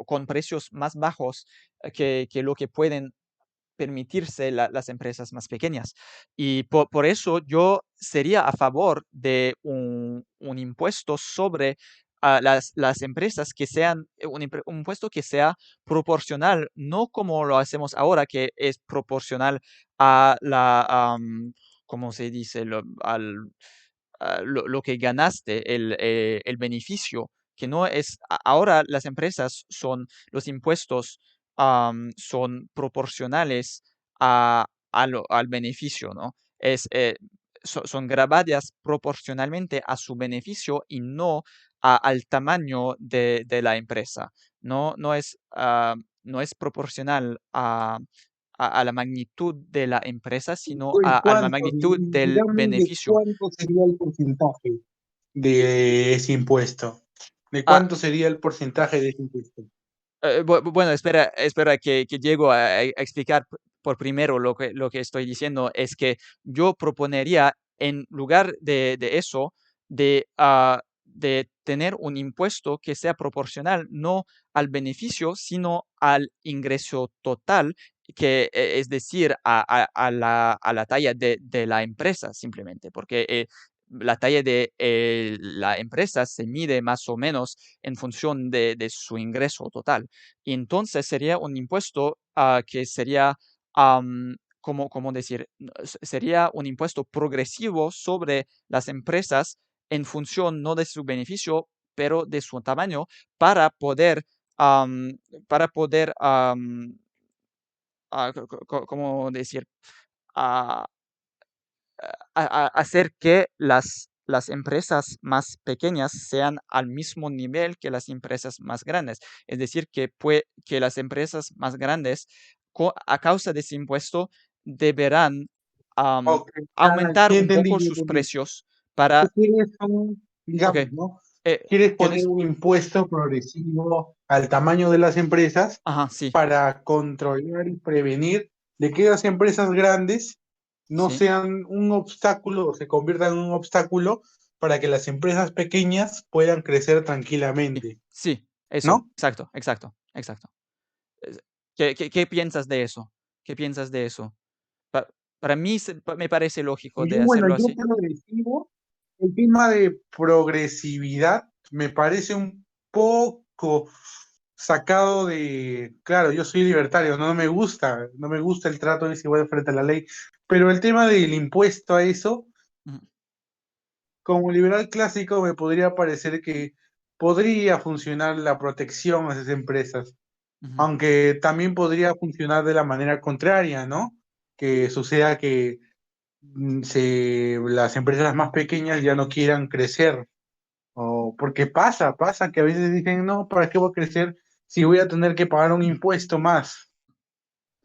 con precios más bajos que lo que pueden permitirse las empresas más pequeñas. Y por eso yo sería a favor de un impuesto sobre las empresas que sean, un impuesto que sea proporcional, no como lo hacemos ahora, que es proporcional a ¿cómo se dice? Lo que ganaste, el beneficio, que no es, ahora las empresas los impuestos son proporcionales al beneficio, ¿no? Son grabadas proporcionalmente a su beneficio y no al tamaño de la empresa. No es proporcional a la magnitud de la empresa, sino ¿Y a la cuánto? magnitud del Dígame de beneficio. cuánto sería el porcentaje de ese impuesto. ¿De Ah, cuánto sería el porcentaje de ese impuesto? Bueno, espera que llego a explicar por primero lo que estoy diciendo. Es que yo proponería, en lugar de eso, de tener un impuesto que sea proporcional no al beneficio, sino al ingreso total, es decir, a la talla de la empresa simplemente, porque la talla de la empresa se mide más o menos en función de su ingreso total. Y entonces sería un impuesto que sería, ¿cómo decir? Sería un impuesto progresivo sobre las empresas en función no de su beneficio, pero de su tamaño, para poder, am, para poder, ¿cómo decir? Ah, hacer que las empresas más pequeñas sean al mismo nivel que las empresas más grandes. Es decir, que las empresas más grandes, a causa de ese impuesto, deberán Ok, aumentar sí un entendí, poco ya sus entendí. precios Tú para... quieres Ok, digamos, ¿no? eh, Quieres poner ¿quieres? un impuesto progresivo al tamaño de las empresas Ajá, sí, para controlar y prevenir de que las empresas grandes no sí, sean un obstáculo o se conviertan en un obstáculo para que las empresas pequeñas puedan crecer tranquilamente, sí, eso, ¿no? exacto, exacto, exacto. Es- ¿Qué piensas de eso? ¿Qué piensas de eso? Pa- para mí me parece lógico de Bueno, hacerlo yo así. progresivo, el tema de progresividad me parece un poco sacado de, claro, yo soy libertario, no me gusta el trato desigual frente a la ley, pero el tema del impuesto a eso, Ujú, como liberal clásico, me podría parecer que podría funcionar la protección a esas empresas, ujú. aunque también podría funcionar de la manera contraria, ¿no? Que suceda que las empresas más pequeñas ya no quieran crecer. O porque pasa que a veces dicen, no, ¿para qué voy a crecer si voy a tener que pagar un impuesto más?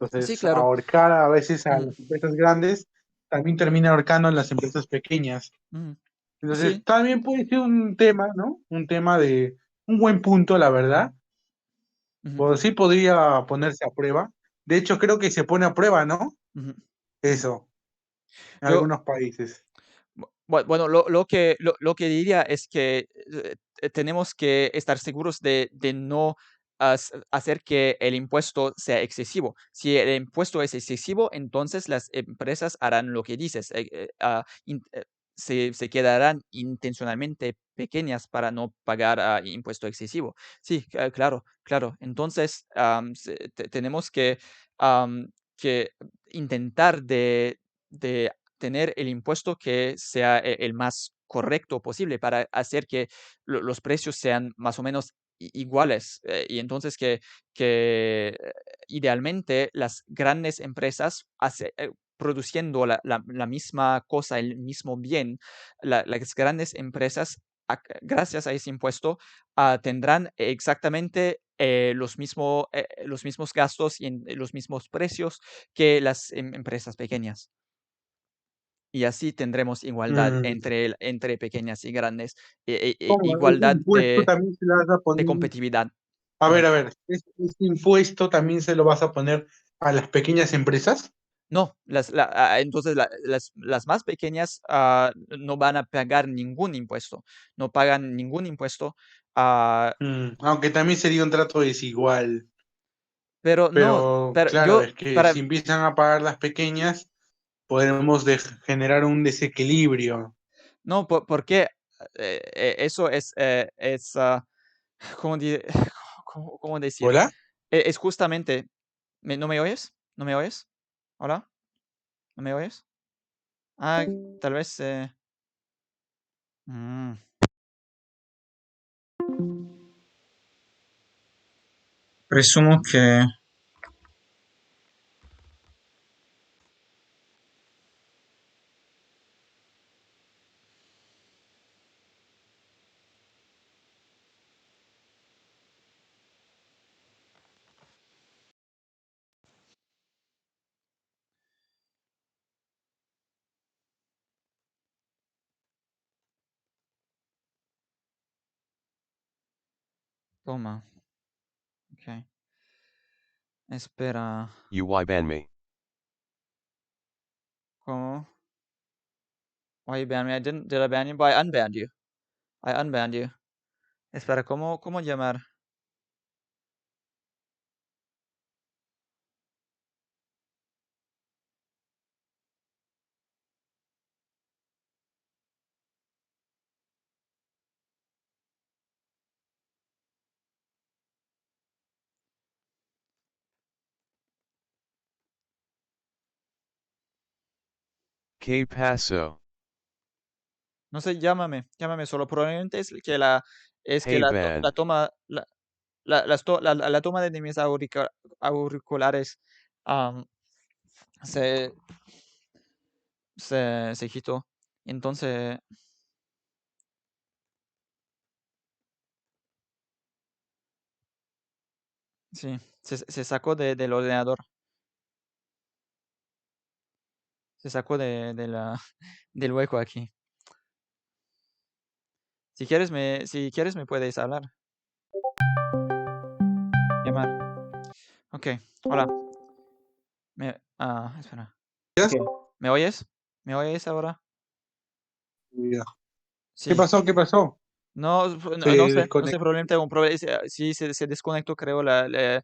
Sí, Entonces, claro. ahorcar a veces a Mm, las empresas grandes también termina ahorcando a las empresas pequeñas. ujú. Entonces, Sí, también puede ser un tema, ¿no? Un tema de un buen punto, la verdad. ujú, Pues sí podría ponerse a prueba. De hecho, creo que se pone a prueba, ¿no? ujú. Eso, en Yo, algunos países. bueno, lo que diría es que tenemos que estar seguros de no hacer que el impuesto sea excesivo. Si el impuesto es excesivo, entonces las empresas harán lo que dices. Se quedarán intencionalmente pequeñas para no pagar impuesto excesivo. Sí, claro, claro. Entonces, tenemos que intentar de tener el impuesto que sea el más correcto posible para hacer que los precios sean más o menos iguales, y entonces que idealmente las grandes empresas produciendo la misma cosa, el mismo bien, las grandes empresas, gracias a ese impuesto, tendrán exactamente los mismos gastos y los mismos precios que las empresas pequeñas. Y así tendremos igualdad Mm. entre pequeñas y grandes, ¿Cómo? ¿Ese igualdad impuesto también se lo vas a de poner? competitividad. Ajá. A ver, ¿ese impuesto también se lo vas a poner a las pequeñas empresas? No, entonces las más pequeñas no van a pagar ningún impuesto, no pagan ningún impuesto, Aunque también sería un trato desigual. Pero no, Pero claro, es que si empiezan a pagar las pequeñas, podremos generar un desequilibrio. No, porque eso ¿cómo, cómo decir? ¿Hola? Es justamente, ¿no me oyes? ¿No me oyes? ¿Hola? ¿No me oyes? Ah, tal vez... mm. Presumo que... Toma. Ok. Espera. You why ban me? ¿Cómo? Why you ban me? Did I ban you? But I unbanned you. I unbanned you. Espera, ¿cómo llamar? ¿Qué pasó? No sé, llámame solo. Probablemente es que la Hey la ban. toma la toma de mis auriculares am, se se quitó. Entonces, sí, se sacó del ordenador. Se sacó de la del hueco aquí. Si quieres me puedes hablar. Llamar. Ok, hola. Espera. ¿Ya? ¿Me oyes? ¿Me oyes ahora? Ya. ¿Qué Sí. pasó? ¿Qué pasó? No, Se no sé, desconectó. probablemente algún problema. Sí, se desconectó, creo, la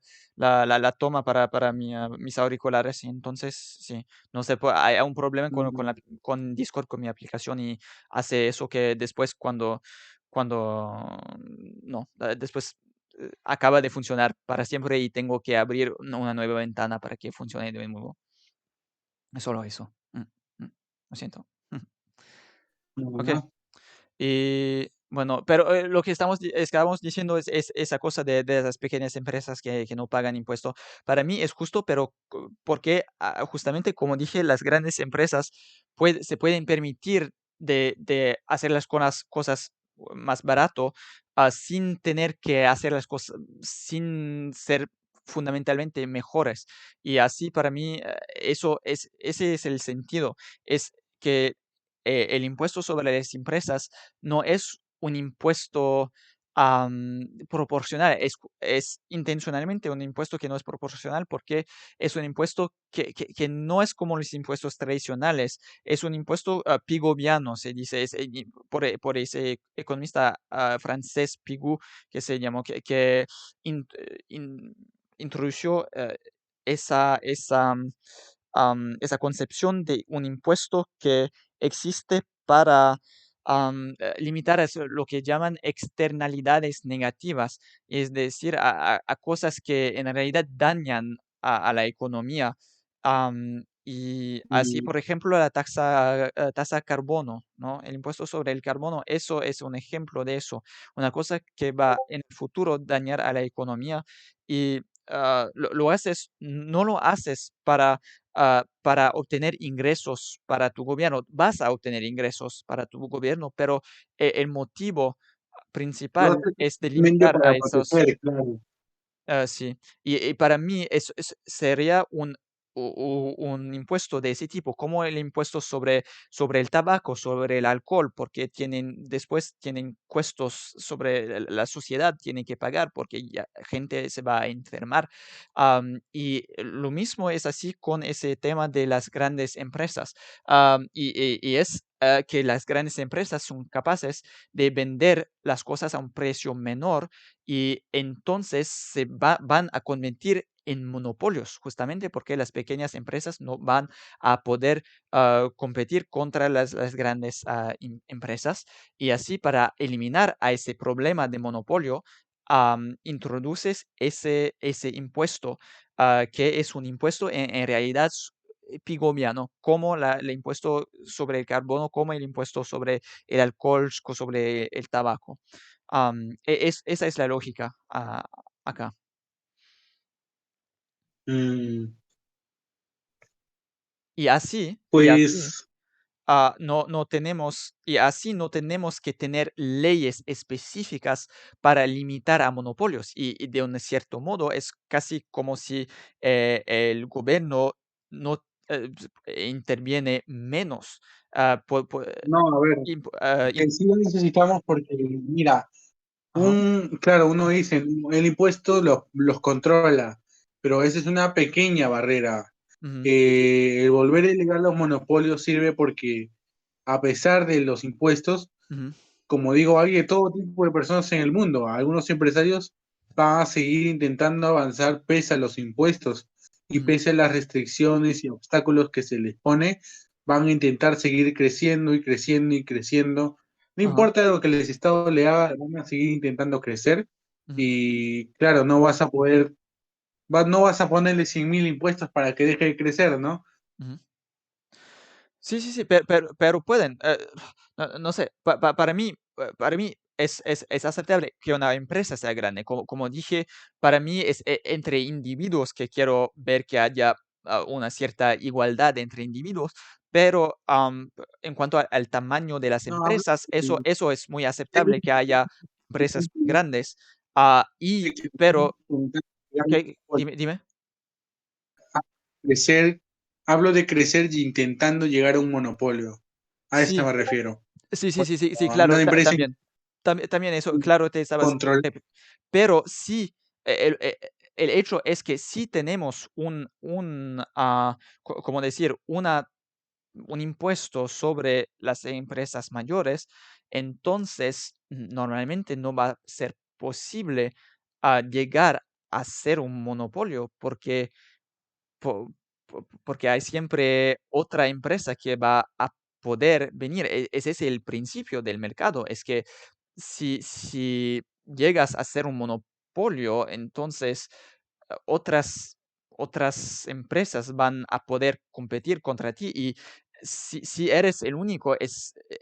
toma para mis auriculares. Y entonces, sí, no sé, hay un problema con Discord, con mi aplicación, y hace eso que después no, después acaba de funcionar para siempre y tengo que abrir una nueva ventana para que funcione de nuevo. Es solo eso. Lo siento. Ok. Ajá. Y bueno, pero lo que estábamos diciendo es esa cosa de las pequeñas empresas que no pagan impuesto. Para mí es justo, pero porque justamente como dije, las grandes empresas se pueden permitir de hacer las cosas más barato, sin tener que hacer las cosas, sin ser fundamentalmente mejores. Y así para mí ese es el sentido. Es que el impuesto sobre las empresas no es un impuesto proporcional, es intencionalmente un impuesto que no es proporcional porque es un impuesto que no es como los impuestos tradicionales, es un impuesto pigoviano, se dice, por ese economista francés Pigou que se llamó, que introdujo esa concepción de un impuesto que existe para limitar lo que llaman externalidades negativas, es decir, a cosas que en realidad dañan a la economía. Y así, Mm, por ejemplo, la tasa carbono, ¿no? El impuesto sobre el carbono, eso es un ejemplo de eso, una cosa que va en el futuro dañar a la economía y lo haces, no lo haces para obtener ingresos para tu gobierno. Vas a obtener ingresos para tu gobierno, pero el motivo Lo principal hace es de simplemente limitar a para esos. proteger, claro. Sí, y para mí sería un impuesto de ese tipo, como el impuesto sobre el tabaco, sobre el alcohol, porque después tienen costos sobre la sociedad, tiene que pagar porque ya gente se va a enfermar. Y lo mismo es así con ese tema de las grandes empresas. Y es que las grandes empresas son capaces de vender las cosas a un precio menor y entonces van a convertir en monopolios, justamente porque las pequeñas empresas no van a poder competir contra las grandes empresas. Y así, para eliminar a ese problema de monopolio, introduces ese impuesto, que es un impuesto en realidad pigomiano, como el impuesto sobre el carbono, como el impuesto sobre el alcohol, sobre el tabaco. Esa es la lógica acá. Y así, Pues no tenemos, y así no tenemos que tener leyes específicas para limitar a monopolios. Y de un cierto modo es casi como si el gobierno no interviene menos. no, a ver, que sí lo necesitamos porque, mira, claro, uno dice, el impuesto los controla, pero esa es una pequeña barrera. El volver ilegal los monopolios sirve porque, a pesar de los impuestos, como digo, hay de todo tipo de personas en el mundo. Algunos empresarios van a seguir intentando avanzar pese a los impuestos y pese a las restricciones y obstáculos que se les pone, van a intentar seguir creciendo y creciendo y creciendo. No importa lo que el Estado le haga, van a seguir intentando crecer y, claro, no vas a ponerle 100.000 impuestos para que deje de crecer, ¿no? Sí, pero pueden. No sé, para mí es aceptable que una empresa sea grande. Como dije, para mí es entre individuos que quiero ver que haya una cierta igualdad entre individuos, pero en cuanto al tamaño de las empresas, eso es muy aceptable que haya empresas grandes. Pero, dime. Crecer, hablo de crecer y intentando llegar a un monopolio. A esto Sí. me refiero. Sí, claro, Una empresa también eso, claro, te estabas. control. Pero sí, el hecho es que si tenemos ¿cómo decir? Un impuesto sobre las empresas mayores, entonces normalmente no va a ser posible llegar a ser un monopolio, porque porque hay siempre otra empresa que va a poder venir. Ese es el principio del mercado, es que si llegas a ser un monopolio, entonces otras empresas van a poder competir contra ti, y si eres el único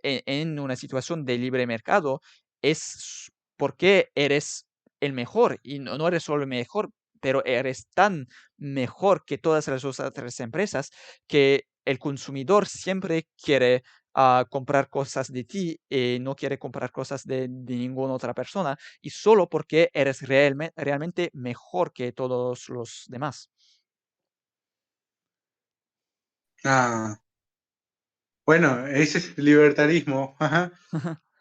en una situación de libre mercado, es porque eres el mejor, y no eres solo el mejor, pero eres tan mejor que todas las otras empresas que el consumidor siempre quiere comprar cosas de ti, no quiere comprar cosas de ninguna otra persona, y solo porque eres realmente mejor que todos los demás. Bueno, ese es libertarismo.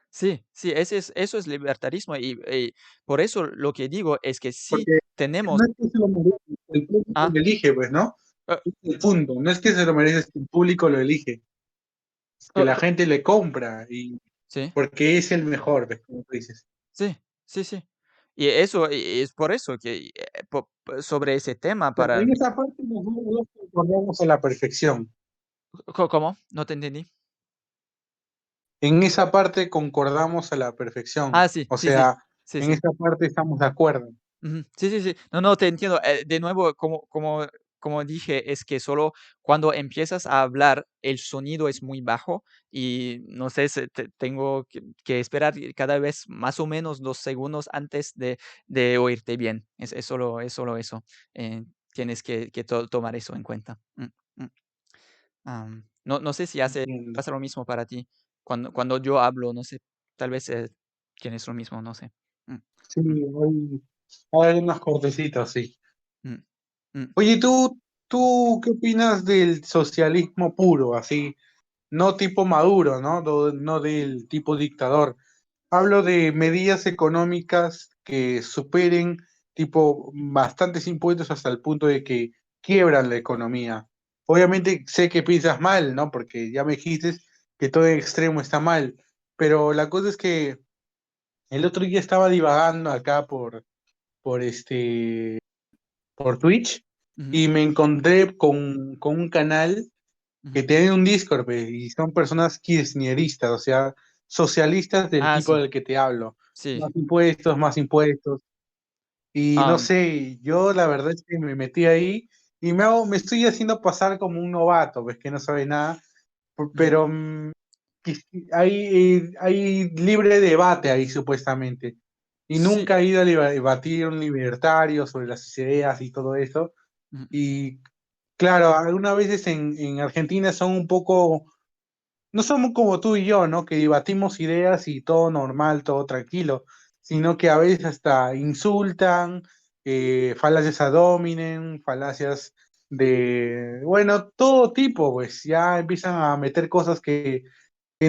Sí, eso es libertarismo, y por eso lo que digo es que si Porque tenemos... no es que se lo merece, el público lo elige, pues, ¿no? El punto, no es que se lo merece, es que el público lo elige. Es que la gente le compra y porque es el mejor, ¿ves? Como tú dices. Sí. Y eso es por eso que sobre ese tema Pero para... en esa parte nosotros dos concordamos a la perfección. ¿Cómo? No te entendí. En esa parte concordamos a la perfección. Sí. O sea, Sí. en esa parte estamos de acuerdo. Sí. No, te entiendo. De nuevo, como dije, es que solo cuando empiezas a hablar, el sonido es muy bajo y no sé, tengo que esperar cada vez más o menos 2 segundos antes de oírte bien. Es solo eso. Tienes que tomar eso en cuenta. No sé si pasa lo mismo para ti. Cuando yo hablo, no sé, tal vez tienes lo mismo, no sé. Sí, hay unas cortecitas, sí. Mm. Oye, ¿tú qué opinas del socialismo puro, así? No tipo Maduro, ¿no? No del tipo dictador. Hablo de medidas económicas que superen, tipo, bastantes impuestos hasta el punto de que quiebran la economía. Obviamente sé que piensas mal, ¿no? Porque ya me dijiste que todo en extremo está mal. Pero la cosa es que el otro día estaba divagando acá por por Twitch y me encontré con un canal que tiene un Discord, y son personas kirchneristas, o sea, socialistas del Ah, tipo sí, del que te hablo. sí. Más impuestos, más impuestos. Y no sé, yo la verdad es que me metí ahí y me estoy haciendo pasar como un novato, pues que no sabe nada, pero hay libre debate ahí supuestamente. Y Sí. nunca he ido a debatir un libertario sobre las ideas y todo eso. Y claro, algunas veces en Argentina son un poco, no somos como tú y yo, ¿no? Que debatimos ideas y todo normal, todo tranquilo, sino que a veces hasta insultan, falacias ad hominem, falacias de, bueno, todo tipo, pues ya empiezan a meter cosas que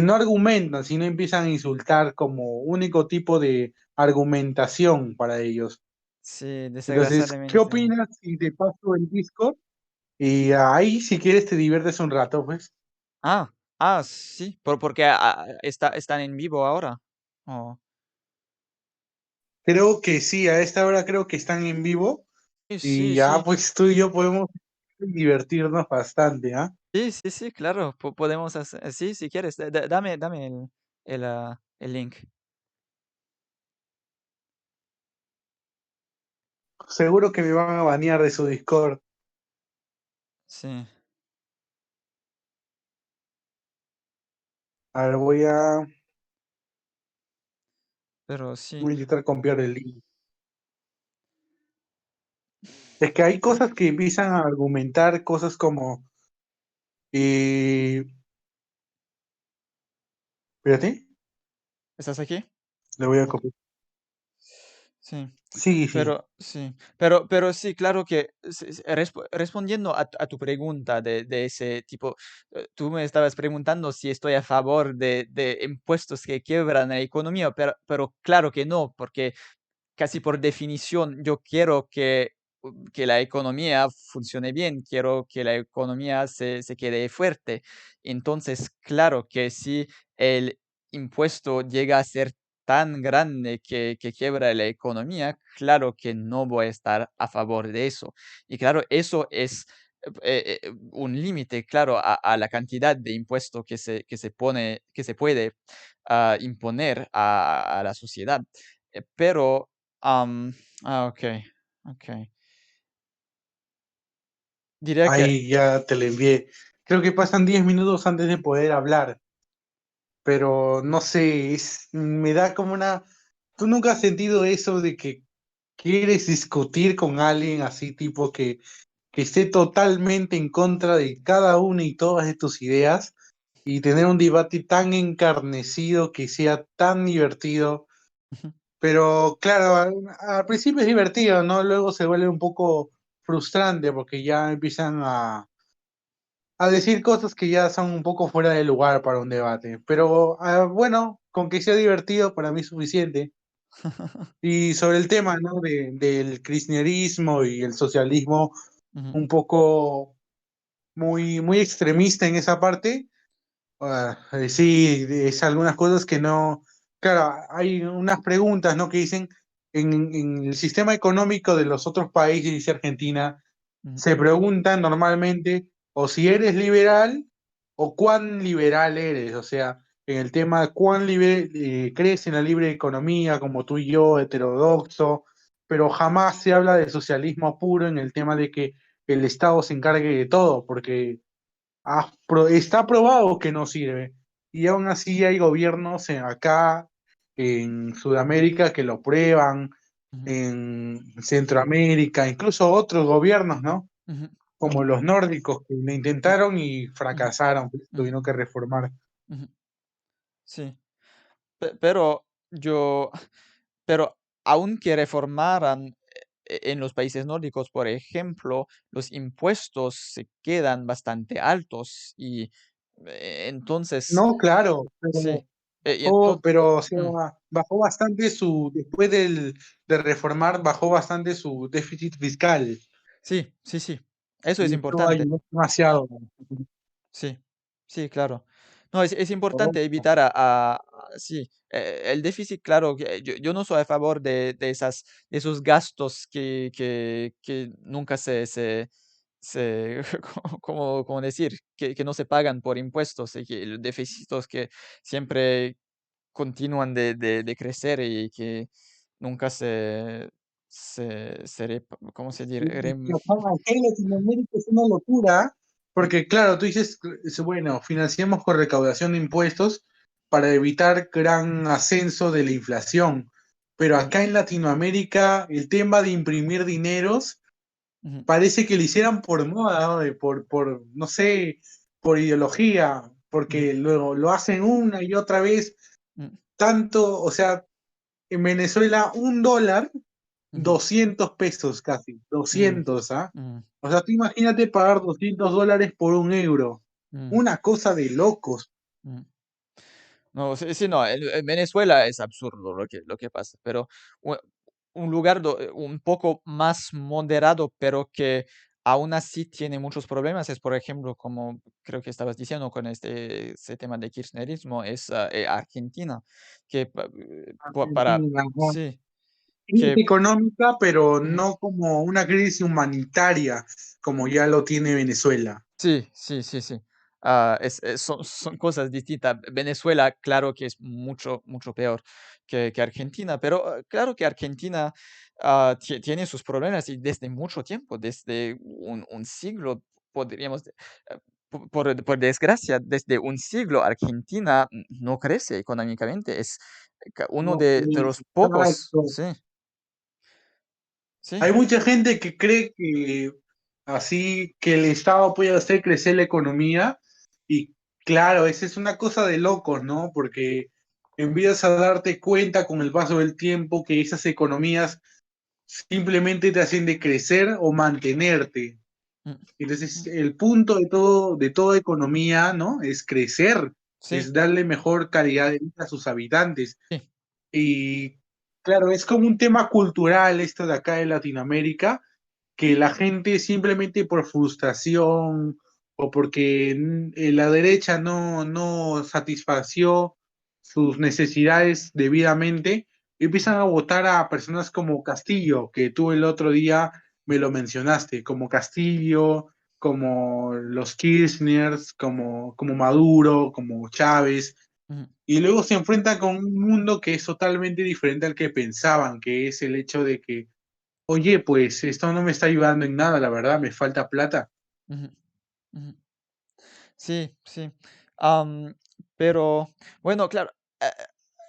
no argumentan, sino empiezan a insultar como único tipo de argumentación para ellos. Sí, Entonces, ¿qué desgraciadamente. opinas si te paso el Discord? Y ahí, si quieres, te diviertes un rato, pues. Sí, porque están en vivo ahora. Oh, Creo que sí, a esta hora creo que están en vivo sí, y sí, ya sí. pues tú y yo podemos divertirnos bastante, ¿ah? Sí, sí, sí, claro. Podemos hacer. Sí, si quieres. Dame el link. Seguro que me van a banear de su Discord. Sí, A ver, pero sí. voy a intentar copiar el link. Es que hay cosas que empiezan a argumentar cosas como, eh, espérate, ¿Estás aquí? le voy a copiar. Sí. Sí, sí. Pero sí, claro que respondiendo a tu pregunta de ese tipo, tú me estabas preguntando si estoy a favor de impuestos que quiebran la economía, pero claro que no, porque casi por definición yo quiero que la economía funcione bien, quiero que la economía se quede fuerte. Entonces, claro que si el impuesto llega a ser tan grande que quiebra la economía, claro que no voy a estar a favor de eso. Y claro, eso es un límite, claro, a la cantidad de impuesto que se puede imponer a la sociedad. Pero, okey, okey. Diría que Ahí ya te lo envié. Creo que pasan 10 minutos antes de poder hablar, pero no sé, me da como una... ¿Tú nunca has sentido eso de que quieres discutir con alguien así tipo que esté totalmente en contra de cada una y todas de tus ideas y tener un debate tan encarnecido que sea tan divertido? Pero claro, al principio es divertido, ¿no? Luego se vuelve un poco frustrante porque ya empiezan a decir cosas que ya son un poco fuera de lugar para un debate. Pero bueno, con que sea divertido para mí es suficiente. Y sobre el tema, ¿no? Del kirchnerismo y el socialismo, Ujú. un poco muy extremista en esa parte. Sí, es algunas cosas que no. Claro, hay unas preguntas, ¿no? Que dicen, en el sistema económico de los otros países, dice Argentina, Ujú. se preguntan normalmente o si eres liberal o cuán liberal eres. O sea, en el tema de cuán crees en la libre economía, como tú y yo, heterodoxo, pero jamás se habla de socialismo puro en el tema de que el Estado se encargue de todo, porque está probado que no sirve. Y aún así hay gobiernos acá en Sudamérica que lo prueban, Ujú. en Centroamérica, incluso otros gobiernos, ¿no? Ujú. Como los nórdicos que lo intentaron y Ujú. fracasaron, Ujú. tuvieron que reformar. Ujú. Sí. Pero yo pero aunque reformaran en los países nórdicos, por ejemplo, los impuestos se quedan bastante altos y, entonces No, claro, sí, y entonces pero o sea, bajó bastante después de reformar, bajó bastante su déficit fiscal. sí, sí, eso es Y esto importante. ayudó demasiado. Sí, sí, claro. No, es importante Correcto. evitar sí, el déficit, claro, que yo no soy a favor de esos gastos que nunca ¿cómo decir? Que no se pagan por impuestos y que los déficits que siempre continúan de crecer y que nunca ¿cómo se dice? Y que acá en Latinoamérica es una locura, porque claro, tú dices, bueno, financiamos con recaudación de impuestos para evitar gran ascenso de la inflación, pero acá en Latinoamérica el tema de imprimir dineros Ujú, parece que lo hicieran por moda, ¿no? No sé, por ideología, ujú, porque luego lo hacen una y otra vez, mm, tanto, o sea, en Venezuela $1, ujú, 200 pesos casi, mm, 200, ¿ah? mm, O sea, tú imagínate pagar $200 por €1. mm, Una cosa de locos. mm. No, sí, sí, no, en Venezuela es absurdo lo que pasa, pero u un lugar un poco más moderado, pero que aún así tiene muchos problemas, es, por ejemplo, como creo que estabas diciendo con ese tema de kirchnerismo, es, Argentina, que para Argentina, ajá. sí, Crisis que económica, pero ujú. no como una crisis humanitaria, como ya lo tiene Venezuela. Sí, sí, sí, sí. Son cosas distintas. Venezuela, claro que es mucho, mucho peor que Argentina, pero claro que Argentina tiene sus problemas y desde mucho tiempo, desde un siglo, podríamos, por desgracia, desde un siglo Argentina no crece económicamente. Es uno No, de sí, los pocos, exacto. sí, sí, Hay mucha gente que cree que así que el Estado puede hacer crecer la economía y claro, esa es una cosa de locos, ¿no? Porque empiezas a darte cuenta con el paso del tiempo que esas economías simplemente te hacen de crecer o mantenerte. mm, Entonces, mm, el punto de toda economía, ¿no? Es crecer, sí, es darle mejor calidad de vida a sus habitantes. sí, Y claro, es como un tema cultural esto de acá de Latinoamérica, que la gente simplemente por frustración o porque la derecha no satisfació sus necesidades debidamente, empiezan a votar a personas como Castillo, que tú el otro día me lo mencionaste, como Castillo, como los Kirchners, como Maduro, como Chávez, ujú. y luego se enfrentan con un mundo que es totalmente diferente al que pensaban, que es el hecho de que oye, pues esto no me está ayudando en nada, la verdad, me falta plata. Ujú, ujú. Sí, sí. Am, pero bueno, claro,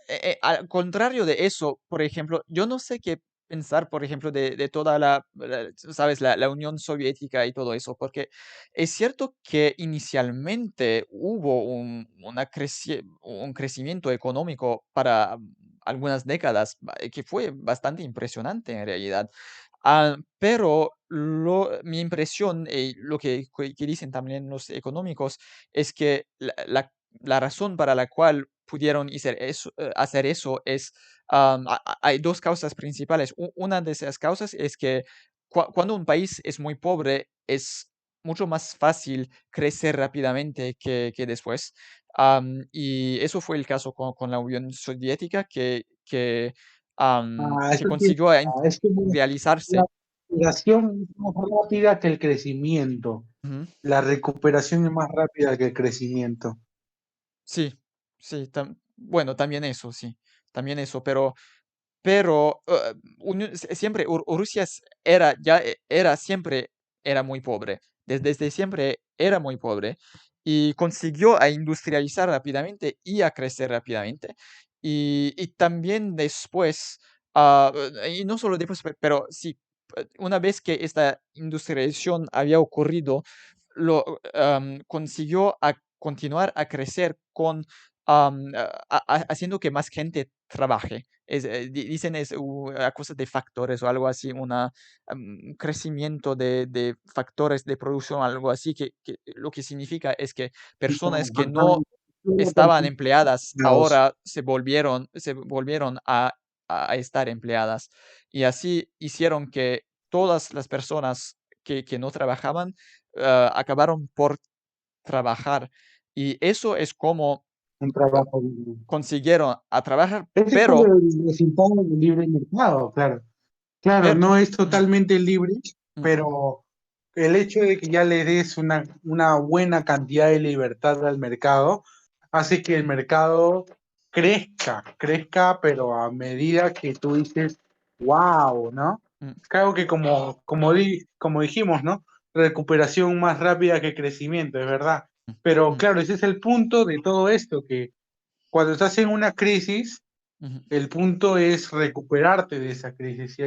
eh, al contrario de eso, por ejemplo, yo no sé qué pensar, por ejemplo, de toda ¿sabes? La Unión Soviética y todo eso, porque es cierto que inicialmente hubo un crecimiento económico para algunas décadas, que fue bastante impresionante en realidad. Pero mi impresión, y lo que dicen también los económicos, es que la razón para la cual pudieron hacer eso es, hay dos causas principales. Una de esas causas es que cuando un país es muy pobre, es mucho más fácil crecer rápidamente que después. Y eso fue el caso con la Unión Soviética, que Eso sí, consiguió es como la realizarse. recuperación es más rápida que el crecimiento. Ujú. La recuperación es más rápida que el crecimiento. Sí, sí, bueno, también eso, sí, también eso, pero siempre Rusia siempre era muy pobre, desde siempre era muy pobre y consiguió a industrializar rápidamente y a crecer rápidamente. Y también después, y no solo después, pero sí, una vez que esta industrialización había ocurrido, consiguió a continuar a crecer haciendo que más gente trabaje. Dicen es a cosas de factores o algo así, un crecimiento de factores de producción, algo así, que lo que significa es que personas que Ajá, no estaban empleadas empleados. ahora se volvieron a estar empleadas. Y así hicieron que todas las personas que no trabajaban acabaron por trabajar. Y eso es como Un trabajo libre. consiguieron a trabajar, Ese es pero, el resultado del libre mercado, claro. Claro, pero no es totalmente libre, mm, pero el hecho de que ya le des una buena cantidad de libertad al mercado hace que el mercado crezca, pero a medida que tú dices, wow, ¿no? mm, Creo que como dijimos, ¿no? Recuperación más rápida que crecimiento, es verdad. Pero mm, claro, ese es el punto de todo esto, que cuando estás en una crisis, ujú, el punto es recuperarte de esa crisis.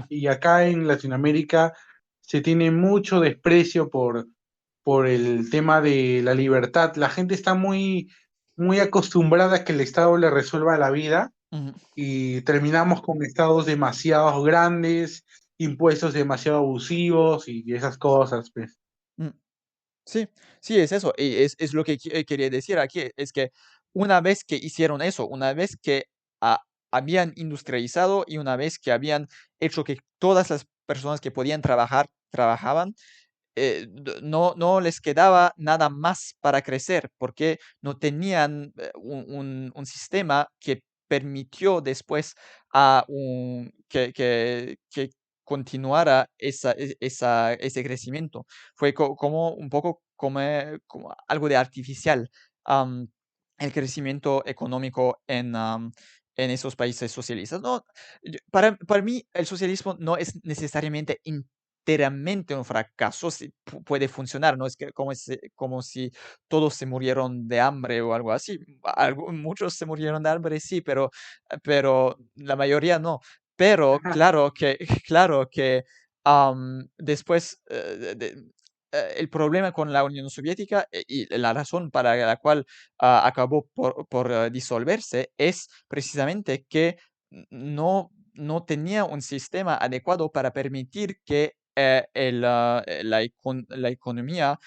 Y acá en Latinoamérica se tiene mucho desprecio por el tema de la libertad. La gente está muy acostumbrada a que el Estado le resuelva la vida ujú. y terminamos con estados demasiado grandes, impuestos demasiado abusivos y esas cosas, pues. Mm. Sí, sí, es eso. Y es lo que quería decir aquí, es que una vez que hicieron eso, una vez que habían industrializado y una vez que habían hecho que todas las personas que podían trabajar, trabajaban, no les quedaba nada más para crecer, porque no tenían un sistema que permitió después que continuara ese crecimiento. Fue como un poco como algo de artificial, am, el crecimiento económico en esos países socialistas. No, para mí el socialismo no es necesariamente enteramente un fracaso, sí puede funcionar, no es que como si todos se murieron de hambre o algo así. Muchos se murieron de hambre, sí, pero la mayoría no. Pero claro que, claro que después el problema con la Unión Soviética y la razón para la cual acabó por disolverse es precisamente que no tenía un sistema adecuado para permitir que la economía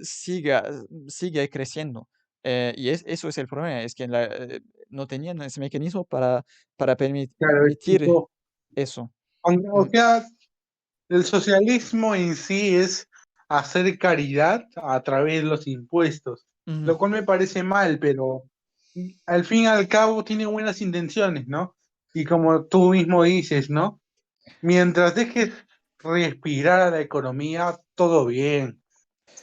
sigue creciendo. Eso es el problema, es que no tenían ese mecanismo para Claro, permitir eso. o Mm, sea, el socialismo en sí es hacer caridad a través de los impuestos, ujú, lo cual me parece mal, pero al fin y al cabo tiene buenas intenciones, ¿no? Y como tú mismo dices, ¿no? Mientras dejes respirar a la economía, todo bien.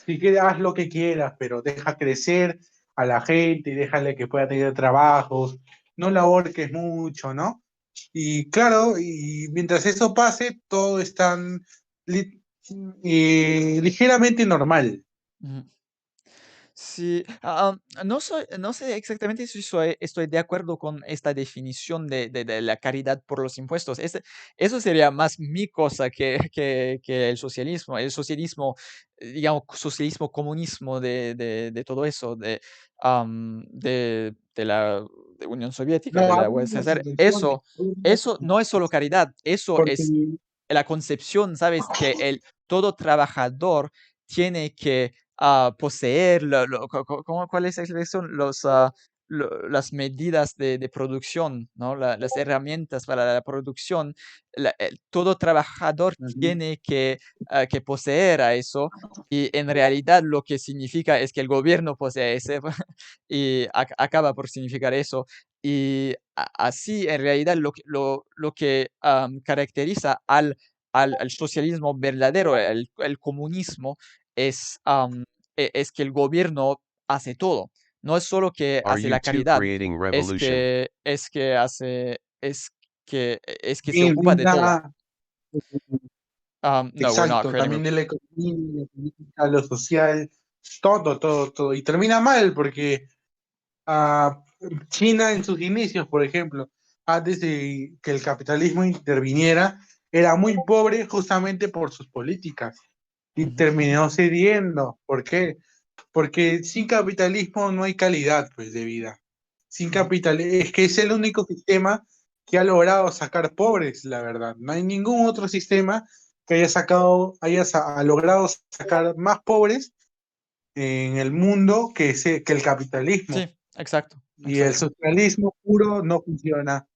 Si quieres, haz lo que quieras, pero deja crecer a la gente y déjale que pueda tener trabajos, no la ahorques mucho, ¿no? Y claro, y mientras eso pase, todo es tan li- ligeramente normal. ujú. Sí, no sé exactamente si estoy de acuerdo con esta definición de la caridad por los impuestos. Eso sería más mi cosa que el socialismo. El socialismo, digamos, socialismo, comunismo de todo eso, de la de Unión Soviética, No, de la hablo de las USSR. intenciones, Eso no es solo caridad, eso porque es la concepción, ¿sabes? Que todo trabajador tiene que poseer, ¿cuál es la expresión? Las medidas de producción, ¿no? Las herramientas para la producción. Todo trabajador ujú, tiene que poseer a eso y en realidad lo que significa es que el gobierno posee ese y acaba por significar eso. Y así en realidad lo que caracteriza al socialismo verdadero, el comunismo, es, es que el gobierno hace todo. No es solo que Are hace you la two caridad, creating es revolution? que hace, es que se ocupa de todo. brinda, No, we're not exacto, creating. también de la economía, la política, lo social, todo. Y termina mal porque a China en sus inicios, por ejemplo, antes de que el capitalismo interviniera, era muy pobre justamente por sus políticas y Ujú, terminó cediendo. ¿Por qué? Porque sin capitalismo no hay calidad, pues, de vida. Sin ujú. capital, es que es el único sistema que ha logrado sacar pobres, la verdad. No hay ningún otro sistema que ha logrado sacar más pobres en el mundo que el capitalismo. Sí, exacto, Y el exacto. socialismo puro no funciona,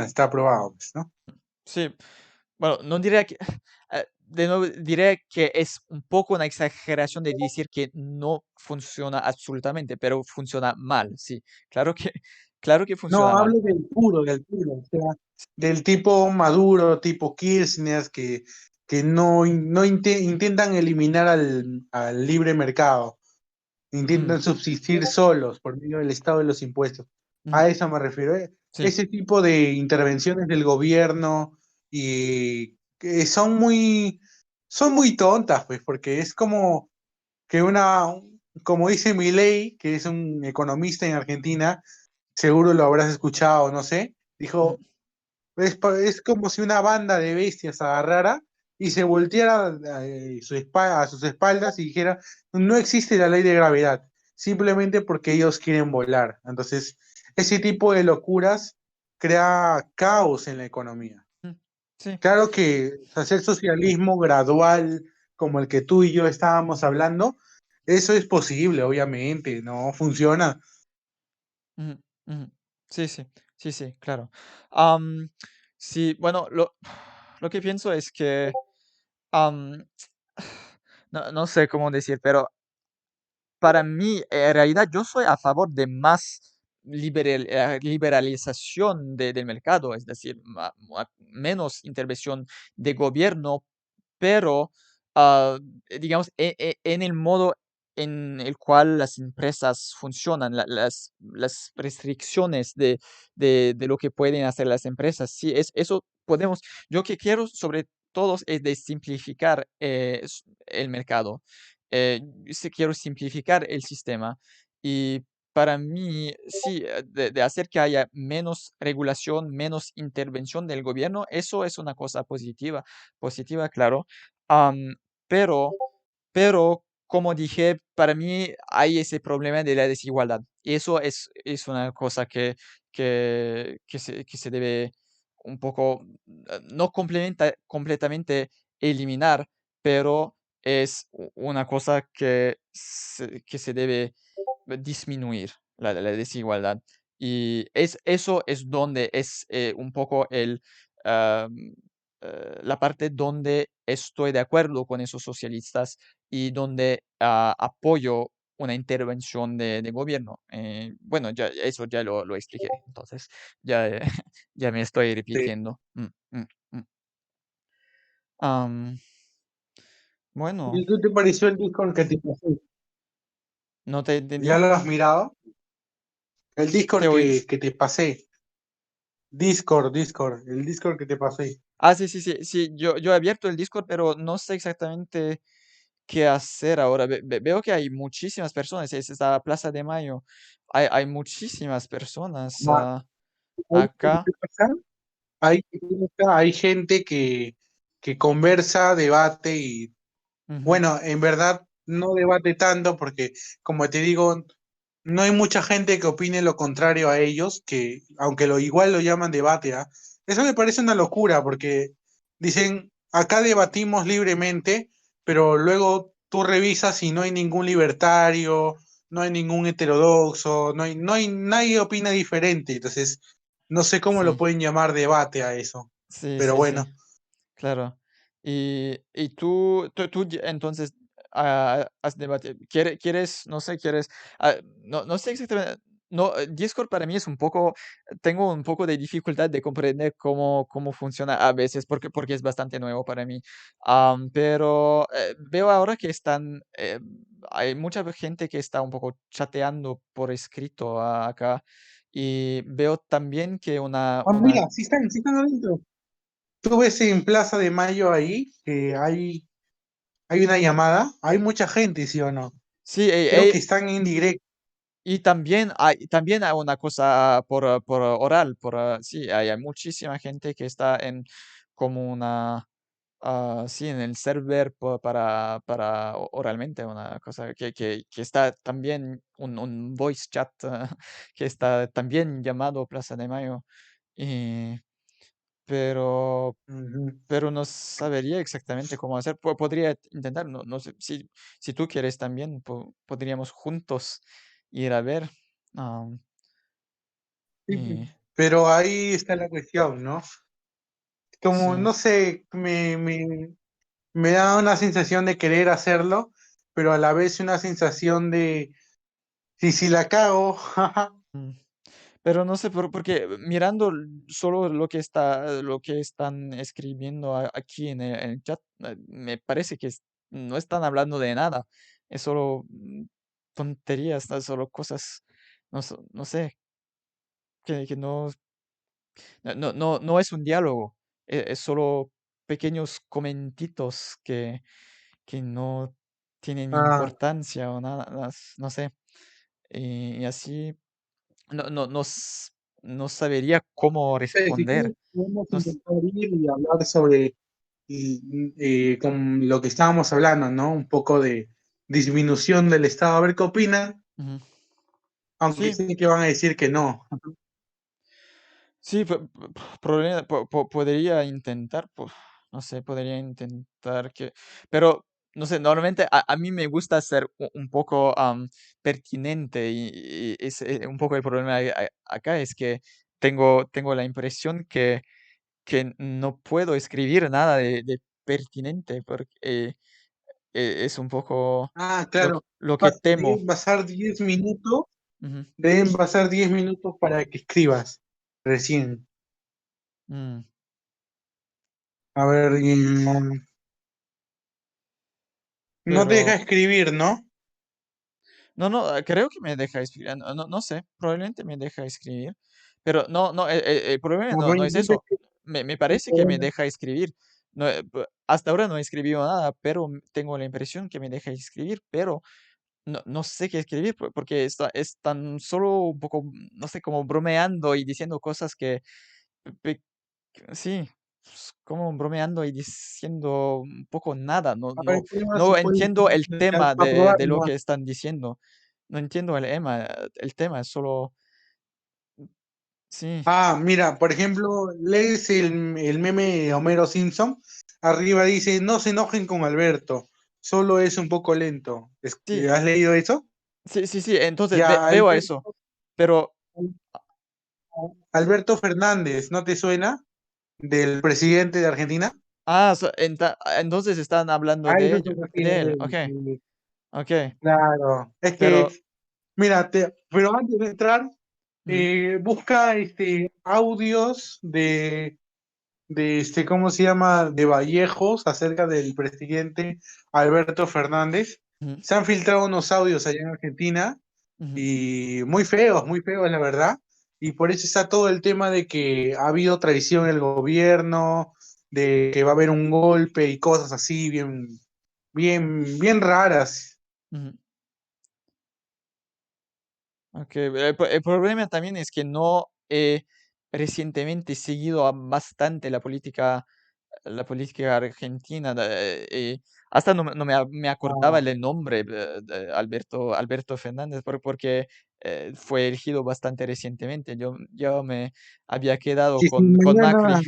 está probado, pues, ¿no? Sí, bueno, no diría que de nuevo diré que es un poco una exageración de decir que no funciona absolutamente, pero funciona mal, sí. Claro que No, funciona mal. hablo del puro, o sea, del tipo Maduro, tipo Kirchner, que intentan eliminar al libre mercado, intentan subsistir solos por medio del Estado y los impuestos. A eso me refiero. Sí. Ese tipo de intervenciones del gobierno y que son muy tontas, pues, porque es como que como dice Milei, que es un economista en Argentina, seguro lo habrás escuchado, no sé, dijo, es como si una banda de bestias agarrara y se volteara a sus espaldas y dijera, no existe la ley de gravedad, simplemente porque ellos quieren volar. Entonces, ese tipo de locuras crea caos en la economía. Sí. Claro que hacer socialismo gradual, como el que tú y yo estábamos hablando, eso es posible, obviamente, no funciona. Ujú, ujú. Sí, sí, sí, sí, claro. Am, sí, bueno, lo que pienso es que, am, no sé cómo decir, pero para mí, en realidad, yo soy a favor de más liberalización del mercado, es decir, menos intervención de gobierno, pero, digamos, en el modo en el cual las empresas funcionan, las restricciones de lo que pueden hacer las empresas. Sí, eso podemos, yo que quiero sobre todo es de simplificar el mercado. Sí quiero simplificar el sistema y para mí, sí, de hacer que haya menos regulación, menos intervención del gobierno, eso es una cosa positiva, claro. Am, pero, pero, como dije, para mí hay ese problema de la desigualdad. Y eso es una cosa que se debe un poco, no completamente eliminar, pero es una cosa que se debe disminuir, la desigualdad. Y eso es donde es un poco la parte donde estoy de acuerdo con esos socialistas y donde apoyo una intervención de gobierno. Bueno, eso ya lo expliqué, entonces ya, ya me estoy Sí. repitiendo. Mm. Am, bueno, ¿Y qué te pareció el Discord que te pasé? ¿no te entendí? ¿Ya lo has mirado? El Te Discord oí. que te pasé. El Discord que te pasé. Sí, sí, sí, sí, yo he abierto el Discord, pero no sé exactamente qué hacer ahora. Veo que hay muchísimas personas, es esta Plaza de Mayo. Hay muchísimas personas Ma- acá. Hay, hay gente que conversa, debate y, Ujú. bueno, en verdad no debate tanto porque, como te digo, no hay mucha gente que opine lo contrario a ellos, que aunque igual lo llaman debate, ¿ah? Eso me parece una locura porque dicen, acá debatimos libremente, pero luego tú revisas y no hay ningún libertario, no hay ningún heterodoxo, nadie opina diferente, entonces no sé cómo lo Sí, pueden llamar debate a eso, sí, pero sí, sí, bueno. claro. Y tú entonces has debatido. ¿Quieres, no sé, no sé exactamente, no, Discord para mí es un poco, tengo un poco de dificultad de comprender cómo funciona a veces, porque es bastante nuevo para mí. Pero veo ahora que hay mucha gente que está un poco chateando por escrito acá. Y veo también que Ah, mira, sí están adentro. Tú ves en Plaza de Mayo ahí que hay una llamada, hay mucha gente, ¿sí o no? sí, Creo que están en directo. y también hay una cosa por oral, sí, hay muchísima gente que está en como sí, en el server para oralmente, una cosa que está también un voice chat que está también llamado Plaza de Mayo. Y, pero, Ujú. pero no sabería exactamente cómo hacer. Podría intentar, no sé, si tú quieres también, podríamos juntos ir a ver. am, Sí, y, pero ahí está la cuestión, ¿no? Como, sí, no sé, me da una sensación de querer hacerlo, pero a la vez una sensación de, si la cago, Pero no sé, porque mirando solo lo que están escribiendo aquí en el chat, me parece que no están hablando de nada. Es solo tonterías, solo cosas, no sé, que no es un diálogo. Es solo pequeños comentitos que no tienen ah, importancia o nada, no sé. Y así no sabería cómo si responder. quieres, podemos No s- intentar ir y hablar sobre con lo que estábamos hablando, ¿no? Un poco de disminución del Estado. A ver qué opinan, Ujú. aunque Sí, sé que van a decir que no. sí, podría intentar, no sé, podría intentar pero no sé, normalmente a mí me gusta ser un poco pertinente y es un poco el problema acá es que tengo la impresión que no puedo escribir nada de pertinente porque es un poco Ah, claro. lo que temo. Deben pasar 10 minutos, Ujú. deben pasar 10 minutos para que escribas recién. Mm. A ver, no te deja Pero escribir, ¿no? no, creo que me deja escribir, no sé, probablemente me deja escribir, pero no, el problema A ver, no es intenta eso, me parece que me deja escribir, no, hasta ahora no he escribido nada, pero tengo la impresión que me deja escribir, pero no sé qué escribir porque es tan solo un poco, no sé, como bromeando y diciendo cosas pe- sí, como bromeando y diciendo un poco nada, a ver, escriba si no puedes entiendo el tema aprobar de lo nomás. que están diciendo. No entiendo el tema, es solo, sí, Ah, mira, por ejemplo, lees el meme de Homero Simpson. Arriba dice, no se enojen con Alberto, solo es un poco lento. sí, ¿Has leído eso? sí, entonces Ya, veo eso, pero, Alberto Fernández, ¿no te suena? Del presidente de Argentina. entonces están hablando A eso de se de refiere él, él, sí. ok, Claro, es que, pero, mira, pero antes de entrar, ujú, busca audios ¿cómo se llama? De Vallejos acerca del presidente Alberto Fernández. ujú, Se han filtrado unos audios allá en Argentina ujú. y muy feos, la verdad. Y por eso está todo el tema de que ha habido traición en el gobierno, de que va a haber un golpe y cosas así bien raras. Ujú. Ok, el problema también es que no he recientemente seguido bastante la política argentina. Hasta no me acordaba Ah, el nombre de Alberto Fernández porque fue elegido bastante recientemente. Yo me había quedado y si con Macri. mañana,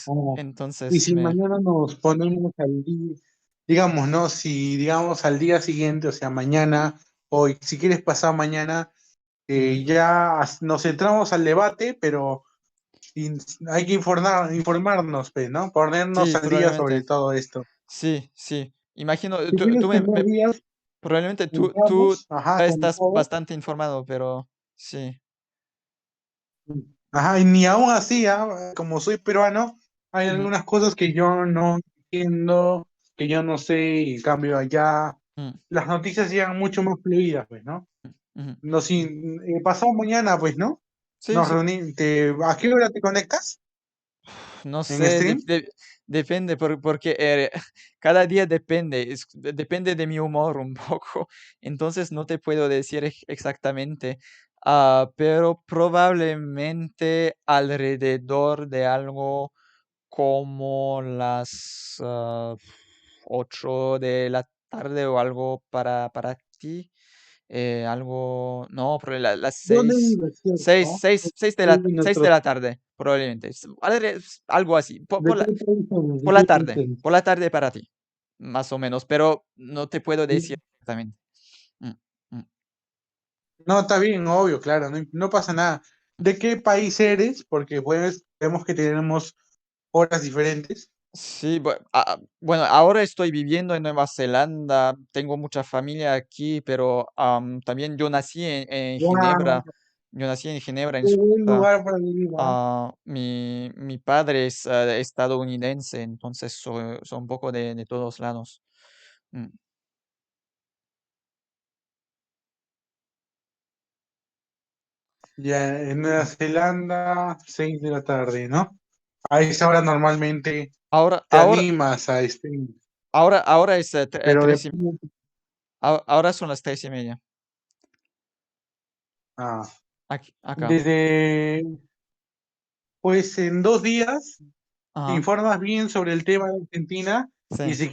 ah, y Entonces si mañana nos ponemos al día, digamos, ¿no? Si digamos al día siguiente, o sea, mañana, hoy, si quieres pasar mañana, Ujú. nos centramos al debate, pero hay que informarnos, pues, ¿no? Ponernos Sí, al día sobre probablemente. todo esto. Sí. Imagino, Si quieres en 2 días, probablemente tú entramos, ajá, ya con estás todo. bastante informado, pero sí. Ajá, y ni aún así, como soy peruano, hay Ujú, algunas cosas que yo no entiendo, que yo no sé, y en cambio allá mm, las noticias llegan mucho más fluidas, pues, ¿no? ujú. No, si pasado mañana, pues, ¿no? Sí, Nos sí. reunimos, ¿a qué hora te conectas No en sé, stream? depende, porque cada día depende, depende de mi humor un poco, entonces no te puedo decir exactamente, pero probablemente alrededor de algo como las 8 de la tarde o algo para ti. Algo, no, pero las ¿Dónde 6 vives, cierto? 6 de la tarde, probablemente. Algo así, ¿De qué país eres? ¿De por la qué país tarde, eres? por la tarde para ti, más o menos, pero no te puedo decir Sí. exactamente. Mm, mm, No, está bien, obvio, claro, no pasa nada. ¿De qué país eres? Porque pues, vemos que tenemos horas diferentes. Sí, bueno, ahora estoy viviendo en Nueva Zelanda, tengo mucha familia aquí, pero también yo nací en Wow, Ginebra, yo nací en Ginebra, en qué buen Suiza. lugar para vivir, ¿ah? Mi padre es estadounidense, entonces soy un poco de todos lados. Mm. Ya en Nueva Zelanda, 6 de la tarde, ¿no? A esa hora normalmente Ahora, te ahora, animas a ahora es pero tres ahora son las 3:30, ah, acá. desde, pues en 2 días te Ajá, informas bien sobre el tema de Argentina y sí,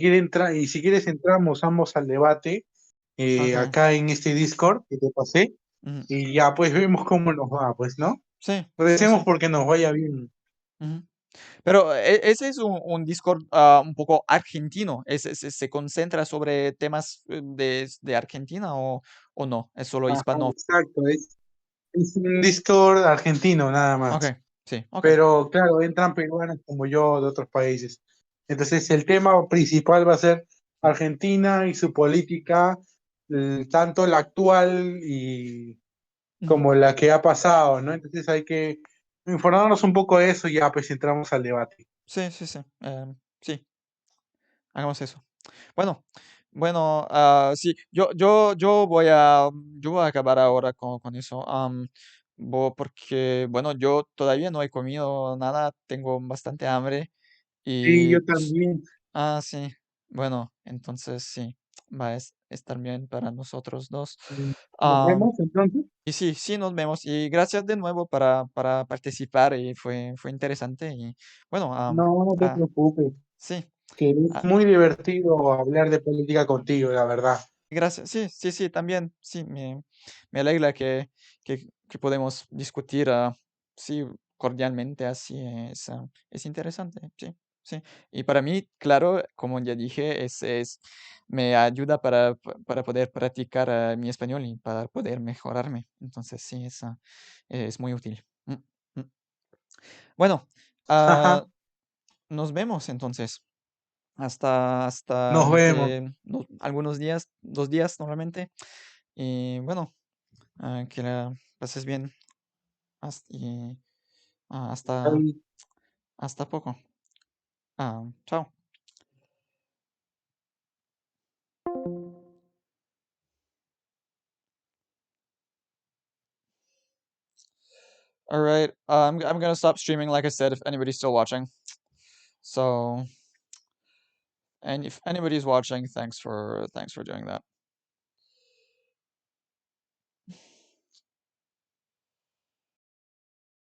si quieres entramos ambos al debate ok. acá en este Discord que te pasé Ujú. y ya pues vemos cómo nos va, pues, ¿no? Sí, sí, Recemos sí. porque nos vaya bien. Ujú. Pero ese es un Discord un poco argentino. Se concentra sobre temas de Argentina o no? Es solo Ajá, hispano. exacto, es un Discord argentino nada Ok, más. sí, ok. Pero claro, entran peruanos como yo de otros países. Entonces el tema principal va a ser Argentina y su política, tanto la actual y Ujú. como la que ha pasado, ¿no? Entonces hay que informarnos un poco de eso y ya pues entramos al debate. Sí, sí, sí. Sí, hagamos eso. Bueno, bueno, sí, yo voy a acabar ahora con eso. Porque, bueno, yo todavía no he comido nada, tengo bastante hambre Sí, y, yo también. sí, bueno, entonces sí, va a estar bien para nosotros dos. ¿Nos Am, vemos entonces? y sí, sí, nos vemos y gracias de nuevo para participar y fue interesante y, bueno, No, no te preocupes, sí. que es muy divertido hablar de política contigo, la verdad. Gracias. Sí, sí, sí, también, sí, me alegra que podemos discutir, sí, cordialmente, así es interesante, sí, sí. Y para mí, claro, como ya dije, me ayuda para poder practicar mi español y para poder mejorarme. Entonces, sí, es muy útil. Mm. Bueno, ah, nos vemos entonces. Hasta Nos dentro vemos. de algunos días, 2 días normalmente. Y bueno, que la pases bien. Y hasta, Ahí. hasta poco. Chao. All right. I'm gonna stop streaming, like I said, if anybody's still watching. So, and if anybody's watching, thanks for doing that.